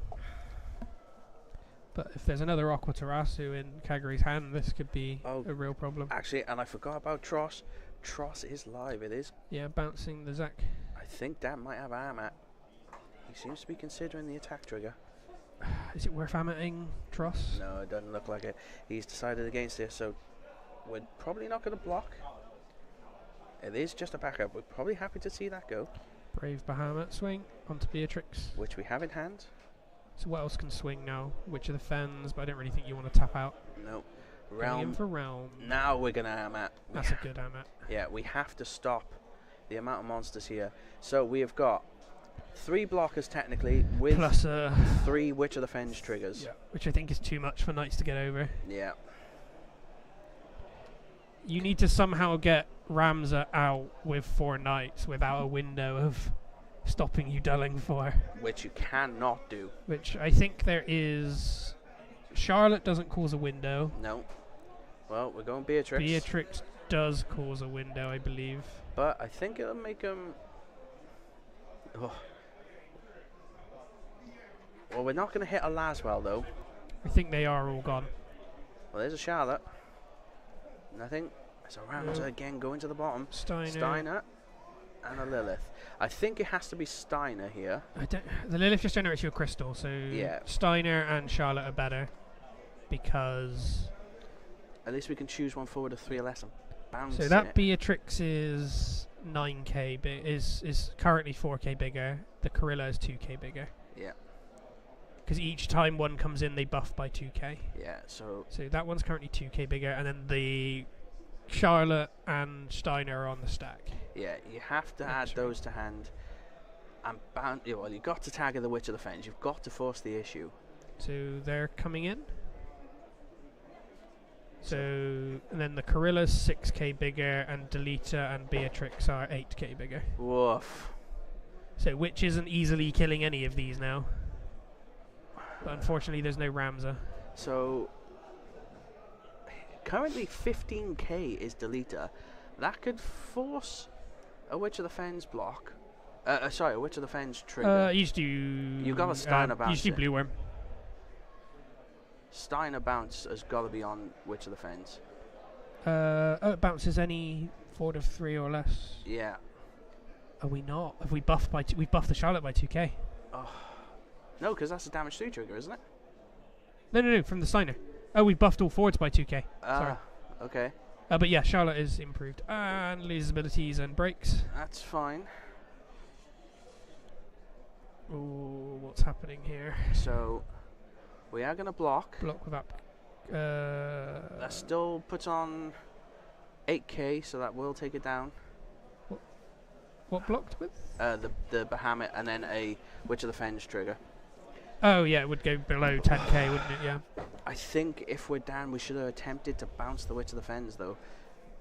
But if there's another Aqua Tarasu in Kagari's hand, this could be a real problem. Actually, and I forgot about Tross. Tross is live, it is. Yeah, bouncing the Zac. I think Dan might have Armat. He seems to be considering the attack trigger. Is it worth ammitting Tross? No, it doesn't look like it. He's decided against this, so we're probably not going to block. It is just a backup. We're probably happy to see that go. Brave Bahamut swing onto Beatrix. Which we have in hand. So what else can swing now? Witch of the Fens, but I don't really think you want to tap out. No. Going in Realm. for Realm. Now we're going to Armat. That's a good Amit. Yeah, we have to stop the amount of monsters here. So we have got 3 blockers technically with Plus 3 Witch of the Fens triggers. yeah, which I think is too much for Knights to get over. Yeah. You need to somehow get Ramza out with 4 Knights without a window of stopping you dulling for. Which you cannot do. Which I think there is. Charlotte doesn't cause a window. No. Well, we're going Beatrix. Beatrix does cause a window, I believe. But I think it'll make him... Oh. Well, we're not going to hit a Laswell, though. I think they are all gone. Well, there's a Charlotte. Nothing. There's a Ramza again going to the bottom. Steiner. And a Lilith. I think it has to be Steiner here. The Lilith just generates you a crystal, so Yeah. Steiner and Charlotte are better because. At least we can choose one forward of 3 less and bounce So that it. Beatrix is 9k, is currently 4k bigger. The Corilla is 2k bigger. Yeah. Because each time one comes in, they buff by 2k. Yeah, so... So that one's currently 2k bigger, and then the Charlotte and Steiner are on the stack. Yeah, you have to add those to hand. And well, you've got to tagger the Witch of the Fens. You've got to force the issue. So they're coming in. So and then the Corilla's 6k bigger, and Delita and Beatrix are 8k bigger. Woof. So which isn't easily killing any of these now. But unfortunately, there's no Ramza. So currently 15k is Delita. That could force a Witch of the Fens block. Sorry, a Witch of the Fens trigger. You just do. You got a Steiner bounce. You just do it. Blue Worm. Steiner bounce has got to be on Witch of the Fens. It bounces any forward of 3 or less. Yeah. Are we not? Have we buffed by? We've buffed the Charlotte by 2k. Oh. No, because that's a damage 3 trigger, isn't it? No, from the Steiner. Oh, we buffed all forwards by 2k. Sorry. Okay. But yeah, Charlotte is improved and loses abilities and breaks. That's fine. Ooh, what's happening here? So we are going to block. Block with up. That still puts on 8k, so that will take it down. What blocked with? The Bahamut and then a Witch of the Fens trigger. Oh yeah, it would go below 10k, wouldn't it? Yeah. I think if we're down, we should have attempted to bounce the Witch of the Fens, though.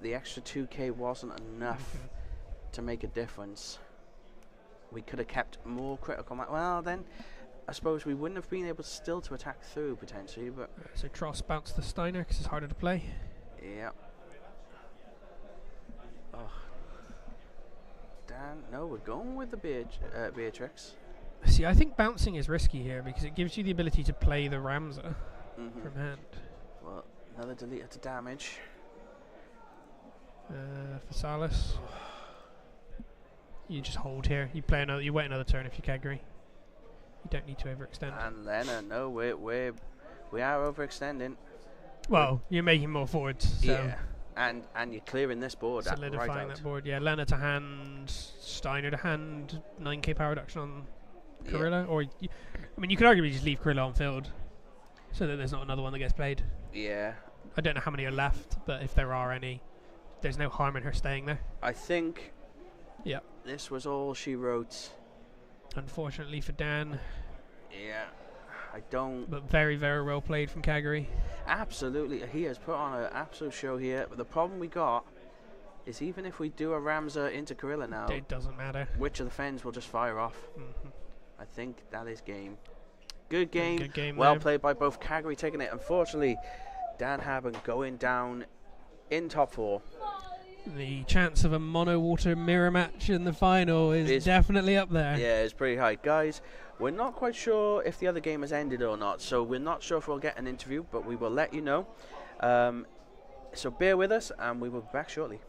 The extra 2k wasn't enough to make a difference. We could have kept more critical. Well, then, I suppose we wouldn't have been able still to attack through potentially, but So Tross bounced the Steiner because it's harder to play. yeah. Oh. Dan, no, we're going with the Beatrix. See, I think bouncing is risky here because it gives you the ability to play the Ramza Mm-hmm. from hand. Well, another deleter to damage. For Salas. You just hold here. You play another. You wait another turn if you Kagri. You don't need to overextend. And Lena, no, we are overextending. Well, you're making more forwards. So Yeah. And you're clearing this board solidifying right out. that board. Yeah, Lena to hand, Steiner to hand, 9k power reduction on Gorilla. Or, I mean, you could arguably just leave Gorilla on field so that there's not another one that gets played. Yeah. I don't know how many are left, but if there are any, there's no harm in her staying there. I think Yeah. this was all she wrote. Unfortunately for Dan, Yeah. I don't. but very, very well played from Kagri. Absolutely. He has put on an absolute show here. But the problem we got is even if we do a Ramza into Gorilla now, It doesn't matter. which of the Fens will just fire off. Mhm. I think that is game. Good game. Good game Well there. played by both Kagri taking it. Unfortunately, Dan Haben going down in top 4. The chance of a mono water mirror match in the final is definitely up there. Yeah, it's pretty high. Guys, we're not quite sure if the other game has ended or not, so we're not sure if we'll get an interview, but we will let you know. So bear with us, and we will be back shortly.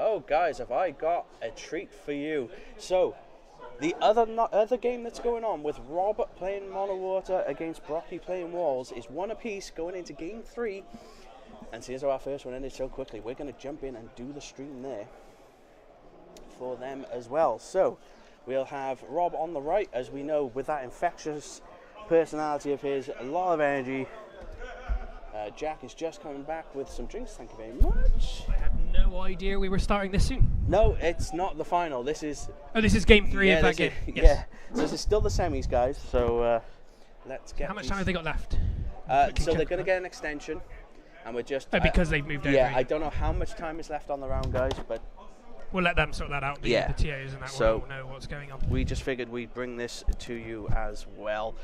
Oh, guys, have I got a treat for you. So, the other game that's going on with Rob playing Mono Water against Brocky playing Walls is 1 apiece going into Game 3. And seeing as our first one ended so quickly, we're going to jump in and do the stream there for them as well. So, we'll have Rob on the right, as we know, with that infectious personality of his, a lot of energy. Jack is just coming back with some drinks, thank you very much. I had no idea we were starting this soon. No, it's not the final. This is... Oh, this is Game 3 of that game. Yeah, Yes. so this is still the semis, guys. So let's get... How much time have they got left? So they're going to get an extension, and we're just... because they've moved over. Yeah, I don't know how much time is left on the round, guys, but... We'll let them sort that out, the TAs and that So will know what's going on. we just figured we'd bring this to you as well.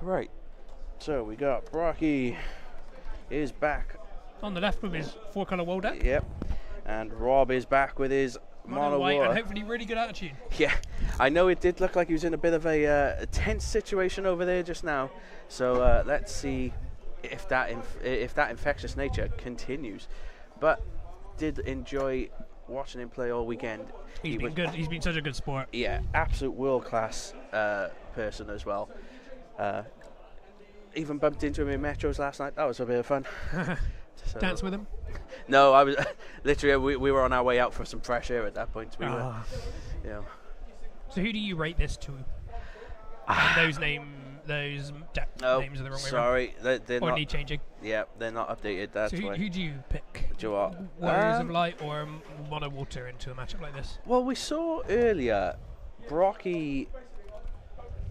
Right, so we got Brocky is back. On the left with his 4-colour wall deck. Yep, and Rob is back with his Mono Mono white Water. and hopefully really good attitude. Yeah, I know it did look like he was in a bit of a tense situation over there just now. So let's see if that infectious nature continues. But did enjoy watching him play all weekend. He's been good. He's been such a good sport. Yeah, absolute world-class person as well. Even bumped into him in metros last night. That was a bit of fun. So Dance with him? No, I was literally we were on our way out for some fresh air at that point. We were, you know. So who do you rate this to? And those names are the wrong way sorry, they're or not. need changing. Yeah, they're not updated. That's So why. who do you pick? Do you know what? Warriors of Light or Mono Water into a matchup like this? Well, we saw earlier, Brocky,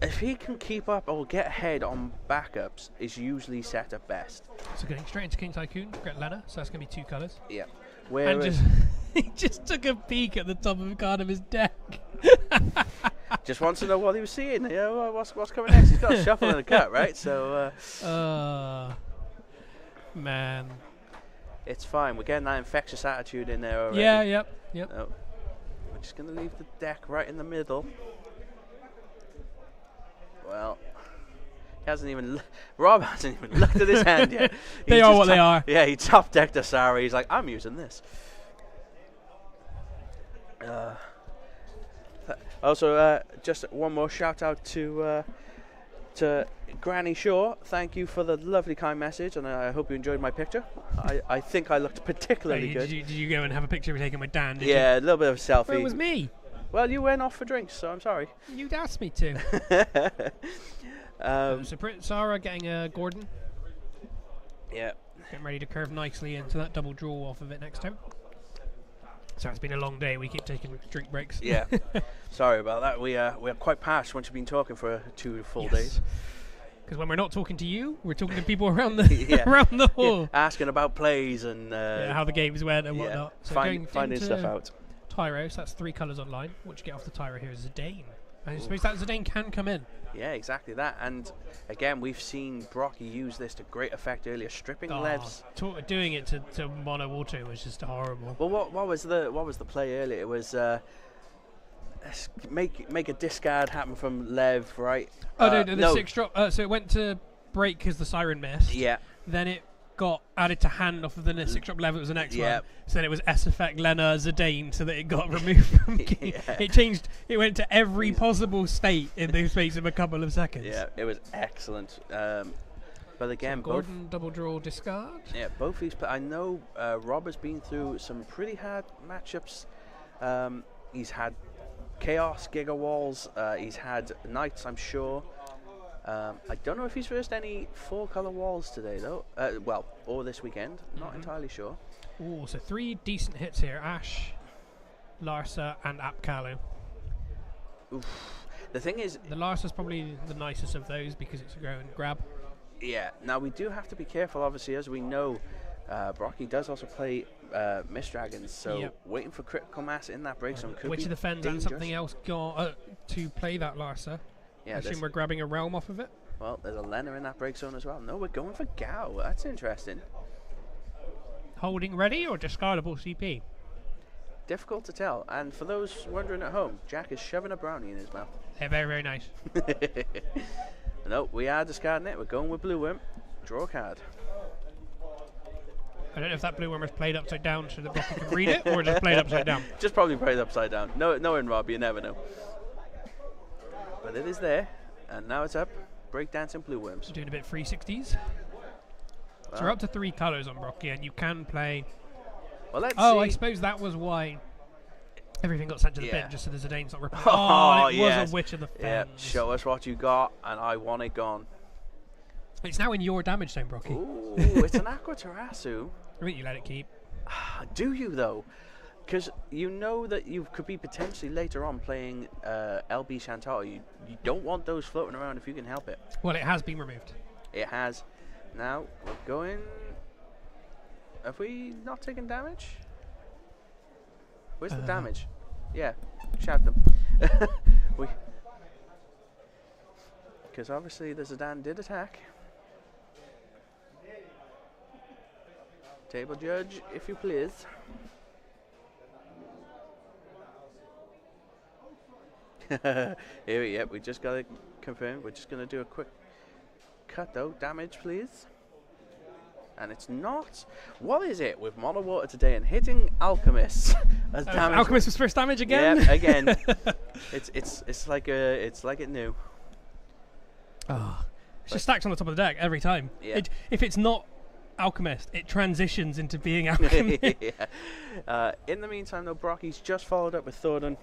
if he can keep up or get ahead on backups, is usually set up best. So going straight into King Tycoon, we've got Lena, so that's going to be 2 colours. Yeah. And Whereas, he just took a peek at the top of Cardiff's deck. just wants to know what he was seeing. You know, what's coming next? He's got a shuffle and a cut, right? So, man. it's fine. We're getting that infectious attitude in there already. Yeah, yep. Oh, we're just going to leave the deck right in the middle. Well, he hasn't even... Rob hasn't even looked at his hand yet. They are what they are. Yeah, he top decked a Sari. He's like, I'm using this. Also, just one more shout out to Granny Shaw. Thank you for the lovely kind message, and I hope you enjoyed my picture. I think I looked particularly good. Did you go and have a picture of taking with Dan? Yeah, a little bit of a selfie. Well, it was me. Well, you went off for drinks, so I'm sorry. You'd asked me to. So Sarah getting a Gordon. Yeah. Getting ready to curve nicely into that double draw off of it next time. So it's been a long day. We keep taking drink breaks. Yeah. Sorry about that. We're quite past once you've been talking for 2 full days. Because when we're not talking to you, we're talking to people around the around the hall. Yeah, asking about plays and how the games went and whatnot. So finding stuff out. Tyro, so that's 3 colours online. What you get off the Tyro here is Zidane. I suppose that Zidane can come in. Yeah, exactly that. And again, we've seen Brocky use this to great effect earlier, stripping Levs. Doing it to Mono Water was just horrible. Well, what was the play earlier? It was make a discard happen from Lev, right? The 6 drop. So it went to break because the Siren missed. Yeah. Then it got added to hand off of the 6 drop level. It was the next one. So then it was S effect Lena Zidane, so that it got removed from game. It changed. It went to every possible state in the space of a couple of seconds. Yeah, it was excellent. But again, so Gordon double draw discard. Yeah, both these. I know Rob has been through some pretty hard matchups. He's had Chaos, Giga Walls. He's had Knights, I'm sure. I don't know if he's versed any 4-colour walls today, though. Or this weekend. Not entirely sure. Oh, so 3 decent hits here. Ash, Larsa, and Apkalu. Oof. The thing is... The Larsa's probably the nicest of those because it's a grow and grab. Yeah. Now, we do have to be careful, obviously, as we know. Brocky does also play Mist Dragons, so waiting for critical mass in that break zone could Which be of the Fens and something else got to play that Larsa? Yeah, I assume we're grabbing a realm off of it. Well, there's a Lena in that break zone as well. No, we're going for Gao. That's interesting. Holding ready or discardable CP? Difficult to tell. And for those wondering at home, Jack is shoving a brownie in his mouth. They're very, very nice. No, we are discarding it. We're going with Blue Wimp. Draw a card. I don't know if that blue worm was played upside down so that Brocky could read it, or just played upside down. Just probably played upside down. No, knowing Rob, you never know. But it is there, and now it's up. Breakdancing blue worms. Doing a bit 360s. So we're up to 3 colours on Brocky, and you can play. Well, let's see. I suppose that was why everything got sent to the bin, just so the Zidane's not ripping. It yes. was a Witch of the Fens. Yeah, show us what you got, and I want it gone. It's now in your damage zone, Brocky. Ooh, it's an Aqua Tarasu. I think you let it keep. Do you, though? Because you know that you could be potentially later on playing LB Shantaro. You don't want those floating around if you can help it. Well, it has been removed. It has. Now, we're going... Have we not taken damage? Where's the damage? Yeah, shout them. Because obviously the Zidane did attack. Table judge, if you please. Here, we just got it confirmed. We're just going to do a quick cut though. Damage, please. And it's not. What is it with Mono Water today and hitting Alchemists as damage? Alchemist was first damage again. Yeah, again. it's like it knew. Oh, it's just stacked on the top of the deck every time. Yeah. If it's not Alchemist, it transitions into being Alchemist. Yeah. In the meantime, though, Brocky's just followed up with Thornton.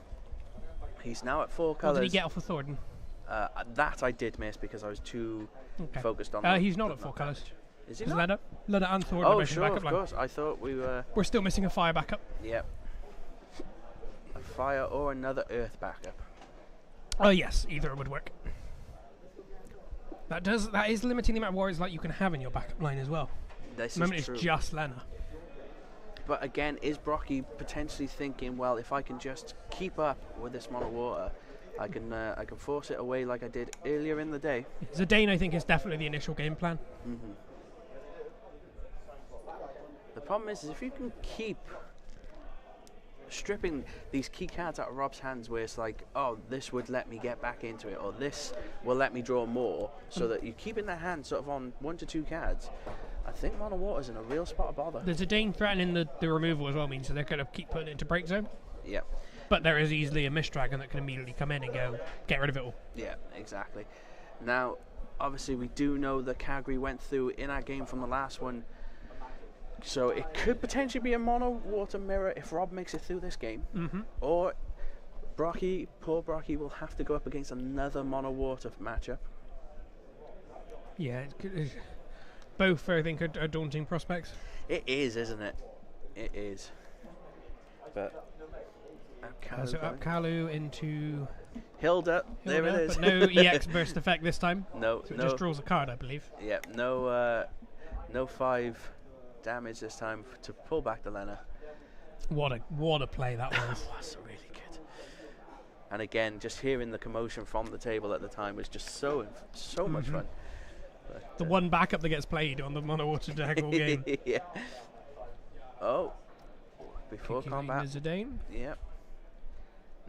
He's now at 4 colours. What did he get off of Thornton? That I did miss because I was too focused on. He's not at 4 colours. Is he There's not? Leda and Thornton. Oh, sure, of course. I thought we were. We're still missing a fire backup. Yep. A fire or another earth backup. Oh yes, either would work. That is limiting the amount of warriors like you can have in your backup line as well. This At the moment is true. it's just Lena. But again, is Brocky potentially thinking, well, if I can just keep up with this Mono Water, I can force it away like I did earlier in the day. Zidane, I think, is definitely the initial game plan. Mm-hmm. The problem is if you can keep stripping these key cards out of Rob's hands where it's like, oh, this would let me get back into it, or this will let me draw more, so that you keep in their hand sort of on 1 to 2 cards, I think Mono Water's in a real spot of bother. The Zidane threatening the removal as well means that they're going to keep putting it into break zone. Yeah. But there is easily a Mist Dragon that can immediately come in and go, get rid of it all. Yeah, exactly. Now, obviously we do know that Calgary went through in our game from the last one, so it could potentially be a Mono Water mirror if Rob makes it through this game. Mm-hmm. Or poor Brocky will have to go up against another Mono Water matchup. Yeah, both I think are daunting prospects. It is, isn't it? It is. But so up Kalu into Hilda, there it is. But no EX burst effect this time. No, so it just draws a card, I believe. Yeah, no 5 damage this time to pull back the Lena. What a play that was. That's really good. And again, just hearing the commotion from the table at the time was just so much fun. But, the one backup that gets played on the Mono Water deck all game. Yeah. Oh, before combat. Zidane. Yep.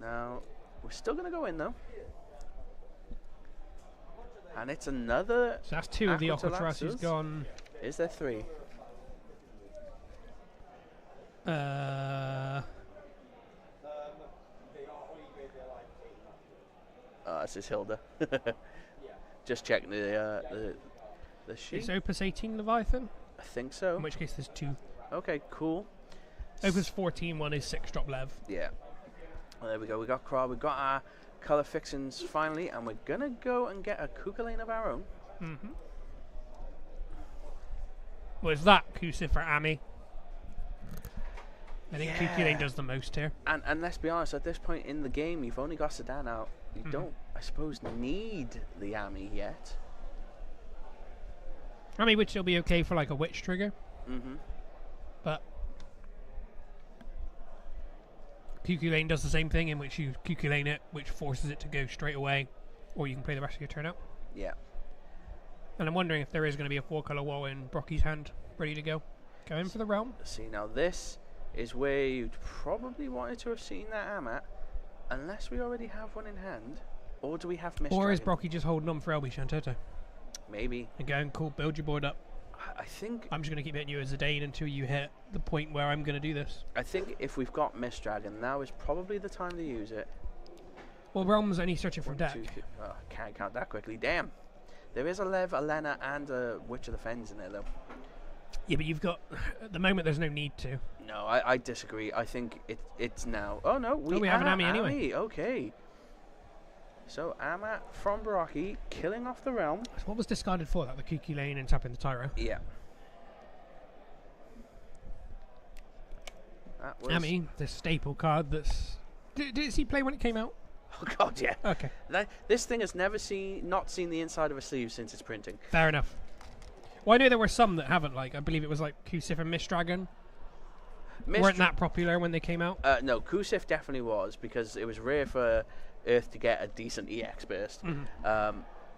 Now we're still gonna go in though. And it's another. So that's 2 of the Aquatrasus gone. Is there 3? This is Hilda. Just checking the sheet. It's Opus 18 Leviathan? I think so. In which case there's 2. Okay, cool. Opus 14 one is 6 drop Lev. Yeah. Well, there we go. We got Kra. We got our colour fixings finally, and we're gonna go and get a Kukulane of our own. Mm-hmm. Was that Kusi for Ami? I think Kukulane does the most here. And let's be honest, at this point in the game, you've only got Sedan out. You don't, I suppose, need the Ami yet. Ami would still be okay for like a Witch trigger. Mm-hmm. But Kukulane does the same thing, in which you Kukulane it, which forces it to go straight away, or you can play the rest of your turn out. Yeah. And I'm wondering if there is going to be a 4-colour wall in Brocky's hand, ready to go. Go in for the realm. See, now this is where you'd probably wanted to have seen that Amat, unless we already have one in hand, or do we have Mist Or is Dragon? Brocky just holding on for LB Shantoto? Maybe. And going, cool, build your board up. I think I'm just going to keep hitting you as Zidane until you hit the point where I'm going to do this. I think if we've got Mist Dragon, now is probably the time to use it. Well, Realm's only searching for 1, deck. 2, 3. Oh, can't count that quickly. Damn. There is a Lev, a Lena, and a Witch of the Fens in there, though. Yeah, but you've got... At the moment, there's no need to. No, I disagree. I think it's now... Oh, no. We have an Ami anyway. Okay. So, Ama from Baraki, killing off the Realm. So what was discarded for that? The Kuki Lane and tapping the Tyro? Yeah. That was... Ami, the staple card that's... Did it see play when it came out? Oh, God, yeah. Okay. This thing has never not seen the inside of a sleeve since its printing. Fair enough. Well, I know there were some that haven't, like, I believe it was like Kusif and Mist Dragon. Weren't that popular when they came out? No, Kusif definitely was, because it was rare for Earth to get a decent EX burst.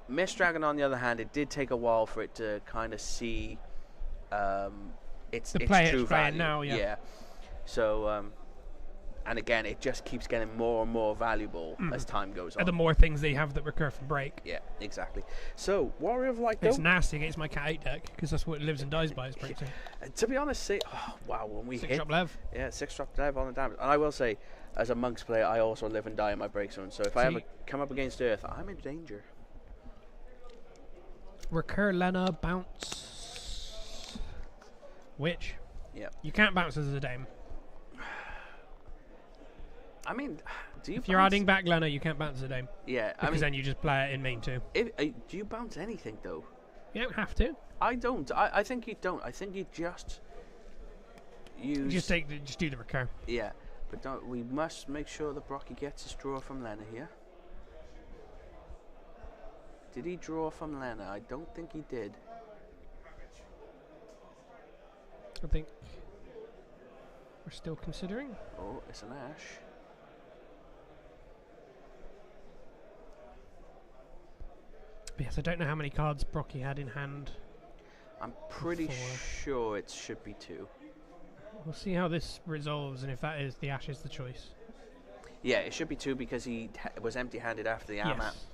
Mist Dragon, on the other hand, it did take a while for it to kind of see its true value. Now, yeah. So, and again, it just keeps getting more and more valuable as time goes on. And the more things they have that recur from break. Yeah, exactly. So, Warrior of Light, It's nasty against my Cat 8 deck, because that's what it lives and dies by, is breaking. To be honest, wow, when we 6 hit... drop Lev. Yeah, 6 drop Lev on the damage. And I will say, as a Monks player, I also live and die in my break zone. So if I ever come up against Earth, I'm in danger. Recur Lena, bounce. Witch. Yeah. You can't bounce as a dame. I mean, do you If you're adding back Lena, you can't bounce as a dame. Yeah, Because I mean, then you just play it in main too. do you bounce anything, though? You don't have to. I don't. I think you don't. I think you just use... Just do the recur. Yeah, but we must make sure that Brocky gets his draw from Lena here. Did he draw from Lena? I don't think he did. I think we're still considering. Oh, it's an Ash. Yes, I don't know how many cards Brocky had in hand. I'm pretty 4. sure it should be 2. We'll see how this resolves, and if that is the Ash is the choice. Yeah, it should be 2 because he was empty-handed after the Amat. Yes.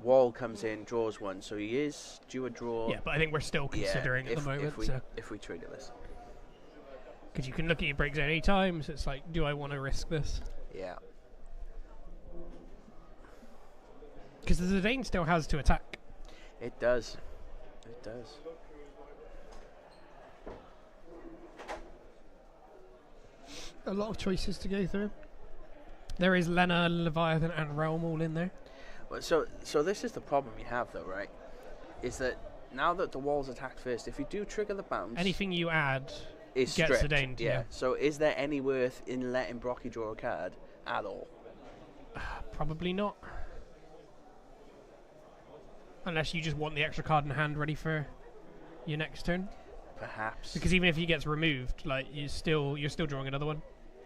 Wall comes in, draws 1, so he is due a draw. Yeah, but I think we're still considering at the moment. If we trigger this. Because you can look at your break zone any time, so it's like, do I want to risk this? Yeah. Because the Zidane still has to attack. It does. It does. A lot of choices to go through. There is Lena, Leviathan, and Realm all in there. Well, so this is the problem you have, though, right? Is that now that the wall's attacked first, if you do trigger the bounce, Anything you add is gets stripped. Zidaned. Yeah. So is there any worth in letting Brocky draw a card at all? Probably not. Unless you just want the extra card in hand ready for your next turn. Perhaps. Because even if he gets removed, like you're still drawing another one.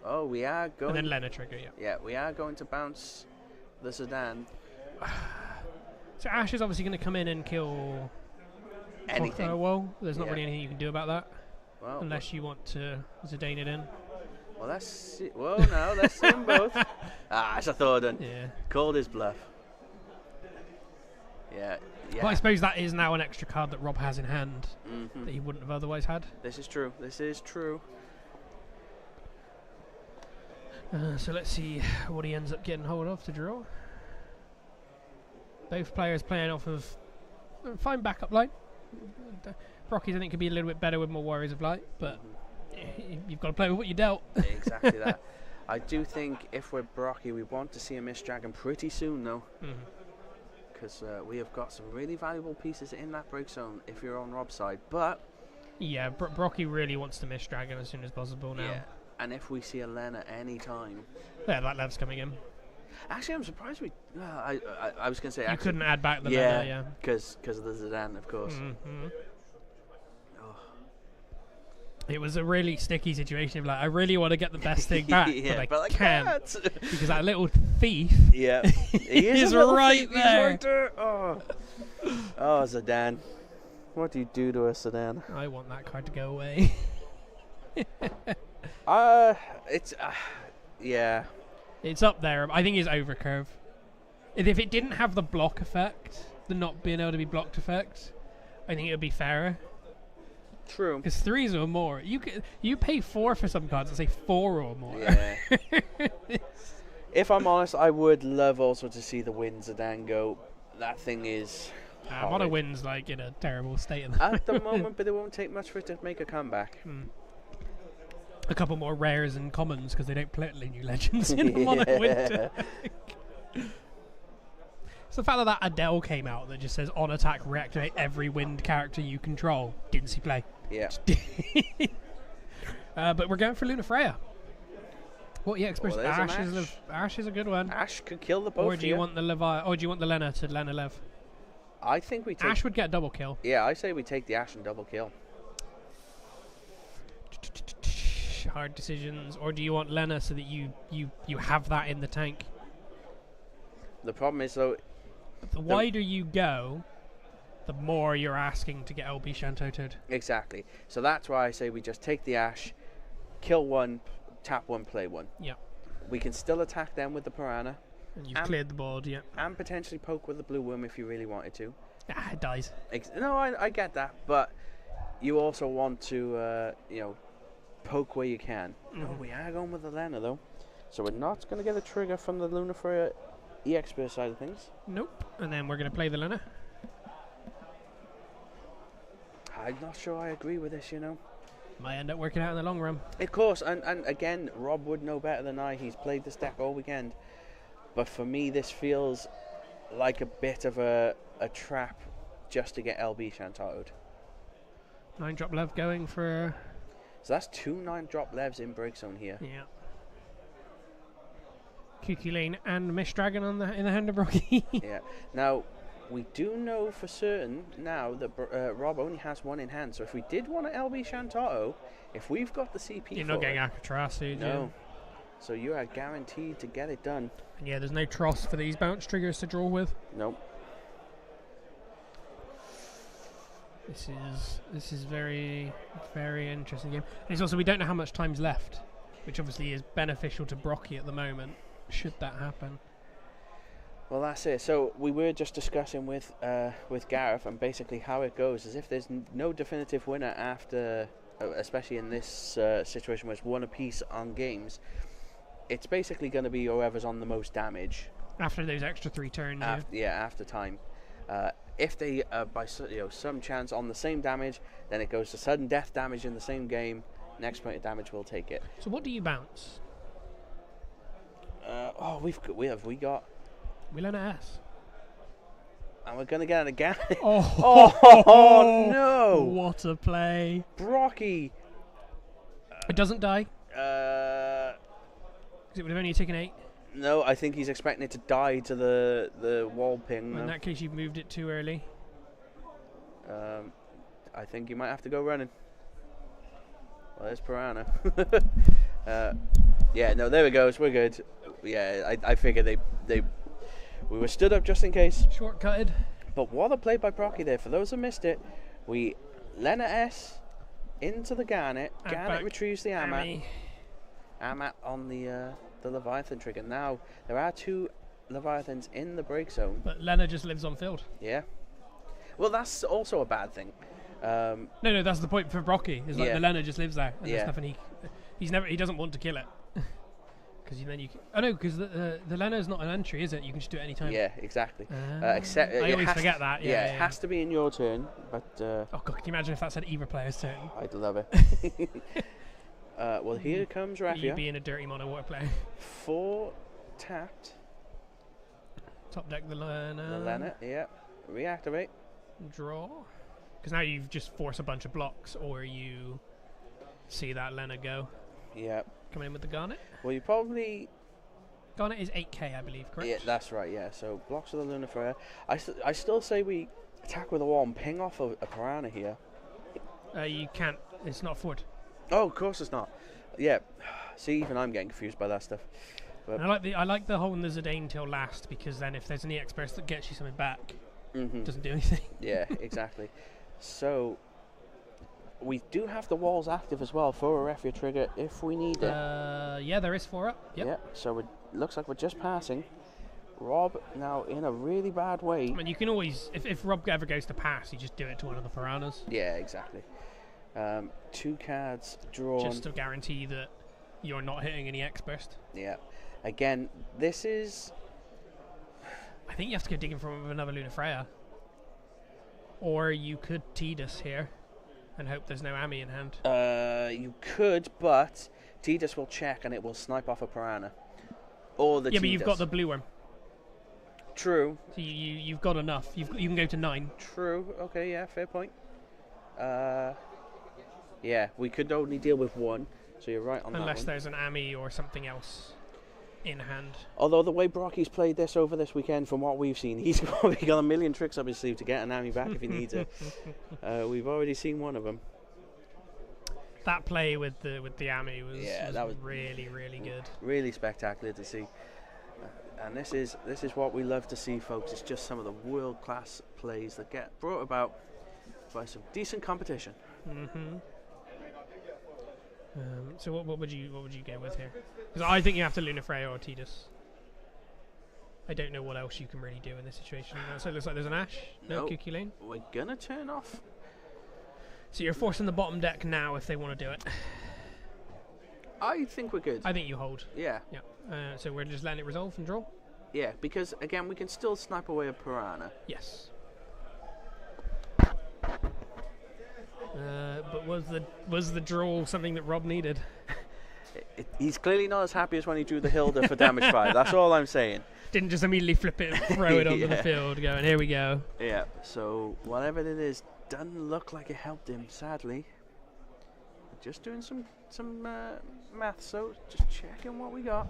Oh, we are going. And then Lena trigger, yeah. Yeah, we are going to bounce the Zidane. So Ash is obviously going to come in and kill Anything. Well, there's not really anything you can do about that. Well, Unless you want to Zidane it in. well, let's see. Whoa, no, let's see them both. As I thought done. Yeah. Called his bluff. Yeah. Well, I suppose that is now an extra card that Rob has in hand Mm-hmm. that he wouldn't have otherwise had. This is true. This is true. So let's see what he ends up getting hold of to draw. Both players playing off of fine backup line. Brocky's I think could be a little bit better with more Warriors of Light, but you've got to play with what you dealt. Exactly that. I do think if we're Brocky, we want to see a Mist Dragon pretty soon, though. Because we have got some really valuable pieces in that break zone if you're on Rob's side. But yeah, Brocky really wants to Mist Dragon as soon as possible now. yeah, and if we see a Lena any time, Yeah, that Lev's coming in. actually, I'm surprised we. I was going to say You couldn't add back the yeah, Lena, yeah. because of the Zidane, of course. Oh. It was a really sticky situation of like, I really want to get the best thing back, Yeah, but I can't. Because that little thief Yeah, he is is a little right thief, he's there. right there. Oh, oh, Zidane, what do you do to us, Zidane? I want that card to go away. It's yeah. It's up there. I think it's overcurve. If it didn't have the block effect, the not being able to be blocked effect, I think it would be fairer. True. It's 3s or more. You pay 4 for some cards that say 4 or more. Yeah. If I'm honest, I would love also to see the Windsor Dango. That thing is. Mono Wind's like in a terrible state at the moment, but it won't take much for it to make a comeback. A couple more rares and commons because they don't play New Legends in the Mono Wind. It's the fact that Adele came out that just says on attack reactivate every wind character you control. Didn't see play. Yeah. But we're going for Lunafreya. What experts? Well, Ash is a good one. Ash could kill the both. Or do you want the Levi? Or do you want the Lena to Lena Lev? I think we take Ash would get a double kill. Yeah, I say we take the Ash and double kill. Hard decisions. Or do you want Lena so that you have that in the tank? The problem is though, the wider you go, the more you're asking to get LB Shantoted. Exactly. So that's why I say we just take the Ash, kill one, tap one, play one. Yeah. We can still attack them with the Piranha. And you've cleared the board, yeah. And potentially poke with the Blue Worm if you really wanted to. It dies. No, I get that, but you also want to, poke where you can. Oh, we are going with the Lena though, so we're not going to get a trigger from the Lunafreya EXP side of things. Nope. And then we're going to play the Lena. I'm not sure I agree with this, Might end up working out in the long run. Of course, and again, Rob would know better than I. He's played this deck all weekend. But for me, this feels like a bit of a trap just to get LB Shantatoed. 9-drop Lev going for... So that's 2 9-drop Levs in break zone here. Yeah. QQ Lane and Mist Dragon in the hand of Rocky. Yeah. Now, we do know for certain now that Rob only has 1 in hand. So if we did want an LB Shantato, if we've got the CP You're not getting Alcatraz, so no. So you are guaranteed to get it done. And yeah, there's no Tross for these bounce triggers to draw with. Nope. This is very, very interesting game. And it's also, we don't know how much time's left, which obviously is beneficial to Brocky at the moment, should that happen. Well, that's it. So we were just discussing with Gareth, and basically how it goes is if there's no definitive winner after, especially in this situation where it's 1 apiece on games, it's basically going to be whoever's on the most damage after those extra 3 turns. After time. If they by some chance on the same damage, then it goes to sudden death damage in the same game. Next point of damage will take it. So what do you bounce? We got. We learn S. And we're gonna get it again. Oh no! What a play, Brocky. It doesn't die. Because it would have only taken 8. No, I think he's expecting it to die to the wall ping. Well, in that case, you've moved it too early. I think you might have to go running. Well, there's Piranha. Yeah, no, there we go. We're good. Yeah, I figured we were stood up just in case. Shortcutted. But what a play by Brocky there. For those who missed it, we Lena S into the Garnet. Garnet retrieves the Amat. Amat on the Leviathan trigger. Now, there are 2 Leviathans in the break zone. But Lena just lives on field. Yeah. Well, that's also a bad thing. No, that's the point for Brocky. Is like the Lena just lives there. And yeah. There's nothing he doesn't want to kill it. Because then you can... Oh, no, because the Lena is not an entry, is it? You can just do it any time. Yeah, exactly. Except I always forget that. Yeah, it has to be in your turn, but... oh, God, can you imagine if that said either player's turn? I'd love it. Well, here comes Raffia. You being a dirty mono water player. 4 tapped. Top deck the Lena. The Lena, yeah. Reactivate. Draw. Because now you've just forced a bunch of blocks, or you see that Lena go. Yeah. Coming in with the Garnet. Well, you probably... Garnet is 8k, I believe, correct? Yeah, that's right, yeah. So, blocks with the Lunafreya. I still say we attack with a wall and ping off a Piranha here. You can't. It's not forward. Oh, of course it's not. Yeah. See, even I'm getting confused by that stuff. But I like the holding the Zidane till last, because then if there's any experts that gets you something back, it doesn't do anything. Yeah, exactly. So we do have the walls active as well for a Raffia trigger if we need it. Yeah, there is 4 up. Yep. Yeah. So it looks like we're just passing. Rob now in a really bad way. I mean, you can always, if Rob ever goes to pass, you just do it to one of the Piranhas. Yeah, exactly. 2 cards drawn. Just to guarantee that you're not hitting any X burst. Yeah. Again, this is... I think you have to go digging from another Lunafreya. Or you could Tidus here and hope there's no Ami in hand. You could, but Tidus will check and it will snipe off a Piranha. Or the Yeah, Tidus. but you've got the blue worm. True. So you've got enough. You can go to 9. True. Okay, yeah, fair point. Yeah, we could only deal with 1, so you're right on that one. Unless there's an Ami or something else in hand. Although the way Brocky's played this over this weekend, from what we've seen, he's probably got a million tricks up his sleeve to get an Ami back if he needs it. We've already seen one of them. That play with the Ami was, that was really, really good. Really spectacular to see. And this is what we love to see, folks. It's just some of the world-class plays that get brought about by some decent competition. Mm-hmm. So what would you go with here? Because I think you have to Lunafreya or Tidus. I don't know what else you can really do in this situation. So it looks like there's an Ash. No Cuckoo Lane. We're gonna turn off. So you're forcing the bottom deck now if they want to do it. I think we're good. I think you hold. Yeah. Yeah. So we're just letting it resolve and draw. Yeah, because again we can still snipe away a Piranha. Yes. But was the draw something that Rob needed? He's clearly not as happy as when he drew the Hilda for damage 5. That's all I'm saying. Didn't just immediately flip it and throw it onto the field, going, here we go. Yeah. So whatever it is, doesn't look like it helped him. Sadly. Just doing some math, so just checking what we got.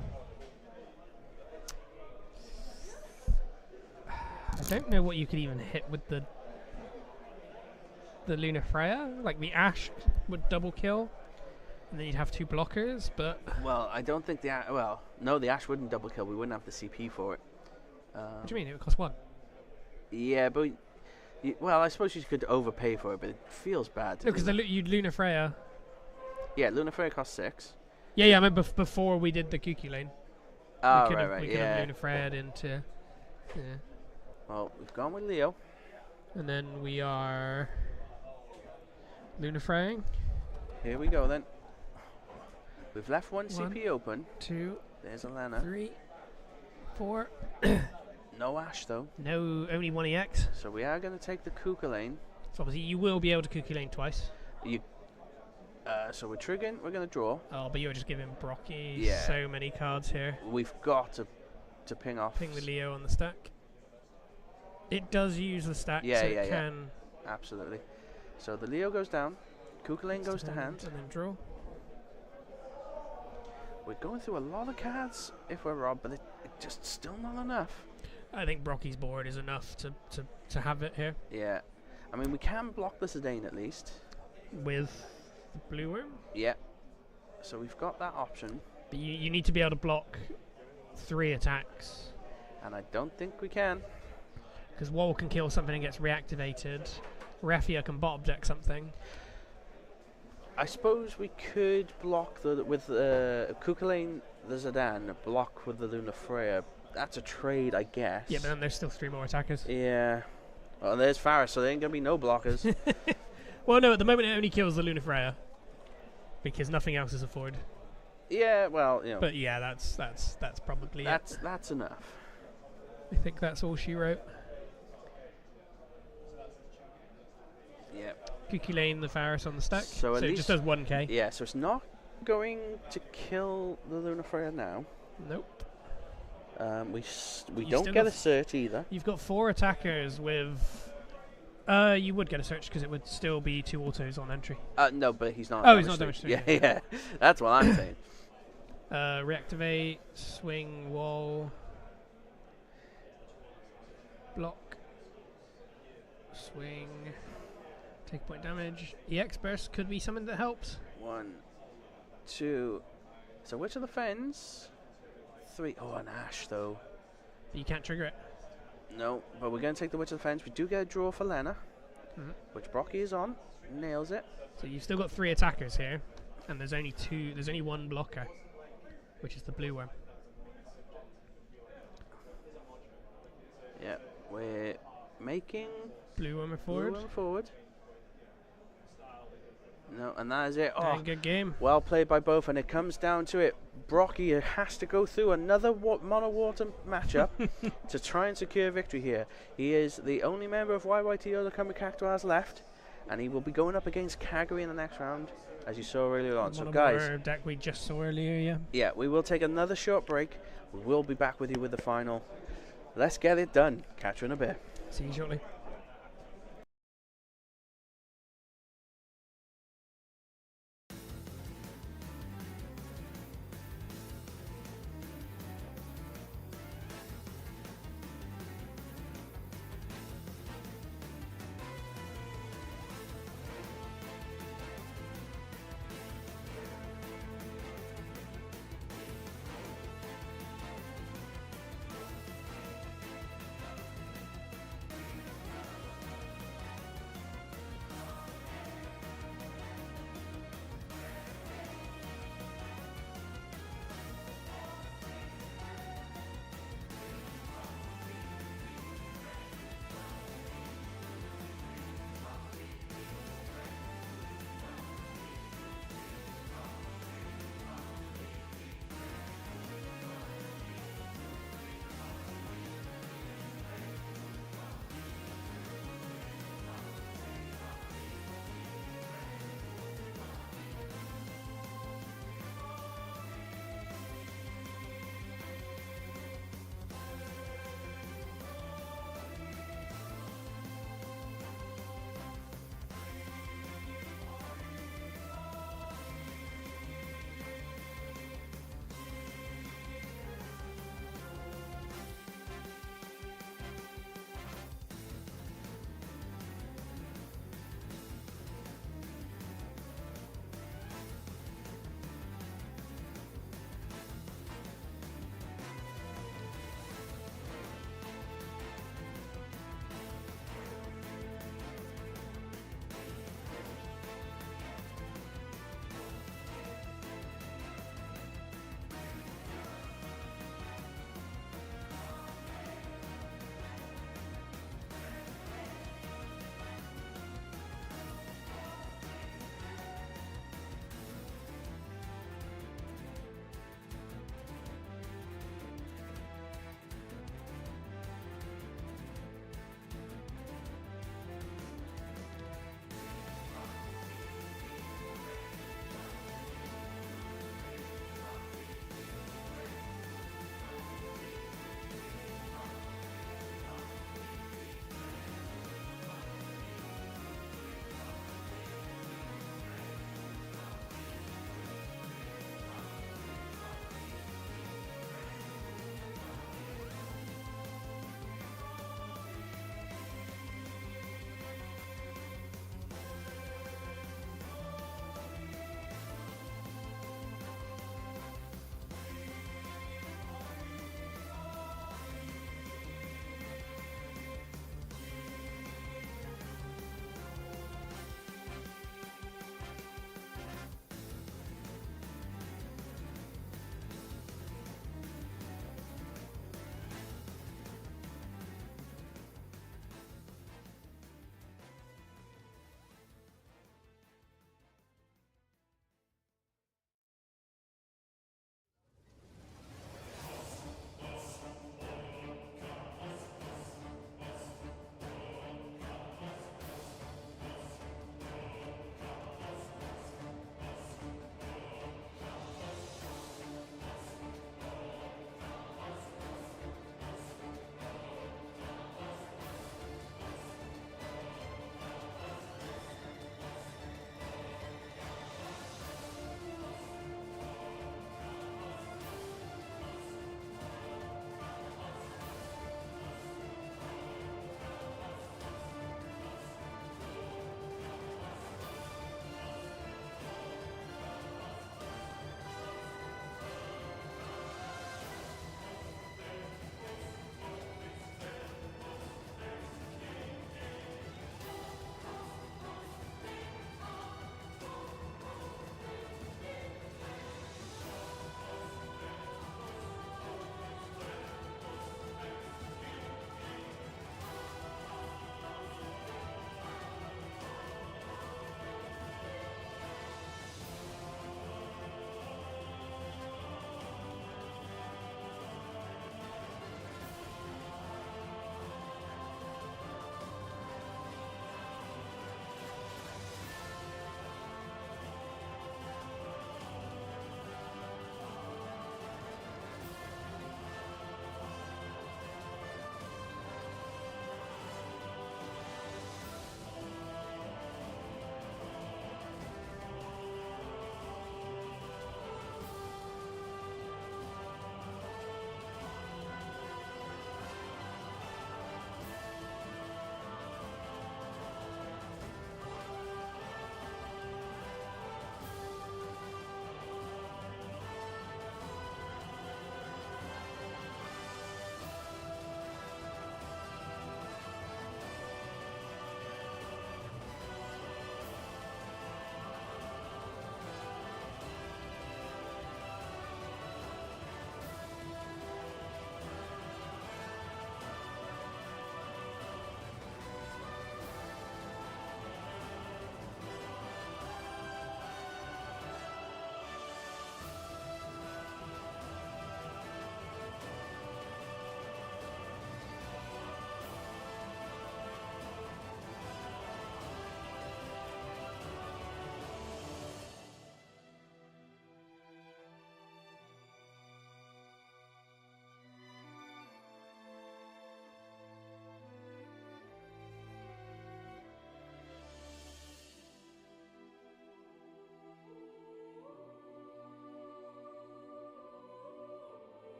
I don't know what you could even hit with the Lunafreya. Like the Ash would double kill, and then you'd have 2 blockers. But Well, I don't think the Ash wouldn't double kill. We wouldn't have the CP for it. what do you mean? It would cost 1. Yeah, but well, I suppose you could overpay for it, but it feels bad. No, because you'd Lunafreya. Yeah, Lunafreya costs 6. Yeah. I mean, before we did the Cuckoo Lane. Oh, we right. could Yeah. have Lunafreya'd into. Yeah. Well, we've gone with Leo. And then we are Lunafreying. Here we go then. We've left one CP open. 2, There's Elena. 3, 4. No Ash though. No, only 1 EX. So we are going to take the Kuka lane. So obviously you will be able to Cuckoo Lane twice. So we're triggering. We're going to draw. Oh, but you're just giving Brocky Yeah. so many cards here. We've got to ping off. Ping the Leo on the stack. It does use the stack, Yeah, so yeah, it yeah. can Absolutely. So the Leo goes down. Kuka lane goes to hand. and then draw. We're going through a lot of cards if we're Rob, but it just still not enough. I think Brocky's board is enough to have it here Yeah. I mean, we can block the Zidane at least. with the blue worm. Yeah. So we've got that option. But you need to be able to block 3 attacks. And I don't think we can. Because Wall can kill something and gets reactivated. Raffia can bottom deck something. I suppose we could block with Kuka lane, the Zidane, block with the Lunafreya. That's a trade, I guess. Yeah, but then there's still 3 more attackers. Yeah. Well, there's Faris, so there ain't going to be no blockers. Well, no, at the moment it only kills the Lunafreya. Because nothing else is a Ford. Yeah, well, But yeah, that's probably it. That's enough. I think that's all she wrote. Yeah. Cuckoo Lane, the Faris on the stack. So at it least just does 1k. Yeah, so it's not going to kill the Lunafreya now. Nope. We You don't still get got a search either. You've got 4 attackers with. You would get a search because it would still be 2 autos on entry. No, but he's not. Oh, he's not damage Yeah, through, yeah. That's what I'm saying. Reactivate, swing, wall, block, swing, take point damage. EX burst could be something that helps. 1, 2. So which of the fens? 3. Oh, an Ash though. But you can't trigger it. No, but we're going to take the Witch of the Fence. We do get a draw for Lena, which Brocky is on. Nails it. So you've still got 3 attackers here, and there's only 1 blocker, which is the blue one. Yeah, we're making Blue one blue forward. one forward. No, and that is it. Dang, good game. Well played by both, and it comes down to it. Brocky has to go through another mono water matchup to try and secure victory here. He is the only member of YYTO that come with Cactuars left, and he will be going up against Kagari in the next round, as you saw earlier on. So, guys, deck we just saw earlier, yeah. Yeah, we will take another short break. We will be back with you with the final. Let's get it done. Catch you in a bit. See you shortly.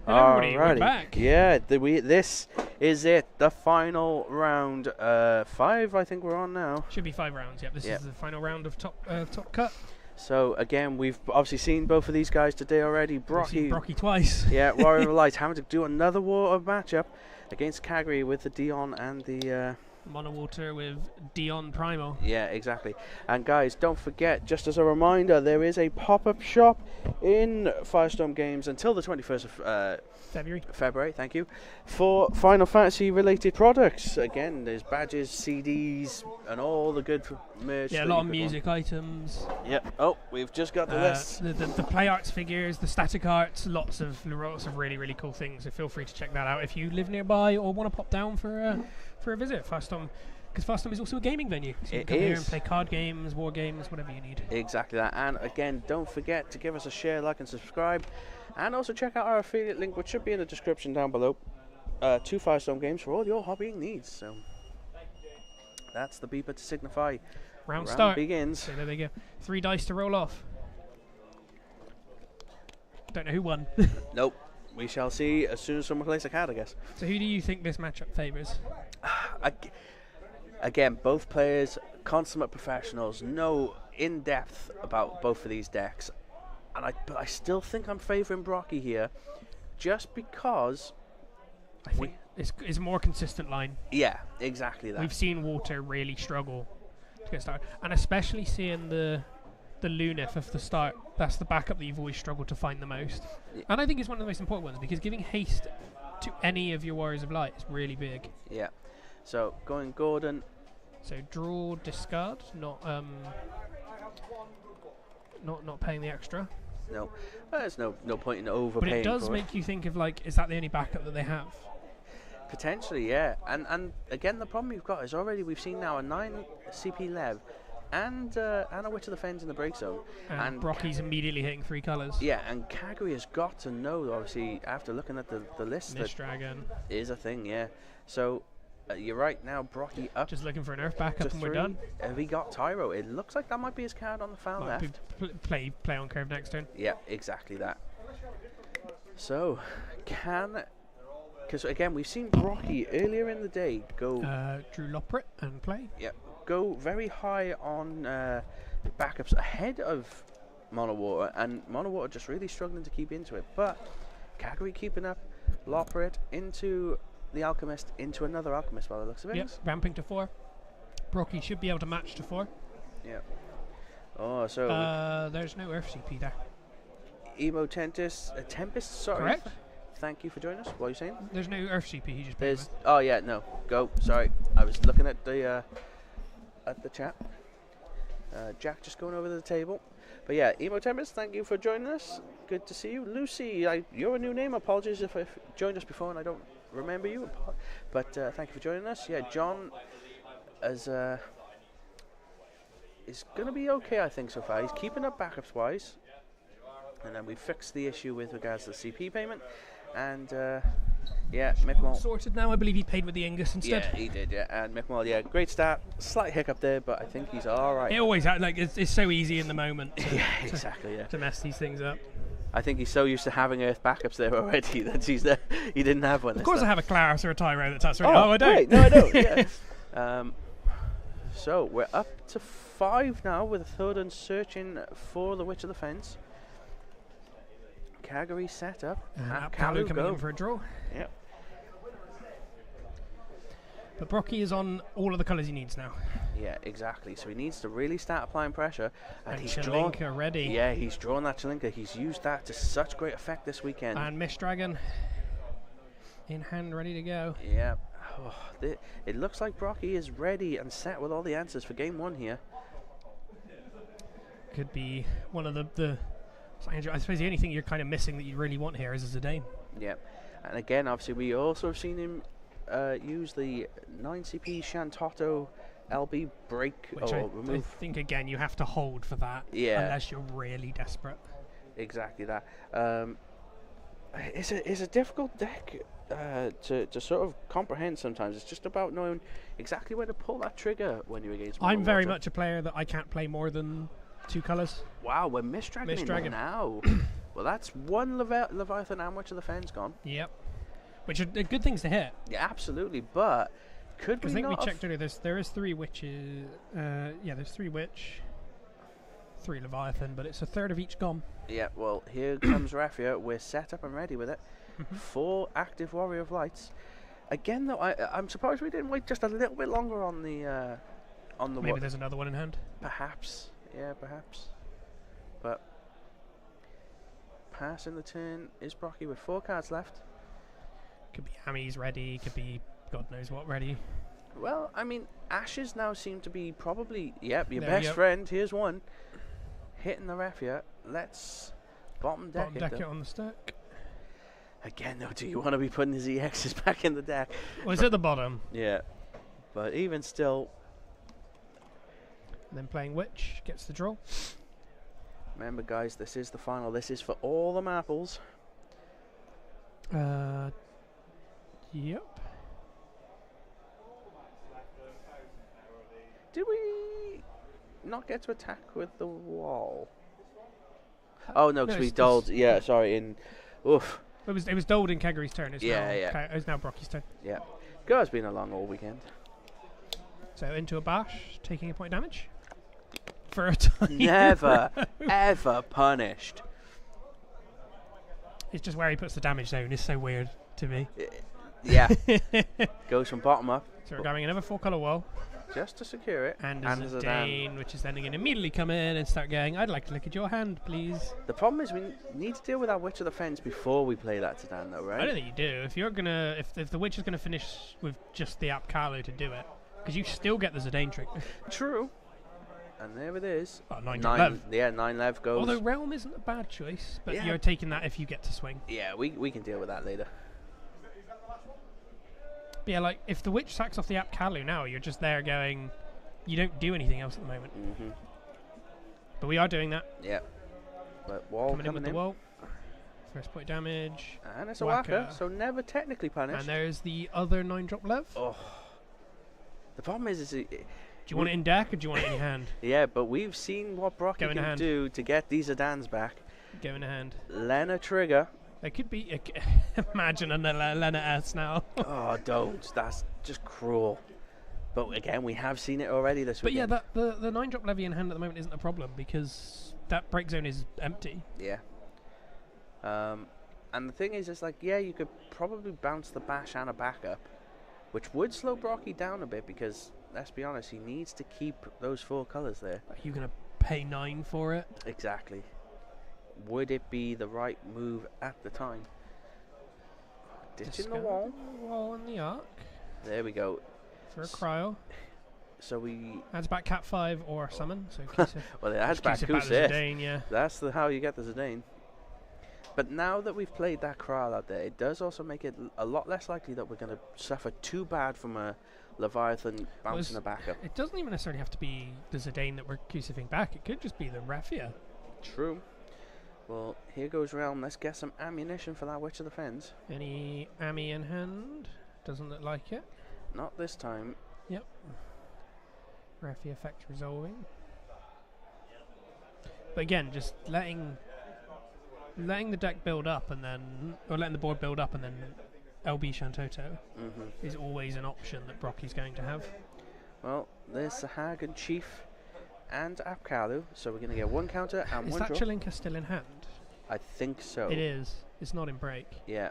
And everybody, we're Alrighty. back. Yeah, this is it. The final round. 5, I think we're on now. Should be 5 rounds. Yep, this Yep. is the final round of top cut. So again, we've obviously seen both of these guys today already. We've seen Brocky, Brocky twice. yeah, Warrior of Light having to do another water matchup against Calgary with the Dion and the. Monowater with Dion Primal. Yeah, exactly. And guys, don't forget, just as a reminder, there is a pop-up shop in Firestorm Games until the 21st of February, thank you, for Final Fantasy related products. Again, there's badges, CDs, and all the good merch. Yeah, a that lot you of could music items. want. Yep. Oh, we've just got the list. The play arts figures, the static arts, lots of really, really cool things. So feel free to check that out if you live nearby or want to pop down for a visit at Firestorm. Because Firestorm is also a gaming venue. So you can come here and play card games, war games, whatever you need. Exactly that. And again, don't forget to give us a share, like, and subscribe. And also check out our affiliate link, which should be in the description down below, to Firestorm Games for all your hobbying needs. So that's the beeper to signify. Round start. Begins. So there they go. 3 dice to roll off. Don't know who won. Nope. We shall see as soon as someone plays a card, I guess. So who do you think this matchup favours? Again, both players, consummate professionals, know in depth about both of these decks, but I still think I'm favouring Brocky here, just because. I think it's a more consistent line. Yeah, exactly that. We've seen Water really struggle to get started, and especially seeing the Lunif of the start. That's the backup that you've always struggled to find the most, and I think it's one of the most important ones because giving haste to any of your Warriors of Light is really big. Yeah. So going Gordon. So draw, discard, not paying the extra. No, there's no point in overpaying. But it does for make you think of is that the only backup that they have? Potentially, yeah. And again, the problem we've got is already we've seen now a 9 CP Lev and a Witch of the Fens in the break zone. And Brocky's immediately hitting 3 colours. Yeah, and Calgary has got to know, obviously, after looking at the list, Mist that Dragon is a thing, yeah. So you're right now, Brocky up. Just looking for an Earth backup and 3. we're done. Have he got Tyro? It looks like that might be his card on the far Might left. play on curve next turn. Yeah, exactly that. So, because again, we've seen Brocky earlier in the day go. Drew Loprit and play. Yeah, go very high on backups ahead of Monowater, and Monowater just really struggling to keep into it. But Calgary keeping up, Loprit into the Alchemist, into another Alchemist by the looks of it. Yep, ramping to 4. Brocky should be able to match to 4. Yeah. Oh, so there's no Earth CP there. Tempest, sorry. Correct. Thank you for joining us. What are you saying? There's no Earth CP. He just played There's. Oh yeah, no. Go. Sorry, I was looking at the chat. Jack just going over to the table. But yeah, Emo Tempest, thank you for joining us. Good to see you, Lucy. You're a new name. Apologies if I've joined us before and I don't remember you. But thank you for joining us. Yeah, John is going to be okay, I think, so far. He's keeping up backups wise. And then we fixed the issue with regards to the CP payment. And yeah, Mick Moll. Sorted now. I believe he paid with the Angus instead. Yeah, he did, yeah. And Mick Moll, yeah, great start. Slight hiccup there, but I think he's all right. It always it's so easy in the moment. Yeah, exactly, yeah. To mess these things up. I think he's so used to having Earth backups there already that he didn't have one. Of course, I have a Claris or a Tyro that's absolutely. Oh, I don't. Wait, no, I don't. Yeah. So we're up to 5 now with Thoden searching for the Witch of the Fence. Calgary set up. Kalu coming in for a draw. Yep. But Brocky is on all of the colours he needs now. Yeah, exactly. So he needs to really start applying pressure. And he's Chalinka ready. Yeah, he's drawn that Chalinka. He's used that to such great effect this weekend. And Mist Dragon in hand, ready to go. Yeah. Oh, it looks like Brocky is ready and set with all the answers for game 1 here. Could be one of the I suppose the only thing you're kind of missing that you really want here is a Zidane. Yeah. And again, obviously, we also have seen him use the 9CP Shantotto LB break Which or I remove. think, again, you have to hold for that. Yeah. Unless you're really desperate. Exactly that. It's a difficult deck to sort of comprehend sometimes. It's just about knowing exactly when to pull that trigger when you're against I'm very Monowater. much a player that I can't play more than 2 colours. Wow, we're Mist Dragon Mist Dragon now. Well, that's one Leviathan and Witch of the Fens gone. Yep. Which are good things to hit. Yeah, absolutely. But could we I think not we checked earlier. There is 3 witches. There's 3 witch, 3 Leviathan, but it's a third of each gone. Yeah, well, here comes Raffia. We're set up and ready with it. 4 active Warrior of Lights. Again, though, I'm surprised we didn't wait just a little bit longer on the Maybe there's another one in hand. Perhaps, yeah, perhaps. But passing the turn is Brocky with 4 cards left. Could be Ami's ready. Could be God knows what ready. Well, I mean, Ashes now seem to be probably your There we best go. friend. Here's one hitting the Raffia. Let's bottom deck Bottom deck it. it on the stack. Again, though, do you want to be putting his EXs back in the deck? Well, it's at the bottom. Yeah, but even still, And then playing Witch gets the draw. remember, guys, this is the final. This is for all the marbles. Yep. Did we not get to attack with the wall? Oh no, because we it's doled. Yeah, sorry. Oof. It was doled in Keggery's turn. It's Yeah, now yeah. It's now Brocky's turn. Yeah. God's been along all weekend. So into a bash, taking a point of damage. For a time. Never, ever punished. It's just where he puts the damage zone is so weird to me. Yeah. Goes from bottom up. So we're going another 4-colour wall. Just to secure it. And there's a Dane, which is then going to immediately come in and start going, I'd like to look at your hand, please. The problem is we need to deal with our Witch of the Fens before we play that Sedan, though, right? I don't think you do. If you're gonna, if the Witch is gonna finish with just the Apkalu to do it, because you still get the Zidane trick. True. And there it is. Oh, 9 Lev. Yeah, 9 Lev goes. Although Realm isn't a bad choice, but Yeah. you're taking that if you get to swing. Yeah, we can deal with that later. But yeah, like if the Witch sacks off the Apkalu now, you're just there going, you don't do anything else at the moment. Mm-hmm. But we are doing that. Yeah. But wall Coming in coming with the wall. First point damage. And it's a Whacker. whacker, so never technically punished. And there's the other 9-drop Lev. Oh. The problem is Do you want it in deck or do you want it in your hand? yeah, but we've seen what Brocky Go in can hand. do to get these Zidans back. Go in a hand. Lena trigger. There could be. Imagine a Lena S now. Oh, don't. That's just cruel. But again, we have seen it already this But yeah, weekend. the 9-drop Levy in hand at the moment isn't a problem because that break zone is empty. Yeah. And the thing is, it's like, yeah, you could probably bounce the bash and a backup, which would slow Brocky down a bit because, let's be honest, he needs to keep those 4 colours there. Are you going to pay 9 for it? Exactly. Would it be the right move at the time? Ditching the wall. Wall in the arc There we go. for a cryo. So we... Adds back Cat 5 or summon. So Kisif. Well, it adds back Kisif Kusif. the Zidane, yeah. That's how you get the Zidane. But now that we've played that Kral out there, it does also make it a lot less likely that we're going to suffer too bad from a Leviathan bouncing a backup. It doesn't even necessarily have to be the Zidane that we're Kusifing back. It could just be the Raffia. True. Well, here goes Realm. Let's get some ammunition for that Witch of the Fens. Any Ami in hand? Doesn't look like it. Not this time. Yep. Raffia effect resolving. But again, just letting the deck build up and then, or letting the board build up and then LB Shantoto is always an option that Brocky's going to have. Well, there's Sahag and Chief and Apkalu, so we're going to get 1 counter and Is 1 that draw. Chilinka still in hand? I think so. It is. It's not in break. Yeah.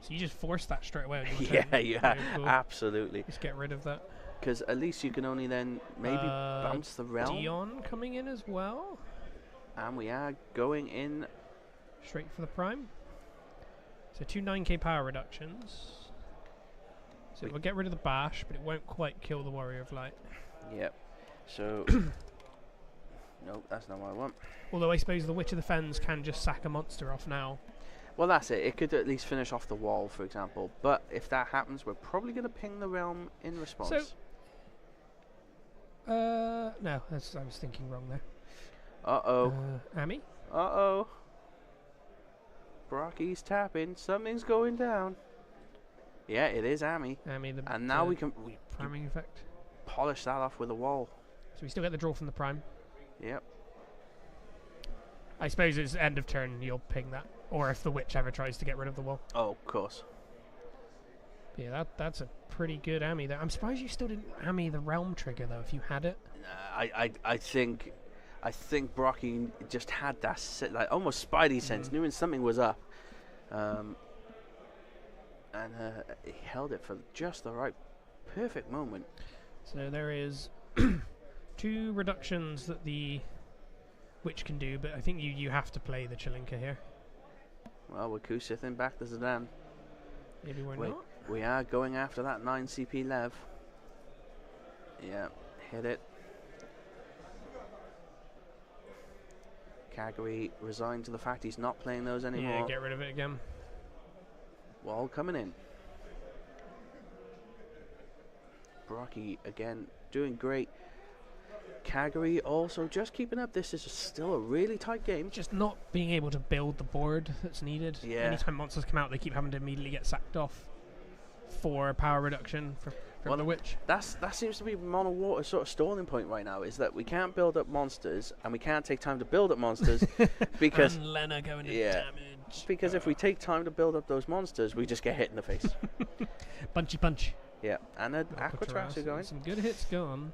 So you just force that straight away on your Yeah, turn. yeah, Very cool. absolutely. Just get rid of that. Because at least you can only then maybe bounce the Realm. Dion coming in as well. And we are going in. Straight for the prime. So 2 9k power reductions. So we'll get rid of the bash, but it won't quite kill the Warrior of Light. Yep. So... Nope, that's not what I want. Although I suppose the Witch of the Fens can just sack a monster off now. Well, that's it. It could at least finish off the wall, for example. But if that happens, we're probably going to ping the Realm in response. No, I was thinking wrong there. Uh-oh. Ami? Uh-oh. Brocky's tapping. Something's going down. Yeah, it is Ami. Ami, the And now we can priming effect. polish that off with a wall. So we still get the draw from the prime. Yep. I suppose it's end of turn, you'll ping that. Or if the witch ever tries to get rid of the wall. Oh, of course. Yeah, that's a pretty good Ami there. I'm surprised you still didn't Ami the realm trigger though. If you had it, I think Brocky just had that like almost spidey sense, knew when something was up, and he held it for just the right, perfect moment. so there is 2 reductions that the witch can do, but I think you have to play the Chilinka here. Well, we're Kusithing back to Zidane. Maybe we're Wait. not. We are going after that 9 CP Lev. Yeah, hit it. Kagari resigned to the fact he's not playing those anymore. Yeah, get rid of it again. Wall coming in. Brocky again doing great. Kagari also just keeping up. This is still a really tight game. Just not being able to build the board that's needed. Yeah. Anytime monsters come out, they keep having to immediately get sacked off for power reduction from the witch. That seems to be Mono Water's sort of stalling point right now, is that we can't build up monsters and we can't take time to build up monsters because and Lena going to damage. Because if we take time to build up those monsters, we just get hit in the face. Punchy punch. Yeah, and an Aquatrax are going. Some good hits gone.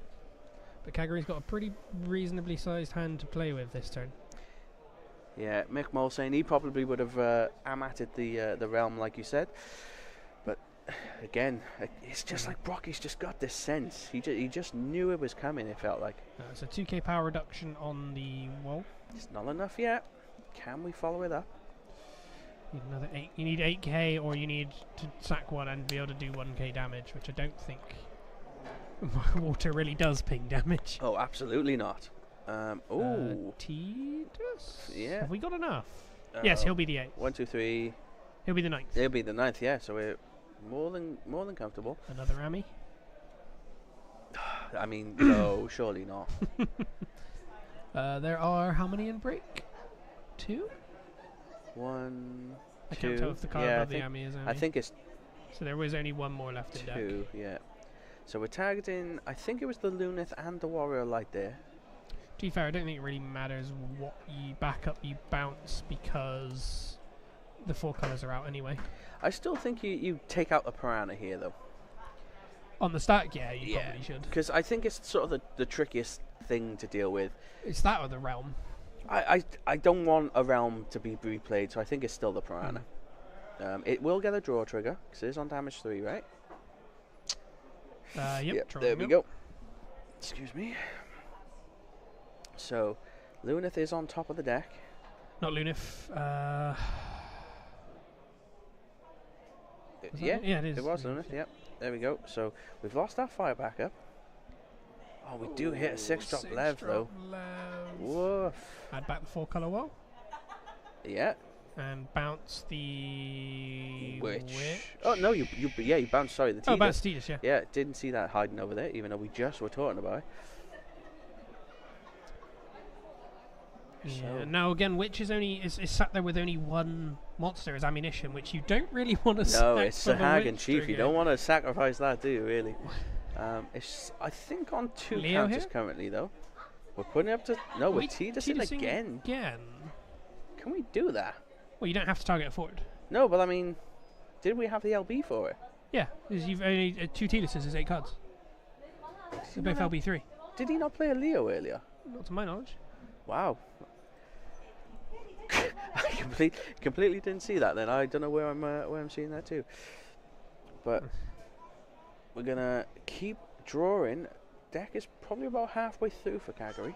But Kagari's got a pretty reasonably sized hand to play with this turn. Yeah, Mick Mole saying he probably would have amatted the realm like you said. But again, it's just like Brocky's just got this sense. He just knew it was coming, it felt like. It's a 2k power reduction on the wall. It's not enough yet. Can we follow it up? Need another 8. You need 8k or you need to sack one and be able to do 1k damage, which I don't think water really does ping damage. Oh, absolutely not. Tidus? Yeah. Have we got enough? Yes, he'll be the 8th. 1, 2, 3. He'll be the 9th. He'll be the 9th, yeah. So we're more than comfortable. Another Ami? I mean, no, surely not. There are how many in break? 2? 1, I 2. can't tell if the card Yeah, above the Ami is Ami. I think it's So there was only one more left in deck. 2, yeah. So we're targeting, I think it was the Lunith and the Warrior Light there. To be fair, I don't think it really matters what you back up, you bounce, because the 4 colours are out anyway. I still think you take out the Piranha here, though. On the stack, yeah, you probably should. Because I think it's sort of the trickiest thing to deal with. It's that or the Realm. I don't want a Realm to be replayed, so I think it's still the Piranha. It will get a draw trigger, because it is on damage 3, right? Yep, there we go. Excuse me. So, Lunith is on top of the deck. Not Lunith. Yeah, it is. It was Lunith, yep. There we go. So, we've lost our fire backup. Oh, we do hit a 6-drop Lev, though. Woof. Add back the 4 colour wall. Yeah. And bounce the Witch. Oh, no, you bounced, sorry, the Tidus. Oh, bounce Tidus, yeah. Yeah, didn't see that hiding over there, even though we just were talking about it. Yeah. So. Now again, Witch is sat there with only 1 monster as ammunition, which you don't really want to. No, it's a hag and chief. You don't want to sacrifice that, do you? Really? It's I think on 2 Leo counters here? currently though. We're putting it up to we're Tidusing again. Again. Can we do that? Well, you don't have to target a forward. No, but I mean, did we have the LB for it? Yeah, because you've only 2 Tiduses is 8 cards. They're both LB3. Did he not play a Leo earlier? Not to my knowledge. Wow. I completely didn't see that. Then I don't know where I'm seeing that too. But we're gonna keep drawing. Deck is probably about halfway through for Kagari.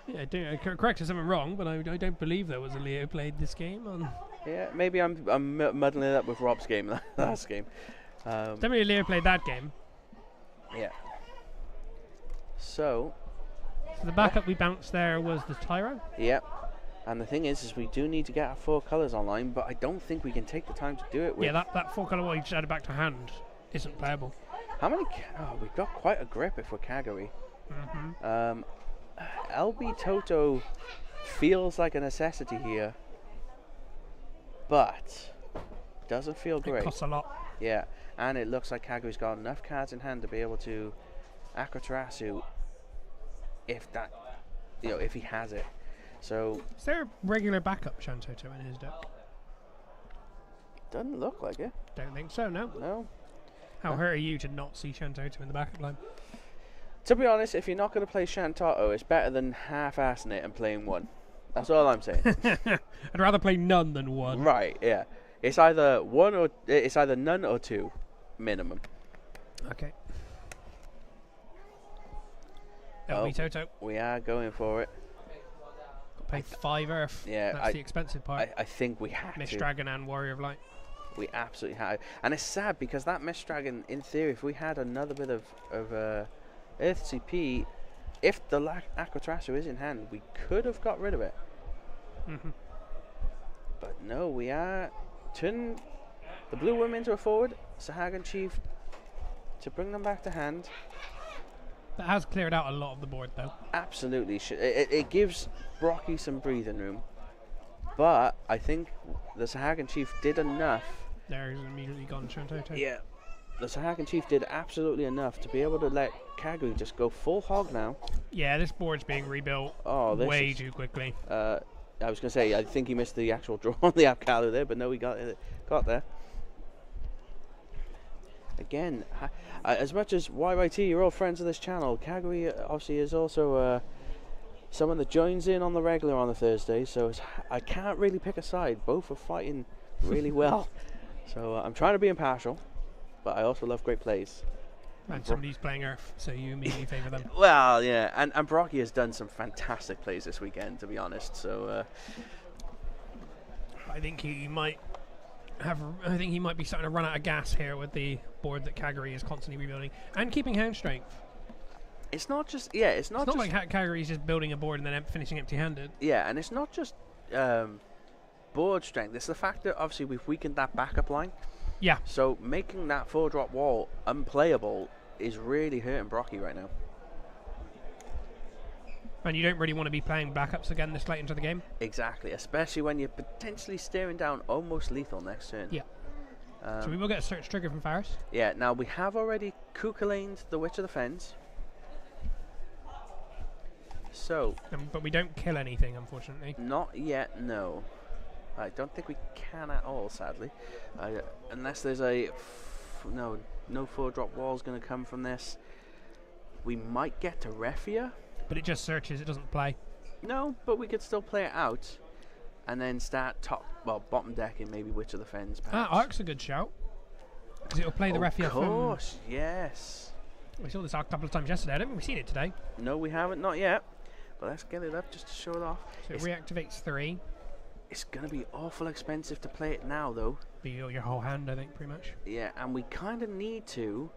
Yeah, correct if I'm wrong, but I don't believe there was a Leo played this game. Yeah, maybe I'm muddling it up with Rob's game last game. Definitely Leo played that game. Yeah. So the backup we bounced there was the Tyro. Yeah. And the thing is we do need to get our 4 colours online, but I don't think we can take the time to do it with... Yeah, that 4 colour wall you just added back to hand isn't playable. How many... we've got quite a grip if we're Kagari. LB Toto feels like a necessity here, but doesn't feel great. It costs a lot. Yeah, and it looks like Kagari's got enough cards in hand to be able to Akratrasu if he has it. So Is there a regular backup Shantoto in his deck? doesn't look like it. Don't think so, no. No. How hurt are you to not see Shantoto in the backup line? To be honest, if you're not going to play Shantato, it's better than half-assing it and playing one. That's all I'm saying. I'd rather play none than one. Right? Yeah. It's either none or two, minimum. Okay. Oh. LB Toto. We are going for it. Pay 5 Earth. Yeah, That's the expensive part. I think we have Mist to. Dragon and Warrior of Light. We absolutely have. And it's sad because that Mist Dragon, in theory, if we had another bit of Earth CP, if the Aquatracer is in hand, we could have got rid of it. Mm-hmm. But no, we are turning the blue worm into a forward. Sahagan Chief to bring them back to hand. That has cleared out a lot of the board, though. Absolutely. It gives Brocky some breathing room. But I think the Sahagan Chief did enough. There, he's immediately gone Shantoto. Yeah. The Sahagan Chief did absolutely enough to be able to let Kagui just go full hog now. Yeah, this board's being rebuilt way too quickly. I was going to say, I think he missed the actual draw on the Apkalu there, but no, he got there. Again, as much as YYT, you're all friends of this channel, Kagui obviously is also someone that joins in on the regular on a Thursday, so I can't really pick a side. Both are fighting really well. So I'm trying to be impartial, but I also love great plays. And somebody's playing Earth, so you immediately favour them. Well, yeah, and Brocky has done some fantastic plays this weekend, to be honest. So I think he might be starting to run out of gas here with the board that Kaguri is constantly rebuilding and keeping hand strength. it's not just It's not like Kaguri is just building a board and then finishing empty-handed. yeah, and it's not just board strength. It's the fact that obviously we've weakened that backup line. Yeah. So making that 4-drop wall unplayable is really hurting Brocky right now. And you don't really want to be playing backups again this late into the game. Exactly, especially when you're potentially staring down almost lethal next turn. Yeah. So we will get a search trigger from Faris. Yeah, now we have already Kukalaned the Witch of the Fens. So, But we don't kill anything, unfortunately. not yet, no. I don't think we can at all, sadly. Unless there's no 4-drop wall's going to come from this. We might get to Refia. But it just searches, it doesn't play. No, but we could still play it out. And then start bottom decking maybe Witch of the Fens, perhaps. Ark's a good shout. Because it'll play the Refia. Of course, yes. We saw this Ark a couple of times yesterday. I don't think we've seen it today. No, we haven't, not yet. But let's get it up just to show it off. So it reactivates 3. It's going to be awful expensive to play it now, though. Be your whole hand, I think, pretty much. Yeah, and we kind of need to,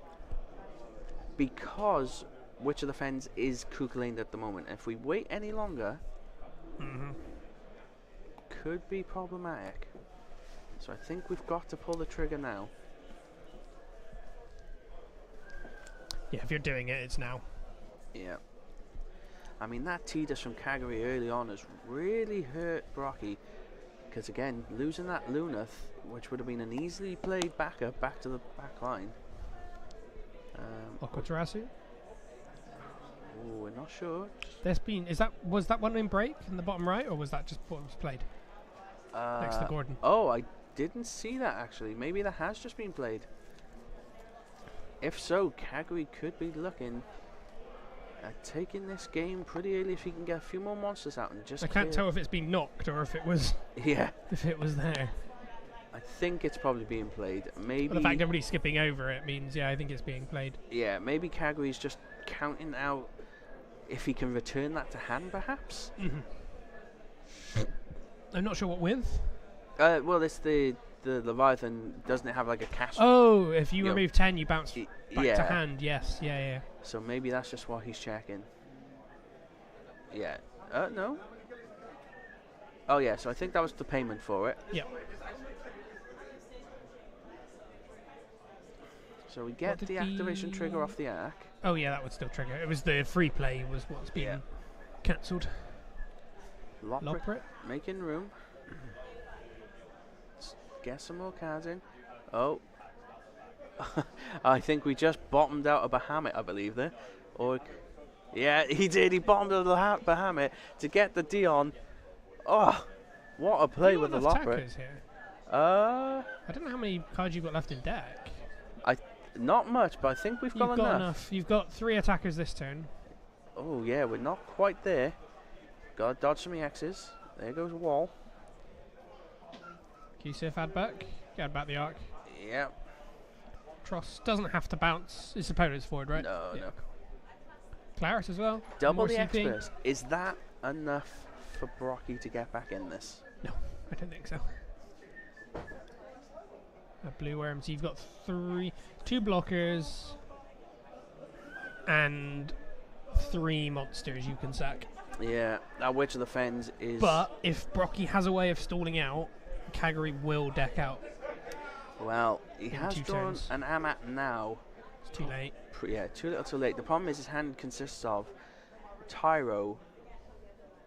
because Witch of the Fens is Kukalaned at the moment. If we wait any longer, could be problematic. So I think we've got to pull the trigger now. Yeah, if you're doing it, it's now. Yeah. I mean, that Tidus from Kaguri early on has really hurt Brocky. Because again, losing that Lunath, which would have been an easily played backup back to the back line. Aquatracer? Oh, we're not sure. Was that one in break in the bottom right, or was that just what was played next to Gordon? Oh, I didn't see that actually. Maybe that has just been played. If so, Kaguri could be looking at taking this game pretty early if he can get a few more monsters out and just. I can't tell if it's been knocked or if it was. Yeah. If it was there. I think it's probably being played. Maybe. Well, the fact everybody's skipping over it means, yeah, I think it's being played. Yeah, maybe Kaguri's just counting out if he can return that to hand, perhaps. I'm not sure what with. Well, it's the Leviathan. Doesn't it have like a cast? Oh, if you Yep. remove 10, you bounce back yeah. to hand. Yes, yeah. So maybe that's just what he's checking. Yeah. No. Oh yeah. So I think that was the payment for it. Yep. So we get the activation trigger off the Ark. Oh yeah, that would still trigger. It was the free play was what's being cancelled. Loprit, making room. Let's get some more cards in. Oh. I think we just bottomed out a Bahamut, I believe there. Or, yeah, he did. He bottomed out a Bahamut to get the Dion Oh, what a play You with the got enough Loprit. tackers here. Uh, I don't know how many cards you've got left in deck. not much, but I think we've got enough. You've got 3 attackers this turn. Oh yeah, we're not quite there. Gotta dodge some X's. There goes a wall. Q-Sif add back. Add back the arc. Yeah. Tross doesn't have to bounce his opponent's forward, right? No, Yeah. no. Claris as well. Double More the CP. experts. Is that enough for Brocky to get back in this? No, I don't think so. Blue worms. You've got 2 blockers and 3 monsters you can sack. Yeah. That Witch of the Fens is. But if Brocky has a way of stalling out, Kagari will deck out. Well, he in has 2 drawn turns. an Amat now. It's too late. Yeah, too little, too late. The problem is his hand consists of Tyro.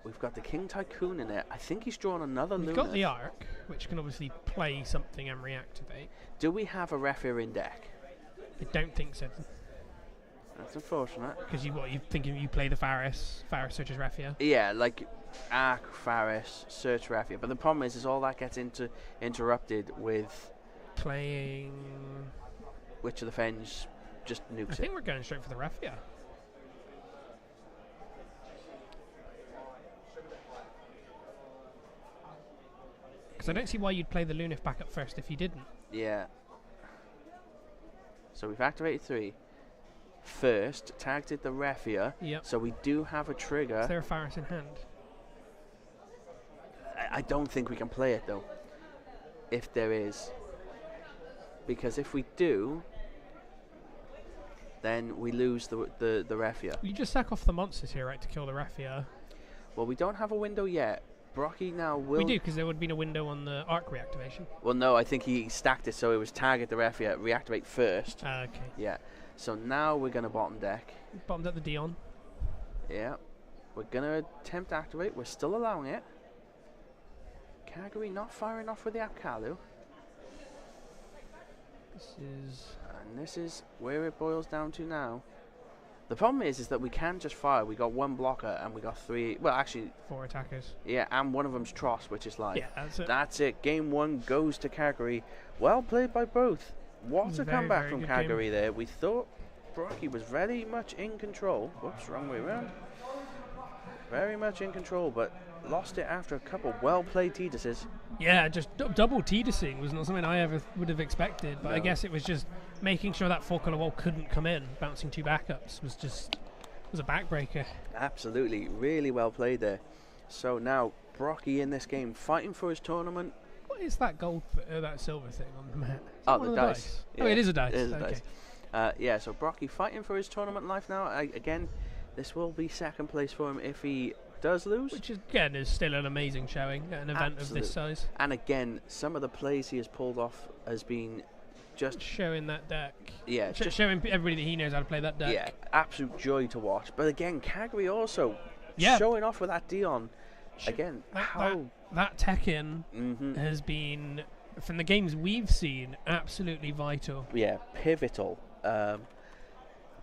We've got the King Tycoon in there. I think he's drawn another We've Luna. got the arc, which can obviously play something and reactivate. Do we have a Refia in deck? I don't think so. That's unfortunate. Because you thinking you play the Faris searches Refia. Yeah, like Arc, Faris, Search Refia. But the problem is all that gets interrupted with Playing. Witch of the Fens. Just I nukes think it. we're going straight for the Refia. Because I don't see why you'd play the Lunif back up first if you didn't. Yeah. So we've activated 3. First, tagged it the Refia. Yep. So we do have a trigger. Is there a Faris in hand? I don't think we can play it though. If there is. Because if we do, then we lose the Refia. You just sack off the monsters here, right, to kill the Refia. Well, we don't have a window yet. Brocky now will. We do, because there would have been a window on the arc reactivation. Well, no, I think he stacked it so it was target the Refia, reactivate first. Okay. Yeah. So now we're going to bottom deck. Bottomed at the Dion. Yeah. We're going to attempt to activate. We're still allowing it. Kagari not firing off with the Apkalu. And this is where it boils down to now. The problem is that we can just fire. We got 1 blocker and we got 3. Well, actually, 4 attackers. yeah, and one of them's Tross, which is like. Yeah, that's it. That's it. Game 1 goes to Kagari. Well played by both. What a Very, comeback very from good Kagari game. there. We thought Brocky was very much in control. Whoops, wrong way around. Very much in control, but lost it after a couple well-played Tidus's. Yeah, just double Tidusing was not something I ever would have expected, but I No. guess it was just making sure that 4-color wall couldn't come in. Bouncing 2 backups was a backbreaker. Absolutely, really well played there. So now Brocky in this game, fighting for his tournament. What is that gold, that silver thing on the mat? Is Oh, that the one of dice. Oh, Yeah, it is a dice. it is a Okay. dice. Yeah, so Brocky fighting for his tournament life now. Again, this will be second place for him if he does lose. Which is, again, is still an amazing showing at an event of this size. And again, some of the plays he has pulled off has been just Showing that deck. yeah, just Showing everybody that he knows how to play that deck. yeah, absolute joy to watch. But again, Kagari also Yeah. showing off with that Dion. Again, That tech-in Mhm. has been, from the games we've seen, absolutely vital. Yeah, pivotal.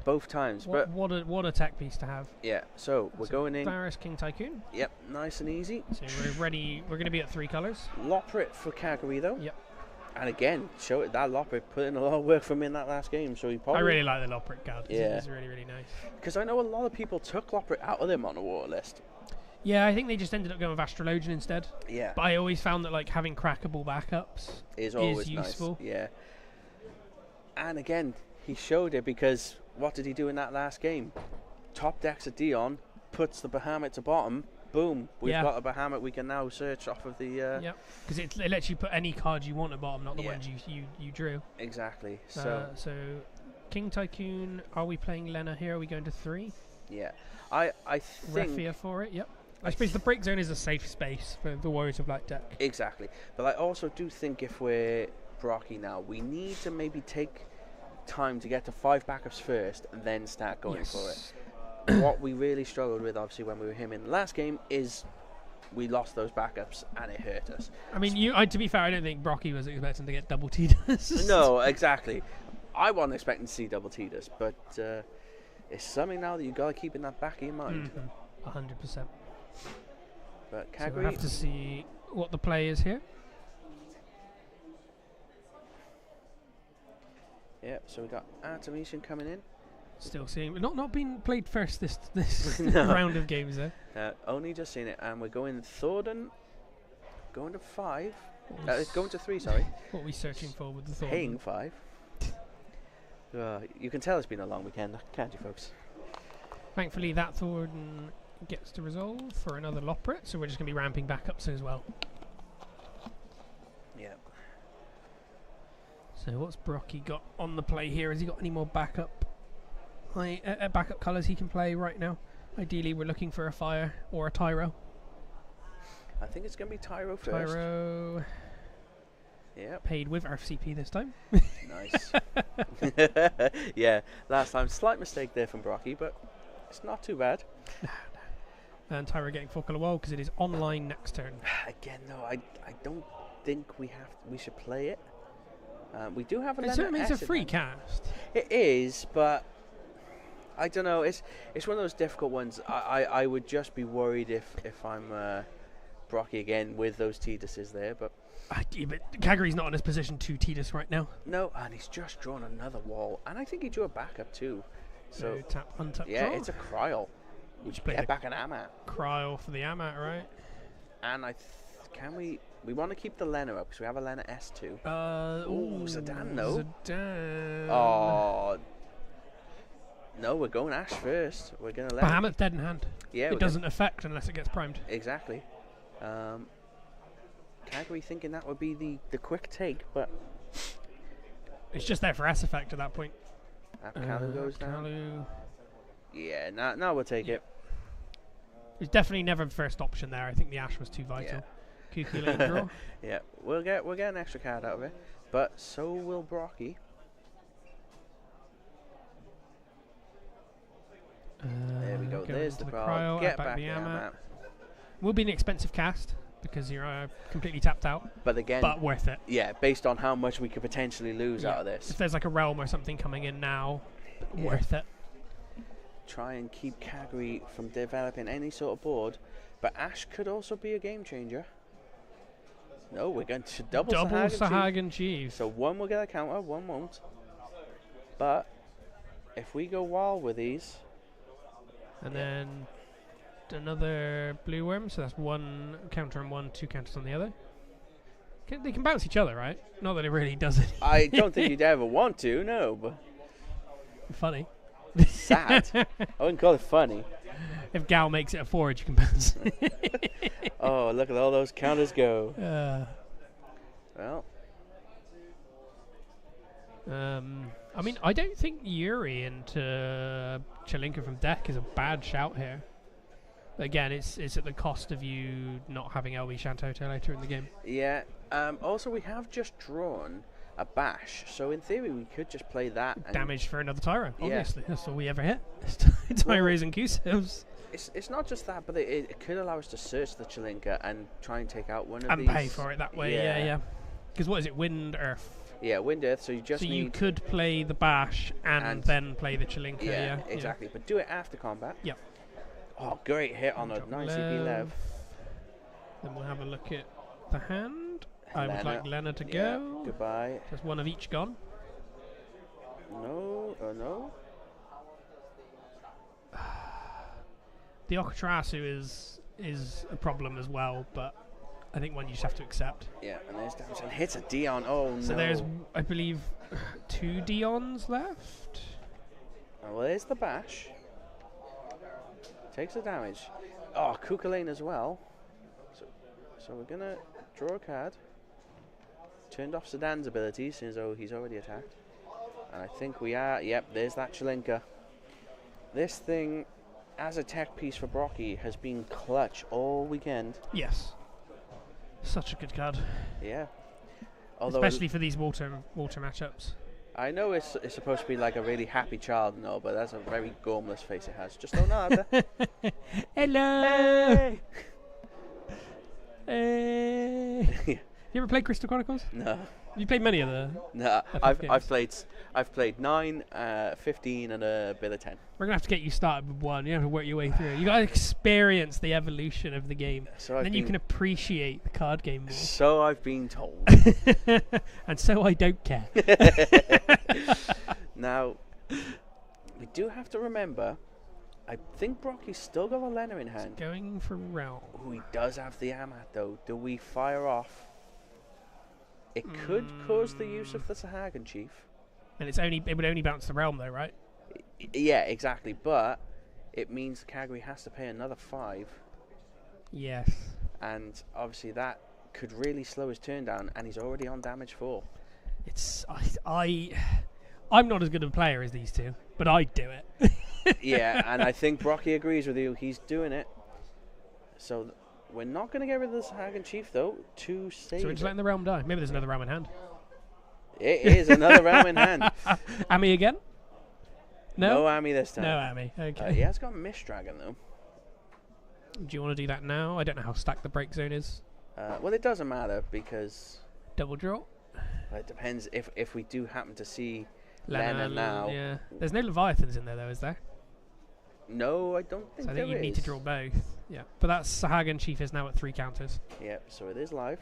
Both times. But What a tech piece to have. yeah, so we're going in. Faris King Tycoon. Yep, nice and easy. So we're ready. We're going to be at 3 colors. Loprit for Kagari though. Yep. And again, show it that Loprit put in a lot of work for him in that last game. So he probably. I really like the Loprit card. Yeah. It's really, really nice. Because I know a lot of people took Loprit out of their mono war list. Yeah, I think they just ended up going with Astrologian instead. Yeah. But I always found that like having crackable backups Is always useful. nice. Yeah. And again, he showed it because what did he do in that last game? Top decks a Dion, puts the Bahamut to bottom. Boom, we've Yeah. got a Bahamut we can now search off of the. Yep. Because it lets you put any cards you want at bottom, not the Yeah. ones you drew. Exactly. So So King Tycoon. Are we playing Lena here? Are we going to 3? yeah, I think Refia for it. Yep. I suppose the break zone is a safe space for the Warriors of Light deck. exactly. But I also do think if we're Brocky now, we need to maybe take time to get to 5 backups first and then start going for it. What we really struggled with, obviously, when we were him in the last game, is we lost those backups and it hurt us. I mean, to be fair, I don't think Brocky was expecting to get double Tidus. No, exactly. I wasn't expecting to see double Tidus, but it's something now that you've got to keep in that back of your mind. 100%. But So we'll Cagri, have to see what the play is here. yeah. So we got intermission coming in. Still seeing, not being played first this No. round of games though. Only just seen it, and we're going Thornton, going to 5. What was- Going to 3. Sorry, What are we searching for with the thought? paying 5. You can tell it's been a long weekend, can't you, folks? Thankfully, that Thornton gets to resolve for another Loprit, so we're just going to be ramping back up as well. Yeah. So what's Brocky got on the play here? Has he got any more backup? Backup colours he can play right now. Ideally, we're looking for a Fire or a Tyro. I think it's going to be Tyro first. Tyro Yep. paid with RFCP this time. Nice. Yeah, last time, slight mistake there from Brocky, but it's not too bad. And Tyro getting 4 colour wall because it is online next turn. Again, no, I don't think we should play it. We do have a It's Leonard a S in free hand. cast. It is, but I don't know. It's one of those difficult ones. I would just be worried if I'm Brocky again with those Tidus's there, but But Kagri's not in his position to Tidus right now. no, and he's just drawn another wall, and I think he drew a backup too. So tap, untap, yeah, draw. it's a Cryol. We just played Get a back an Amat, Cryo for the Amat, right? and can we want to keep the Lena up because we have a Lena S2. Ooh, Zidane, though. Zidane. Oh no, we're going Ash first. We're gonna let Bahamut's dead in hand. yeah, It doesn't affect unless it gets primed. exactly. Kagri thinking that would be the quick take, but It's just there for S effect at that point. Kalu goes down. Kalu. Yeah, now we'll take it. It's definitely never first option there. I think the Ash was too vital. Cuckoo lane draw. Yeah, we'll get an extra card out of it, but so will Brocky. There we go. Going There's into the cryo, crowd. Get back back the the Amat. Amat. Will be an expensive cast because you're completely tapped out, But again, but worth it. yeah, based on how much we could potentially lose Yeah. out of this, If there's like a realm or something coming in now, worth it. try and keep Kagri from developing any sort of board. But Ash could also be a game changer. No, we're going to double Sahag and Chief. Sahag and Chief. So one will get a counter, one won't. But if we go wild with these, And then another blue worm, so that's 1 counter on one, 2 counters on the other. They can bounce each other, right? Not that it really does it. I don't think you'd ever want to, no, but Funny. sad. I wouldn't call it funny. If Gal makes it a forge, you can bounce. Oh, look at all those counters go. Well, I mean, I don't think Yuri into Chelinka from deck is a bad shout here. Again, it's at the cost of you not having LB Shantoto later in the game. yeah. Also, we have just drawn a bash, so in theory we could just play that. And Damage for another Tyro, Yeah. obviously. That's all we ever hit. Tyros and Kusevs. It's not just that, but it could allow us to search the Chelinka and try and take out one of And these. pay for it that way, yeah. Because what is it? Wind, Earth. Yeah, Wind Earth. So you just So need. you could play the bash and then play the Chelinka, yeah, exactly. But do it after combat. Yep. Oh, great hit on a Drop 9 CP Lev. Then we'll have a look at the hand. I would Lena. like Lena to Yeah, go. goodbye. Just one of each gone. No, no. The Okatrasu is a problem as well, but I think one you just have to accept. Yeah, and there's damage and hits a Dion. Oh no. So there's, I believe, 2 Dions left. Oh, well, there's the bash. Takes the damage. Oh, Kukulane as well. So we're gonna draw a card. Turned off Sedan's ability since he's already attacked. And I think we are. Yep, there's that Chelinka. This thing, as a tech piece for Brocky, has been clutch all weekend. Yes. Such a good card. Yeah. Although Especially for these water matchups. I know it's supposed to be like a really happy child and all, but that's a very gormless face it has. Just don't know that. Hello! Hey! Hey! You ever played Crystal Chronicles? No. You played many of the. No, FF I've played 9, 15, and a bit of 10. We're gonna have to get you started with one. You have to work your way through. You gotta experience the evolution of the game, So then you can appreciate the card game more. So I've been told. And so I don't care. Now, we do have to remember. I think Brocky's still got a Lena in hand. Going for realm. Oh, he does have the Amat though. Do we fire off? It could cause the use of the Sahagan Chief. And it would only bounce the realm though, right? Yeah, exactly. But it means Kagri has to pay another 5, Yes. and obviously that could really slow his turn down. And he's already on damage 4. I'm not as good a player as these two, but I'd do it. Yeah, and I think Brocky agrees with you. He's doing it. So we're not going to get rid of the Sahagan Chief though. To save So we're just letting the realm die. Maybe there's another realm in hand. it is another realm in hand. Ami again? No Ami this time. No Ami. Okay. He has got Mist Dragon though. Do you want to do that now? I don't know how stacked the break zone is. Well, it doesn't matter because Double draw. it depends if we do happen to see Lena now. Yeah. There's no Leviathans in there though, is there? No, I don't think So I there think you is. need to draw both. Yeah. But that Sahagan Chief is now at 3 counters. Yep, so it is live.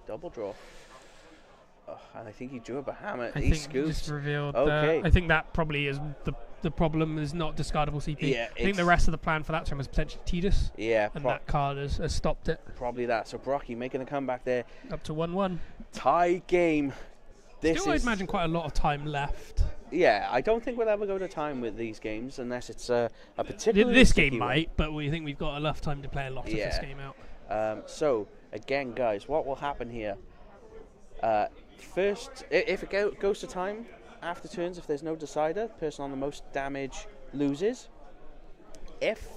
Double draw. Oh, and I think he drew a Bahamut. I He think you just scooped. revealed. Okay. I think that probably is the problem is not discardable CP. Yeah, I think the rest of the plan for that turn was potentially Tidus, Yeah, and that card has stopped it. probably that. So Brocky making a comeback there. Up to 1-1. Tie game. This Still, I'd is. imagine quite a lot of time left. Yeah, I don't think we'll ever go to time with these games unless it's a particular. This game might, but we think we've got enough time to play a lot of this Yeah. game out. So again, guys, what will happen here? First, if it goes to time after turns, if there's no decider, the person on the most damage loses. If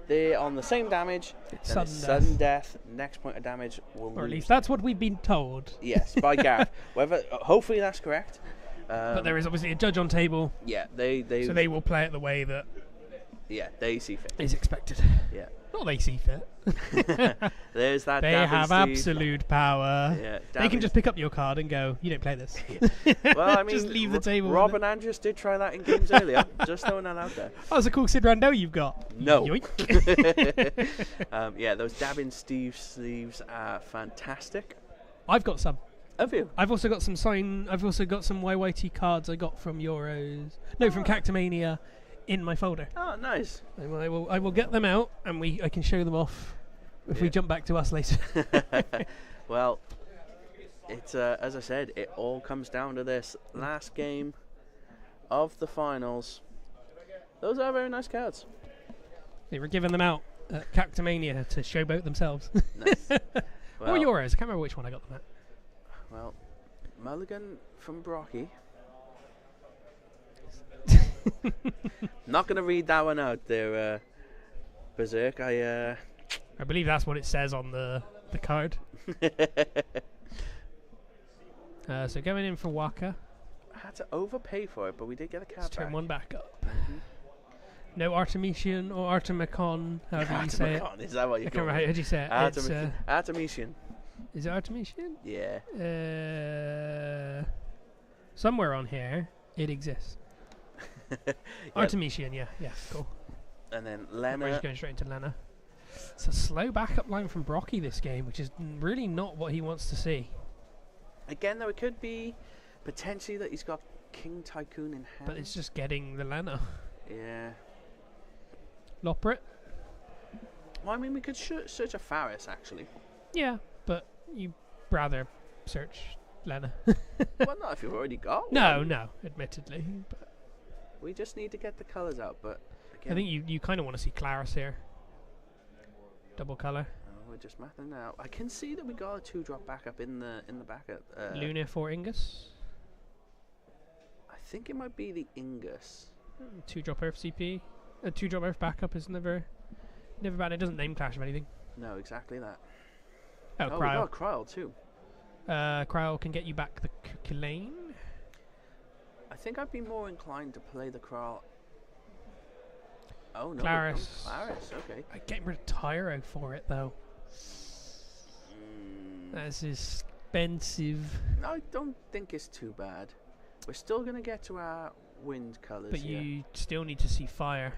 they're on the same damage, then it's sudden death. Next point of damage will Or at lose. least that's what we've been told. Yes, by Gareth. Whether hopefully that's correct. But there is obviously a judge on table, Yeah, they so they will play it the way that they see fit. is expected. Yeah. Not they see fit. There's that. They Davin have Steve. absolute power. Yeah, They can Davin- just pick up your card and go, you don't play this. Well, I mean, just leave the table. with Rob it. and Andrews did try that in games earlier. Just throwing that out there. Oh, it's a cool Sid Randell you've got. No. Yoink. Yeah, those Davin Steve sleeves are fantastic. I've got some. Have you? I've also got some YYT cards I got from Euros. No, from Cactumania in my folder. Oh, nice. I will get them out and I can show them off if we Yeah. jump back to us later. Well, it's as I said, it all comes down to this last game of the finals. Those are very nice cards. They were giving them out at Cactumania to showboat themselves. Nice. Or Euros. I can't remember which one I got them at. Well, Mulligan from Brocky. Not going to read that one out there, Berserk. I believe that's what it says on the card. So going in for Waka. had to overpay for it, but we did get a card Let's turn back. one back up. No Artemisian or Artemicon, however you say it. Artemicon, is that what you I can't call remember it? how do you say it. It's, Artemisian. is it Artemisian? Yeah. Somewhere on here, it exists. Yep. Artemisian, yeah, cool. And then We're Lena. just going straight into Lena. It's a slow backup line from Brocky this game, which is really not what he wants to see. Again, though, it could be potentially that he's got King Tycoon in hand. But it's just getting the Lena. Yeah. Loprit? Well, I mean, we could search a Faris, actually. Yeah, but you'd rather search Lena. Well, not if you've already got one. No, admittedly. But We just need to get the colours out, but again, I think you kind of want to see Claris here. Double colour. we're just mathing now. I can see that we got a 2-drop backup in the backup. Luna for Ingus. I think it might be the Ingus. 2-drop Earth CP. A 2-drop Earth backup is never bad. It doesn't name clash of anything. No, exactly that. Oh, we Cryo. got Kryl too. Cryo can get you back the Kulane. I think I'd be more inclined to play the Kryl. Oh no, Claris. Claris, okay. I get rid of Tyro for it though. Mm, That's his expensive. I don't think it's too bad. We're still going to get to our wind colours But here. you still need to see fire.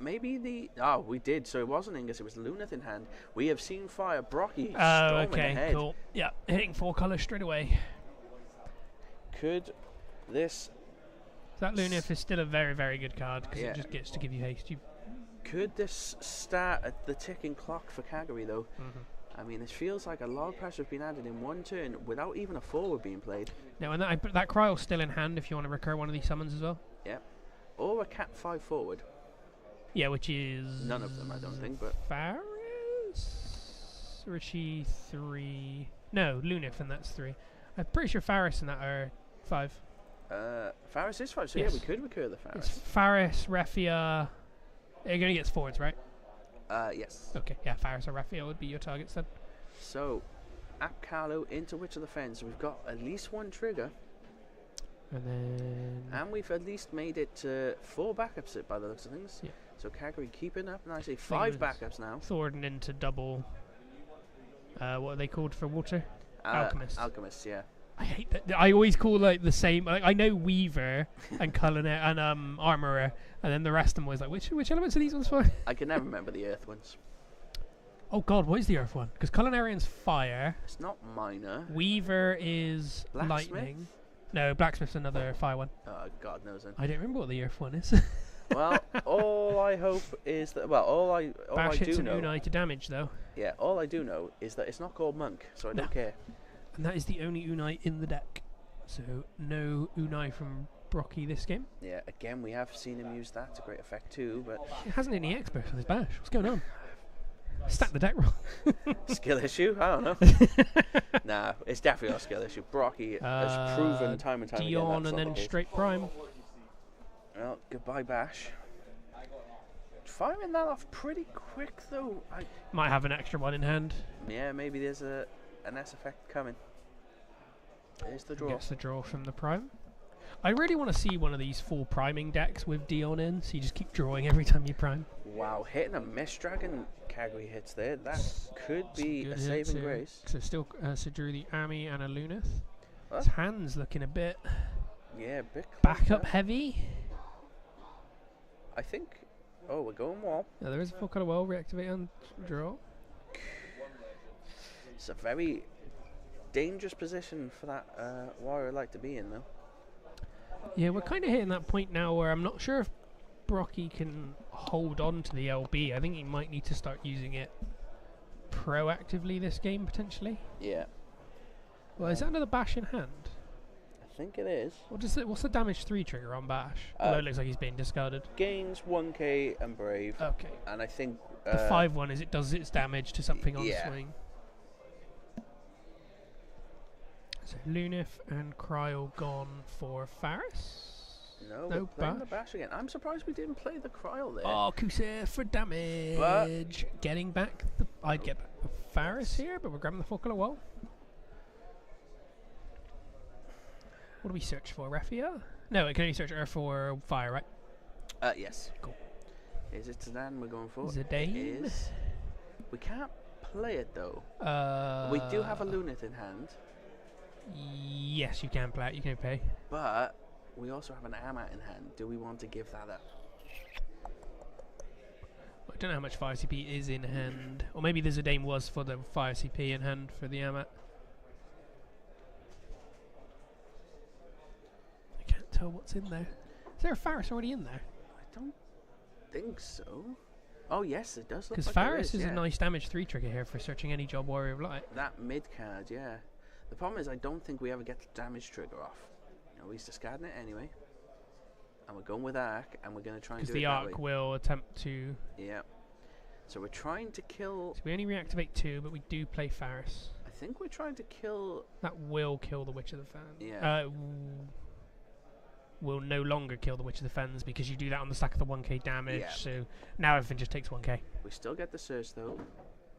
Maybe the... Oh, we did. So it wasn't Ingus, it was Luneth in hand. We have seen fire. Brocky Oh, storming okay, ahead. cool. Yeah, hitting 4 colours straight away. Could this... That Luneth is still a very, very good card because Yeah. it just gets to give you haste. Could this start at the ticking clock for Kagari, though? I mean, it feels like a lot of pressure has been added in one turn without even a forward being played. No, and that Cryal's still in hand if you want to recur one of these summons as well. Or a Cat 5 forward. Yeah, which is... None of them, I don't think, but... Faris? Or is she 3? No, Lunith, and that's 3. I'm pretty sure Faris and that are 5. Faris is 5, so Yes. yeah, we could recur the It's Faris. Faris, Refia... You're going to get forwards, right? Yes. Okay, yeah, Faris or Refia would be your targets then. So, Apkalo into Witch of the Fens. We've got at least one trigger, And then... and we've at least made it to 4 backups by the looks of things. Yeah. So Kagari keeping up nicely. 5 Fingers. backups now. Thornton into double... what are they called for water? Alchemist. Alchemist, yeah. I hate that. I always call like the same. Like, I know Weaver and Culinary and Armorer, and then the rest of them was like, which elements are these ones for? I can never remember the Earth ones. Oh God, what is the Earth one? Because Culinarian's fire. It's not minor. Weaver is Blacksmith? lightning. No, Blacksmith's another fire one. Oh, God knows it. I don't remember what the Earth one is. Well, all I hope is that. Well, all I Bash hits do an know. Unite to damage though, Yeah, all I do know is that it's not called Monk, so I No. don't care. and that is the only Unite in the deck. So no Unite from Brocky this game. Yeah, again, we have seen him use that to great effect too, but He hasn't any experts on his bash. What's going on? Stack the deck roll. skill issue? I don't know. Nah, it's definitely not a skill issue. Brocky has proven time and time again. Dion that's and not then the case. straight prime. Well, goodbye, Bash. Firing that off pretty quick though. Might have an extra one in hand. Yeah, maybe there's an S effect coming. There's the draw. Gets the draw from the prime. I really want to see one of these full priming decks with Dion in, so you just keep drawing every time you prime. Wow, hitting a Mist Dragon Kagri hits there. That could be Good a hit saving too. grace. So still drew the Ami and a Luneth. Huh? His hand's looking a bit Yeah, a bit back closer. up heavy. I think. Oh, we're going wall. No, there is a full color well, reactivate and draw. It's a very dangerous position for that warrior like to be in, though. Yeah, we're kind of hitting that point now where I'm not sure if Brocky can hold on to the LB. I think he might need to start using it proactively this game, potentially. Yeah, Well, is that another bash in hand? I think it is. What's the damage 3 trigger on bash? Although it looks like he's being discarded. Gains 1k and brave, Okay. and I think The 5 one is it does its damage to something on yeah. swing. So Lunith and Cryal gone for Faris. No, No we're playing the bash. bash again. I'm surprised we didn't play the Cryal there. Oh, Kusir for damage. Getting back the... I'd get back the Faris here, but we're grabbing the 4 color wall. What do we search for? Refia? No, we can only search Earth or Fire, right? Yes. Cool. Is it Zidane we're going for? Zidane? It is. We can't play it though. We do have a Lunith in hand, Yes, you can play it. You can pay. but we also have an Amat in hand. Do we want to give that up? I don't know how much Fire CP is in hand. Or maybe the Zidane was for the Fire CP in hand for the Amat. I can't tell what's in there. Is there a Faris already in there? I don't think so. Oh yes, it does look Because like Faris there is yeah. a nice damage 3 trigger here for searching any job Warrior of Light. That mid card, yeah. The problem is I don't think we ever get the damage trigger off. You know, he's discarding it anyway. And we're going with Arc, and we're going to try and Because do the it that Arc way. will attempt to... Yeah. So we're trying to kill... So we only reactivate 2, but we do play Faris. I think we're trying to kill... That will kill the Witch of the Fens. Yeah. Will no longer kill the Witch of the Fens because you do that on the stack of the 1k damage. Yeah. So now everything just takes 1k. We still get the search though.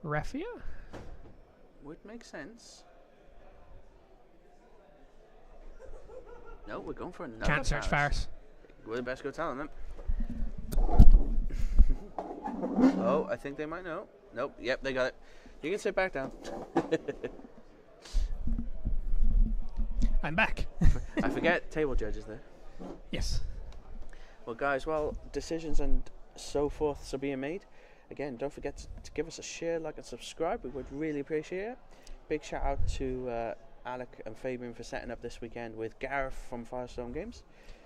Refia? Would make sense. No, we're going for another Can't search Faris. We're best go telling them. Oh, I think they might know. Nope, yep, they got it. You can sit back down. I'm back. I forget table judges there. Yes. Well, guys, decisions and so forths are being made. Again, don't forget to give us a share, like, and subscribe. We would really appreciate it. Big shout out to Alec and Fabian for setting up this weekend with Gareth from Firestone Games.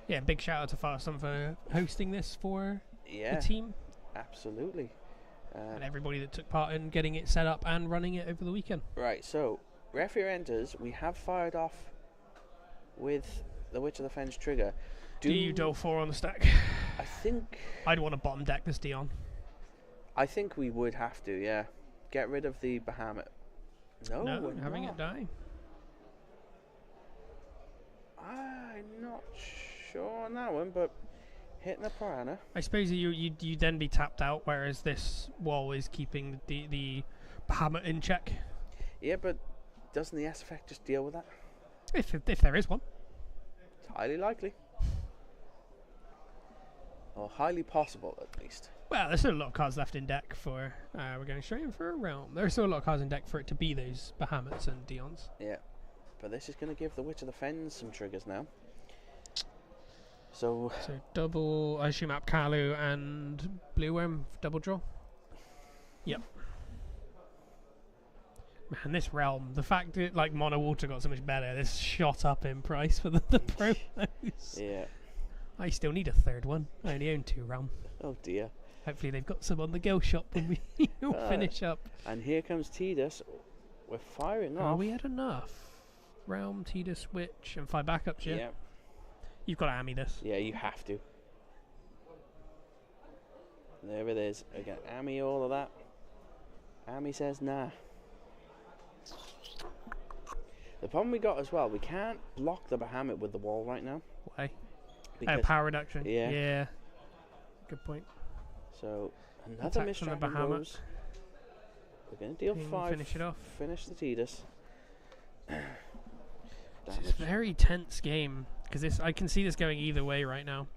Yeah, big shout out to Firestone for hosting this for the team. Absolutely. And everybody that took part in getting it set up and running it over the weekend. Right, so referee enters. We have fired off with the Witch of the Fens trigger. Do you dole 4 on the stack? I think I'd want to bottom deck this Dion. I think we would have to, yeah. Get rid of the Bahamut. No, we're having not. it die. I'm not sure on that one, but hitting the Piranha. I suppose you'd then be tapped out, whereas this wall is keeping the Bahamut in check. Yeah, but doesn't the S effect just deal with that? If there is one. It's highly likely. Or highly possible, at least. Well, there's still a lot of cards left in deck for... we're going straight in for a realm. There's still a lot of cards in deck for it to be those Bahamuts and Dions. Yeah. But this is going to give the Witch of the Fens some triggers now. So double, I assume, Apkalu and Blue Worm double draw? Yep. Man, this realm, the fact that like Mono Water got so much better, this shot up in price for the promos. Yeah. I still need a third one. I only own 2 realm. Oh dear. Hopefully they've got some on the Gill shop when we finish up. And here comes Tidus. We're firing Oh, off. we had enough. Realm, Tidus, Witch, and 5 backups, yeah? Yeah. You've got to Ami this. Yeah, you have to. There it is. Again, Ami all of that. Ami says nah. The problem we got as well, we can't block the Bahamut with the wall right now. Why? Because Power reduction. Yeah. Yeah. Good point. So another Attack from the Mist Dragon Bahamut. goes. We're going to deal Can 5. finish it off. Finish the Tidus. It's a very tense game because I can see this going either way right now.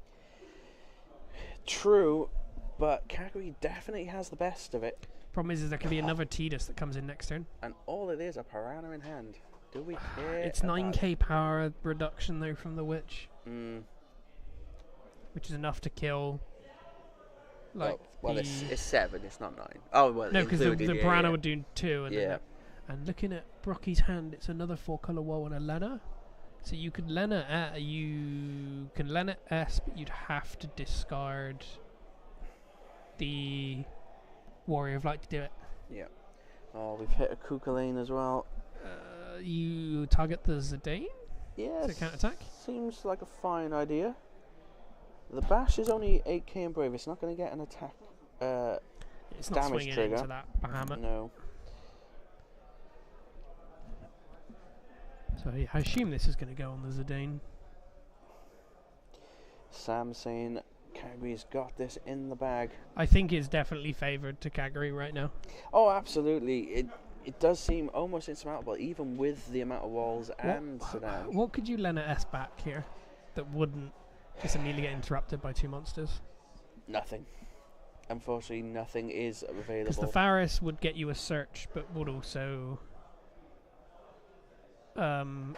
True, but Kaguri definitely has the best of it. Problem is there could be another Tidus that comes in next turn. And all it is, a Piranha in hand. Do we care? It's about 9k power reduction though from the Witch, which is enough to kill. Like well it's 7, it's not 9. Oh well, no, because the included, Piranha would do 2. And yeah. And looking at Brocky's hand, it's another 4-color wall and a Lena. So you could Lena S, but you'd have to discard the Warrior of Light to do it. Yeah. Oh, we've hit a Kukulane as well. You target the Zidane? Yes. So counter attack? Seems like a fine idea. The Bash is only 8k in Brave. It's not going to get an attack It's not damage swinging trigger. into that Bahamut. No. So I assume this is going to go on the Zidane. Sam saying Kaguri's got this in the bag. I think it's definitely favoured to Kaguri right now. Oh, absolutely. It does seem almost insurmountable, even with the amount of walls and Sedan. What could you Lena S back here that wouldn't just immediately get interrupted by 2 monsters? Nothing. Unfortunately, nothing is available. Because the Faris would get you a search, but would also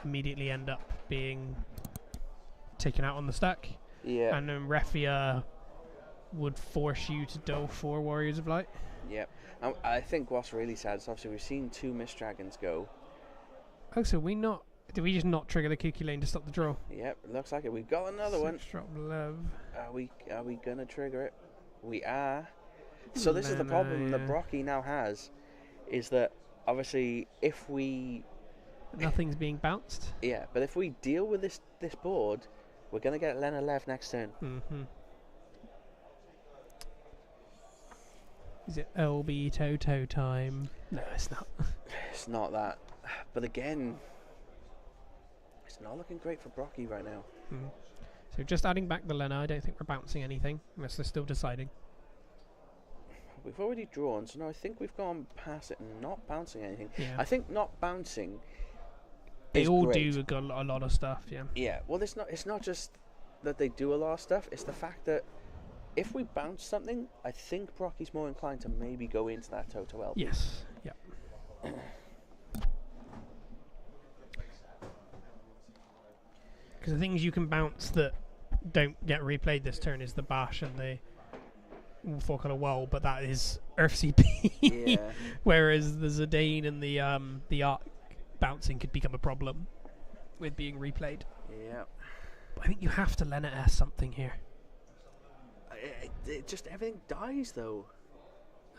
immediately end up being taken out on the stack. Yeah. And then Refia would force you to dole 4 Warriors of Light. Yep. I think what's really sad is obviously we've seen 2 Mist Dragons go. Oh, so did we just not trigger the Kuki lane to stop the draw? Yep, looks like it. We've got another one. 6-drop love. Are we gonna trigger it? We are. So this is the problem that Brocky now has, is that obviously if we nothing's being bounced. Yeah, but if we deal with this board, we're gonna get Lena Lev next turn. Mm-hmm. Is it LB Toto time? No, it's not. It's not that. But again, it's not looking great for Brocky right now. So just adding back the Lena, I don't think we're bouncing anything, unless they're still deciding. We've already drawn, so now I think we've gone past it and not bouncing anything. Yeah. I think not bouncing They is all great. do a lot of stuff, yeah. Yeah, well, it's not just that they do a lot of stuff, it's the fact that if we bounce something, I think Brocky's more inclined to maybe go into that Toto LB. Yes, yeah. Because the things you can bounce that don't get replayed this turn is the bash and the 4-color wall, but that is Earth CP. Yeah. Whereas the Zidane and the arc bouncing could become a problem with being replayed. Yeah. But I think you have to Lena S something here. It just everything dies though.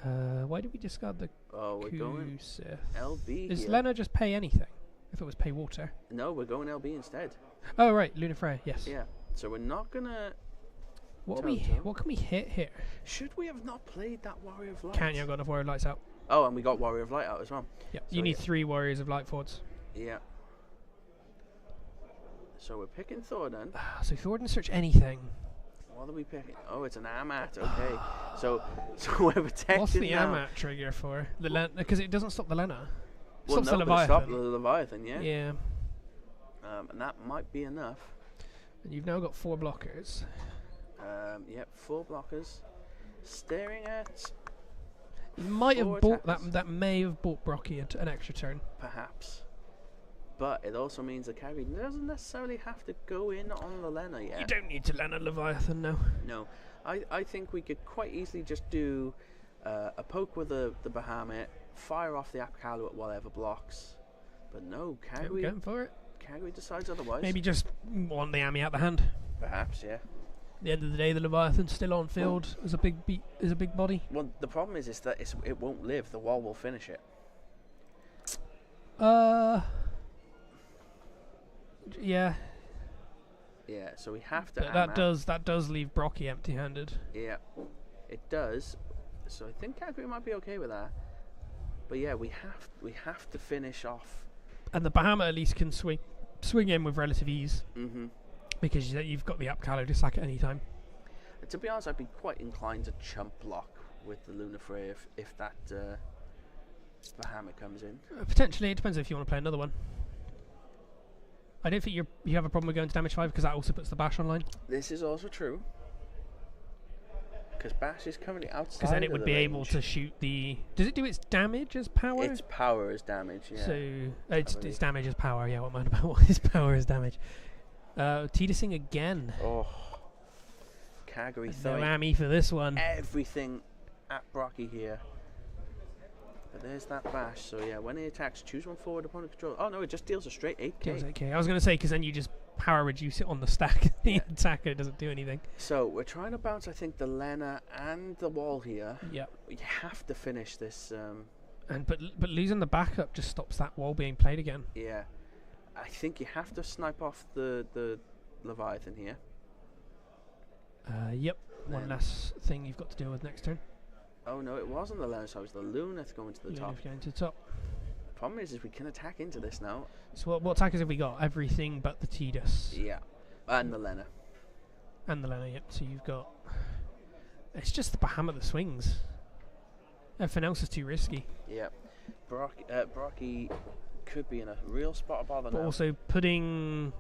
Why did we discard the Oh, we're going Kusith? LB. Does here. Lena just pay anything? If it was pay water. No, we're going LB instead. Oh right, Luna Freya. Yes. Yeah. So we're not gonna. What Toto. What can we hit here? Should we have not played that Warrior of Light? Can't you? I've got enough Warrior of Lights out. Oh, and we got Warrior of Light out as well. Yep. So You need yeah. 3 Warriors of Light forwards. Yeah. So we're picking Thordan. So Thor didn't search anything. What are we picking? Oh, it's an Amat. Okay. so we're protected What's the now. Amat trigger for? The Lena? Because it doesn't stop the Lena. Well, Stops no, the but it stopped the Leviathan. Leviathan, yeah. Yeah. And that might be enough. And you've now got 4 blockers. Yep, 4 blockers. Staring at, You might have 4 bought attackers. that may have bought Brocky an extra turn. perhaps. But it also means that Kyrie doesn't necessarily have to go in on the Lena yet. You don't need to Lena Leviathan now. No. I think we could quite easily just do a poke with the Bahamut, fire off the Apkalu at whatever blocks. But no, Kyrie Going for it. decides otherwise. Maybe just want the Ami out the hand. Perhaps, yeah. At the end of the day, the Leviathan's still on field as a big body. Well, the problem is that it won't live. The wall will finish it. Yeah. Yeah, so we have to. But that does leave Brocky empty-handed. Yeah, it does. So I think Kyrie might be okay with that. But yeah, we have to finish off. And the Bahamut at least can swing in with relative ease Mm-hmm. because you've got the Apkallo to sack at any time. To be honest, I'd be quite inclined to chump block with the Luna Frey if that Bahamut comes in. Potentially, it depends if you want to play another one. I don't think you have a problem with going to damage 5 because that also puts the bash online. This is also true. Because Bash is currently outside. Because then it of would the be range. able to shoot the. Does it do its damage as power? Its power is damage, yeah. So it's believe. damage as power. Yeah, what mind about what its power is damage? Tidusing again. Oh. Kagri No throwing Ami for this one. everything at Brocky here. But there's that Bash. So yeah, when he attacks, choose one forward opponent control. Oh no, it just deals a straight 8k. Kills 8k. I was going to say because then you just power reduce it on the stack. The Yeah. attacker doesn't do anything. So we're trying to bounce, I think, the Lena and the wall here. Yeah. We have to finish this. But losing the backup just stops that wall being played again. Yeah, I think you have to snipe off the Leviathan here. Yep. One Then- less thing you've got to deal with next turn. Oh no, it wasn't the Lena, so it was the Luneth going to the top. Luna's going to the top. The problem is we can attack into this now. So what attackers have we got? Everything but the Tidus. Yeah, and the Lena. And the Lena, yep. So you've got. It's just the Bahamut that swings. Everything else is too risky. Yeah, Brocky could be in a real spot of bother But now. also putting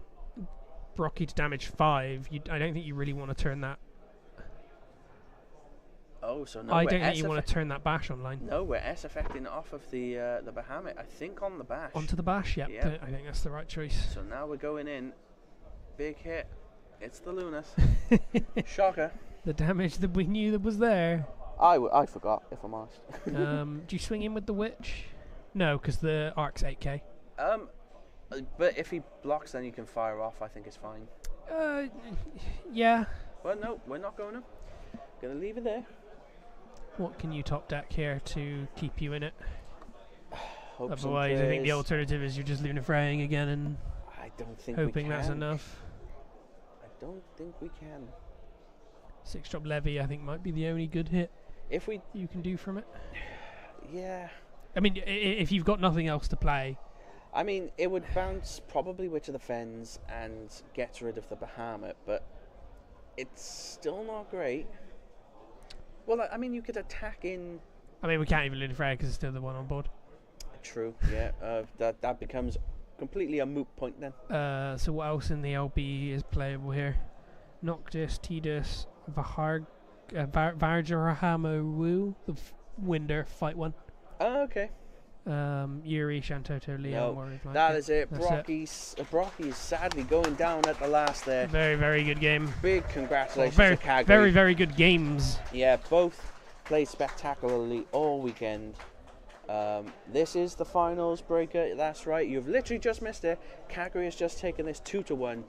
Brocky to damage 5, I don't think you really want to turn that. Oh, so no, I we're don't think S you want to turn that bash online. No, we're S affecting off of the Bahamut. I think on the Bash. Onto the bash, yep. Yeah. I think that's the right choice. So now we're going in. Big hit. It's the Luneth. Shocker. The damage that we knew that was there. I forgot, if I'm honest. Do you swing in with the Witch? No, because the arc's 8k. But if he blocks, then you can fire off. I think it's fine. Yeah. Well, no, we're not going to. Gonna leave it there. What can you top deck here to keep you in it? Hope Otherwise, I think the alternative is you're just Luna Fraying again and I don't think hoping we that's can. enough. I don't think we can. 6-drop Levy, I think, might be the only good hit If we, you can do from it. yeah. I mean, if you've got nothing else to play, I mean, it would bounce probably Witch of the Fens and get rid of the Bahamut, but it's still not great. Well, I mean, you could attack in. I mean, we can't even Luna Frey because it's still the one on board. True, yeah. That becomes completely a moot point then. So what else in the LB is playable here? Noctis, Tidus, Varjarahamu, Wu, the Winder, fight one. Oh, okay. Yuri, Shantoto, Leon, No, Warrior Flight. that is it. That's Brocky's sadly going down at the last there. Very, very good game. Big congratulations Very, to Calgary. very, very good games. Yeah, both played spectacularly all weekend. This is the finals breaker. That's right. You've literally just missed it. Calgary has just taken this 2-1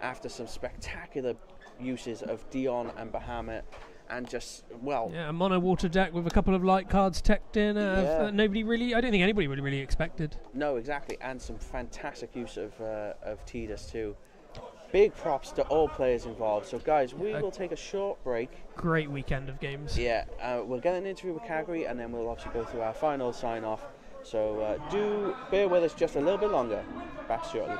after some spectacular uses of Dion and Bahamut. And just, well... Yeah, a mono water deck with a couple of light cards teched in. Nobody really... I don't think anybody really expected. No, exactly. And some fantastic use of Tidus too. Big props to all players involved. So, guys, we will take a short break. Great weekend of games. Yeah, we'll get an interview with Calgary, and then we'll obviously go through our final sign-off. So, do bear with us just a little bit longer. Back shortly.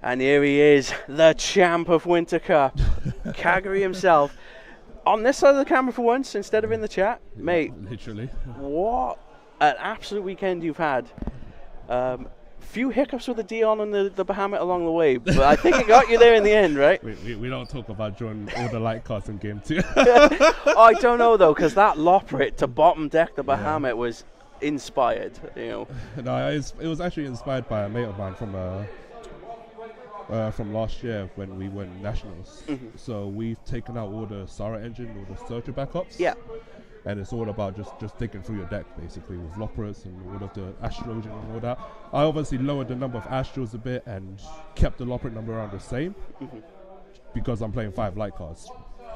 And here he is, the champ of Winter Cup, Calgary himself. On this side of the camera for once, instead of in the chat. Mate, literally. What an absolute weekend you've had. Few hiccups with the Dion and the Bahamut along the way, but I think it got you there in the end, right? We don't talk about drawing all the light cards in game 2. I don't know, though, because that Loprit to bottom deck the Bahamut was inspired, you know. No, it was actually inspired by a mate of mine from last year when we won nationals. Mm-hmm. So we've taken out all the Sara engine, all the Searcher backups. Yeah. And it's all about just digging through your deck, basically, with Loprits and all of the Astrologian and all that. I obviously lowered the number of Astros a bit and kept the Loprit number around the same because I'm playing 5 light cards.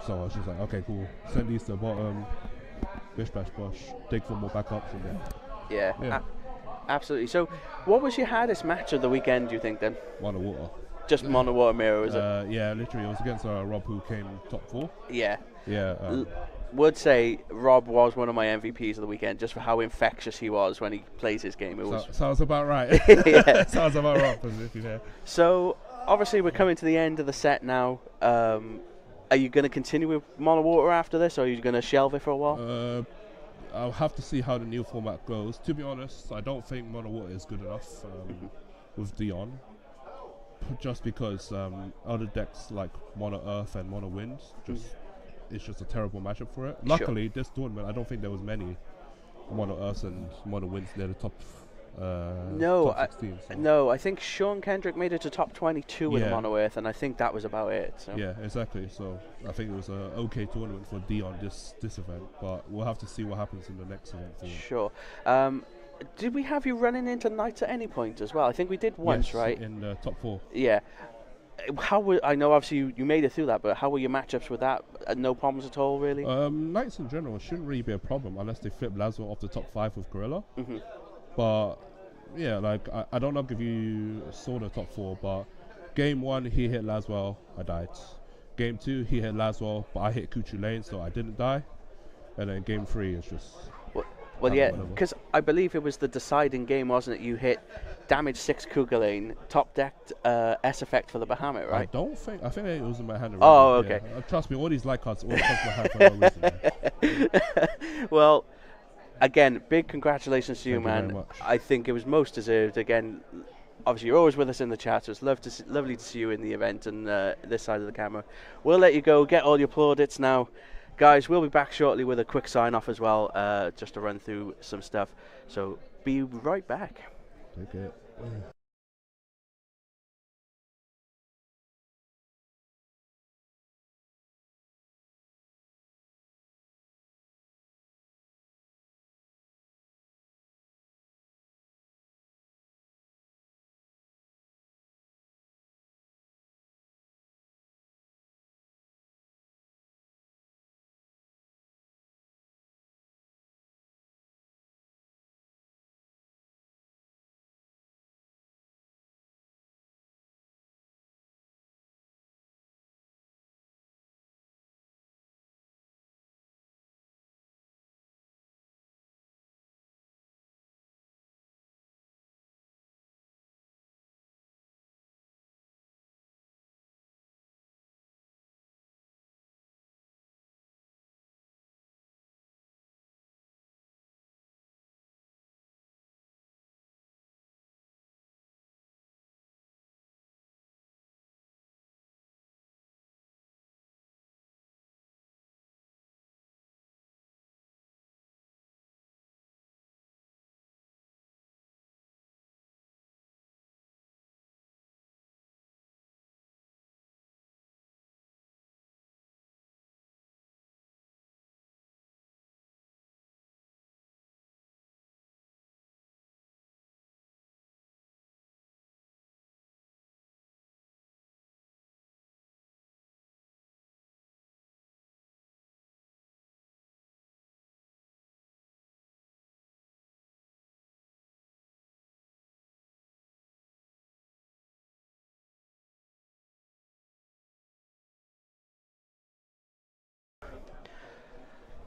So I was just like, okay, cool. Send these to the bottom, bish bash bosh, dig for more backups, and then. Yeah. Absolutely. So, what was your hardest match of the weekend, do you think, then? Mono water. Just mono water mirror, is it? Yeah, literally. It was against Rob, who came top 4. Yeah. Yeah. Would say Rob was one of my MVPs of the weekend just for how infectious he was when he plays his game. It was sounds about right. Yeah. Sounds about right. Yeah. So obviously we're coming to the end of the set now. Are you going to continue with mono water after this, or are you going to shelve it for a while? I'll have to see how the new format goes. To be honest, I don't think mono water is good enough with Dion. Just because other decks like Mono Earth and Mono Wind it's just a terrible matchup for it. Luckily, this tournament I don't think there was many Mono Earths and Mono Winds near the top No, top 16. So. no, I think Sean Kendrick made it to top 22 with Mono Earth, and I think that was about it. So. Yeah, exactly. So I think it was an okay tournament for Dion this event, but we'll have to see what happens in the next event. Sure. Did we have you running into Knights at any point as well? I think we did once, yes, right? in the top 4. Yeah. I know obviously you made it through that, but how were your matchups with that? No problems at all, really? Knights in general shouldn't really be a problem unless they flip Laswell off the top 5 with Gorilla. Mm-hmm. But yeah, like I don't know if you saw the top 4, but game 1 he hit Laswell, I died. Game 2 he hit Laswell, but I hit Kuchu Lane, so I didn't die. And then game 3 is just. Well, yeah, because I believe it was the deciding game, wasn't it? You hit damage 6 Cougar Lane, top decked S effect for the Bahamut, right? I think it was in my hand. Oh, okay. Yeah. Trust me, all these light cards always come to my hand for no reason. Well, again, big congratulations to you, Thank you man. very much. I think it was most deserved. Again, obviously you're always with us in the chat, so it's lovely to see you in the event and this side of the camera. We'll let you go, get all your plaudits now. Guys, we'll be back shortly with a quick sign-off as well, just to run through some stuff. So be right back. Take it.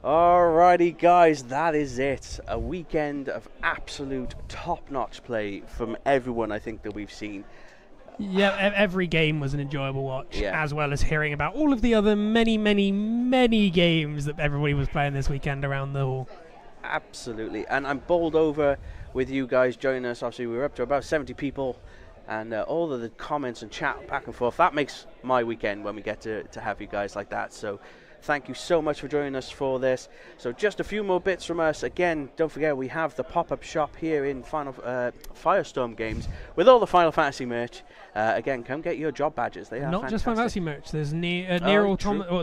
Alrighty guys, that is it. A weekend of absolute top-notch play from everyone I think that we've seen. Yeah, every game was an enjoyable watch, Yeah. as well as hearing about all of the other many games that everybody was playing this weekend around the hall. Absolutely, and I'm bowled over with you guys joining us. Obviously we were up to about 70 people, and all of the comments and chat back and forth, that makes my weekend when we get to have you guys like that. So thank you so much for joining us for this. So just a few more bits from us. Again, don't forget we have the pop-up shop here in Firestorm Games with all the Final Fantasy merch. Again, come get your job badges. They are Not just fantastic. Final Fantasy merch. There's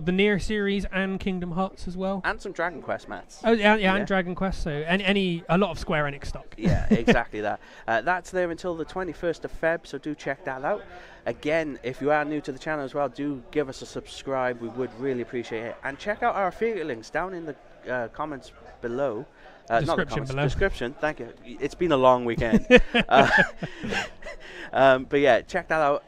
the Nier series and Kingdom Hearts as well. And some Dragon Quest mats. Oh yeah, and Dragon Quest. So a lot of Square Enix stock. Yeah, exactly that. That's there until the 21st of Feb, so do check that out. Again, if you are new to the channel as well, do give us a subscribe. We would really appreciate it. And check out our affiliate links down in the comments below. Not the comments, below. Description, thank you. It's been a long weekend. But yeah, check that out.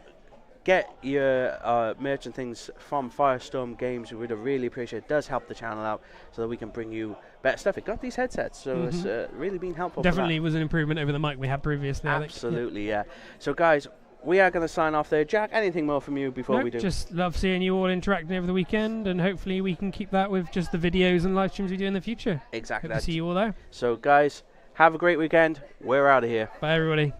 Get your merch and things from Firestorm Games. We would really appreciate it. It does help the channel out so that we can bring you better stuff. It got these headsets, so it's really been helpful. Definitely was an improvement over the mic we had previously. Absolutely, yeah. So guys, we are going to sign off there. Jack, anything more from you before we do? Just love seeing you all interacting over the weekend, and hopefully we can keep that with just the videos and live streams we do in the future. Exactly. Hope to see you all there. So guys, have a great weekend. We're out of here. Bye everybody.